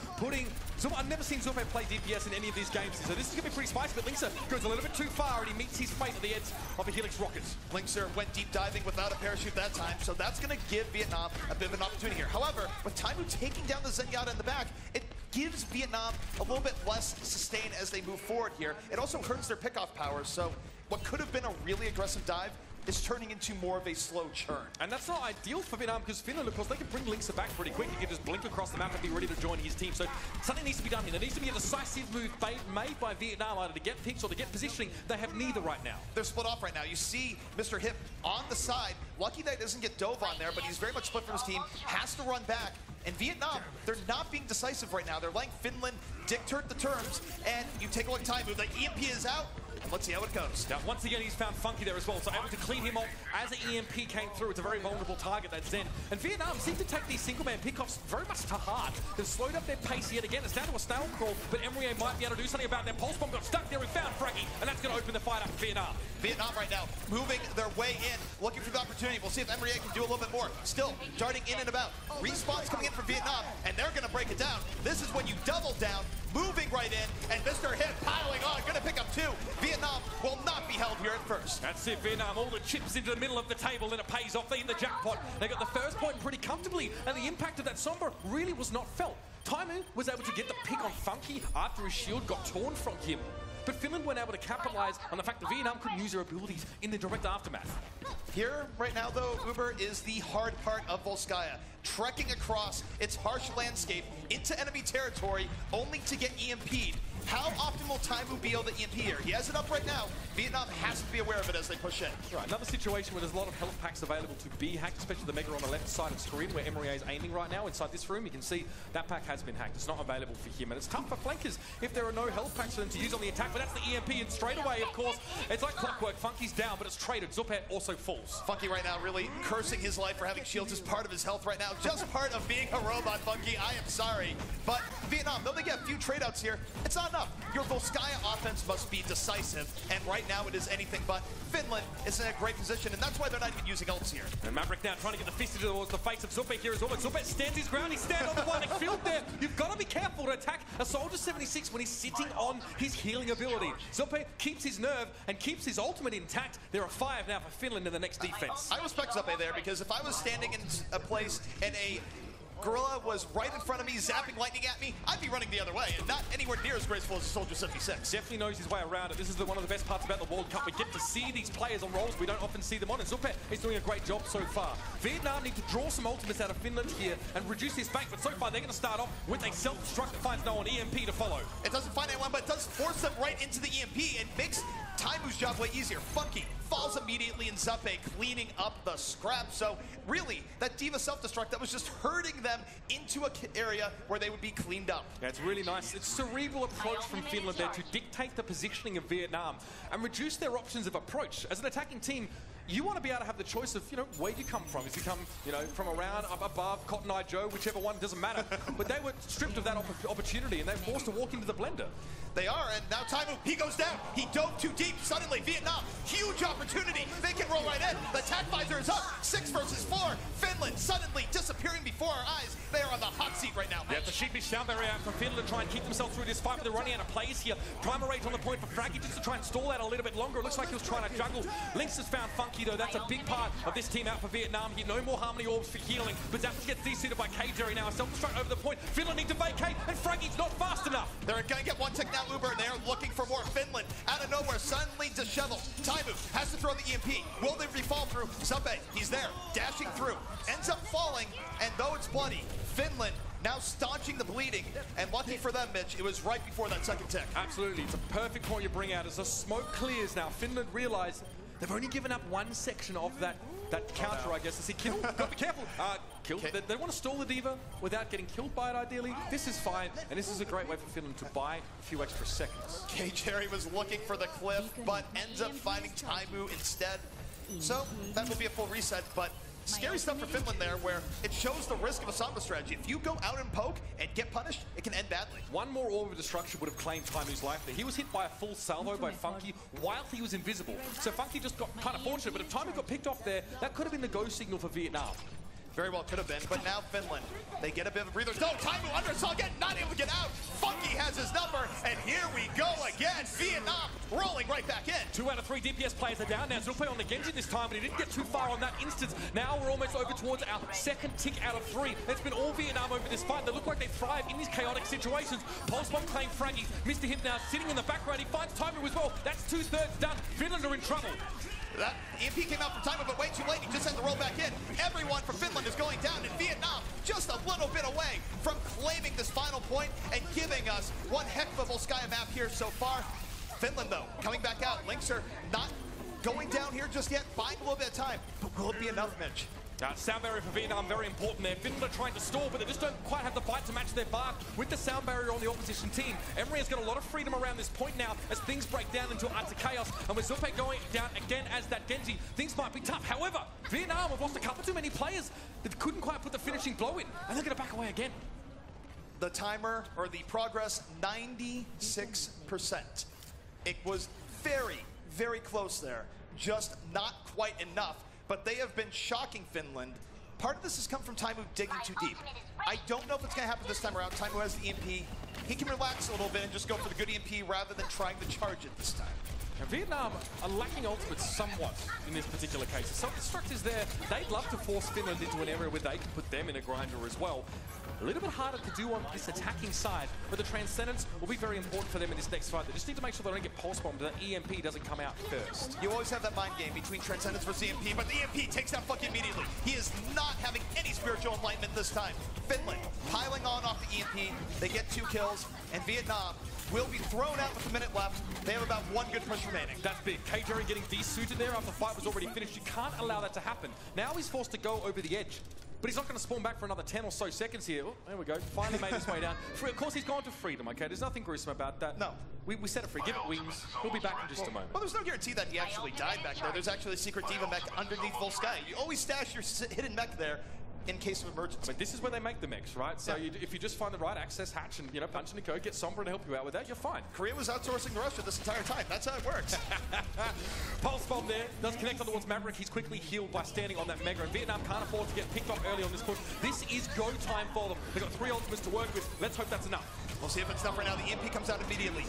I've never seen Zupe play DPS in any of these games, so this is going to be pretty spicy, but Linkser goes a little bit too far, and he meets his fate at the edge of a Helix rocket. Linkser went deep diving without a parachute that time, so that's going to give Vietnam a bit of an opportunity here. However, with Taimu taking down the Zenyatta in the back, it gives Vietnam a little bit less sustain as they move forward here. It also hurts their pickoff powers, so what could have been a really aggressive dive is turning into more of a slow churn. And that's not ideal for Vietnam, because Finland, of course, they can bring Linkser back pretty quick. He can just blink across the map and be ready to join his team. So something needs to be done here. There needs to be a decisive move made by Vietnam, either to get picks or to get positioning. They have neither right now. They're split off right now. You see Mr. Hip on the side. Lucky that doesn't get dove on there, but he's very much split from his team. Has to run back. And Vietnam, they're not being decisive right now. They're letting Finland dictate the terms. And you take a look at Taimu. The EMP is out. And let's see how it goes. Now, once again, he's found Funky there as well, so able to clean him off as the EMP came through. It's a very vulnerable target, that Zen. And Vietnam seem to take these single-man pickoffs very much to heart. They've slowed up their pace yet again. It's down to a snail crawl, but Emrier might be able to do something about their pulse bomb. Got stuck there. We found Fraggy, and that's going to open the fight up for Vietnam. Vietnam right now moving their way in, looking for the opportunity. We'll see if Emrier can do a little bit more. Still darting in and about. Respawns coming in from Vietnam, and they're going to break it down. This is when you double down, moving right in, and Mr. Hip piling on, going to pick up two. Vietnam will not be held here at first. That's it, Vietnam. All the chips into the middle of the table, and it pays off. They hit the jackpot. They got the first point pretty comfortably, and the impact of that Sombra really was not felt. Taimu was able to get the pick on Funky after his shield got torn from him. But Finland weren't able to capitalize on the fact that Vietnam couldn't use their abilities in the direct aftermath. Here, right now, though, Uber, is the hard part of Volskaya. Trekking across its harsh landscape into enemy territory, only to get EMP'd. How often will Taimu be able to EMP here? He has it up right now. Vietnam has to be aware of it as they push in. Right, another situation where there's a lot of health packs available to be hacked, especially the Mega on the left side of screen where Emrier is aiming right now. Inside this room, you can see that pack has been hacked. It's not available for him, and it's tough for flankers if there are no health packs for them to use on the attack, but that's the EMP, and straight away, of course, it's like clockwork. Funky's down, but it's traded. Zupet also falls. Funky right now really cursing his life for having shields as part of his health right now. Just part of being a robot, Funky. I am sorry. But Vietnam, though they get a few trade-outs here, it's not enough. Your Volskaya offense must be decisive, and right now it is anything but. Finland is in a great position, and that's why they're not even using ults here. And Maverick now trying to get the fist towards the face of Zupe here as well. Zupe stands his ground. He stands on the one field there. You've got to be careful to attack a Soldier 76 when he's sitting on his healing ability. Zupe keeps his nerve and keeps his ultimate intact. There are 5 now for Finland in the next defense. I respect Zupe there, because if I was standing in a place and a Gorilla was right in front of me, zapping lightning at me, I'd be running the other way, and not anywhere near as graceful as Soldier 76. Definitely knows his way around it. This is one of the best parts about the World Cup. We get to see these players on roles we don't often see them on, and Zupe is doing a great job so far. Vietnam need to draw some ultimates out of Finland here and reduce this bank, but so far they're going to start off with a self-destruct that finds no one, EMP to follow. It doesn't find anyone, but it does force them right into the EMP and makes Taimu's job way easier. Funky falls immediately, and Zupe cleaning up the scrap. So really, that Diva self-destruct, that was just hurting them into an area where they would be cleaned up. Yeah, it's really nice. It's a cerebral approach from Finland there to dictate the positioning of Vietnam and reduce their options of approach. As an attacking team, you want to be able to have the choice of, where you come from. If you come, from around, up above, Cotton Eye Joe, whichever one, doesn't matter. But they were stripped of that opportunity, and they're forced to walk into the blender. They are, and now Taimu, he goes down. He dove too deep. Suddenly, Vietnam, huge opportunity. They can roll right in. The attack visor is up. 6 versus 4. Finland suddenly disappearing before our eyes. They are on the hot seat right now. Yeah, the sheepish sound barrier out for Finland to try and keep themselves through this fight, but they're running out of plays here. Primer rage on the point for Fraggy just to try and stall out a little bit longer. It looks like he was trying to juggle. Lynx has found Funky. Funky, though, that's a big part of this team out for Vietnam here. No more Harmony Orbs for healing, but Zappos gets de-suited by K-Jerry now. A self-destruct over the point. Finland need to vacate, and Frankie's not fast enough. They're going to get one tick now, Uber, and they're looking for more. Finland, out of nowhere, suddenly disheveled. Taimu has to throw the EMP. Will they fall through? Sube, he's there, dashing through. Ends up falling, and though it's bloody, Finland now staunching the bleeding, and lucky for them, Mitch, it was right before that second tick. Absolutely, it's a perfect point you bring out. As the smoke clears now, Finland realize they've only given up one section of that counter, I guess. To see kill, gotta be careful. Kill. They want to stall the Diva without getting killed by it, ideally. This is fine, and this is a great way for Finland to buy a few extra seconds. K-Jerry was looking for the cliff, but ends up finding Taimu instead. So that will be a full reset, but scary stuff for Finland there, where it shows the risk of a Samba strategy. If you go out and poke and get punished, it can end badly. One more Orb of Destruction would have claimed Taimu's life there. He was hit by a full salvo by Funky while he was invisible. So Funky just got kind of fortunate, but if Taimu got picked off there, that could have been the go signal for Vietnam. Very well could have been, but now Finland, they get a bit of a breather. No, Taimu undersaw again, not able to get out. Funky has his number, and here we go again. Vietnam rolling right back in. 2 out of 3 DPS players are down now. Zupe on the Genji this time, but he didn't get too far on that instance. Now we're almost over towards our second tick out of 3. It's been all Vietnam over this fight. They look like they thrive in these chaotic situations. Pulse Bomb claimed Frankie. Mr. Hip now sitting in the background. He finds Taimu as well. That's 2/3 done. Finland are in trouble. That EMP came out from Taimu, but way too late. He just had to roll back in. Everyone from Finland is going down, and Vietnam just a little bit away from claiming this final point and giving us one heck of a Volskaya map here so far. Finland, though, coming back out. Lynx are not going down here just yet, buying a little bit of time. But will it be enough, Mitch? Sound barrier for Vietnam, very important there. Finland are trying to stall, but they just don't quite have the fight to match their bark with the sound barrier on the opposition team. Emery has got a lot of freedom around this point now as things break down into utter chaos. And with Zupe going down again as that Genji, things might be tough. However, Vietnam have lost a couple too many players that couldn't quite put the finishing blow in, and they're going to back away again. The timer, or the progress, 96%. It was very, very close there. Just not quite enough. But they have been shocking Finland. Part of this has come from Taimu digging too deep. I don't know if it's going to happen this time around. Taimu has the EMP. He can relax a little bit and just go for the good EMP rather than trying to charge it this time. Now, Vietnam are lacking ultimates somewhat in this particular case. The self-destruct is there. They'd love to force Finland into an area where they can put them in a grinder as well. A little bit harder to do on this attacking side, but the Transcendence will be very important for them in this next fight. They just need to make sure they don't get pulse bombed, that EMP doesn't come out first. You always have that mind game between Transcendence versus EMP, but the EMP takes out Funky immediately. He is not having any spiritual enlightenment this time. Finland piling on off the EMP. They get 2 kills, and Vietnam will be thrown out with a minute left. They have about 1 good push remaining. That's big. K-Jerry getting de-suited there after the fight was already finished. You can't allow that to happen. Now he's forced to go over the edge. But he's not going to spawn back for another 10 or so seconds here. Oh, there we go. Finally made his way down. Of course, he's gone to freedom, okay? There's nothing gruesome about that. No. We set it free. Give it wings. He'll be back in just a moment. Well, there's no guarantee that he actually died back there. There's actually a secret Diva mech underneath Volskaya. You always stash your hidden mech there in case of emergency. But this is where they make the mechs, right? So if you just find the right access hatch and, punch in the code, get Sombra to help you out with that, you're fine. Korea was outsourcing to Russia this entire time. That's how it works. Pulse Bomb there. Does connect on towards Maverick. He's quickly healed by standing on that Mega. And Vietnam can't afford to get picked off early on this push. This is go time for them. They've got 3 ultimates to work with. Let's hope that's enough. We'll see if it's enough right now. The EMP comes out immediately.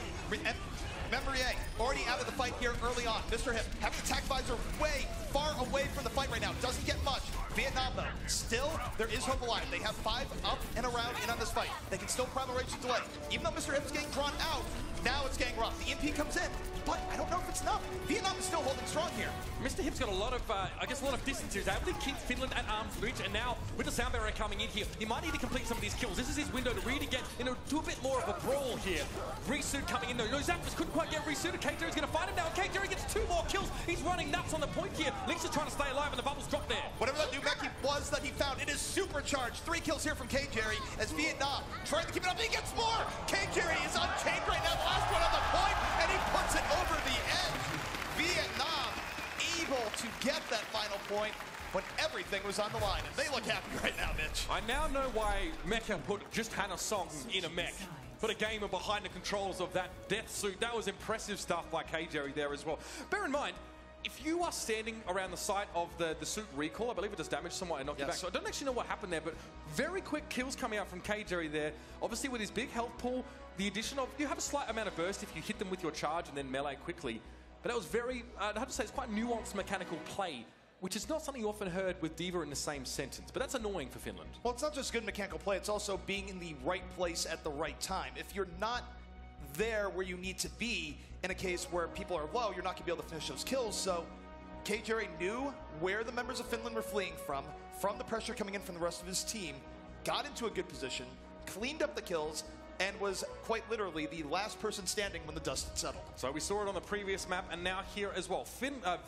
Membrier already out of the fight here early on. Mr. Hip having attack visor way far away from the fight right now. Doesn't get much. Vietnam, though, still, there is hope alive. They have 5 up and around in on this fight. They can still primal rage the delay. Even though Mr. Hip is getting drawn out, now it's getting rough. The EMP comes in, but I don't know if it's enough. Vietnam is still holding strong here. Mr. Hip's got a lot of, I guess, a lot of distance here. He's able to keep Finland at arm's reach, and now with the sound barrier coming in here, he might need to complete some of these kills. This is his window to really get into a bit more of a brawl here. Resuit coming in, though. No, Zappos couldn't quite get resuited. K-Jerry's going to find him now. K-Jerry gets 2 more kills. He's running nuts on the point here. Lynx is trying to stay alive, and the bubbles drop there. Whatever that new mech was that he found, it is supercharged. 3 kills here from K-Jerry as Vietnam trying to keep it up. He gets more. K-Jerry is unchained right now. The last one on the point, and he puts it over the edge. Vietnam able to get that final point when everything was on the line, and they look happy right now, Mitch. I now know why Mecha put just Hannah Song in a mech. Put a gamer behind the controls of that death suit. That was impressive stuff by K-Jerry there as well. Bear in mind, if you are standing around the site of the suit recall, I believe it does damage somewhat and knock you back. So I don't actually know what happened there, but very quick kills coming out from K-Jerry there. Obviously with his big health pool, the addition of, you have a slight amount of burst if you hit them with your charge and then melee quickly. But that was very, I'd have to say, it's quite nuanced mechanical play, which is not something you often heard with D.Va in the same sentence. But that's annoying for Finland. Well, it's not just good mechanical play, it's also being in the right place at the right time. If you're not there where you need to be in a case where people are low, you're not going to be able to finish those kills. So KJ knew where the members of Finland were fleeing from the pressure coming in from the rest of his team, got into a good position, cleaned up the kills, and was quite literally the last person standing when the dust had settled. So we saw it on the previous map, and now here as well.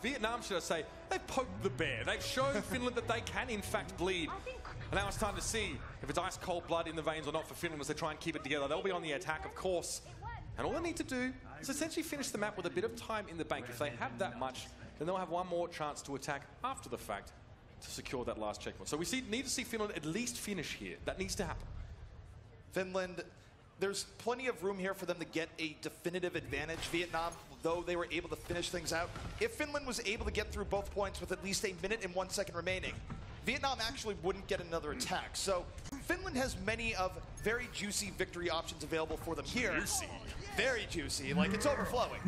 Vietnam, should I say, they've poked the bear. They've shown Finland that they can, in fact, bleed. And now it's time to see if it's ice-cold blood in the veins or not for Finland as they try and keep it together. They'll be on the attack, of course. And all they need to do is essentially finish the map with a bit of time in the bank. If they have that much, then they'll have one more chance to attack after the fact to secure that last checkpoint. So we need to see Finland at least finish here. That needs to happen. Finland, there's plenty of room here for them to get a definitive advantage. Vietnam, though they were able to finish things out, if Finland was able to get through both points with at least a minute and 1 second remaining, Vietnam actually wouldn't get another attack. So Finland has many of very juicy victory options available for them here. Juicy. Very juicy, like it's overflowing.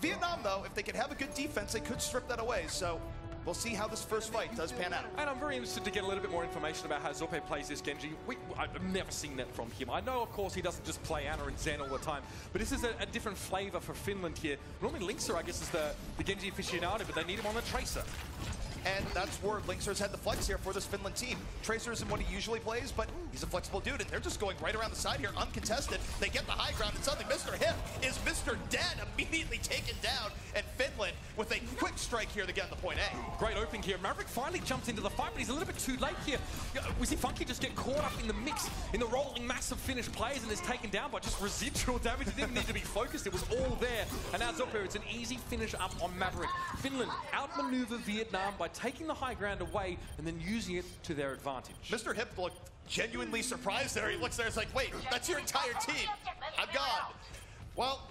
Vietnam, though, if they could have a good defense, they could strip that away. So we'll see how this first fight does pan out. And I'm very interested to get a little bit more information about how Zope plays this Genji. I've never seen that from him. I know, of course, he doesn't just play Ana and Zen all the time, but this is a different flavor for Finland here. Normally Linkser, I guess, is the Genji aficionado, but they need him on the Tracer. And that's where Linkser's had the flex here for this Finland team. Tracer isn't what he usually plays, but he's a flexible dude, and they're just going right around the side here, uncontested. They get the high ground, and suddenly Mr. Hip is Mr. Dead, immediately taken down, and Finland with a quick strike here to get on the point A. Great opening here. Maverick finally jumps into the fight, but he's a little bit too late here. We see Funky just get caught up in the mix, in the rolling massive finish plays, and is taken down by just residual damage. He didn't need to be focused. It was all there. And now Zope, it's an easy finish up on Maverick. Finland outmaneuver Vietnam by taking the high ground away and then using it to their advantage. Mr. Hip looked genuinely surprised there. He looks there, it's like, wait, that's your entire team. I'm gone. Well,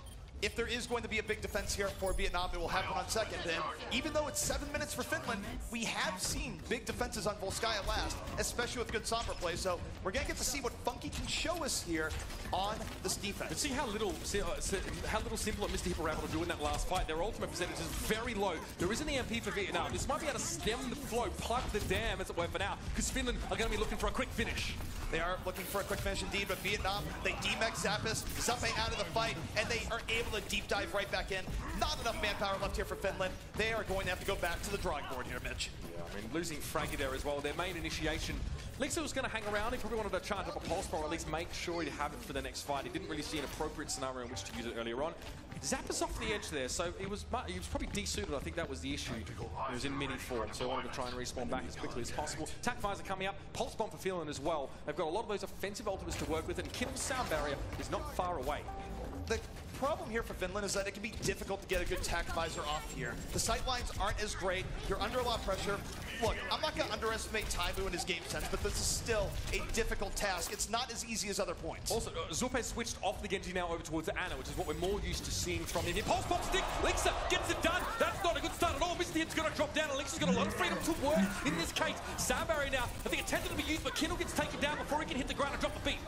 if there is going to be a big defense here for Vietnam, it will happen on second. And even though it's 7 minutes for Finland, we have seen big defenses on Volskaya last, especially with good Sombra play. So we're going to get to see what Funky can show us here on this defense. But see how little Simple and Mr. Hip were able to do in that last fight. Their ultimate percentage is very low. There is an EMP for Vietnam. This might be able to stem the flow, plug the dam, as it were, for now, because Finland are going to be looking for a quick finish. They are looking for a quick finish indeed, but Vietnam, they demex Zappis, Zappe out of the fight, and they are able to deep dive right back in. Not enough manpower left here for Finland. They are going to have to go back to the drawing board here, Mitch. Yeah, I mean, losing Fraggy there as well, their main initiation. Linkser was going to hang around. He probably wanted to charge up a pulse bomb, or at least make sure he'd have it for the next fight. He didn't really see an appropriate scenario in which to use it earlier on. Zappers off the edge there, so he was probably desuited. I think that was the issue. He was in mini form, so he wanted to try and respawn back as quickly as possible. Attack fires are coming up. Pulse bomb for Finland as well. They've got a lot of those offensive ultimates to work with, and Kittle's sound barrier is not far away. The problem here for Finland is that it can be difficult to get a good attack visor off here. The sight lines aren't as great. You're under a lot of pressure. Look, I'm not going to underestimate Taimu and his game sense, but this is still a difficult task. It's not as easy as other points. Also, Zope switched off the Genji now over towards Ana, which is what we're more used to seeing from him. Pulse bomb stick, Linkser gets it done. That's not a good start at all. Mr. Hip's going to drop down, and Linkser's got a lot of freedom to work in this case. Sound barrier now, I think attempted to be used, but Kindle gets taken down before he can hit the ground and drop the beat.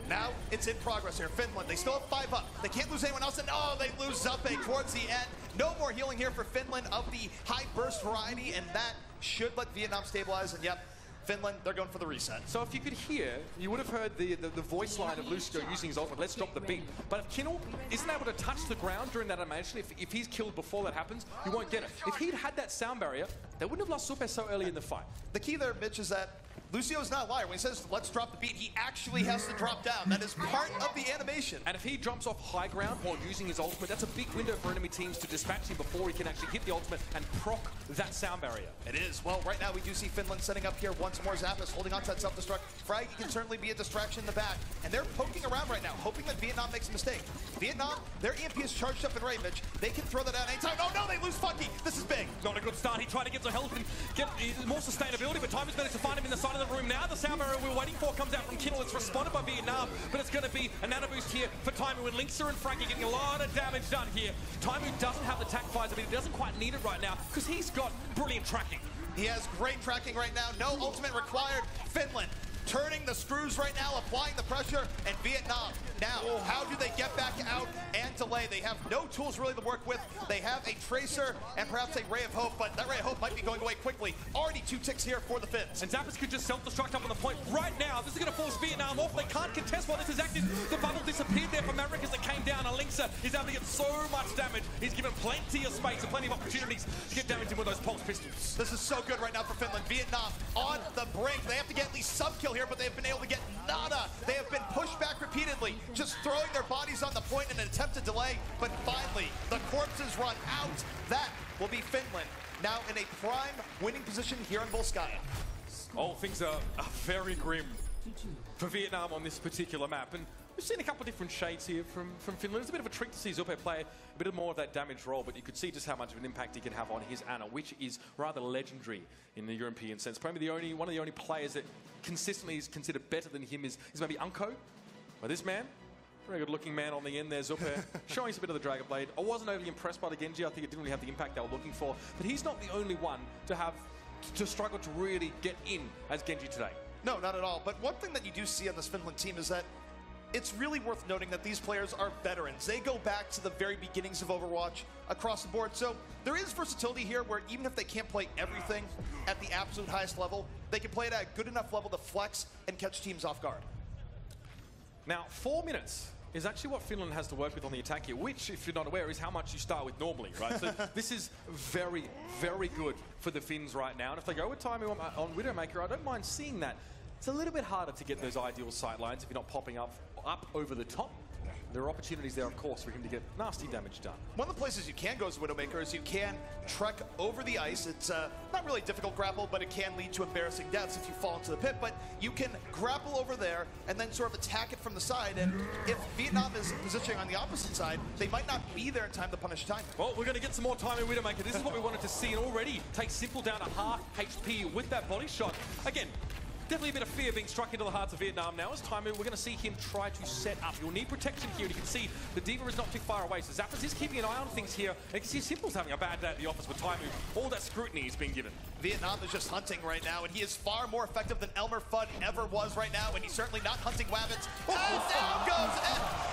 Now it's in progress here. Finland, they still have 5 up. They can't lose anyone else, and oh, they lose Zappe towards the end. No more healing here for Finland of the high burst variety, and that should let Vietnam stabilize, and yep, Finland, they're going for the reset. So if you could hear, you would have heard the voice line of Lucio using his ultimate, let's drop the beat. But if Kindle isn't able to touch the ground during that animation, if he's killed before that happens, you won't get it. If he'd had that sound barrier, they wouldn't have lost Zope so early in the fight. The key there, Mitch, is that Lucio's not a liar. When he says, let's drop the beat, he actually has to drop down. That is part of the animation. And if he jumps off high ground while using his ultimate, that's a big window for enemy teams to dispatch him before he can actually hit the ultimate and proc that sound barrier. It is. Well, right now we do see Finland setting up here once more. Zappis holding on to that self-destruct. Fraggy can certainly be a distraction in the back. And they're poking around right now, hoping that Vietnam makes a mistake. Vietnam, their EMP is charged up in range, Mitch. They can throw that out anytime. Oh no, they lose Funky. This is big. Not a good start. He tried to get some health and get more sustainability, but time is managed to find him in the side of the room now. The sound barrier we're waiting for comes out from Kindle. It's responded by Vietnam, but it's going to be a nano boost here for Taimu, and Linkser and Fraggy getting a lot of damage done here. Taimu doesn't have the attack fires, but he doesn't quite need it right now because he's got brilliant tracking. He has great tracking right now. No ultimate required. Finland turning the screws right now, applying the pressure, and Vietnam. Now, how do they get back out and delay. They have no tools really to work with. They have a Tracer and perhaps a Ray of Hope, but that Ray of Hope might be going away quickly. Already 2 ticks here for the Finns. And Zappas could just self-destruct up on the point right now. This is going to force Vietnam off. They can't contest while this is active. The bubble disappeared there for Maverick as it came down. And Linksa is able to get so much damage. He's given plenty of space and plenty of opportunities to get damage in with those pulse pistols. This is so good right now for Finland. Vietnam on the brink. They have to get at least some kill here, but they've been able to get nada. They have been pushed back repeatedly, just throwing their bodies on the point in an attempt to delay. But finally, the corpses run out. That will be Finland now in a prime winning position here in Volskaya. Oh, things are very grim for Vietnam on this particular map. And we've seen a couple of different shades here from Finland. It's a bit of a trick to see Zupe play a bit more of that damage role, but you could see just how much of an impact he can have on his Ana, which is rather legendary in the European sense. Probably one of the only players that consistently is considered better than him is maybe Unko. But this man, very good looking man on the end there, Zupe, showing us a bit of the Dragon Blade. I wasn't overly impressed by the Genji. I think it didn't really have the impact they were looking for. But he's not the only one to struggle to really get in as Genji today. No, not at all. But one thing that you do see on this Finland team is that it's really worth noting that these players are veterans. They go back to the very beginnings of Overwatch across the board. So there is versatility here where even if they can't play everything at the absolute highest level, they can play it at a good enough level to flex and catch teams off guard. Now, 4 minutes is actually what Finland has to work with on the attack here, which, if you're not aware, is how much you start with normally, right? So this is very, very good for the Finns right now. And if they go with timing on Widowmaker, I don't mind seeing that. It's a little bit harder to get those ideal sight lines if you're not popping up over the top. There are opportunities there, of course, for him to get nasty damage done. One of the places you can go as Widowmaker is you can trek over the ice. It's not really a difficult grapple, but it can lead to embarrassing deaths if you fall into the pit. But you can grapple over there and then sort of attack it from the side. And if Vietnam is positioning on the opposite side, they might not be there in time to punish time. Well, we're going to get some more time in Widowmaker. This is what we wanted to see, and already take Simple down to half HP with that body shot. Again, definitely a bit of fear being struck into the hearts of Vietnam now. As Taimu, we're going to see him try to set up. You'll need protection here, and you can see the Diva is not too far away. So Zappas is keeping an eye on things here. And you can see Simple's having a bad day at the office with Taimu. All that scrutiny is being given. Vietnam is just hunting right now, and he is far more effective than Elmer Fudd ever was right now, and he's certainly not hunting Wabbits. And down goes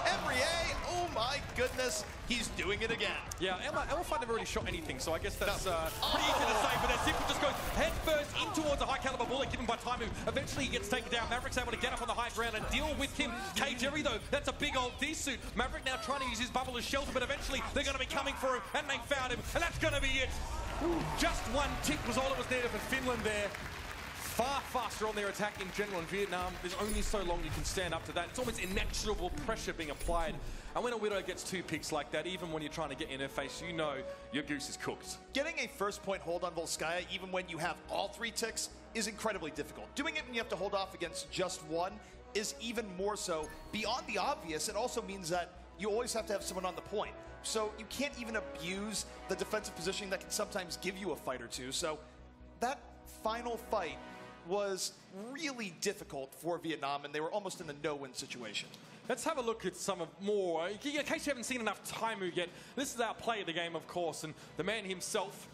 Emrier. Oh my goodness, he's doing it again. Yeah, Elmer Fudd never really shot anything, so I guess that's pretty easy to say, but then Simple just goes head first in towards a high caliber bullet given by Taimu. Eventually he gets taken down. Maverick's able to get up on the high ground and deal with him. K Jerry though, that's a big old D-suit. Maverick now trying to use his bubble as shelter, but eventually they're going to be coming for him, and they found him, and that's going to be it. Just one tick was all it was needed for Finland there. Far faster on their attack in general in Vietnam. There's only so long you can stand up to that. It's almost inexorable pressure being applied. And when a Widow gets 2 picks like that, even when you're trying to get in her face, you know your goose is cooked. Getting a first point hold on Volskaya, even when you have all 3 ticks, is incredibly difficult. Doing it when you have to hold off against just one is even more so. Beyond the obvious, it also means that you always have to have someone on the point. So you can't even abuse the defensive positioning that can sometimes give you a fight or two. So that final fight was really difficult for Vietnam, and they were almost in a no-win situation. Let's have a look at some of more. In case you haven't seen enough Taimu yet, this is our play of the game, of course, and the man himself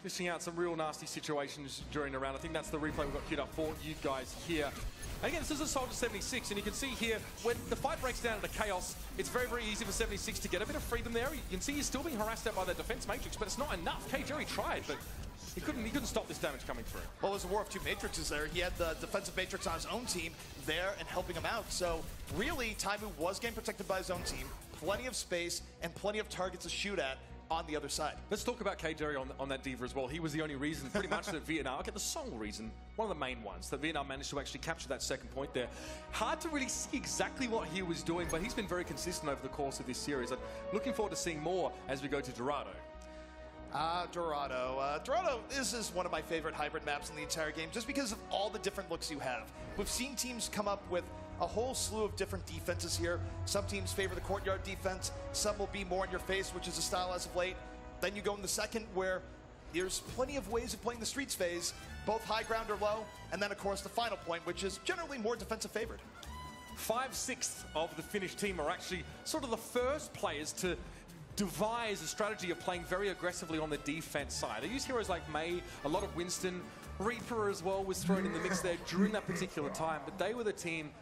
dishing out some real nasty situations during the round. I think that's the replay we've got queued up for you guys here. And again, this is a Soldier 76, and you can see here, when the fight breaks down into chaos, it's very, very easy for 76 to get a bit of freedom there. You can see he's still being harassed out by the defense matrix, but it's not enough. K Jerry tried, but he couldn't stop this damage coming through. Well, it was a war of 2 matrices there. He had the defensive matrix on his own team there and helping him out. So really, Taimu was getting protected by his own team. Plenty of space and plenty of targets to shoot at on the other side. Let's talk about K Jerry on that Diva as well. He was the only reason, pretty much, that Vietnam, the sole reason, one of the main ones, that Vietnam managed to actually capture that second point there. Hard to really see exactly what he was doing, but he's been very consistent over the course of this series. I'm looking forward to seeing more as we go to Dorado. Dorado. Dorado is one of my favorite hybrid maps in the entire game, just because of all the different looks you have. We've seen teams come up with a whole slew of different defenses here. Some teams favor the courtyard defense. Some will be more in your face, which is a style as of late. Then you go in the second, where there's plenty of ways of playing the streets phase, both high ground or low, and then, of course, the final point, which is generally more defensive favored. 5/6 of the Finnish team are actually sort of the first players to devise a strategy of playing very aggressively on the defense side. They use heroes like Mei, a lot of Winston. Reaper as well was thrown in the mix there during that particular time, but they were the team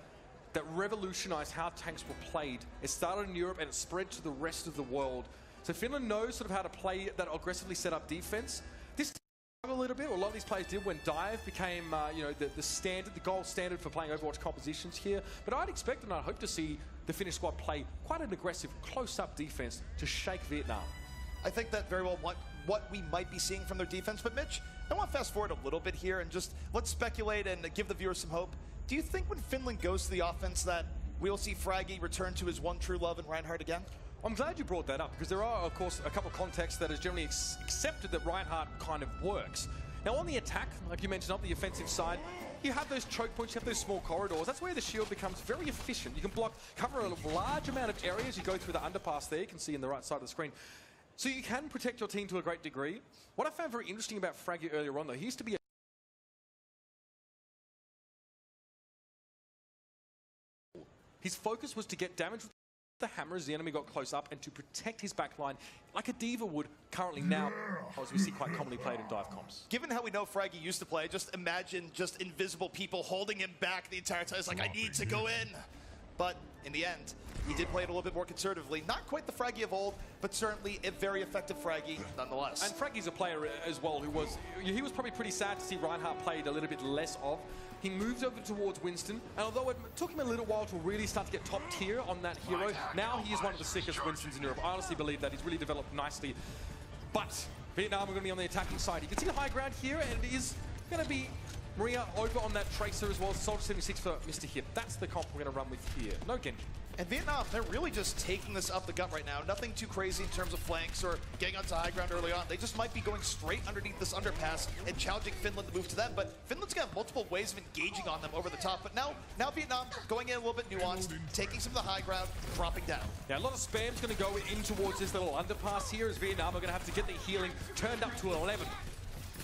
that revolutionized how tanks were played. It started in Europe and it spread to the rest of the world. So Finland knows sort of how to play that aggressively set up defense. This a little bit, or a lot of these players did when dive became, you know, the standard, the gold standard for playing Overwatch compositions here. But I'd expect and I'd hope to see the Finnish squad play quite an aggressive, close-up defense to shake Vietnam. I think that very well what we might be seeing from their defense. But Mitch, I want to fast forward a little bit here and just let's speculate and give the viewers some hope. Do you think when Finland goes to the offense that we'll see Fraggy return to his one true love in Reinhardt again? I'm glad you brought that up, because there are, of course, a couple of contexts that is generally accepted that Reinhardt kind of works. Now, on the attack, like you mentioned, on the offensive side, you have those choke points, you have those small corridors. That's where the shield becomes very efficient. You can cover a large amount of areas. You go through the underpass there, you can see in the right side of the screen. So you can protect your team to a great degree. What I found very interesting about Fraggy earlier on, though, he used to be his focus was to get damage with the hammer as the enemy got close up and to protect his backline like a diva would currently now, as we see quite commonly played in dive comps. Given how we know Fraggy used to play, just imagine just invisible people holding him back the entire time. It's like, I need to go in. But in the end, he did play it a little bit more conservatively. Not quite the Fraggy of old, but certainly a very effective Fraggy nonetheless. And Fraggy's a player as well who he was probably pretty sad to see Reinhardt played a little bit less of. He moved over towards Winston, and although it took him a little while to really start to get top tier on that hero, now he is one of the sickest Winstons in Europe. I honestly believe that. He's really developed nicely. But Vietnam are going to be on the attacking side. You can see the high ground here, and it is going to be Maria over on that Tracer as well. Soldier 76 for Mr. Hip. That's the comp we're going to run with here. No Genji. And Vietnam, they're really just taking this up the gut right now. Nothing too crazy in terms of flanks or getting onto high ground early on. They just might be going straight underneath this underpass and challenging Finland to move to them. But Finland's got multiple ways of engaging on them over the top. But now Vietnam going in a little bit nuanced, taking some of the high ground, dropping down. Yeah, a lot of spam's going to go in towards this little underpass here as Vietnam are going to have to get the healing turned up to 11.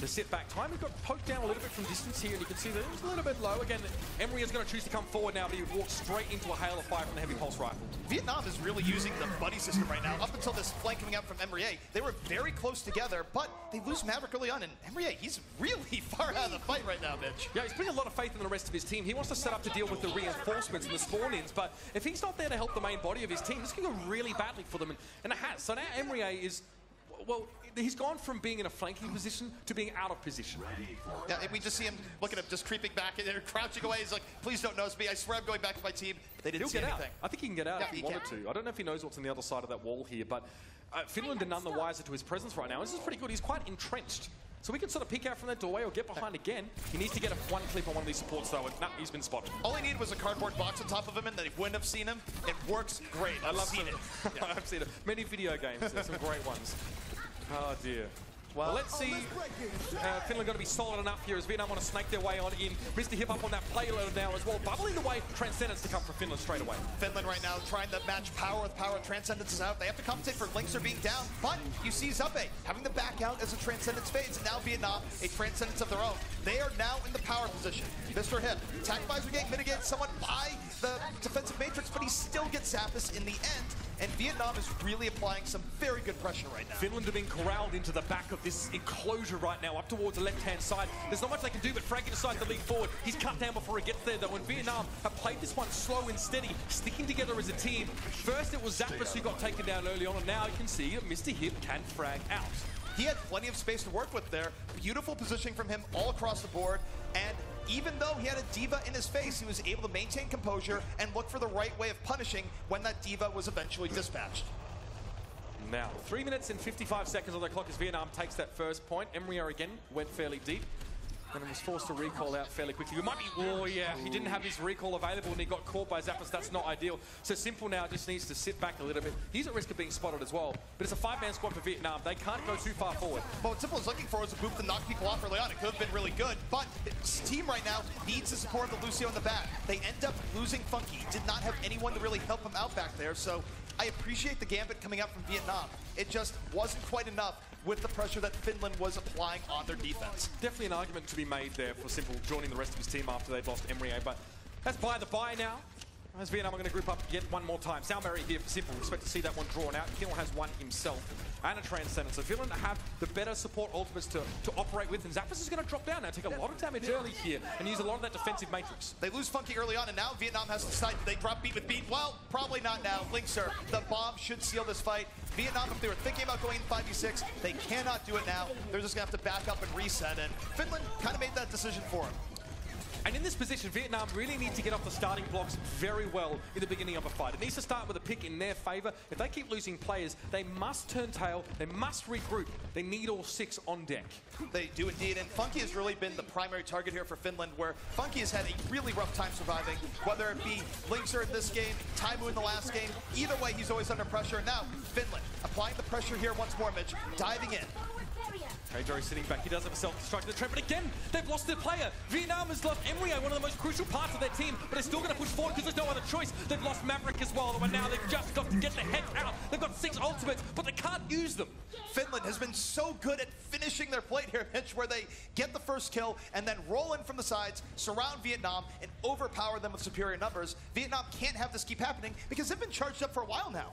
The sit back time, he got poked down a little bit from distance here, and you can see that it was a little bit low. Again, Emery is going to choose to come forward now, but he walks straight into a hail of fire from the heavy pulse rifle. Vietnam is really using the buddy system right now. Up until this flank coming out from Emery, they were very close together, but they lose Maverick early on, and Emery, he's really far out of the fight right now, Mitch. Yeah, he's putting a lot of faith in the rest of his team. He wants to set up to deal with the reinforcements and the spawn-ins, but if he's not there to help the main body of his team, this can go really badly for them, and it has. So now Emery is, well, he's gone from being in a flanking position to being out of position. Yeah, and we just see him, look at him, just creeping back and they're crouching away. He's like, please don't notice me. I swear I'm going back to my team. They didn't see anything. I think he can get out if he wanted to. I don't know if he knows what's on the other side of that wall here, but Finland are none the wiser to his presence right now. This is pretty good. He's quite entrenched. So we can sort of peek out from that doorway or get behind again. He needs to get one clip on one of these supports, though, and he's been spotted. All he needed was a cardboard box on top of him, and then he wouldn't have seen him. It works great. I love it. Yeah. I've seen it. Many video games. There's some great ones. Oh, dear. Well, let's see. Finland going to be solid enough here as Vietnam want to snake their way on in. Mr. Hip up on that payload now as well. Bubbling the way, Transcendence to come from Finland straight away. Finland right now trying to match power with power. Transcendence is out. They have to compensate for Linkser being down. But you see Zappe having the back out as a Transcendence fades. And now Vietnam, a Transcendence of their own. They are now in the power position. Mr. Hip, attack visor getting mitigated somewhat by the defensive matrix, but he still gets Zappis in the end. And Vietnam is really applying some very good pressure right now. Finland are being corralled into the back of this enclosure right now, up towards the left-hand side. There's not much they can do, but Fraggy decides to leap forward. He's cut down before he gets there, though, and Vietnam have played this one slow and steady, sticking together as a team. First, it was Zappis who got taken down early on, and now you can see that Mr. Hip can frag out. He had plenty of space to work with there. Beautiful positioning from him all across the board, and even though he had a diva in his face, he was able to maintain composure and look for the right way of punishing when that diva was eventually dispatched. Now, 3 minutes and 55 seconds on the clock as Vietnam takes that first point. Emery again went fairly deep and was forced to recall out fairly quickly. We might be, oh yeah, he didn't have his recall available and he got caught by Zappis. That's not ideal. So Simple now just needs to sit back a little bit. He's at risk of being spotted as well. But it's a 5-man squad for Vietnam. They can't go too far forward. Well, what Simple is looking for is a boop to knock people off early on. It could have been really good, but his team right now needs the support of the Lucio in the back. They end up losing Funky. Did not have anyone to really help him out back there, so I appreciate the gambit coming out from Vietnam. It just wasn't quite enough with the pressure that Finland was applying on their defense. Definitely an argument to be made there for Simple joining the rest of his team after they'd lost Emery, but that's by the by now. As Vietnam are going to group up yet one more time. Salberry here for Simple. Expect to see that one drawn out. Kill has one himself and a Transcendence. So Finland have the better support ultimates to operate with. And Zappos is going to drop down now, take a lot of damage early here and use a lot of that defensive matrix. They lose Funky early on, and now Vietnam has to decide, they drop beat with beat. Well, probably not now. Linkser, the bomb should seal this fight. Vietnam, if they were thinking about going 5v6, they cannot do it now. They're just going to have to back up and reset, and Finland kind of made that decision for them. And in this position, Vietnam really need to get off the starting blocks very well in the beginning of a fight. It needs to start with a pick in their favor. If they keep losing players, they must turn tail, they must regroup. They need all 6 on deck. They do indeed, and Funky has really been the primary target here for Finland, where Funky has had a really rough time surviving, whether it be Linkser in this game, Taimu in the last game. Either way, he's always under pressure. Now, Finland applying the pressure here once more, Mitch, diving in. KJ sitting back, he does have a self-destruct in the trap, but again, they've lost their player. Vietnam has lost Emrye, one of the most crucial parts of their team, but they're still going to push forward because there's no other choice. They've lost Maverick as well, and now they've just got to get the heck out. They've got 6 ultimates, but they can't use them. Finland has been so good at finishing their plate here, Mitch, where they get the first kill and then roll in from the sides, surround Vietnam, and overpower them with superior numbers. Vietnam can't have this keep happening because they've been charged up for a while now.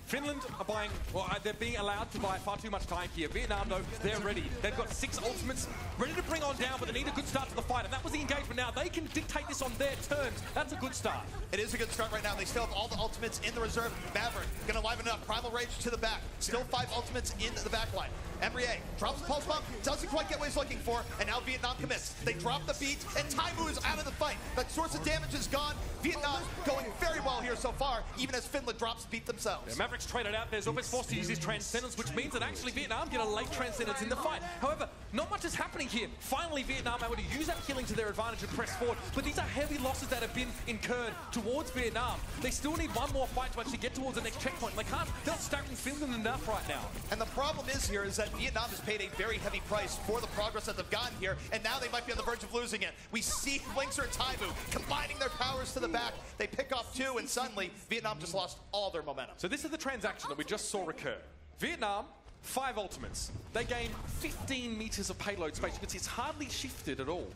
Finland are buying, well, they're being allowed to buy far too much time here. Vietnam, though, they're ready. They've got 6 ultimates ready to bring on down, but they need a good start to the fight, and that was the engagement now. They can dictate this on their terms. That's a good start. It is a good start right now. They still have all the ultimates in the reserve. Maverick gonna liven it up. Primal Rage to the back. Still 5 ultimates in the back line. Emrye drops the pulse bomb, doesn't quite get what he's looking for, and now Vietnam commits. They drop the beat, and Taimu is out of the fight. That source of damage is gone. Vietnam going very well here so far, even as Finland drops beat themselves. Yeah, Maverick's traded out. There's always forced to use his Transcendence, which means that actually Vietnam get a late Transcendence in the fight. However, not much is happening here. Finally, Vietnam able to use that killing to their advantage and press forward, but these are heavy losses that have been incurred towards Vietnam. They still need one more fight to actually get towards the next checkpoint. They can't, they're not stacking Finland enough right now. And the problem is here is that Vietnam has paid a very heavy price for the progress that they've gotten here, and now they might be on the verge of losing it. We see Linkser and Taimu combining their powers to the back. They pick off 2, and suddenly Vietnam just lost all their momentum. So this is the transaction that we just saw occur. Vietnam, 5 ultimates. They gain 15 meters of payload space. You can see it's hardly shifted at all.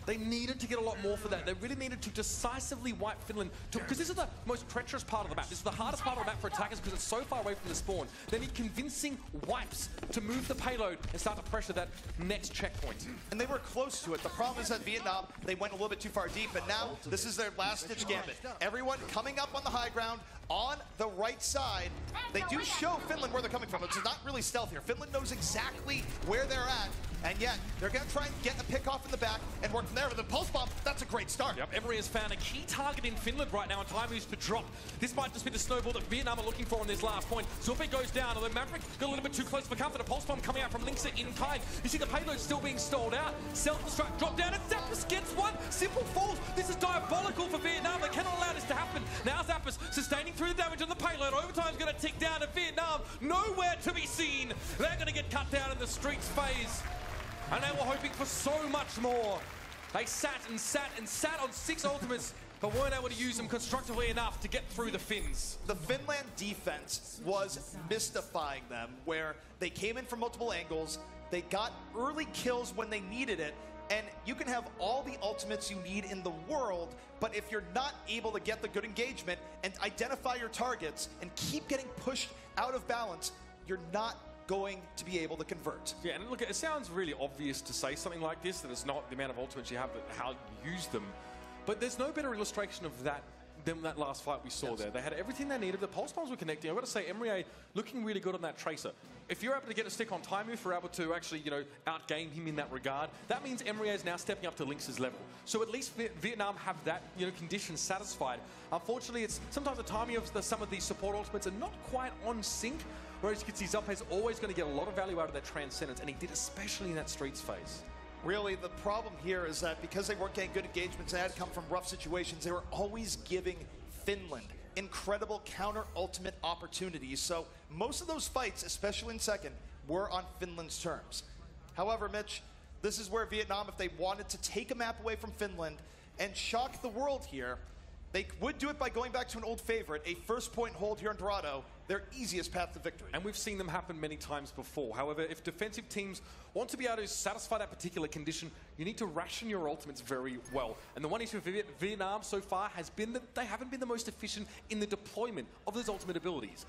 They needed to get a lot more for that. They really needed to decisively wipe Finland, because this is the most treacherous part of the map. This is the hardest part of the map for attackers because it's so far away from the spawn. They need convincing wipes to move the payload and start to pressure that next checkpoint. And they were close to it. The problem is that Vietnam, they went a little bit too far deep, and now this is their last-ditch gambit. Everyone coming up on the high ground, on the right side. They do show Finland where they're coming from. It's not really stealth here. Finland knows exactly where they're at, and yet they're going to try and get a pick off in the back and work from there with the pulse bomb. That's a great start. Yep, Emrye has found a key target in Finland right now, and time is to drop. This might just be the snowball that Vietnam are looking for on this last point. Zorpe goes down, although Maverick got a little bit too close for comfort. A pulse bomb coming out from Linkser in time. You see the payload still being stalled out. Self-destruct, drop down, and Zappos gets one. Simple falls. This is diabolical for Vietnam. They cannot allow this to happen. Now Zappos sustaining through the damage on the payload. Overtime's going to tick down, and Vietnam nowhere to be seen. They're going to get cut down in the streets phase. And they were hoping for so much more. They sat and sat and sat on 6 ultimates, but weren't able to use them constructively enough to get through the Finns. The Finland defense was mystifying them, where they came in from multiple angles, they got early kills when they needed it, and you can have all the ultimates you need in the world, but if you're not able to get the good engagement and identify your targets and keep getting pushed out of balance, you're not going to be able to convert. Yeah, and look, it sounds really obvious to say something like this, that it's not the amount of ultimates you have, but how you use them. But there's no better illustration of that than that last fight we saw there. They had everything they needed. The pulse bombs were connecting. I've got to say, Emrye looking really good on that tracer. If you're able to get a stick on Taimu, if you're able to actually, outgame him in that regard, that means Emrye is now stepping up to Linkser's level. So at least Vietnam have that, condition satisfied. Unfortunately, it's sometimes the timing of some of these support ultimates are not quite on sync. Whereas you can see Zup is always going to get a lot of value out of that Transcendence, and he did especially in that Streets phase. Really, the problem here is that because they weren't getting good engagements and had to come from rough situations, they were always giving Finland incredible counter-ultimate opportunities. So most of those fights, especially in second, were on Finland's terms. However, Mitch, this is where Vietnam, if they wanted to take a map away from Finland and shock the world here, They would do it by going back to an old favorite, a first-point hold here in Dorado, their easiest path to victory. And we've seen them happen many times before. However, if defensive teams want to be able to satisfy that particular condition, you need to ration your ultimates very well. And the one issue with Vietnam so far has been that they haven't been the most efficient in the deployment of those ultimate abilities.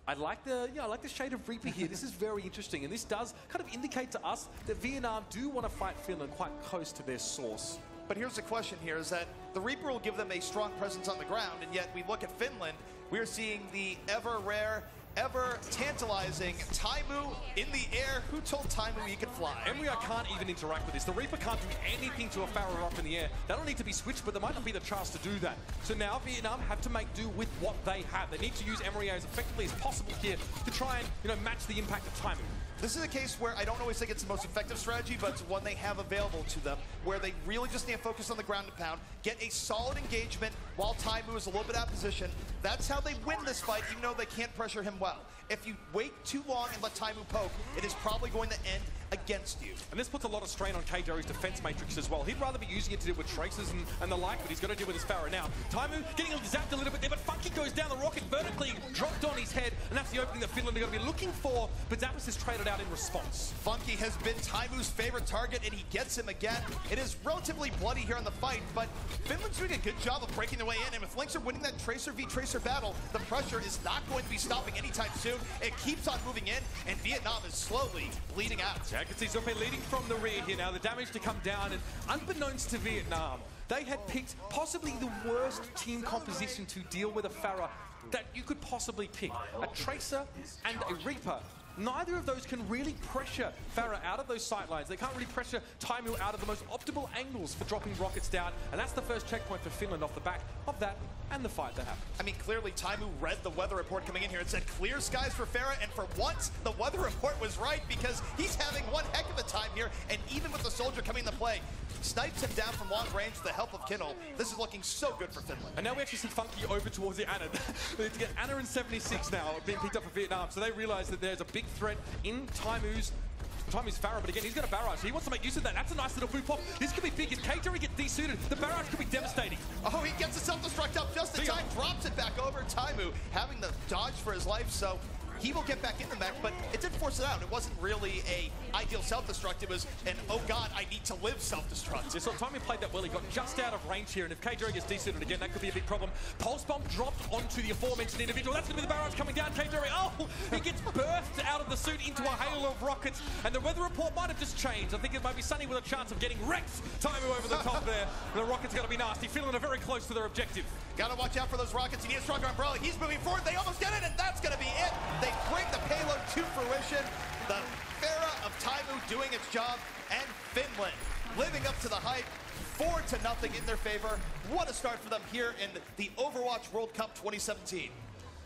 I like the shade of Reaper here. This is very interesting, and this does kind of indicate to us that Vietnam do want to fight Finland quite close to their source. But here's the question here, is that the Reaper will give them a strong presence on the ground, and yet we look at Finland, we're seeing the ever-rare, ever-tantalizing Taimu in the air. Who told Taimu he could fly? Emryo can't even interact with this. The Reaper can't do anything to a Pharaoh up in the air. That'll need to be switched, but there might not be the chance to do that. So now Vietnam have to make do with what they have. They need to use Emryo as effectively as possible here to try and, match the impact of Taimu. This is a case where I don't always think it's the most effective strategy, but it's one they have available to them, where they really just need to focus on the ground and pound, get a solid engagement while Taimu is a little bit out of position. That's how they win this fight, even though they can't pressure him well. If you wait too long and let Taimu poke, it is probably going to end against you. And this puts a lot of strain on KJR's defense matrix as well. He'd rather be using it to deal with traces and the like, but he's got to deal with his Pharaoh now. Taimu getting zapped a little bit there, but Funky goes down the rocket vertically, dropped on his head, and that's the opening that Finland are going to be looking for, but Zappos is traded out in response. Funky has been Taimu's favorite target, and he gets him again. It is relatively bloody here in the fight, but Finland's doing a good job of breaking their way in, and if Lynx are winning that Tracer v Tracer battle, the pressure is not going to be stopping anytime soon. It keeps on moving in, and Vietnam is slowly bleeding out. Yeah, I can see Zope leading from the rear here now. The damage to come down, and unbeknownst to Vietnam, they had picked possibly the worst team composition to deal with a Pharaoh that you could possibly pick. A Tracer and a Reaper. Neither of those can really pressure Pharaoh out of those sight lines. They can't really pressure Taimu out of the most optimal angles for dropping rockets down, and that's the first checkpoint for Finland off the back of that and the fight that happened. I mean, clearly Taimu read the weather report coming in here. It said clear skies for Pharaoh, and for once, the weather report was right because he's having one heck of a time here, and even with the soldier coming into play, snipes him down from long range with the help of Kinnel. This is looking so good for Finland. And now we actually see Funky over towards the Anna. They get Anna in 76 now, being picked up for Vietnam, so they realize that there's a big threat in Taimu's Pharaoh, but again, he's got a barrage. He wants to make use of that. That's a nice little boot pop. This could be big. If KJR gets desuited, the barrage could be devastating. Oh, he gets the self-destruct up just in time, drops it back over. Taimu having the dodge for his life, so he will get back in the mech, but it did force it out. It wasn't really a ideal self-destruct. It was an, oh god, I need to live self-destruct. Yeah, so Taimu played that well. He got just out of range here, and if KJR gets desuited again, that could be a big problem. Pulse Bomb dropped onto the aforementioned individual. That's going to be the barrage coming down. KJR, oh, he gets birthed out of the suit into a hail of rockets, and the weather report might have just changed. I think it might be sunny with a chance of getting wrecked. Taimu over the top there. The rocket's going to be nasty. Finland are very close to their objective. Gotta watch out for those rockets. He needs a stronger umbrella. He's moving forward. They almost get it, and that's going to be it. They bring the payload to fruition. The Pharaoh of Taimu doing its job, and Finland living up to the hype. 4-0 in their favor. What a start for them here in the Overwatch World Cup 2017.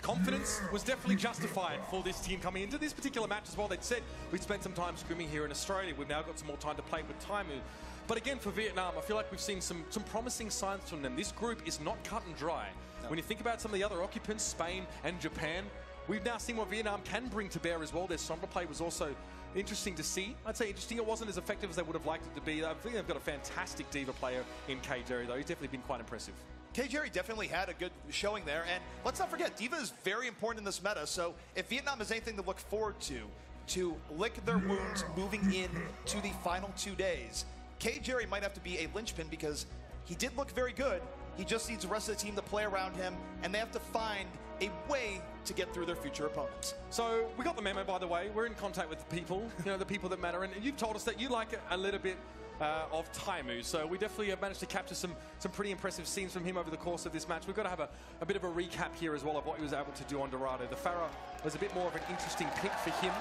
Confidence was definitely justified for this team coming into this particular match as well. They'd said we'd spent some time scrimming here in Australia. We've now got some more time to play with Taimu. But again, for Vietnam, I feel like we've seen some promising signs from them. This group is not cut and dry. No. When you think about some of the other occupants, Spain and Japan, we've now seen what Vietnam can bring to bear as well. Their Sombra play was also interesting to see. I'd say interesting. It wasn't as effective as they would have liked it to be. I think they've got a fantastic Diva player in KJR, though. He's definitely been quite impressive. KJR definitely had a good showing there, and let's not forget, Diva is very important in this meta, so if Vietnam has anything to look forward to lick their wounds moving in to the final 2 days, KJR might have to be a linchpin because he did look very good. He just needs the rest of the team to play around him, and they have to find a way to get through their future opponents. So we got the memo, by the way. We're in contact with the people, the people that matter, and you've told us that you like a little bit of Taimu, so we definitely have managed to capture some pretty impressive scenes from him over the course of this match. We've got to have a bit of a recap here as well of what he was able to do on Dorado. The Pharaoh was a bit more of an interesting pick for him,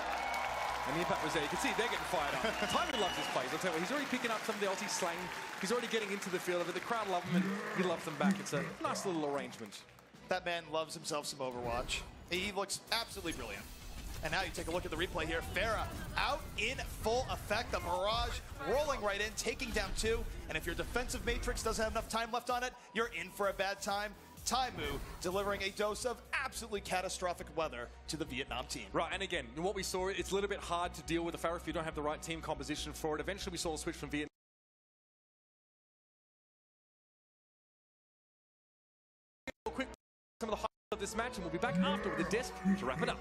and the impact was there. You can see they're getting fired up. Taimu loves his plays, I'll tell you. He's already picking up some of the Aussie slang. He's already getting into the field of it. The crowd love him, and he loves them back. It's a nice little arrangement. That man loves himself some Overwatch. He looks absolutely brilliant. And now you take a look at the replay here. Pharaoh out in full effect. The barrage rolling right in, taking down 2. And if your defensive matrix doesn't have enough time left on it, you're in for a bad time. Taimu delivering a dose of absolutely catastrophic weather to the Vietnam team. Right, and again, what we saw, it's a little bit hard to deal with the Pharaoh if you don't have the right team composition for it. Eventually we saw a switch from Vietnam of this match, and we'll be back after with the desk to wrap it up.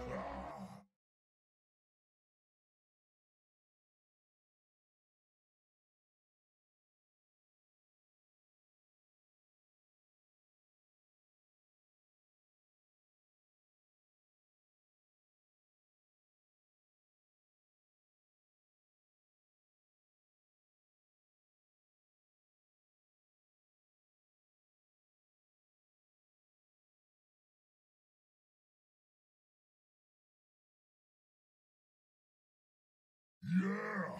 Yeah!